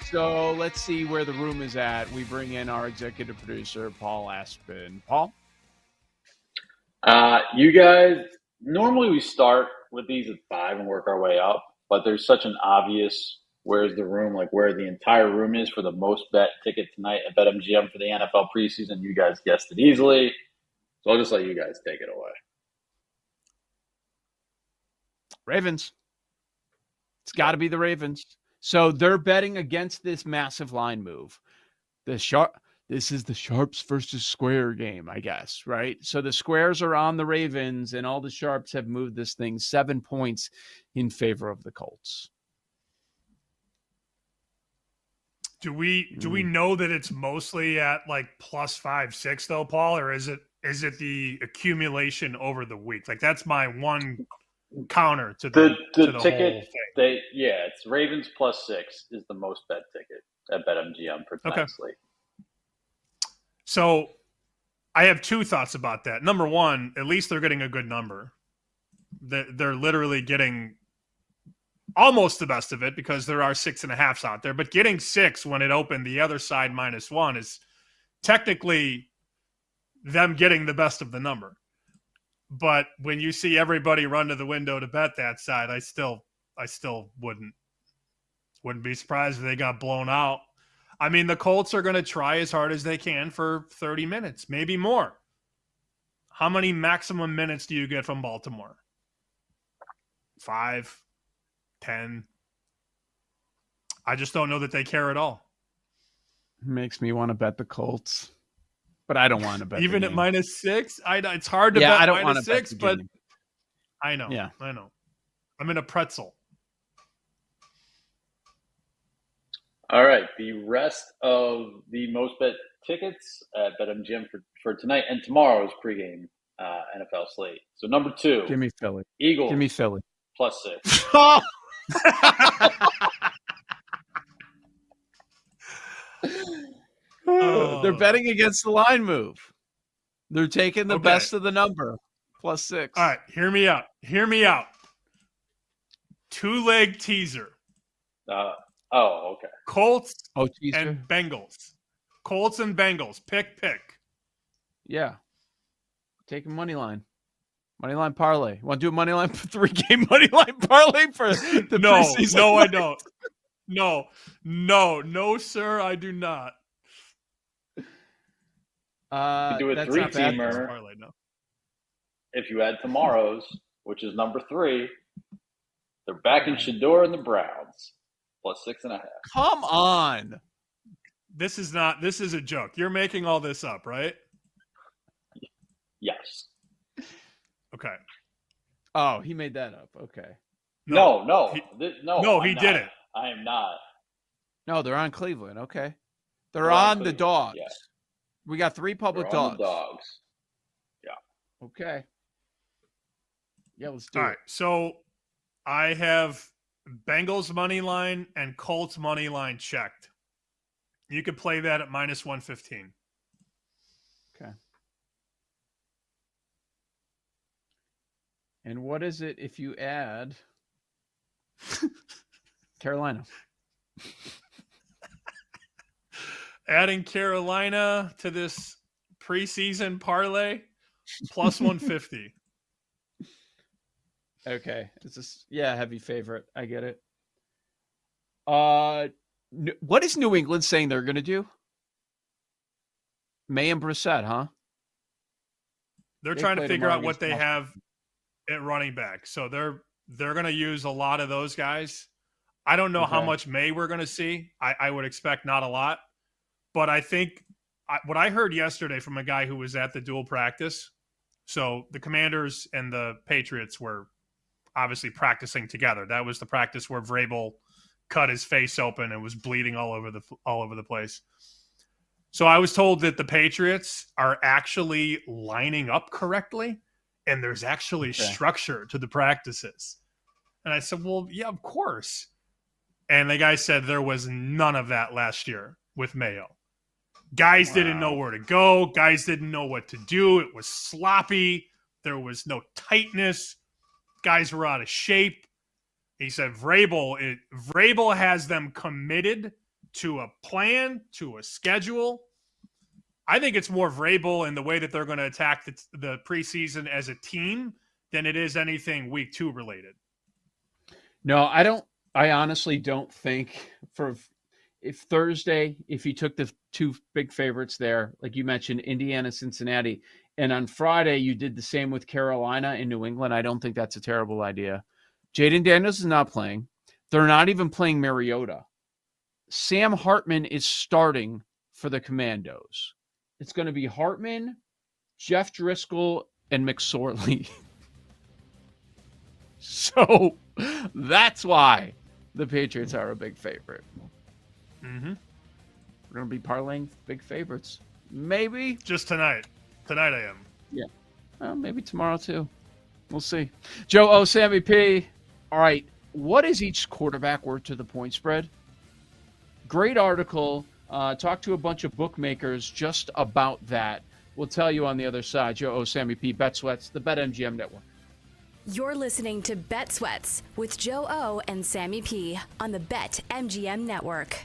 So let's see where the room is at. We bring in our executive producer, Paul Aspen. Paul? You guys, normally we start with these at 5 and work our way up, but there's such an obvious where's the room, like where the entire room is for the most bet ticket tonight at BetMGM for the NFL preseason. You guys guessed it easily. So I'll just let you guys take it away. Ravens. It's got to be the Ravens. So they're betting against this massive line move. This is the Sharps versus Square game, I guess, right? So the Squares are on the Ravens, and all the Sharps have moved this thing 7 points in favor of the Colts. Do we know that it's mostly at like +5, 6 though, Paul, or is it the accumulation over the week? Like, that's my one counter to the ticket. It's Ravens +6 is the most bet ticket at BetMGM for tonight's slate. So I have 2 thoughts about that. Number one, at least they're getting a good number. They're literally getting almost the best of it because there are 6.5s out there. But getting 6 when it opened the other side -1 is technically them getting the best of the number. But when you see everybody run to the window to bet that side, I still wouldn't be surprised if they got blown out. I mean, the Colts are going to try as hard as they can for 30 minutes, maybe more. How many maximum minutes do you get from Baltimore? 5, 10? I just don't know that they care at all. Makes me want to bet the Colts, but I don't want to bet even at -6. It's hard to bet I don't want to -6, bet but I know. Yeah, I know. I'm in a pretzel. All right, the rest of the most bet tickets at BetMGM for tonight and tomorrow's pregame NFL slate. So number 2, give me Philly. Eagles. Give me Philly +6. They're betting against the line move. They're taking the best of the number, +6. All right, hear me out. 2-leg teaser. Okay. Colts teaser. and Bengals. Colts and Bengals. Pick. Yeah. Taking money line. Money line parlay. Want to do a money line 3-game money line parlay for the preseason? No, I don't. No, sir, I do not. You do a 3-teamer. Parlay, no. if you add tomorrow's, which is number 3, they're back in Shador and the Browns, plus 6.5. Come on. This is a joke. You're making all this up, right? Yes. Okay. Oh, he made that up. Okay. No, he didn't. I am not. No, they're on Cleveland. Okay. They're on on the Cleveland, Dogs. yeah. We got 3 public They're on dogs. the Dogs. Yeah. Okay. Yeah, let's do All it. right. So I have Bengals money line and Colts money line checked. You could play that at minus 115. Okay. And what is it if you add Carolina? Adding Carolina to this preseason parlay, plus 150. Okay. It's just, heavy favorite. I get it. What is New England saying they're going to do? May and Brissett, huh? They're They trying to played figure tomorrow out what against they Boston. have at running back. So they're going to use a lot of those guys. I don't know how Okay. much May we're going to see. I would expect not a lot. But I think what I heard yesterday from a guy who was at the dual practice, so the Commanders and the Patriots were obviously practicing together. That was the practice where Vrabel cut his face open and was bleeding all over the place. So I was told that the Patriots are actually lining up correctly, and there's actually structure to the practices. And I said, well, yeah, of course. And the guy said there was none of that last year with Mayo. Guys didn't know where to go. Guys didn't know what to do. It was sloppy. There was no tightness. Guys were out of shape. He said Vrabel has them committed to a plan, to a schedule. I think it's more Vrabel in the way that they're going to attack the preseason as a team than it is anything week 2 related. No, I don't. I honestly don't think if Thursday, if you took the 2 big favorites there, like you mentioned, Indiana, Cincinnati, and on Friday you did the same with Carolina and New England, I don't think that's a terrible idea. Jaden Daniels is not playing. They're not even playing Mariota. Sam Hartman is starting for the Commandos. It's going to be Hartman, Jeff Driscoll, and McSorley. So that's why the Patriots are a big favorite. Mm-hmm. We're going to be parlaying big favorites. Maybe. Just tonight. Tonight I am. Yeah. Well, maybe tomorrow too. We'll see. Joe O, Sammy P. All right. What is each quarterback worth to the point spread? Great article. Talked to a bunch of bookmakers just about that. We'll tell you on the other side. Joe O, Sammy P. Bet Sweats, the BetMGM Network. You're listening to Bet Sweats with Joe O and Sammy P on the BetMGM Network.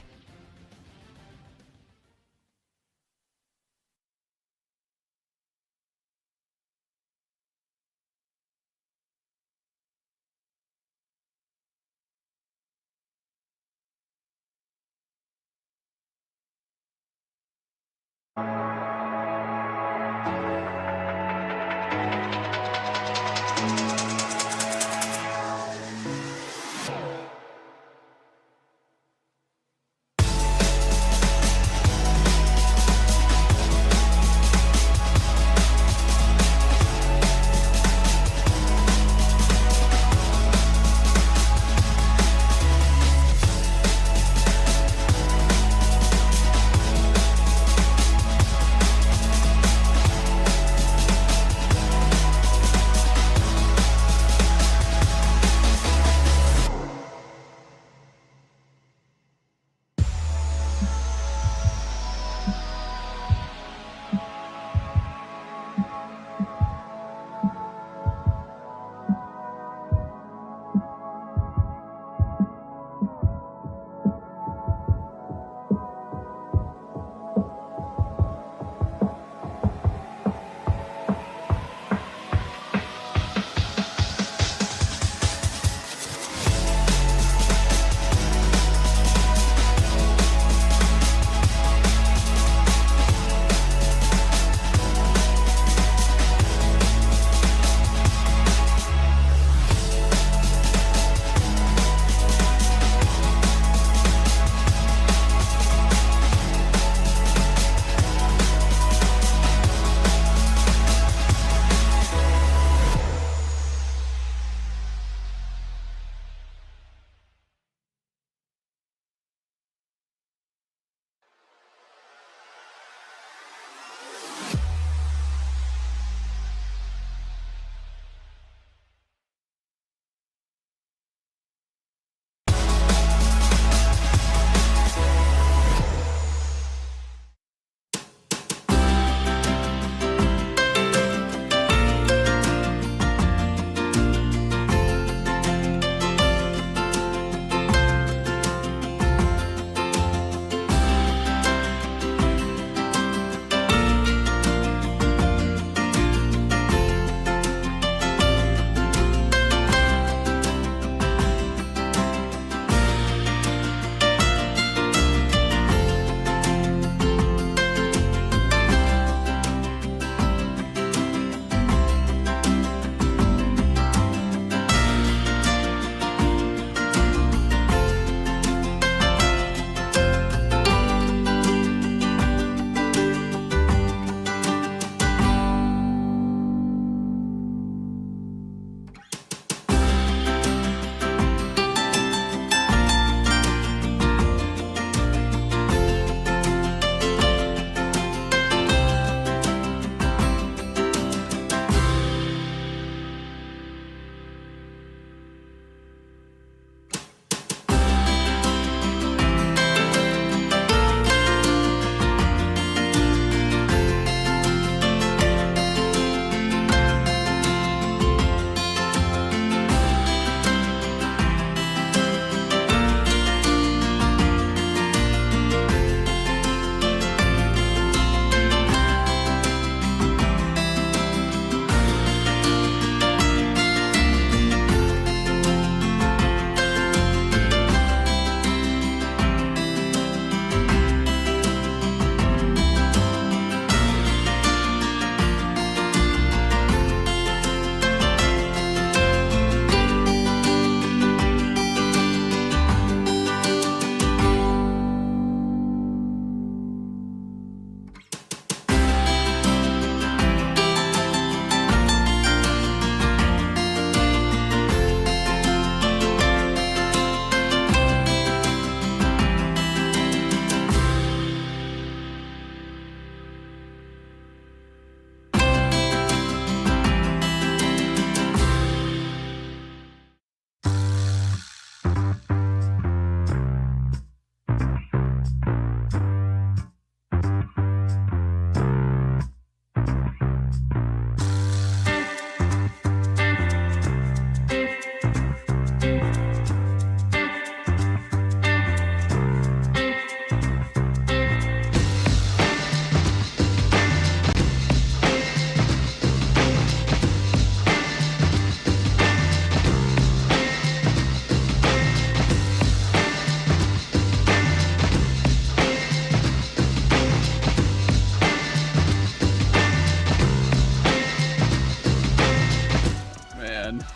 man.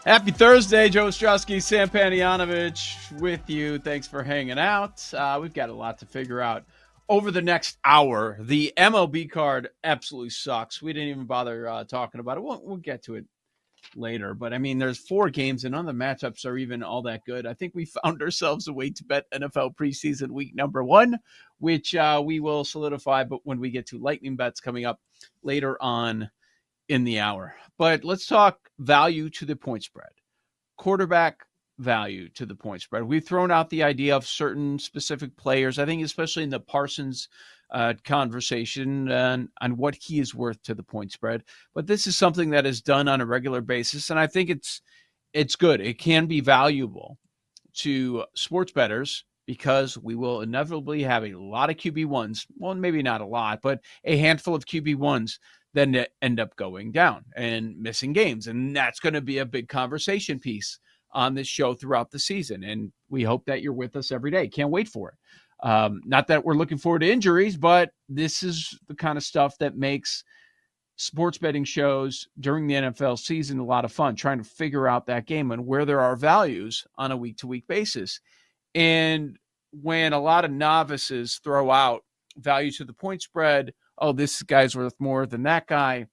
Happy Thursday, Joe Ostrowski, Sam Panayonovich with you. Thanks for hanging out. We've got a lot to figure out over the next hour. The MLB card absolutely sucks. We didn't even bother talking about it. We'll get to it later. But, I mean, there's 4 games, and none of the matchups are even all that good. I think we found ourselves a way to bet NFL preseason week number 1, which we will solidify but when we get to lightning bets coming up later on in the hour. But let's talk value to the point spread. Quarterback value to the point spread. We've thrown out the idea of certain specific players, I think especially in the Parsons conversation on what he is worth to the point spread. But this is something that is done on a regular basis, and I think it's good. It can be valuable to sports bettors because we will inevitably have a lot of QB1s. Well, maybe not a lot, but a handful of QB1s then end up going down and missing games. And that's going to be a big conversation piece on this show throughout the season. And we hope that you're with us every day. Can't wait for it. Not that we're looking forward to injuries, but this is the kind of stuff that makes sports betting shows during the NFL season a lot of fun, trying to figure out that game and where there are values on a week-to-week basis. And when a lot of novices throw out value to the point spread, oh, this guy's worth more than that guy,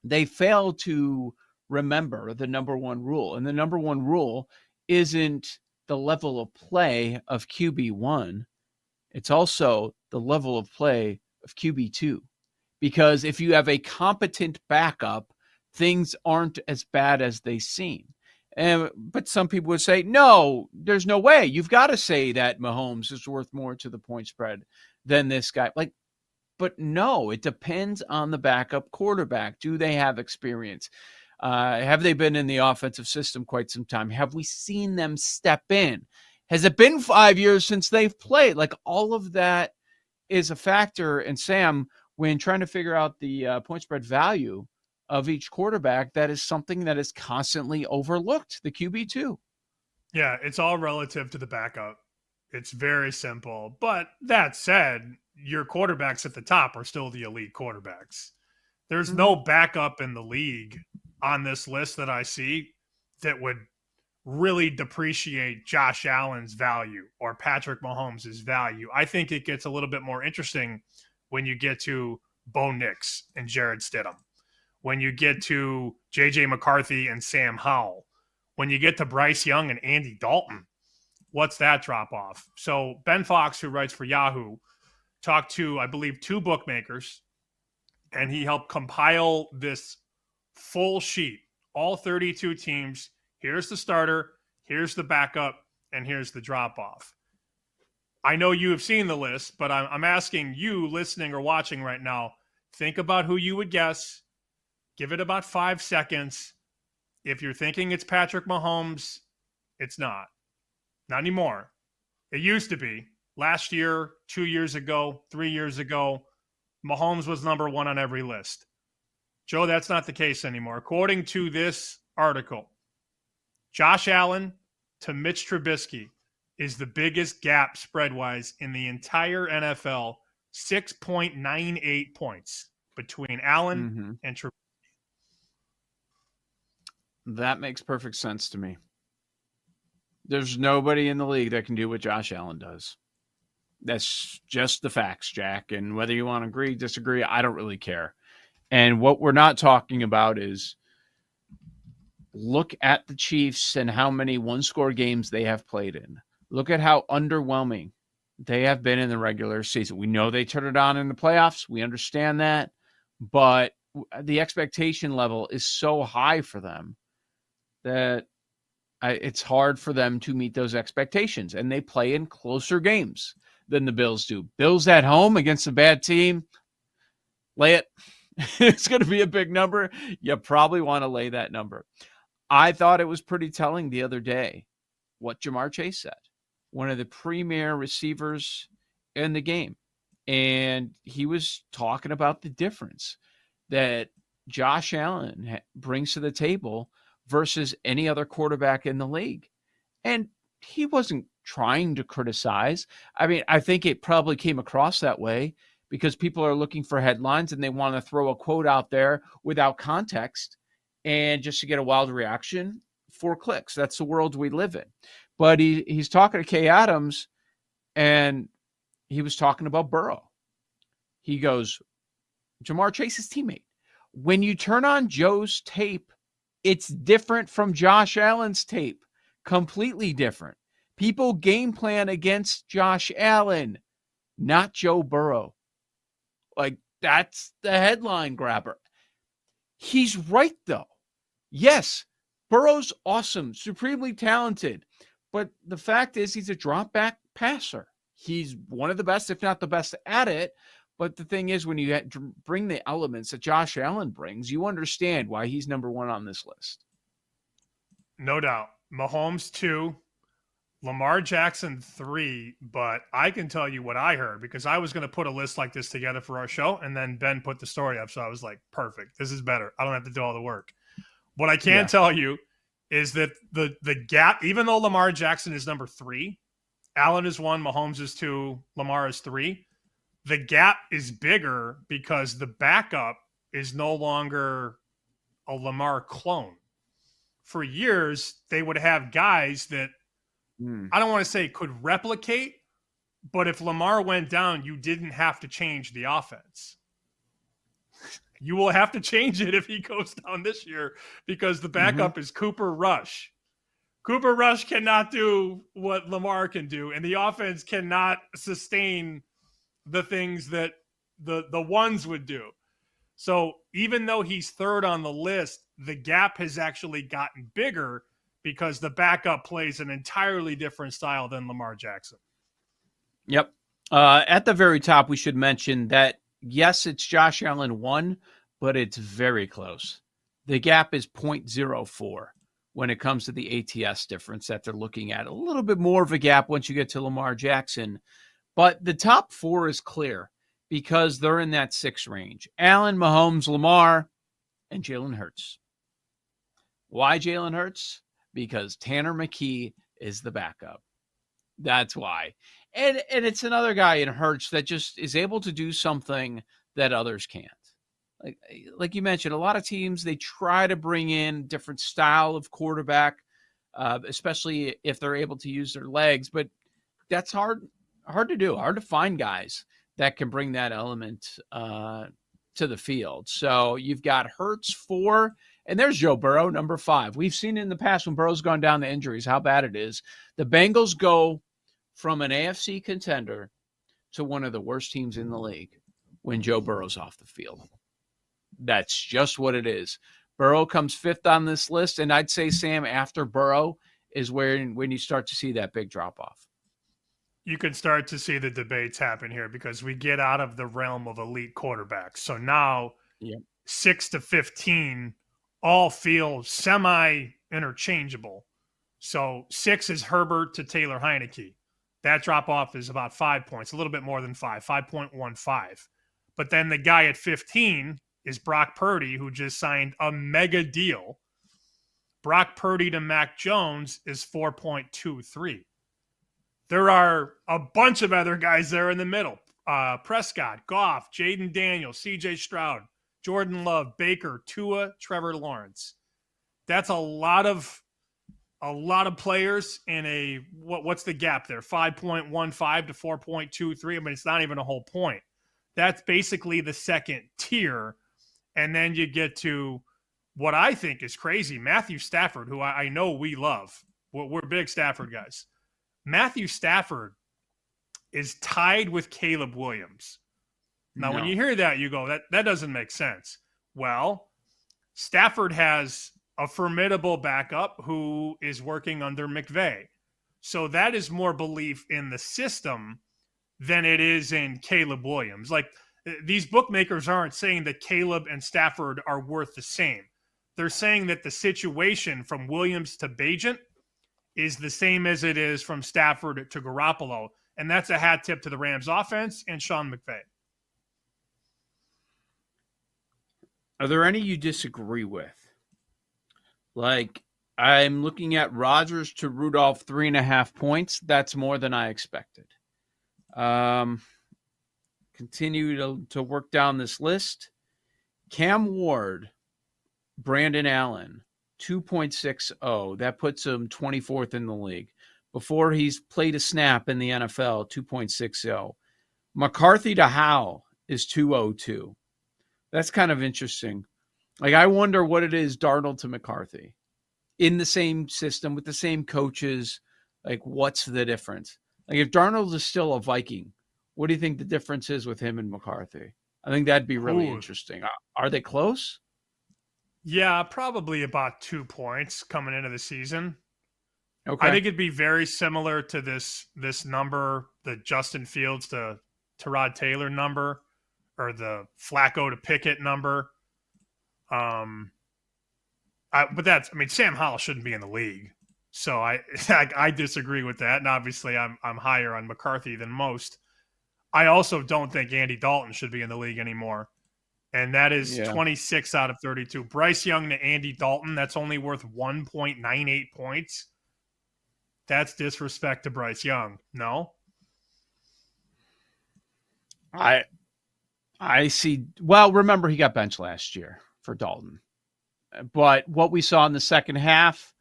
they fail to remember the number one rule. And the number one rule isn't the level of play of QB1. It's also the level of play of QB2. Because if you have a competent backup, things aren't as bad as they seem. But some people would say, no, there's no way. You've got to say that Mahomes is worth more to the point spread than this guy. But no, it depends on the backup quarterback. Do they have experience? Have they been in the offensive system quite some time? Have we seen them step in? Has it been 5 years since they've played? All of that is a factor. And Sam, when trying to figure out the point spread value of each quarterback, that is something that is constantly overlooked, the QB2. Yeah, it's all relative to the backup. It's very simple. But that said, your quarterbacks at the top are still the elite quarterbacks. There's no backup in the league on this list that I see that would really depreciate Josh Allen's value or Patrick Mahomes' value. I think it gets a little bit more interesting when you get to Bo Nix and Jared Stidham, when you get to J.J. McCarthy and Sam Howell, when you get to Bryce Young and Andy Dalton. What's that drop off? So Ben Fox, who writes for Yahoo, talked to, I believe, 2 bookmakers, and he helped compile this full sheet, all 32 teams. Here's the starter, here's the backup, and here's the drop-off. I know you have seen the list, but I'm asking you listening or watching right now, think about who you would guess. Give it about 5 seconds. If you're thinking it's Patrick Mahomes, it's not. Not anymore. It used to be. Last year, 2 years ago, 3 years ago, Mahomes was number 1 on every list. Joe, that's not the case anymore. According to this article, Josh Allen to Mitch Trubisky is the biggest gap spread-wise in the entire NFL, 6.98 points between Allen and Trubisky. That makes perfect sense to me. There's nobody in the league that can do what Josh Allen does. That's just the facts, Jack. And whether you want to agree, disagree, I don't really care. And what we're not talking about is look at the Chiefs and how many one-score games they have played in. Look at how underwhelming they have been in the regular season. We know they turn it on in the playoffs. We understand that. But the expectation level is so high for them that it's hard for them to meet those expectations. And they play in closer games than the Bills do. Bills at home against a bad team, lay it. It's going to be a big number. You probably want to lay that number. I thought it was pretty telling the other day what Jamar Chase said, one of the premier receivers in the game. And he was talking about the difference that Josh Allen brings to the table versus any other quarterback in the league. And he wasn't trying to criticize. I mean, I think it probably came across that way because people are looking for headlines and they want to throw a quote out there without context and just to get a wild reaction for clicks. That's the world we live in. But he's talking to Kay Adams, and he was talking about Burrow. He goes, Jamar Chase's teammate. When you turn on Joe's tape, it's different from Josh Allen's tape. Completely different. People game plan against Josh Allen, not Joe Burrow. Like, that's the headline grabber. He's right, though. Yes, Burrow's awesome, supremely talented. But the fact is, he's a drop back passer. He's one of the best, if not the best at it. But the thing is, when you bring the elements that Josh Allen brings, you understand why he's number one on this list. No doubt. Mahomes 2, Lamar Jackson 3, but I can tell you what I heard because I was going to put a list like this together for our show, and then Ben put the story up, so I was like, perfect. This is better. I don't have to do all the work. What I can tell you is that the gap, even though Lamar Jackson is number 3, Allen is 1, Mahomes is 2, Lamar is 3, the gap is bigger because the backup is no longer a Lamar clone. For years, they would have guys that I don't want to say could replicate, but if Lamar went down, you didn't have to change the offense. You will have to change it if he goes down this year because the backup is Cooper Rush. Cooper Rush cannot do what Lamar can do, and the offense cannot sustain the things that the ones would do. So even though he's third on the list, the gap has actually gotten bigger because the backup plays an entirely different style than Lamar Jackson. Yep. At the very top, we should mention that, yes, it's Josh Allen 1, but it's very close. The gap is 0.04 when it comes to the ATS difference that they're looking at. A little bit more of a gap once you get to Lamar Jackson. But the top 4 is clear because they're in that 6 range. Allen, Mahomes, Lamar, and Jalen Hurts. Why Jalen Hurts? Because Tanner McKee is the backup. That's why. And it's another guy in Hurts that just is able to do something that others can't. Like you mentioned, a lot of teams, they try to bring in different style of quarterback, especially if they're able to use their legs. But that's hard to do, hard to find guys that can bring that element to the field. So you've got Hurts 4, and there's Joe Burrow, number 5. We've seen in the past when Burrow's gone down to injuries how bad it is. The Bengals go from an AFC contender to one of the worst teams in the league when Joe Burrow's off the field. That's just what it is. Burrow comes 5th on this list, and I'd say, Sam, after Burrow is when you start to see that big drop-off. You can start to see the debates happen here because we get out of the realm of elite quarterbacks. So now 6 to 15 all feel semi-interchangeable. So 6 is Herbert to Taylor Heineke. That drop-off is about 5 points, a little bit more than 5, 5.15. But then the guy at 15 is Brock Purdy, who just signed a mega deal. Brock Purdy to Mac Jones is 4.23. There are a bunch of other guys there in the middle. Prescott, Goff, Jaden Daniels, C.J. Stroud, Jordan Love, Baker, Tua, Trevor Lawrence. That's a lot of players in a what's the gap there? 5.15 to 4.23. I mean, it's not even a whole point. That's basically the second tier. And then you get to what I think is crazy. Matthew Stafford, who I know we love. We're big Stafford guys. Matthew Stafford is tied with Caleb Williams. Now, when you hear that, you go, that doesn't make sense. Well, Stafford has a formidable backup who is working under McVay. So that is more belief in the system than it is in Caleb Williams. Like, these bookmakers aren't saying that Caleb and Stafford are worth the same. They're saying that the situation from Williams to Bagent is the same as it is from Stafford to Garoppolo. And that's a hat tip to the Rams offense and Sean McVay. Are there any you disagree with? Like, I'm looking at Rodgers to Rudolph 3.5 points. That's more than I expected. continue to work down this list. Cam Ward, Brandon Allen, 2.60. That puts him 24th in the league. Before he's played a snap in the NFL, 2.60. McCarthy to Howe is 2.02. That's kind of interesting. Like, I wonder what it is, Darnold to McCarthy. In the same system, with the same coaches, like, what's the difference? Like, if Darnold is still a Viking, what do you think the difference is with him and McCarthy? I think that'd be really interesting. Are they close? Yeah, probably about 2 points coming into the season. Okay. I think it'd be very similar to this number, the Justin Fields to Tyrod Taylor number, or the Flacco to Pickett number. But Sam Howell shouldn't be in the league. So I disagree with that. And obviously I'm higher on McCarthy than most. I also don't think Andy Dalton should be in the league anymore. And that is 26 out of 32. Bryce Young to Andy Dalton, that's only worth 1.98 points. That's disrespect to Bryce Young. No? I see. Well, remember, he got benched last year for Dalton. But what we saw in the second half,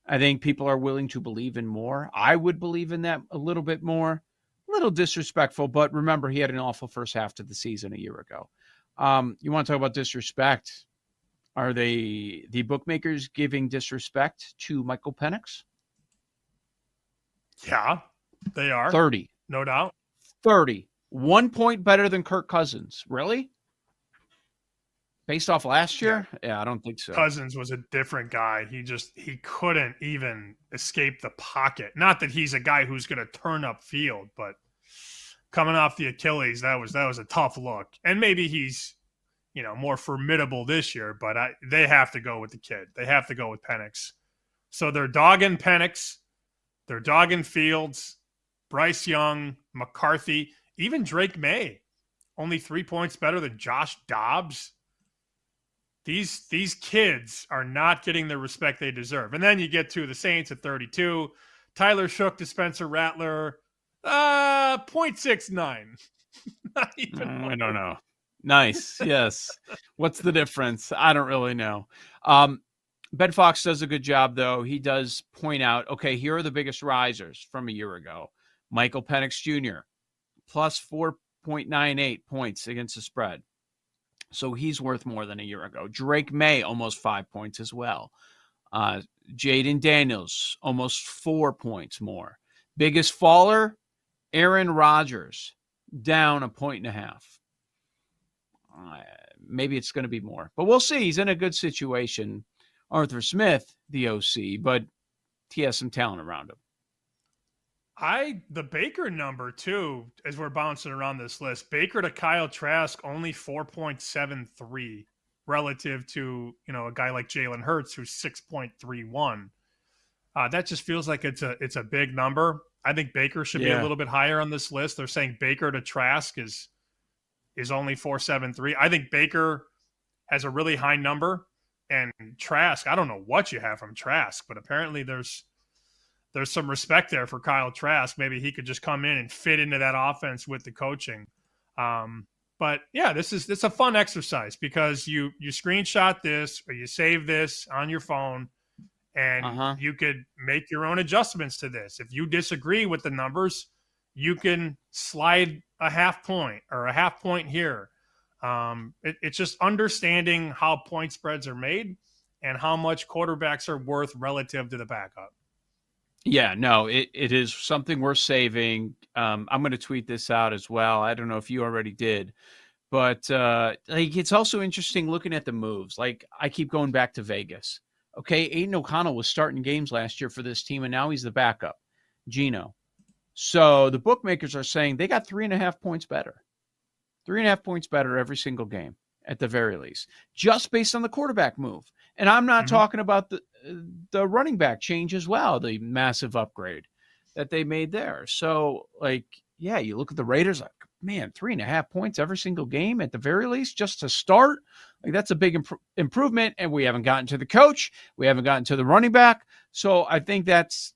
I think people are willing to believe in more. I would believe in that a little bit more. A little disrespectful, but remember, he had an awful first half to the season a year ago. You want to talk about disrespect? Are the bookmakers giving disrespect to Michael Penix? Yeah, they are. 30. No doubt. 30. 1 point better than Kirk Cousins. Really? Based off last year? Yeah, I don't think so. Cousins was a different guy. He couldn't even escape the pocket. Not that he's a guy who's going to turn up field, but coming off the Achilles, that was a tough look. And maybe he's, more formidable this year, but they have to go with the kid. They have to go with Penix. So they're dogging Penix. They're dogging Fields, Bryce Young, McCarthy, even Drake May. Only 3 points better than Josh Dobbs. These kids are not getting the respect they deserve. And then you get to the Saints at 32. Tyler Shook to Spencer Rattler, 0.69. Not even I don't know. Nice. Yes. What's the difference? I don't really know. Ben Fox does a good job, though. He does point out, okay, here are the biggest risers from a year ago. Michael Penix Jr., plus 4.98 points against the spread. So he's worth more than a year ago. Drake May, almost 5 points as well. Jaden Daniels, almost 4 points more. Biggest faller, Aaron Rodgers, down 1.5 points. Maybe it's going to be more, but we'll see. He's in a good situation. Arthur Smith, the OC, but he has some talent around him. The Baker number too, as we're bouncing around this list, Baker to Kyle Trask, only 4.73 relative to, a guy like Jalen Hurts, who's 6.31. That just feels like it's a big number. I think Baker should be a little bit higher on this list. They're saying Baker to Trask is only 4.73. I think Baker has a really high number, and Trask, I don't know what you have from Trask, but apparently there's some respect there for Kyle Trask. Maybe he could just come in and fit into that offense with the coaching. But yeah, it's a fun exercise because you screenshot this or you save this on your phone, and you could make your own adjustments to this. If you disagree with the numbers, you can slide a half point or a half point here. It's just understanding how point spreads are made and how much quarterbacks are worth relative to the backup. Yeah, no, it is something worth saving. I'm going to tweet this out as well. I don't know if you already did, but it's also interesting looking at the moves. Like, I keep going back to Vegas. Okay, Aiden O'Connell was starting games last year for this team, and now he's the backup, Geno. So the bookmakers are saying they got 3.5 points better. 3.5 points better every single game, at the very least, just based on the quarterback move. And I'm not talking about the running back change as well, the massive upgrade that they made there. So, you look at the Raiders, man, 3.5 points every single game at the very least, just to start. That's a big improvement. And we haven't gotten to the coach. We haven't gotten to the running back. So I think that's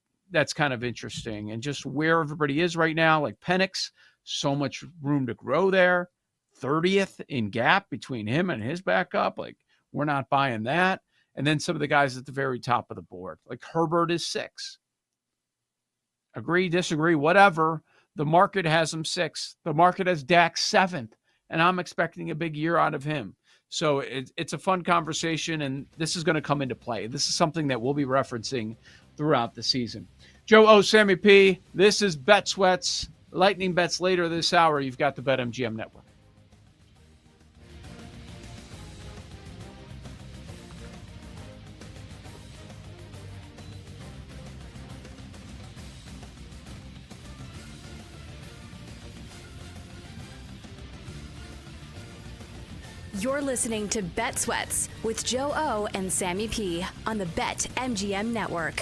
kind of interesting. And just where everybody is right now, like Penix, so much room to grow there. 30th in gap between him and his backup. Like, we're not buying that. And then some of the guys at the very top of the board, like Herbert is 6. Agree, disagree, whatever. The market has him 6th. The market has Dak 7th. And I'm expecting a big year out of him. So it's a fun conversation, and this is going to come into play. This is something that we'll be referencing throughout the season. Joe O, Sammy P, this is Bet Sweats. Lightning bets later this hour. You've got the BetMGM Network. You're listening to Bet Sweats with Joe O and Sammy P on the BetMGM Network.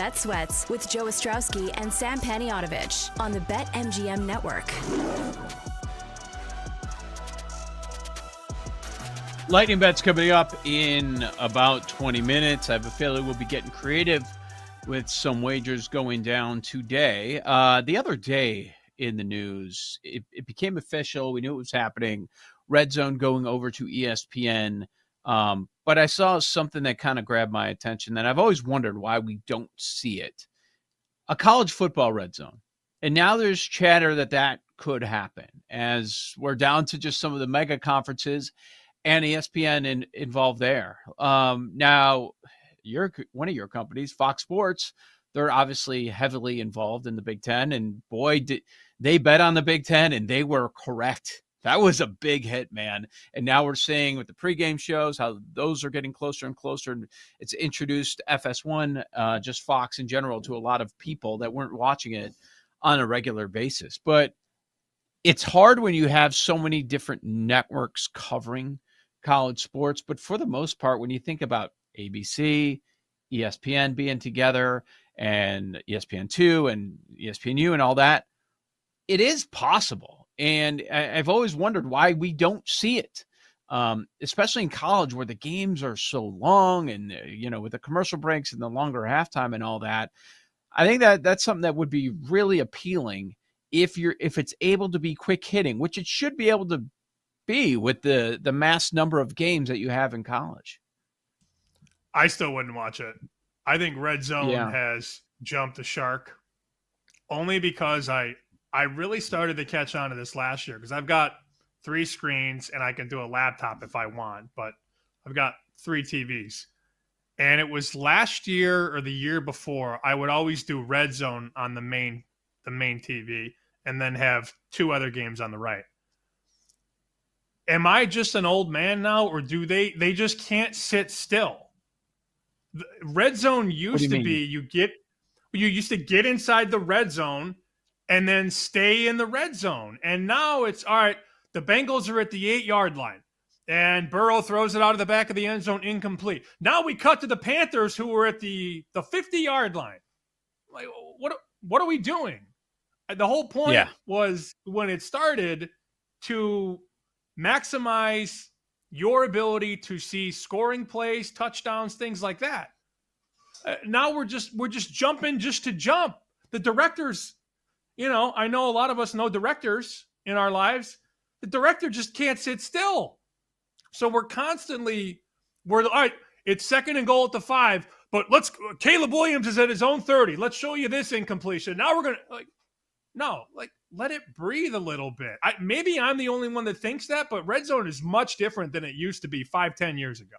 Bet Sweats with Joe Ostrowski and Sam Paniotovich on the BetMGM Network. Lightning Bet's coming up in about 20 minutes. I have a feeling we'll be getting creative with some wagers going down today. The other day in the news, it became official. We knew it was happening. Red Zone going over to ESPN. But I saw something that kind of grabbed my attention, and I've always wondered why we don't see it. A college football Red Zone. And now there's chatter that could happen as we're down to just some of the mega conferences and ESPN involved there. Now, one of your companies, Fox Sports, they're obviously heavily involved in the Big Ten. And boy, did they bet on the Big Ten, and they were correct. That was a big hit, man. And now we're seeing with the pregame shows how those are getting closer and closer. And it's introduced FS1, just Fox in general, to a lot of people that weren't watching it on a regular basis. But it's hard when you have so many different networks covering college sports. But for the most part, when you think about ABC, ESPN being together, and ESPN2 and ESPNU and all that, it is possible. And I've always wondered why we don't see it, especially in college where the games are so long and, with the commercial breaks and the longer halftime and all that. I think that's something that would be really appealing if it's able to be quick hitting, which it should be able to be with the mass number of games that you have in college. I still wouldn't watch it. I think Red Zone has jumped the shark only because I really started to catch on to this last year because I've got 3 screens and I can do a laptop if I want, but I've got 3 TVs. And it was last year or the year before, I would always do Red Zone on the main TV and then have 2 other games on the right. Am I just an old man now, or do they just can't sit still? The Red Zone used to be you used to get inside the red zone and then stay in the red zone. And now it's all right, the Bengals are at the 8-yard line and Burrow throws it out of the back of the end zone incomplete. Now we cut to the Panthers who are at the 50-yard line. Like, what are we doing? The whole point was when it started to maximize your ability to see scoring plays, touchdowns, things like that. Now we're just jumping just to jump. The directors, I know a lot of us know directors in our lives. The director just can't sit still. So we're all right, it's 2nd and goal at the 5, but Caleb Williams is at his own 30. Let's show you this incompletion. Now we're going to, let it breathe a little bit. Maybe I'm the only one that thinks that, but Red Zone is much different than it used to be 5-10 years ago.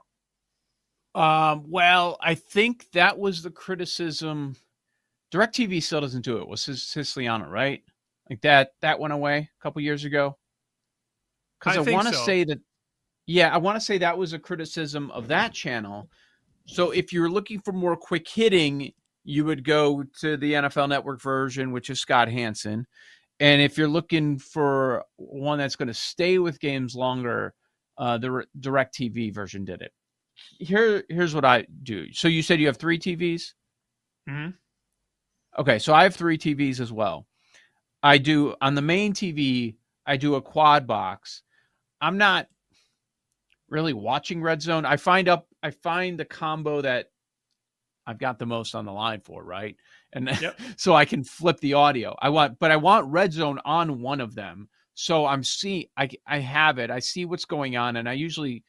Well, I think that was the criticism. DirecTV still doesn't do it. Was Siciliano, right? Like that went away a couple years ago. Because I want to say that, I want to say that was a criticism of that channel. So if you're looking for more quick hitting, you would go to the NFL Network version, which is Scott Hansen. And if you're looking for one that's going to stay with games longer, the DirecTV version did it. Here's what I do. So you said you have 3 TVs? Mm-hmm. Okay, so I have 3 TVs as well. I do, on the main TV, I do a quad box. I'm not really watching Red Zone. I find the combo that I've got the most on the line for, right? And so I can flip the audio. I want Red Zone on one of them. So I have it. I see what's going on, and I usually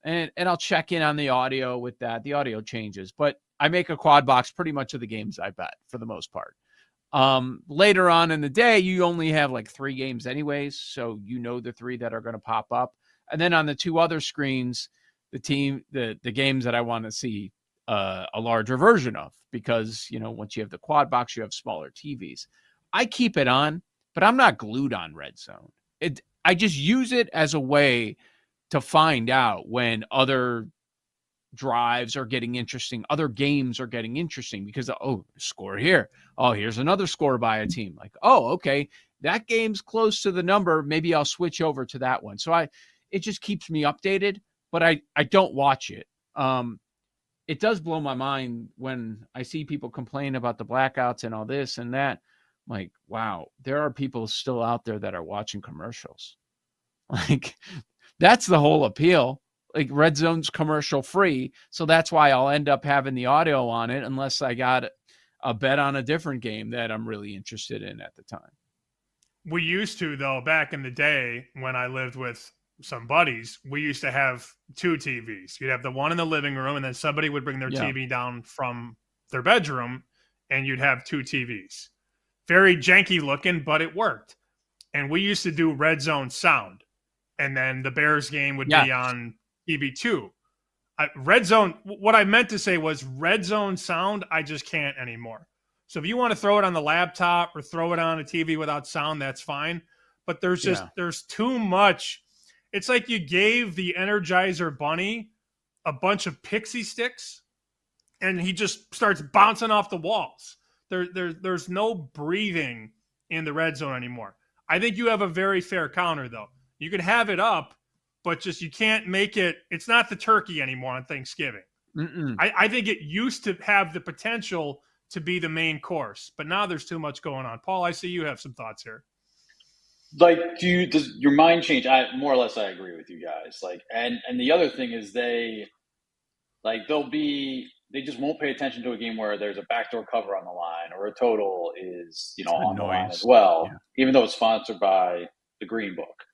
and I'll check in on the audio with that. The audio changes, but I make a quad box pretty much of the games I bet for the most part. Later on in the day, you only have like 3 games anyways, so the 3 that are going to pop up. And then on the 2 other screens, the games that I want to see a larger version of, because once you have the quad box, you have smaller TVs. I keep it on, but I'm not glued on Red Zone. I just use it as a way to find out when other drives are getting interesting, other games are getting interesting, because score here, here's another score by a team, like, okay, that game's close to the number, maybe I'll switch over to that one. So it just keeps me updated, but I don't watch it. it does blow my mind when I see people complain about the blackouts and all this and that. I'm like, wow, there are people still out there that are watching commercials. Like, that's the whole appeal. Like, Red Zone's commercial free, so that's why I'll end up having the audio on it unless I got a bet on a different game that I'm really interested in at the time. We used to, though, back in the day when I lived with some buddies, we used to have 2 TVs. You'd have the one in the living room, and then somebody would bring their TV down from their bedroom, and you'd have 2 TVs. Very janky looking, but it worked. And we used to do Red Zone sound, and then the Bears game would be on TV2. Red Zone, what I meant to say was Red Zone sound, I just can't anymore. So if you want to throw it on the laptop or throw it on a TV without sound, that's fine. But there's too much. It's like you gave the Energizer Bunny a bunch of pixie sticks and he just starts bouncing off the walls. There's no breathing in the Red Zone anymore. I think you have a very fair counter, though. You can have it up, but just you can't make it. It's not the turkey anymore on Thanksgiving. I think it used to have the potential to be the main course, but now there's too much going on. Paul, I see you have some thoughts here. Like, does your mind change? I more or less I agree with you guys. Like, and the other thing is they just won't pay attention to a game where there's a backdoor cover on the line or a total is on the line as well, even though it's sponsored by the Green Book.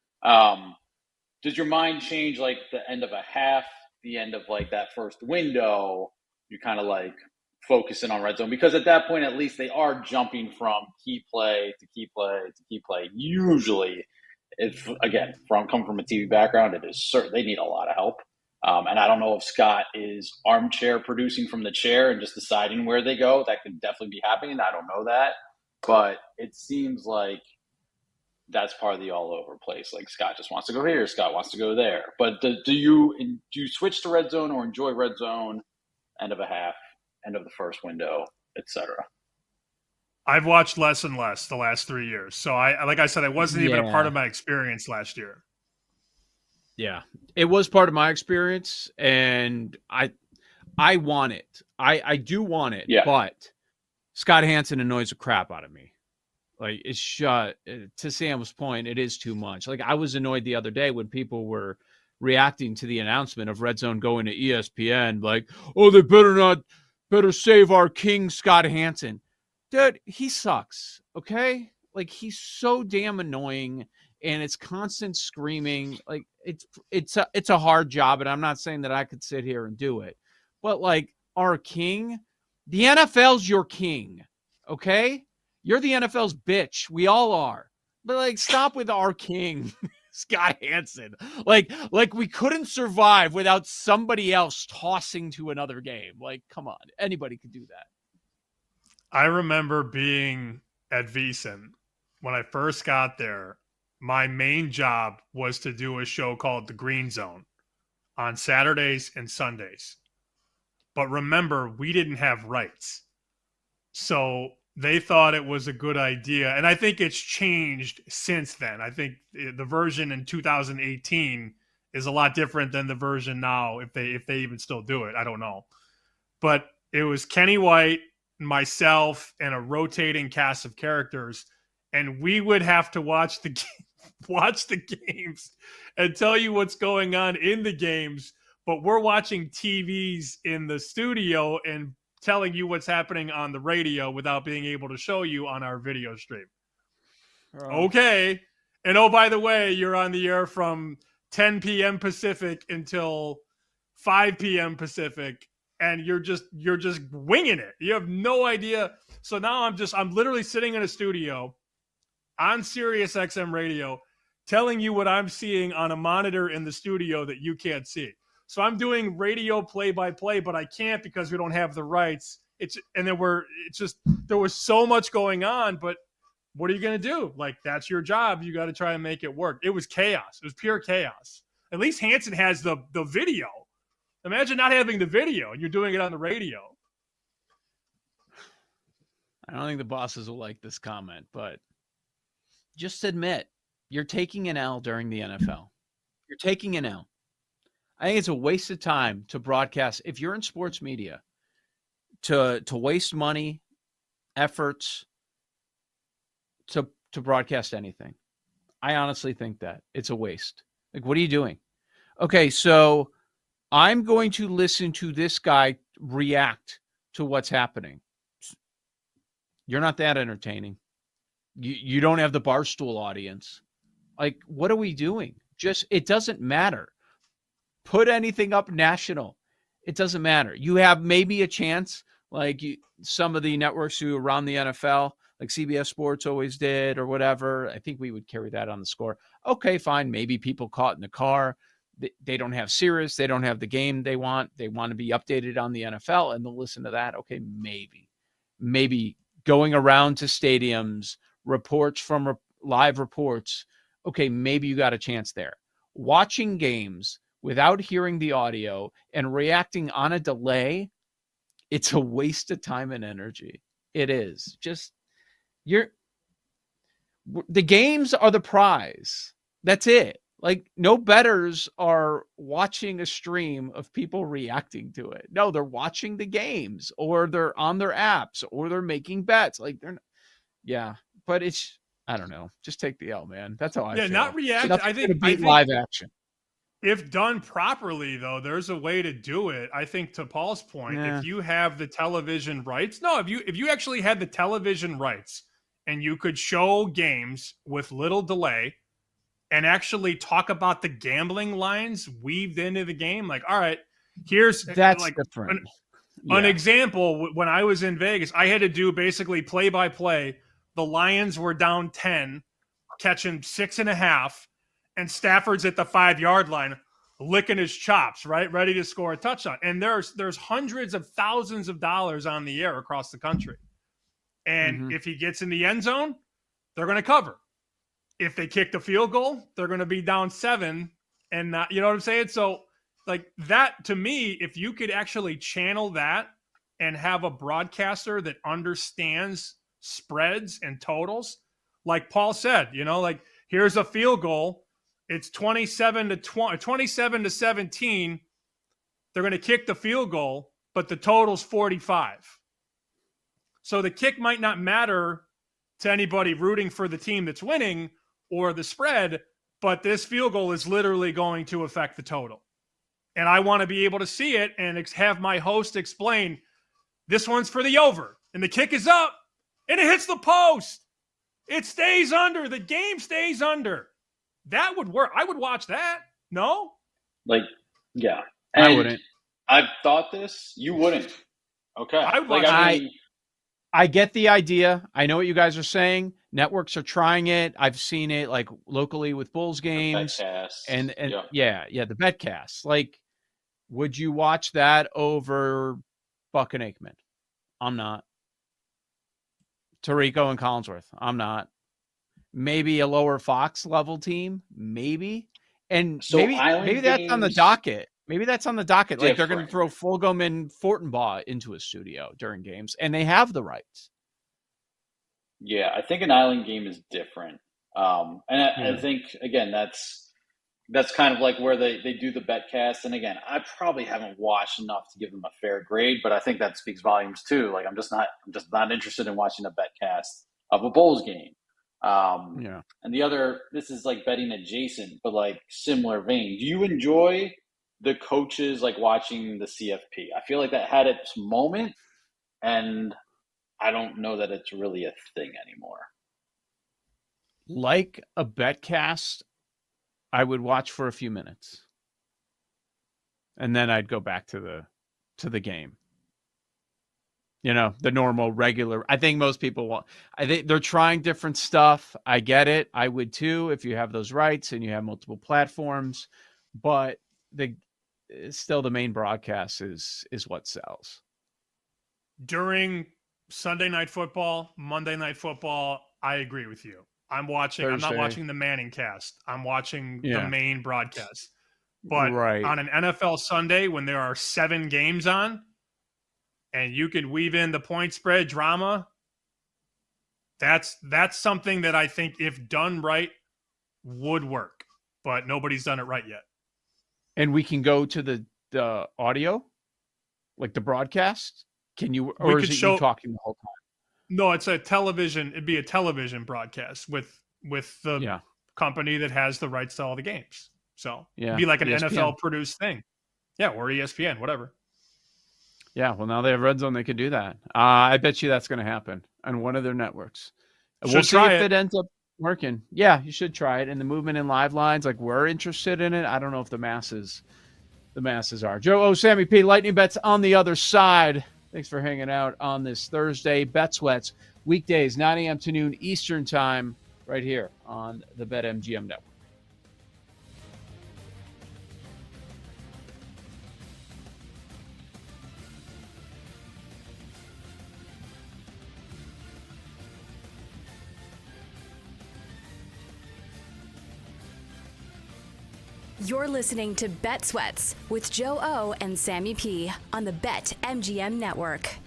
Does your mind change like the end of a half, the end of like that first window? You're kind of like focusing on Red Zone because at that point, at least they are jumping from key play to key play to key play. Usually, coming from a TV background, it is certain they need a lot of help. And I don't know if Scott is armchair producing from the chair and just deciding where they go. That could definitely be happening. I don't know that, but it seems like that's part of the all over place. Like Scott just wants to go here, Scott wants to go there. But do you switch to Red Zone or enjoy Red Zone? End of a half, end of the first window, etc. I've watched less and less the last 3 years. So like I said, it wasn't even a part of my experience last year. Yeah, it was part of my experience, and I want it. I do want it, but Scott Hansen annoys the crap out of me. Like, it's to Sam's point, it is too much. Like, I was annoyed the other day when people were reacting to the announcement of Red Zone going to ESPN, like, oh, they better save our king, Scott Hansen. Dude, he sucks, okay? Like, he's so damn annoying, and it's constant screaming. Like, it's a hard job, and I'm not saying that I could sit here and do it. But, like, our king, the NFL's your king, okay? You're the NFL's bitch. We all are. But, like, stop with our king, Scott Hansen. Like we couldn't survive without somebody else tossing to another game. Like, come on. Anybody could do that. I remember being at VSiN when I first got there. My main job was to do a show called The Green Zone on Saturdays and Sundays. But remember, we didn't have rights. So they thought it was a good idea. And I think it's changed since then. I think the version in 2018 is a lot different than the version now, if they even still do it. I don't know. But it was Kenny White, myself, and a rotating cast of characters. And we would have to watch the games and tell you what's going on in the games. But we're watching TVs in the studio and telling you what's happening on the radio without being able to show you on our video stream. Okay. And oh, by the way, you're on the air from 10 p.m. Pacific until 5 p.m. Pacific, and you're just winging it. You have no idea. So now I'm literally sitting in a studio on Sirius XM radio telling you what I'm seeing on a monitor in the studio that you can't see. So I'm doing radio play-by-play, but I can't because we don't have the rights. There was so much going on, but what are you going to do? Like, that's your job. You got to try and make it work. It was chaos. It was pure chaos. At least Hansen has the video. Imagine not having the video and you're doing it on the radio. I don't think the bosses will like this comment, but just admit you're taking an L during the NFL. You're taking an L. I think it's a waste of time to broadcast. If you're in sports media, to waste money, efforts to broadcast anything. I honestly think that it's a waste. Like, what are you doing? Okay, so I'm going to listen to this guy react to what's happening. You're not that entertaining. You don't have the Barstool audience. Like, what are we doing? Just, it doesn't matter. Put anything up national. It doesn't matter. You have maybe a chance, like some of the networks who around the NFL, like CBS Sports always did or whatever. I think we would carry that on the score. Okay, fine. Maybe people caught in the car. They don't have Sirius. They don't have the game they want. They want to be updated on the NFL, and they'll listen to that. Okay, maybe going around to stadiums, reports from live reports. Okay, maybe you got a chance there. Watching games without hearing the audio and reacting on a delay, it's a waste of time and energy. It is. Just the games are the prize. That's it. Like, no bettors are watching a stream of people reacting to it. No, they're watching the games, or they're on their apps, or they're making bets. Like, they're not, yeah, but it's, I don't know. Just take the L, man. That's how I feel. Not react. Nothing I think live action. If done properly, though, there's a way to do it. I think, to Paul's point, if you have the television rights, if you actually had the television rights and you could show games with little delay and actually talk about the gambling lines weaved into the game, like, all right, that's like different. An example. When I was in Vegas, I had to do basically play-by-play. The Lions were down 10, catching 6.5. And Stafford's at the 5-yard line licking his chops, right? Ready to score a touchdown. And there's hundreds of thousands of dollars on the air across the country. And if he gets in the end zone, they're going to cover. If they kick the field goal, they're going to be down 7 and not, you know what I'm saying? So, like, that, to me, if you could actually channel that and have a broadcaster that understands spreads and totals, like Paul said, like, here's a field goal. It's 27 to 17. They're going to kick the field goal, but the total's 45. So the kick might not matter to anybody rooting for the team that's winning or the spread, but this field goal is literally going to affect the total. And I want to be able to see it and have my host explain, this one's for the over, and the kick is up, and it hits the post. It stays under. The game stays under. That would work. I would watch that. No? Like, yeah. And I wouldn't. I've thought this. You wouldn't. Okay. I would watch I get the idea. I know what you guys are saying. Networks are trying it. I've seen it, like, locally with Bulls games. And yeah, the BetCast. Like, would you watch that over Buck and Aikman? I'm not. Tirico and Collinsworth? I'm not. Maybe a lower Fox level team, maybe, and so maybe that's on the docket. Maybe that's on the docket. Different. Like, they're going to throw Fulgham and Fortenbaugh into a studio during games, and they have the rights. Yeah, I think an island game is different, I think, again, that's kind of like where they do the BetCast. And again, I probably haven't watched enough to give them a fair grade, but I think that speaks volumes too. Like, I'm just not interested in watching a BetCast of a Bulls game. And the other, this is like betting adjacent, but like similar vein. Do you enjoy the coaches like watching the CFP? I feel like that had its moment, and I don't know that it's really a thing anymore. Like a BetCast, I would watch for a few minutes, and then I'd go back to the game. The normal, regular. I think most people want. I think they're trying different stuff. I get it. I would too if you have those rights and you have multiple platforms. But still the main broadcast is what sells. During Sunday Night Football, Monday Night Football, I agree with you. I'm watching. Thursday. I'm not watching the Manning cast. I'm watching the main broadcast. But on an NFL Sunday, when there are 7 games on, and you can weave in the point spread drama, that's something that I think, if done right, would work. But nobody's done it right yet. and we can go to the audio, like the broadcast. Can you, or is it you talking the whole time? No, it's a television. It'd be a television broadcast with the company that has the rights to all the games. So it'd be like an ESPN. NFL produced thing. Yeah, or ESPN, whatever. Yeah, well, now they have Red Zone. They could do that. I bet you that's going to happen on one of their networks. We'll see if it ends up working. Yeah, you should try it. And the movement in live lines, like we're interested in it. I don't know if the masses are. Joe O, Sammy P, Lightning Bets on the other side. Thanks for hanging out on this Thursday. Bet Sweats, weekdays, 9 a.m. to noon Eastern time, right here on the BetMGM Network. You're listening to Bet Sweats with Joe O and Sammy P on the BetMGM Network.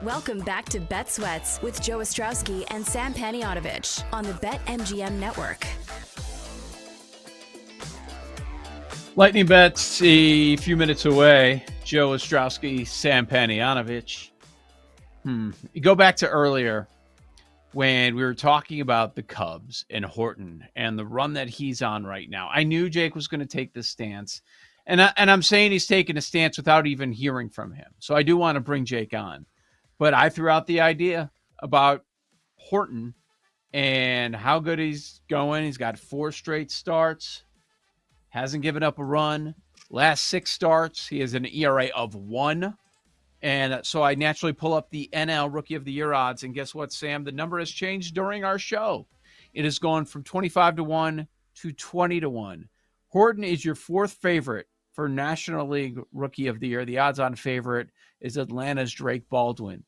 Welcome back to Bet Sweats with Joe Ostrowski and Sam Panayotovich on the BetMGM Network. Lightning bets a few minutes away. Joe Ostrowski, Sam Panayotovich. You go back to earlier when we were talking about the Cubs and Horton and the run that he's on right now. I knew Jake was going to take this stance, and I'm saying he's taking a stance without even hearing from him. So I do want to bring Jake on. But I threw out the idea about Horton and how good he's going. He's got 4 straight starts, hasn't given up a run. Last 6 starts, he has an ERA of 1. And so I naturally pull up the NL Rookie of the Year odds. And guess what, Sam? The number has changed during our show. It has gone from 25-1 to 20-1. Horton is your 4th favorite for National League Rookie of the Year. The odds-on favorite is Atlanta's Drake Baldwin.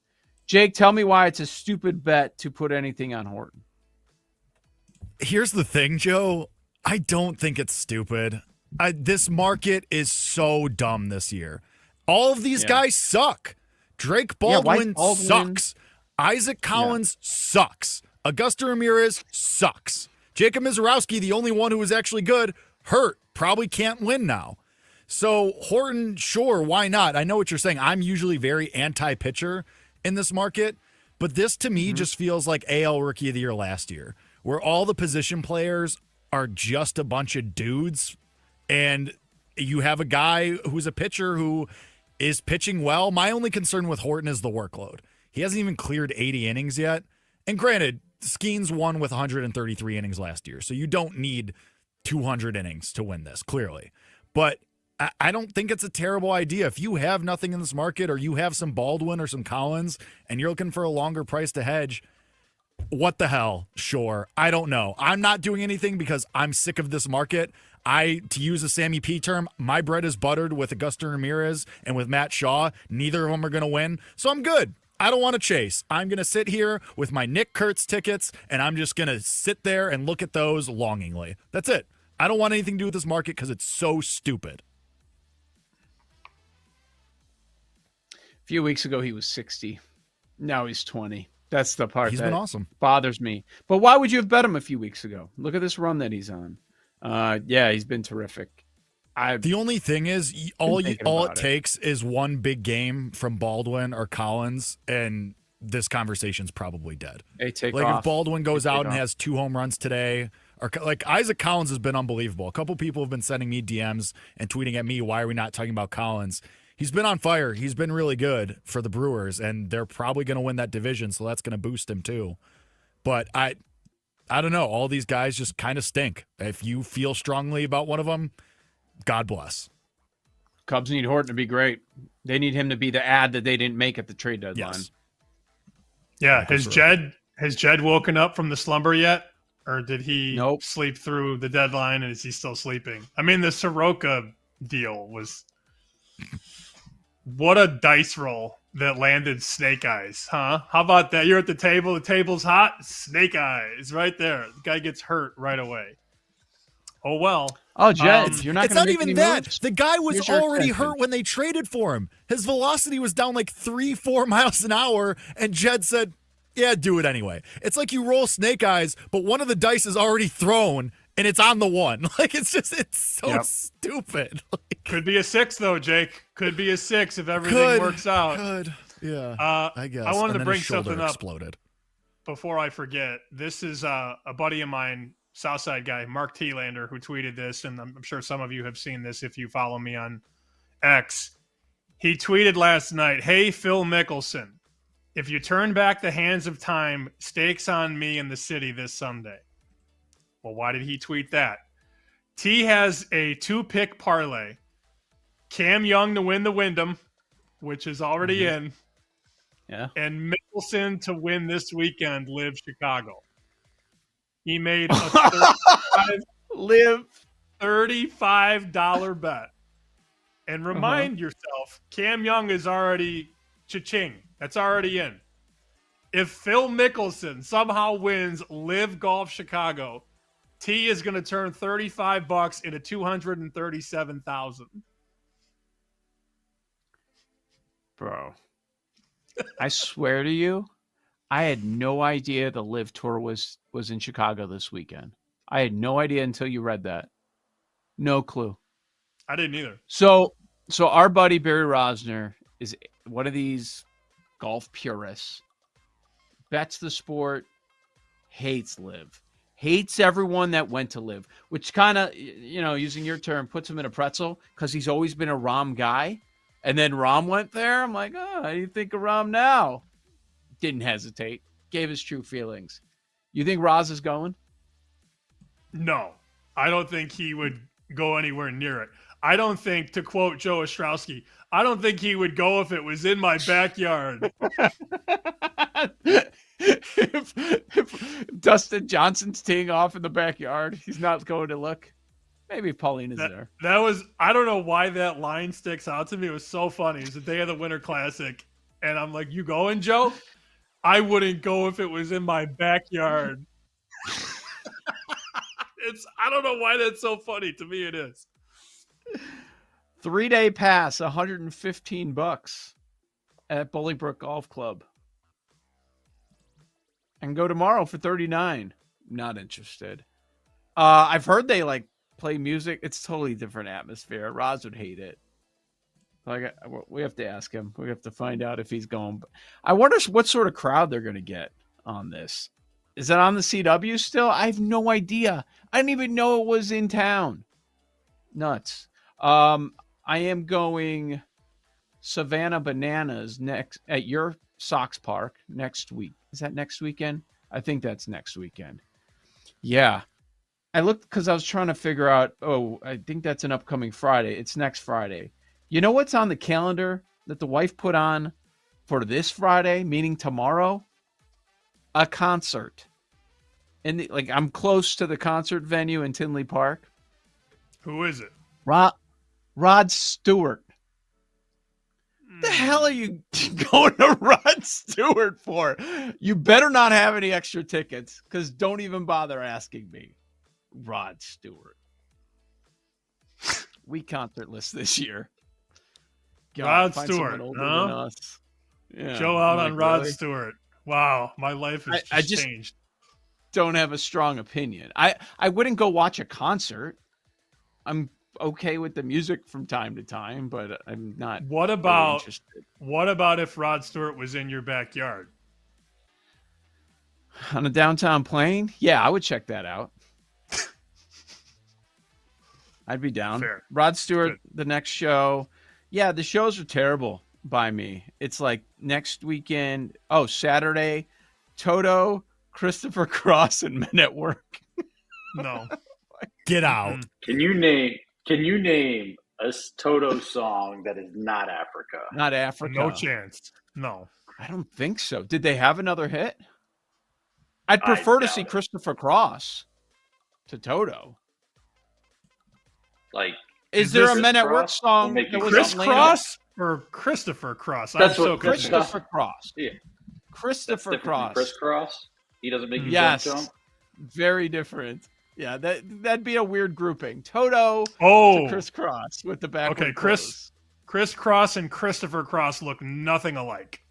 Jake, tell me why it's a stupid bet to put anything on Horton. Here's the thing, Joe. I don't think it's stupid. This market is so dumb this year. All of these guys suck. Drake Baldwin sucks. Isaac Collins sucks. Augusto Ramirez sucks. Jacob Mizorowski, the only one who was actually good, hurt. Probably can't win now. So Horton, sure, why not? I know what you're saying. I'm usually very anti-pitcher in this market, but this to me just feels like AL Rookie of the Year last year, where all the position players are just a bunch of dudes, and you have a guy who's a pitcher who is pitching well. My only concern with Horton is the workload. He hasn't even cleared 80 innings yet. And granted, Skeens won with 133 innings last year, so you don't need 200 innings to win this, clearly. But I don't think it's a terrible idea. If you have nothing in this market, or you have some Baldwin or some Collins, and you're looking for a longer price to hedge, what the hell? Sure. I don't know. I'm not doing anything because I'm sick of this market. To use a Sammy P term, my bread is buttered with Augusto Ramirez and with Matt Shaw. Neither of them are going to win. So I'm good. I don't want to chase. I'm going to sit here with my Nick Kurtz tickets, and I'm just going to sit there and look at those longingly. That's it. I don't want anything to do with this market because it's so stupid. A few weeks ago, he was 60. Now he's 20. That's the part He's that been awesome. Bothers me. But why would you have bet him a few weeks ago? Look at this run that he's on. He's been terrific. The only thing is, all it takes is one big game from Baldwin or Collins, and this conversation's probably dead. If Baldwin goes out and has 2 home runs today, or like Isaac Collins has been unbelievable. A couple people have been sending me DMs and tweeting at me, why are we not talking about Collins? He's been on fire. He's been really good for the Brewers, and they're probably going to win that division, so that's going to boost him too. But I don't know. All these guys just kind of stink. If you feel strongly about one of them, God bless. Cubs need Horton to be great. They need him to be the ad that they didn't make at the trade deadline. Yes. Yeah. Has Jed woken up from the slumber yet? Or did he sleep through the deadline, and is he still sleeping? I mean, the Soroka deal was what a dice roll that landed snake eyes, huh? How about that? You're at the table, the table's hot, snake eyes right there. The guy gets hurt right away. Oh, well. Oh, Jed, you're not It's going not to make even any that. moves? The guy was Here's your already extension. hurt when they traded for him. His velocity was down like 3-4 miles an hour, and Jed said, yeah, do it anyway. It's like you roll snake eyes, but one of the dice is already thrown, and it's on the one. Like, it's so stupid. Could be a 6, though, Jake. Could be a 6 if everything works out. Could. Yeah, I guess. I wanted And to then bring his shoulder something up exploded. before I forget. This is a buddy of mine, Southside guy, Mark Thielander, who tweeted this, and I'm sure some of you have seen this if you follow me on X. He tweeted last night, "Hey, Phil Mickelson, if you turn back the hands of time, stakes on me in the city this Sunday." Well, why did he tweet that? T has a 2-pick parlay. Cam Young to win the Wyndham, which is already in. Yeah. And Mickelson to win this weekend, Live Chicago. He made a $35 bet. And remind yourself, Cam Young is already cha-ching. That's already in. If Phil Mickelson somehow wins Live Golf Chicago, T is going to turn $35 into $237,000. Bro. I swear to you, I had no idea the Live Tour was in Chicago this weekend. I had no idea until you read that. No clue. I didn't either. So our buddy Barry Rosner is one of these golf purists. Bets the sport, hates Live, hates everyone that went to Live, which kind of, using your term, puts him in a pretzel because he's always been a Rahm guy. And then Rahm went there. I'm like, how do you think of Rahm now? Didn't hesitate. Gave his true feelings. You think Roz is going? No, I don't think he would go anywhere near it. I don't think, to quote Joe Ostrowski, I don't think he would go if it was in my backyard. if Dustin Johnson's teeing off in the backyard, he's not going to look. Maybe Paulina's there. That was, I don't know why that line sticks out to me. It was so funny. It was the day of the Winter Classic. And I'm like, you going, Joe? I wouldn't go if it was in my backyard. I don't know why that's so funny. To me, it is. 3-day pass, $115 at Bolingbrook Golf Club. And go tomorrow for $39. Not interested. I've heard they play music. It's totally different atmosphere. Roz would hate it. We have to ask him. We have to find out if he's going. I wonder what sort of crowd they're going to get on this. Is it on the CW still? I have no idea. I didn't even know it was in town. Nuts. I am going Savannah Bananas next at your Sox Park next week. Is that next weekend? I think that's next weekend. Yeah. I looked because I was trying to figure out, I think that's an upcoming Friday. It's next Friday. You know what's on the calendar that the wife put on for this Friday, meaning tomorrow? A concert. And I'm close to the concert venue in Tinley Park. Who is it? Rod Stewart. The hell are you going to Rod Stewart for? You better not have any extra tickets, because don't even bother asking me. Rod Stewart. We concert-less this year. Rod Stewart, huh? Yeah. Joe out on Rod really? Stewart. Wow, my life has just changed. Don't have a strong opinion. I wouldn't go watch a concert. I'm okay with the music from time to time, but I'm not. What about if Rod Stewart was in your backyard? On a downtown plane? Yeah, I would check that out. I'd be down. Fair. Rod Stewart, Good. The next show. Yeah, the shows are terrible by me. It's like next weekend. Oh, Saturday, Toto, Christopher Cross, and Men at Work. No. Get out. Can you name a Toto song that is not Africa? Not Africa. No chance. No. I don't think so. Did they have another hit? I'd prefer to see Christopher Cross to Toto. Is there a Men at Work song that was Chris on Cross or Christopher Cross? That's I'm what so Christopher confused. Cross. Yeah. Christopher Cross. Chris Cross? He doesn't make you Yes. jump. Very different. Yeah, that'd be a weird grouping. Toto to Chris Cross with the backward Okay, clothes. Chris Cross and Christopher Cross look nothing alike.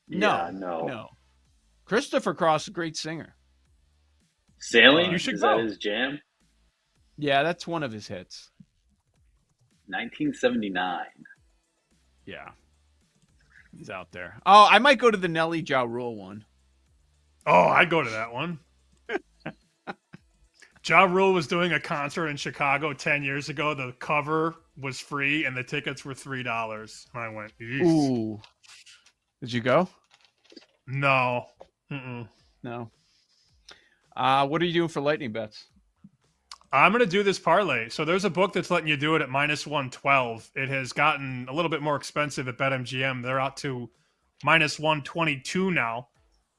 No. Christopher Cross, a great singer. Sailing? You should Is go. that his jam? Yeah, that's one of his hits. 1979. Yeah. He's out there. Oh, I might go to the Nelly Ja Rule one. Oh, I'd go to that one. Ja Rule was doing a concert in Chicago 10 years ago. The cover was free and the tickets were $3. And I went, eesh. Ooh. Did you go? No. Mm-mm. No. What are you doing for lightning bets? I'm going to do this parlay. So there's a book that's letting you do it at minus 112. It has gotten a little bit more expensive at BetMGM. They're out to minus 122 now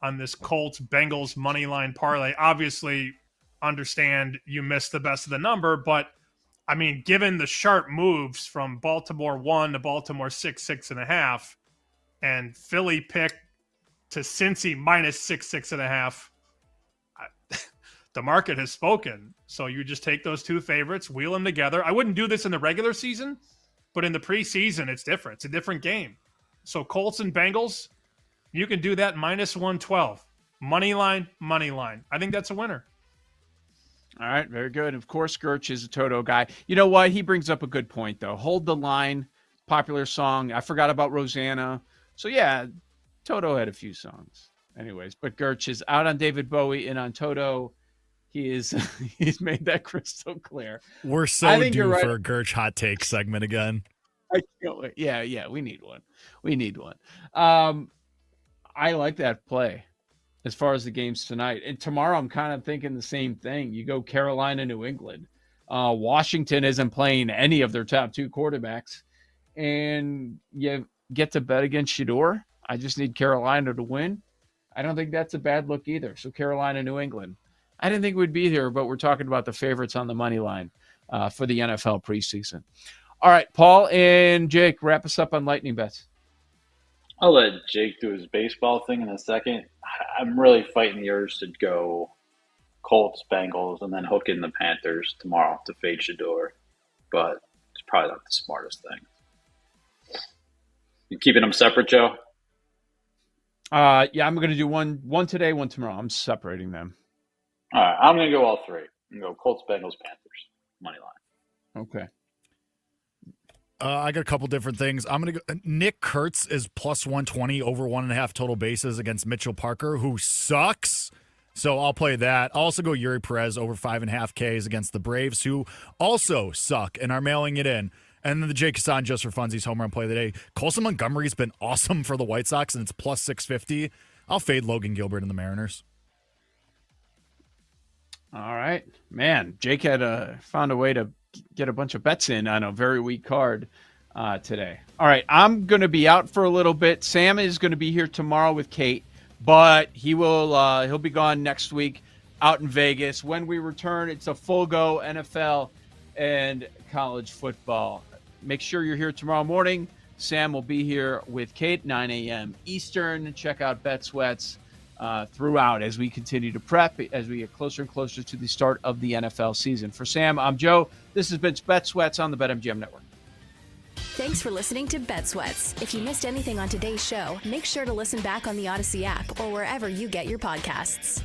on this Colts Bengals money line parlay. Obviously, understand you missed the best of the number, but I mean, given the sharp moves from Baltimore 1 to Baltimore 6.5, and Philly pick to Cincy minus 6.5, the market has spoken. So you just take those two favorites, wheel them together. I wouldn't do this in the regular season, but in the preseason, it's different. It's a different game. So Colts and Bengals, You can do that minus 112. Money line. I think that's a winner. All right, very good. Of course, Gertch is a Toto guy. You know what? He brings up a good point, though. Hold the Line, popular song. I forgot about Rosanna. So, yeah, Toto had a few songs. Anyways, but Gertch is out on David Bowie and on Toto. He's made that crystal clear. We're so due right. for a Gertch hot take segment again. I can't wait. Yeah, we need one. I like that play as far as the games tonight. And tomorrow I'm kind of thinking the same thing. You go Carolina, New England. Washington isn't playing any of their top 2 quarterbacks. And you get to bet against Shedeur. I just need Carolina to win. I don't think that's a bad look either. So Carolina, New England. I didn't think we'd be here, but we're talking about the favorites on the money line for the NFL preseason. All right, Paul and Jake, wrap us up on Lightning Bets. I'll let Jake do his baseball thing in a second. I'm really fighting the urge to go Colts, Bengals, and then hook in the Panthers tomorrow to fade Shedeur. But it's probably not the smartest thing. You keeping them separate, Joe? Yeah, I'm going to do one today, one tomorrow. I'm separating them. All right, I'm going to go all 3. I'm going to go Colts, Bengals, Panthers, money line. Okay. I got a couple different things. I'm going to go. Nick Kurtz is plus 120 over 1.5 total bases against Mitchell Parker, who sucks. So I'll play that. I'll also go Yuri Perez over 5.5 Ks against the Braves, who also suck and are mailing it in. And then the Jake Hassan just for funsies home run play of the day. Colson Montgomery's been awesome for the White Sox, and it's plus 650. I'll fade Logan Gilbert and the Mariners. All right, man. Jake had found a way to get a bunch of bets in on a very weak card today. All right, I'm going to be out for a little bit. Sam is going to be here tomorrow with Kate, but he'll be gone next week out in Vegas. When we return, it's a full go NFL and college football. Make sure you're here tomorrow morning. Sam will be here with Kate, 9 a.m. Eastern. Check out Bet Sweats throughout as we continue to prep, as we get closer and closer to the start of the NFL season. For Sam, I'm Joe. This has been Bet Sweats on the BetMGM Network. Thanks for listening to Bet Sweats. If you missed anything on today's show, make sure to listen back on the Odyssey app or wherever you get your podcasts.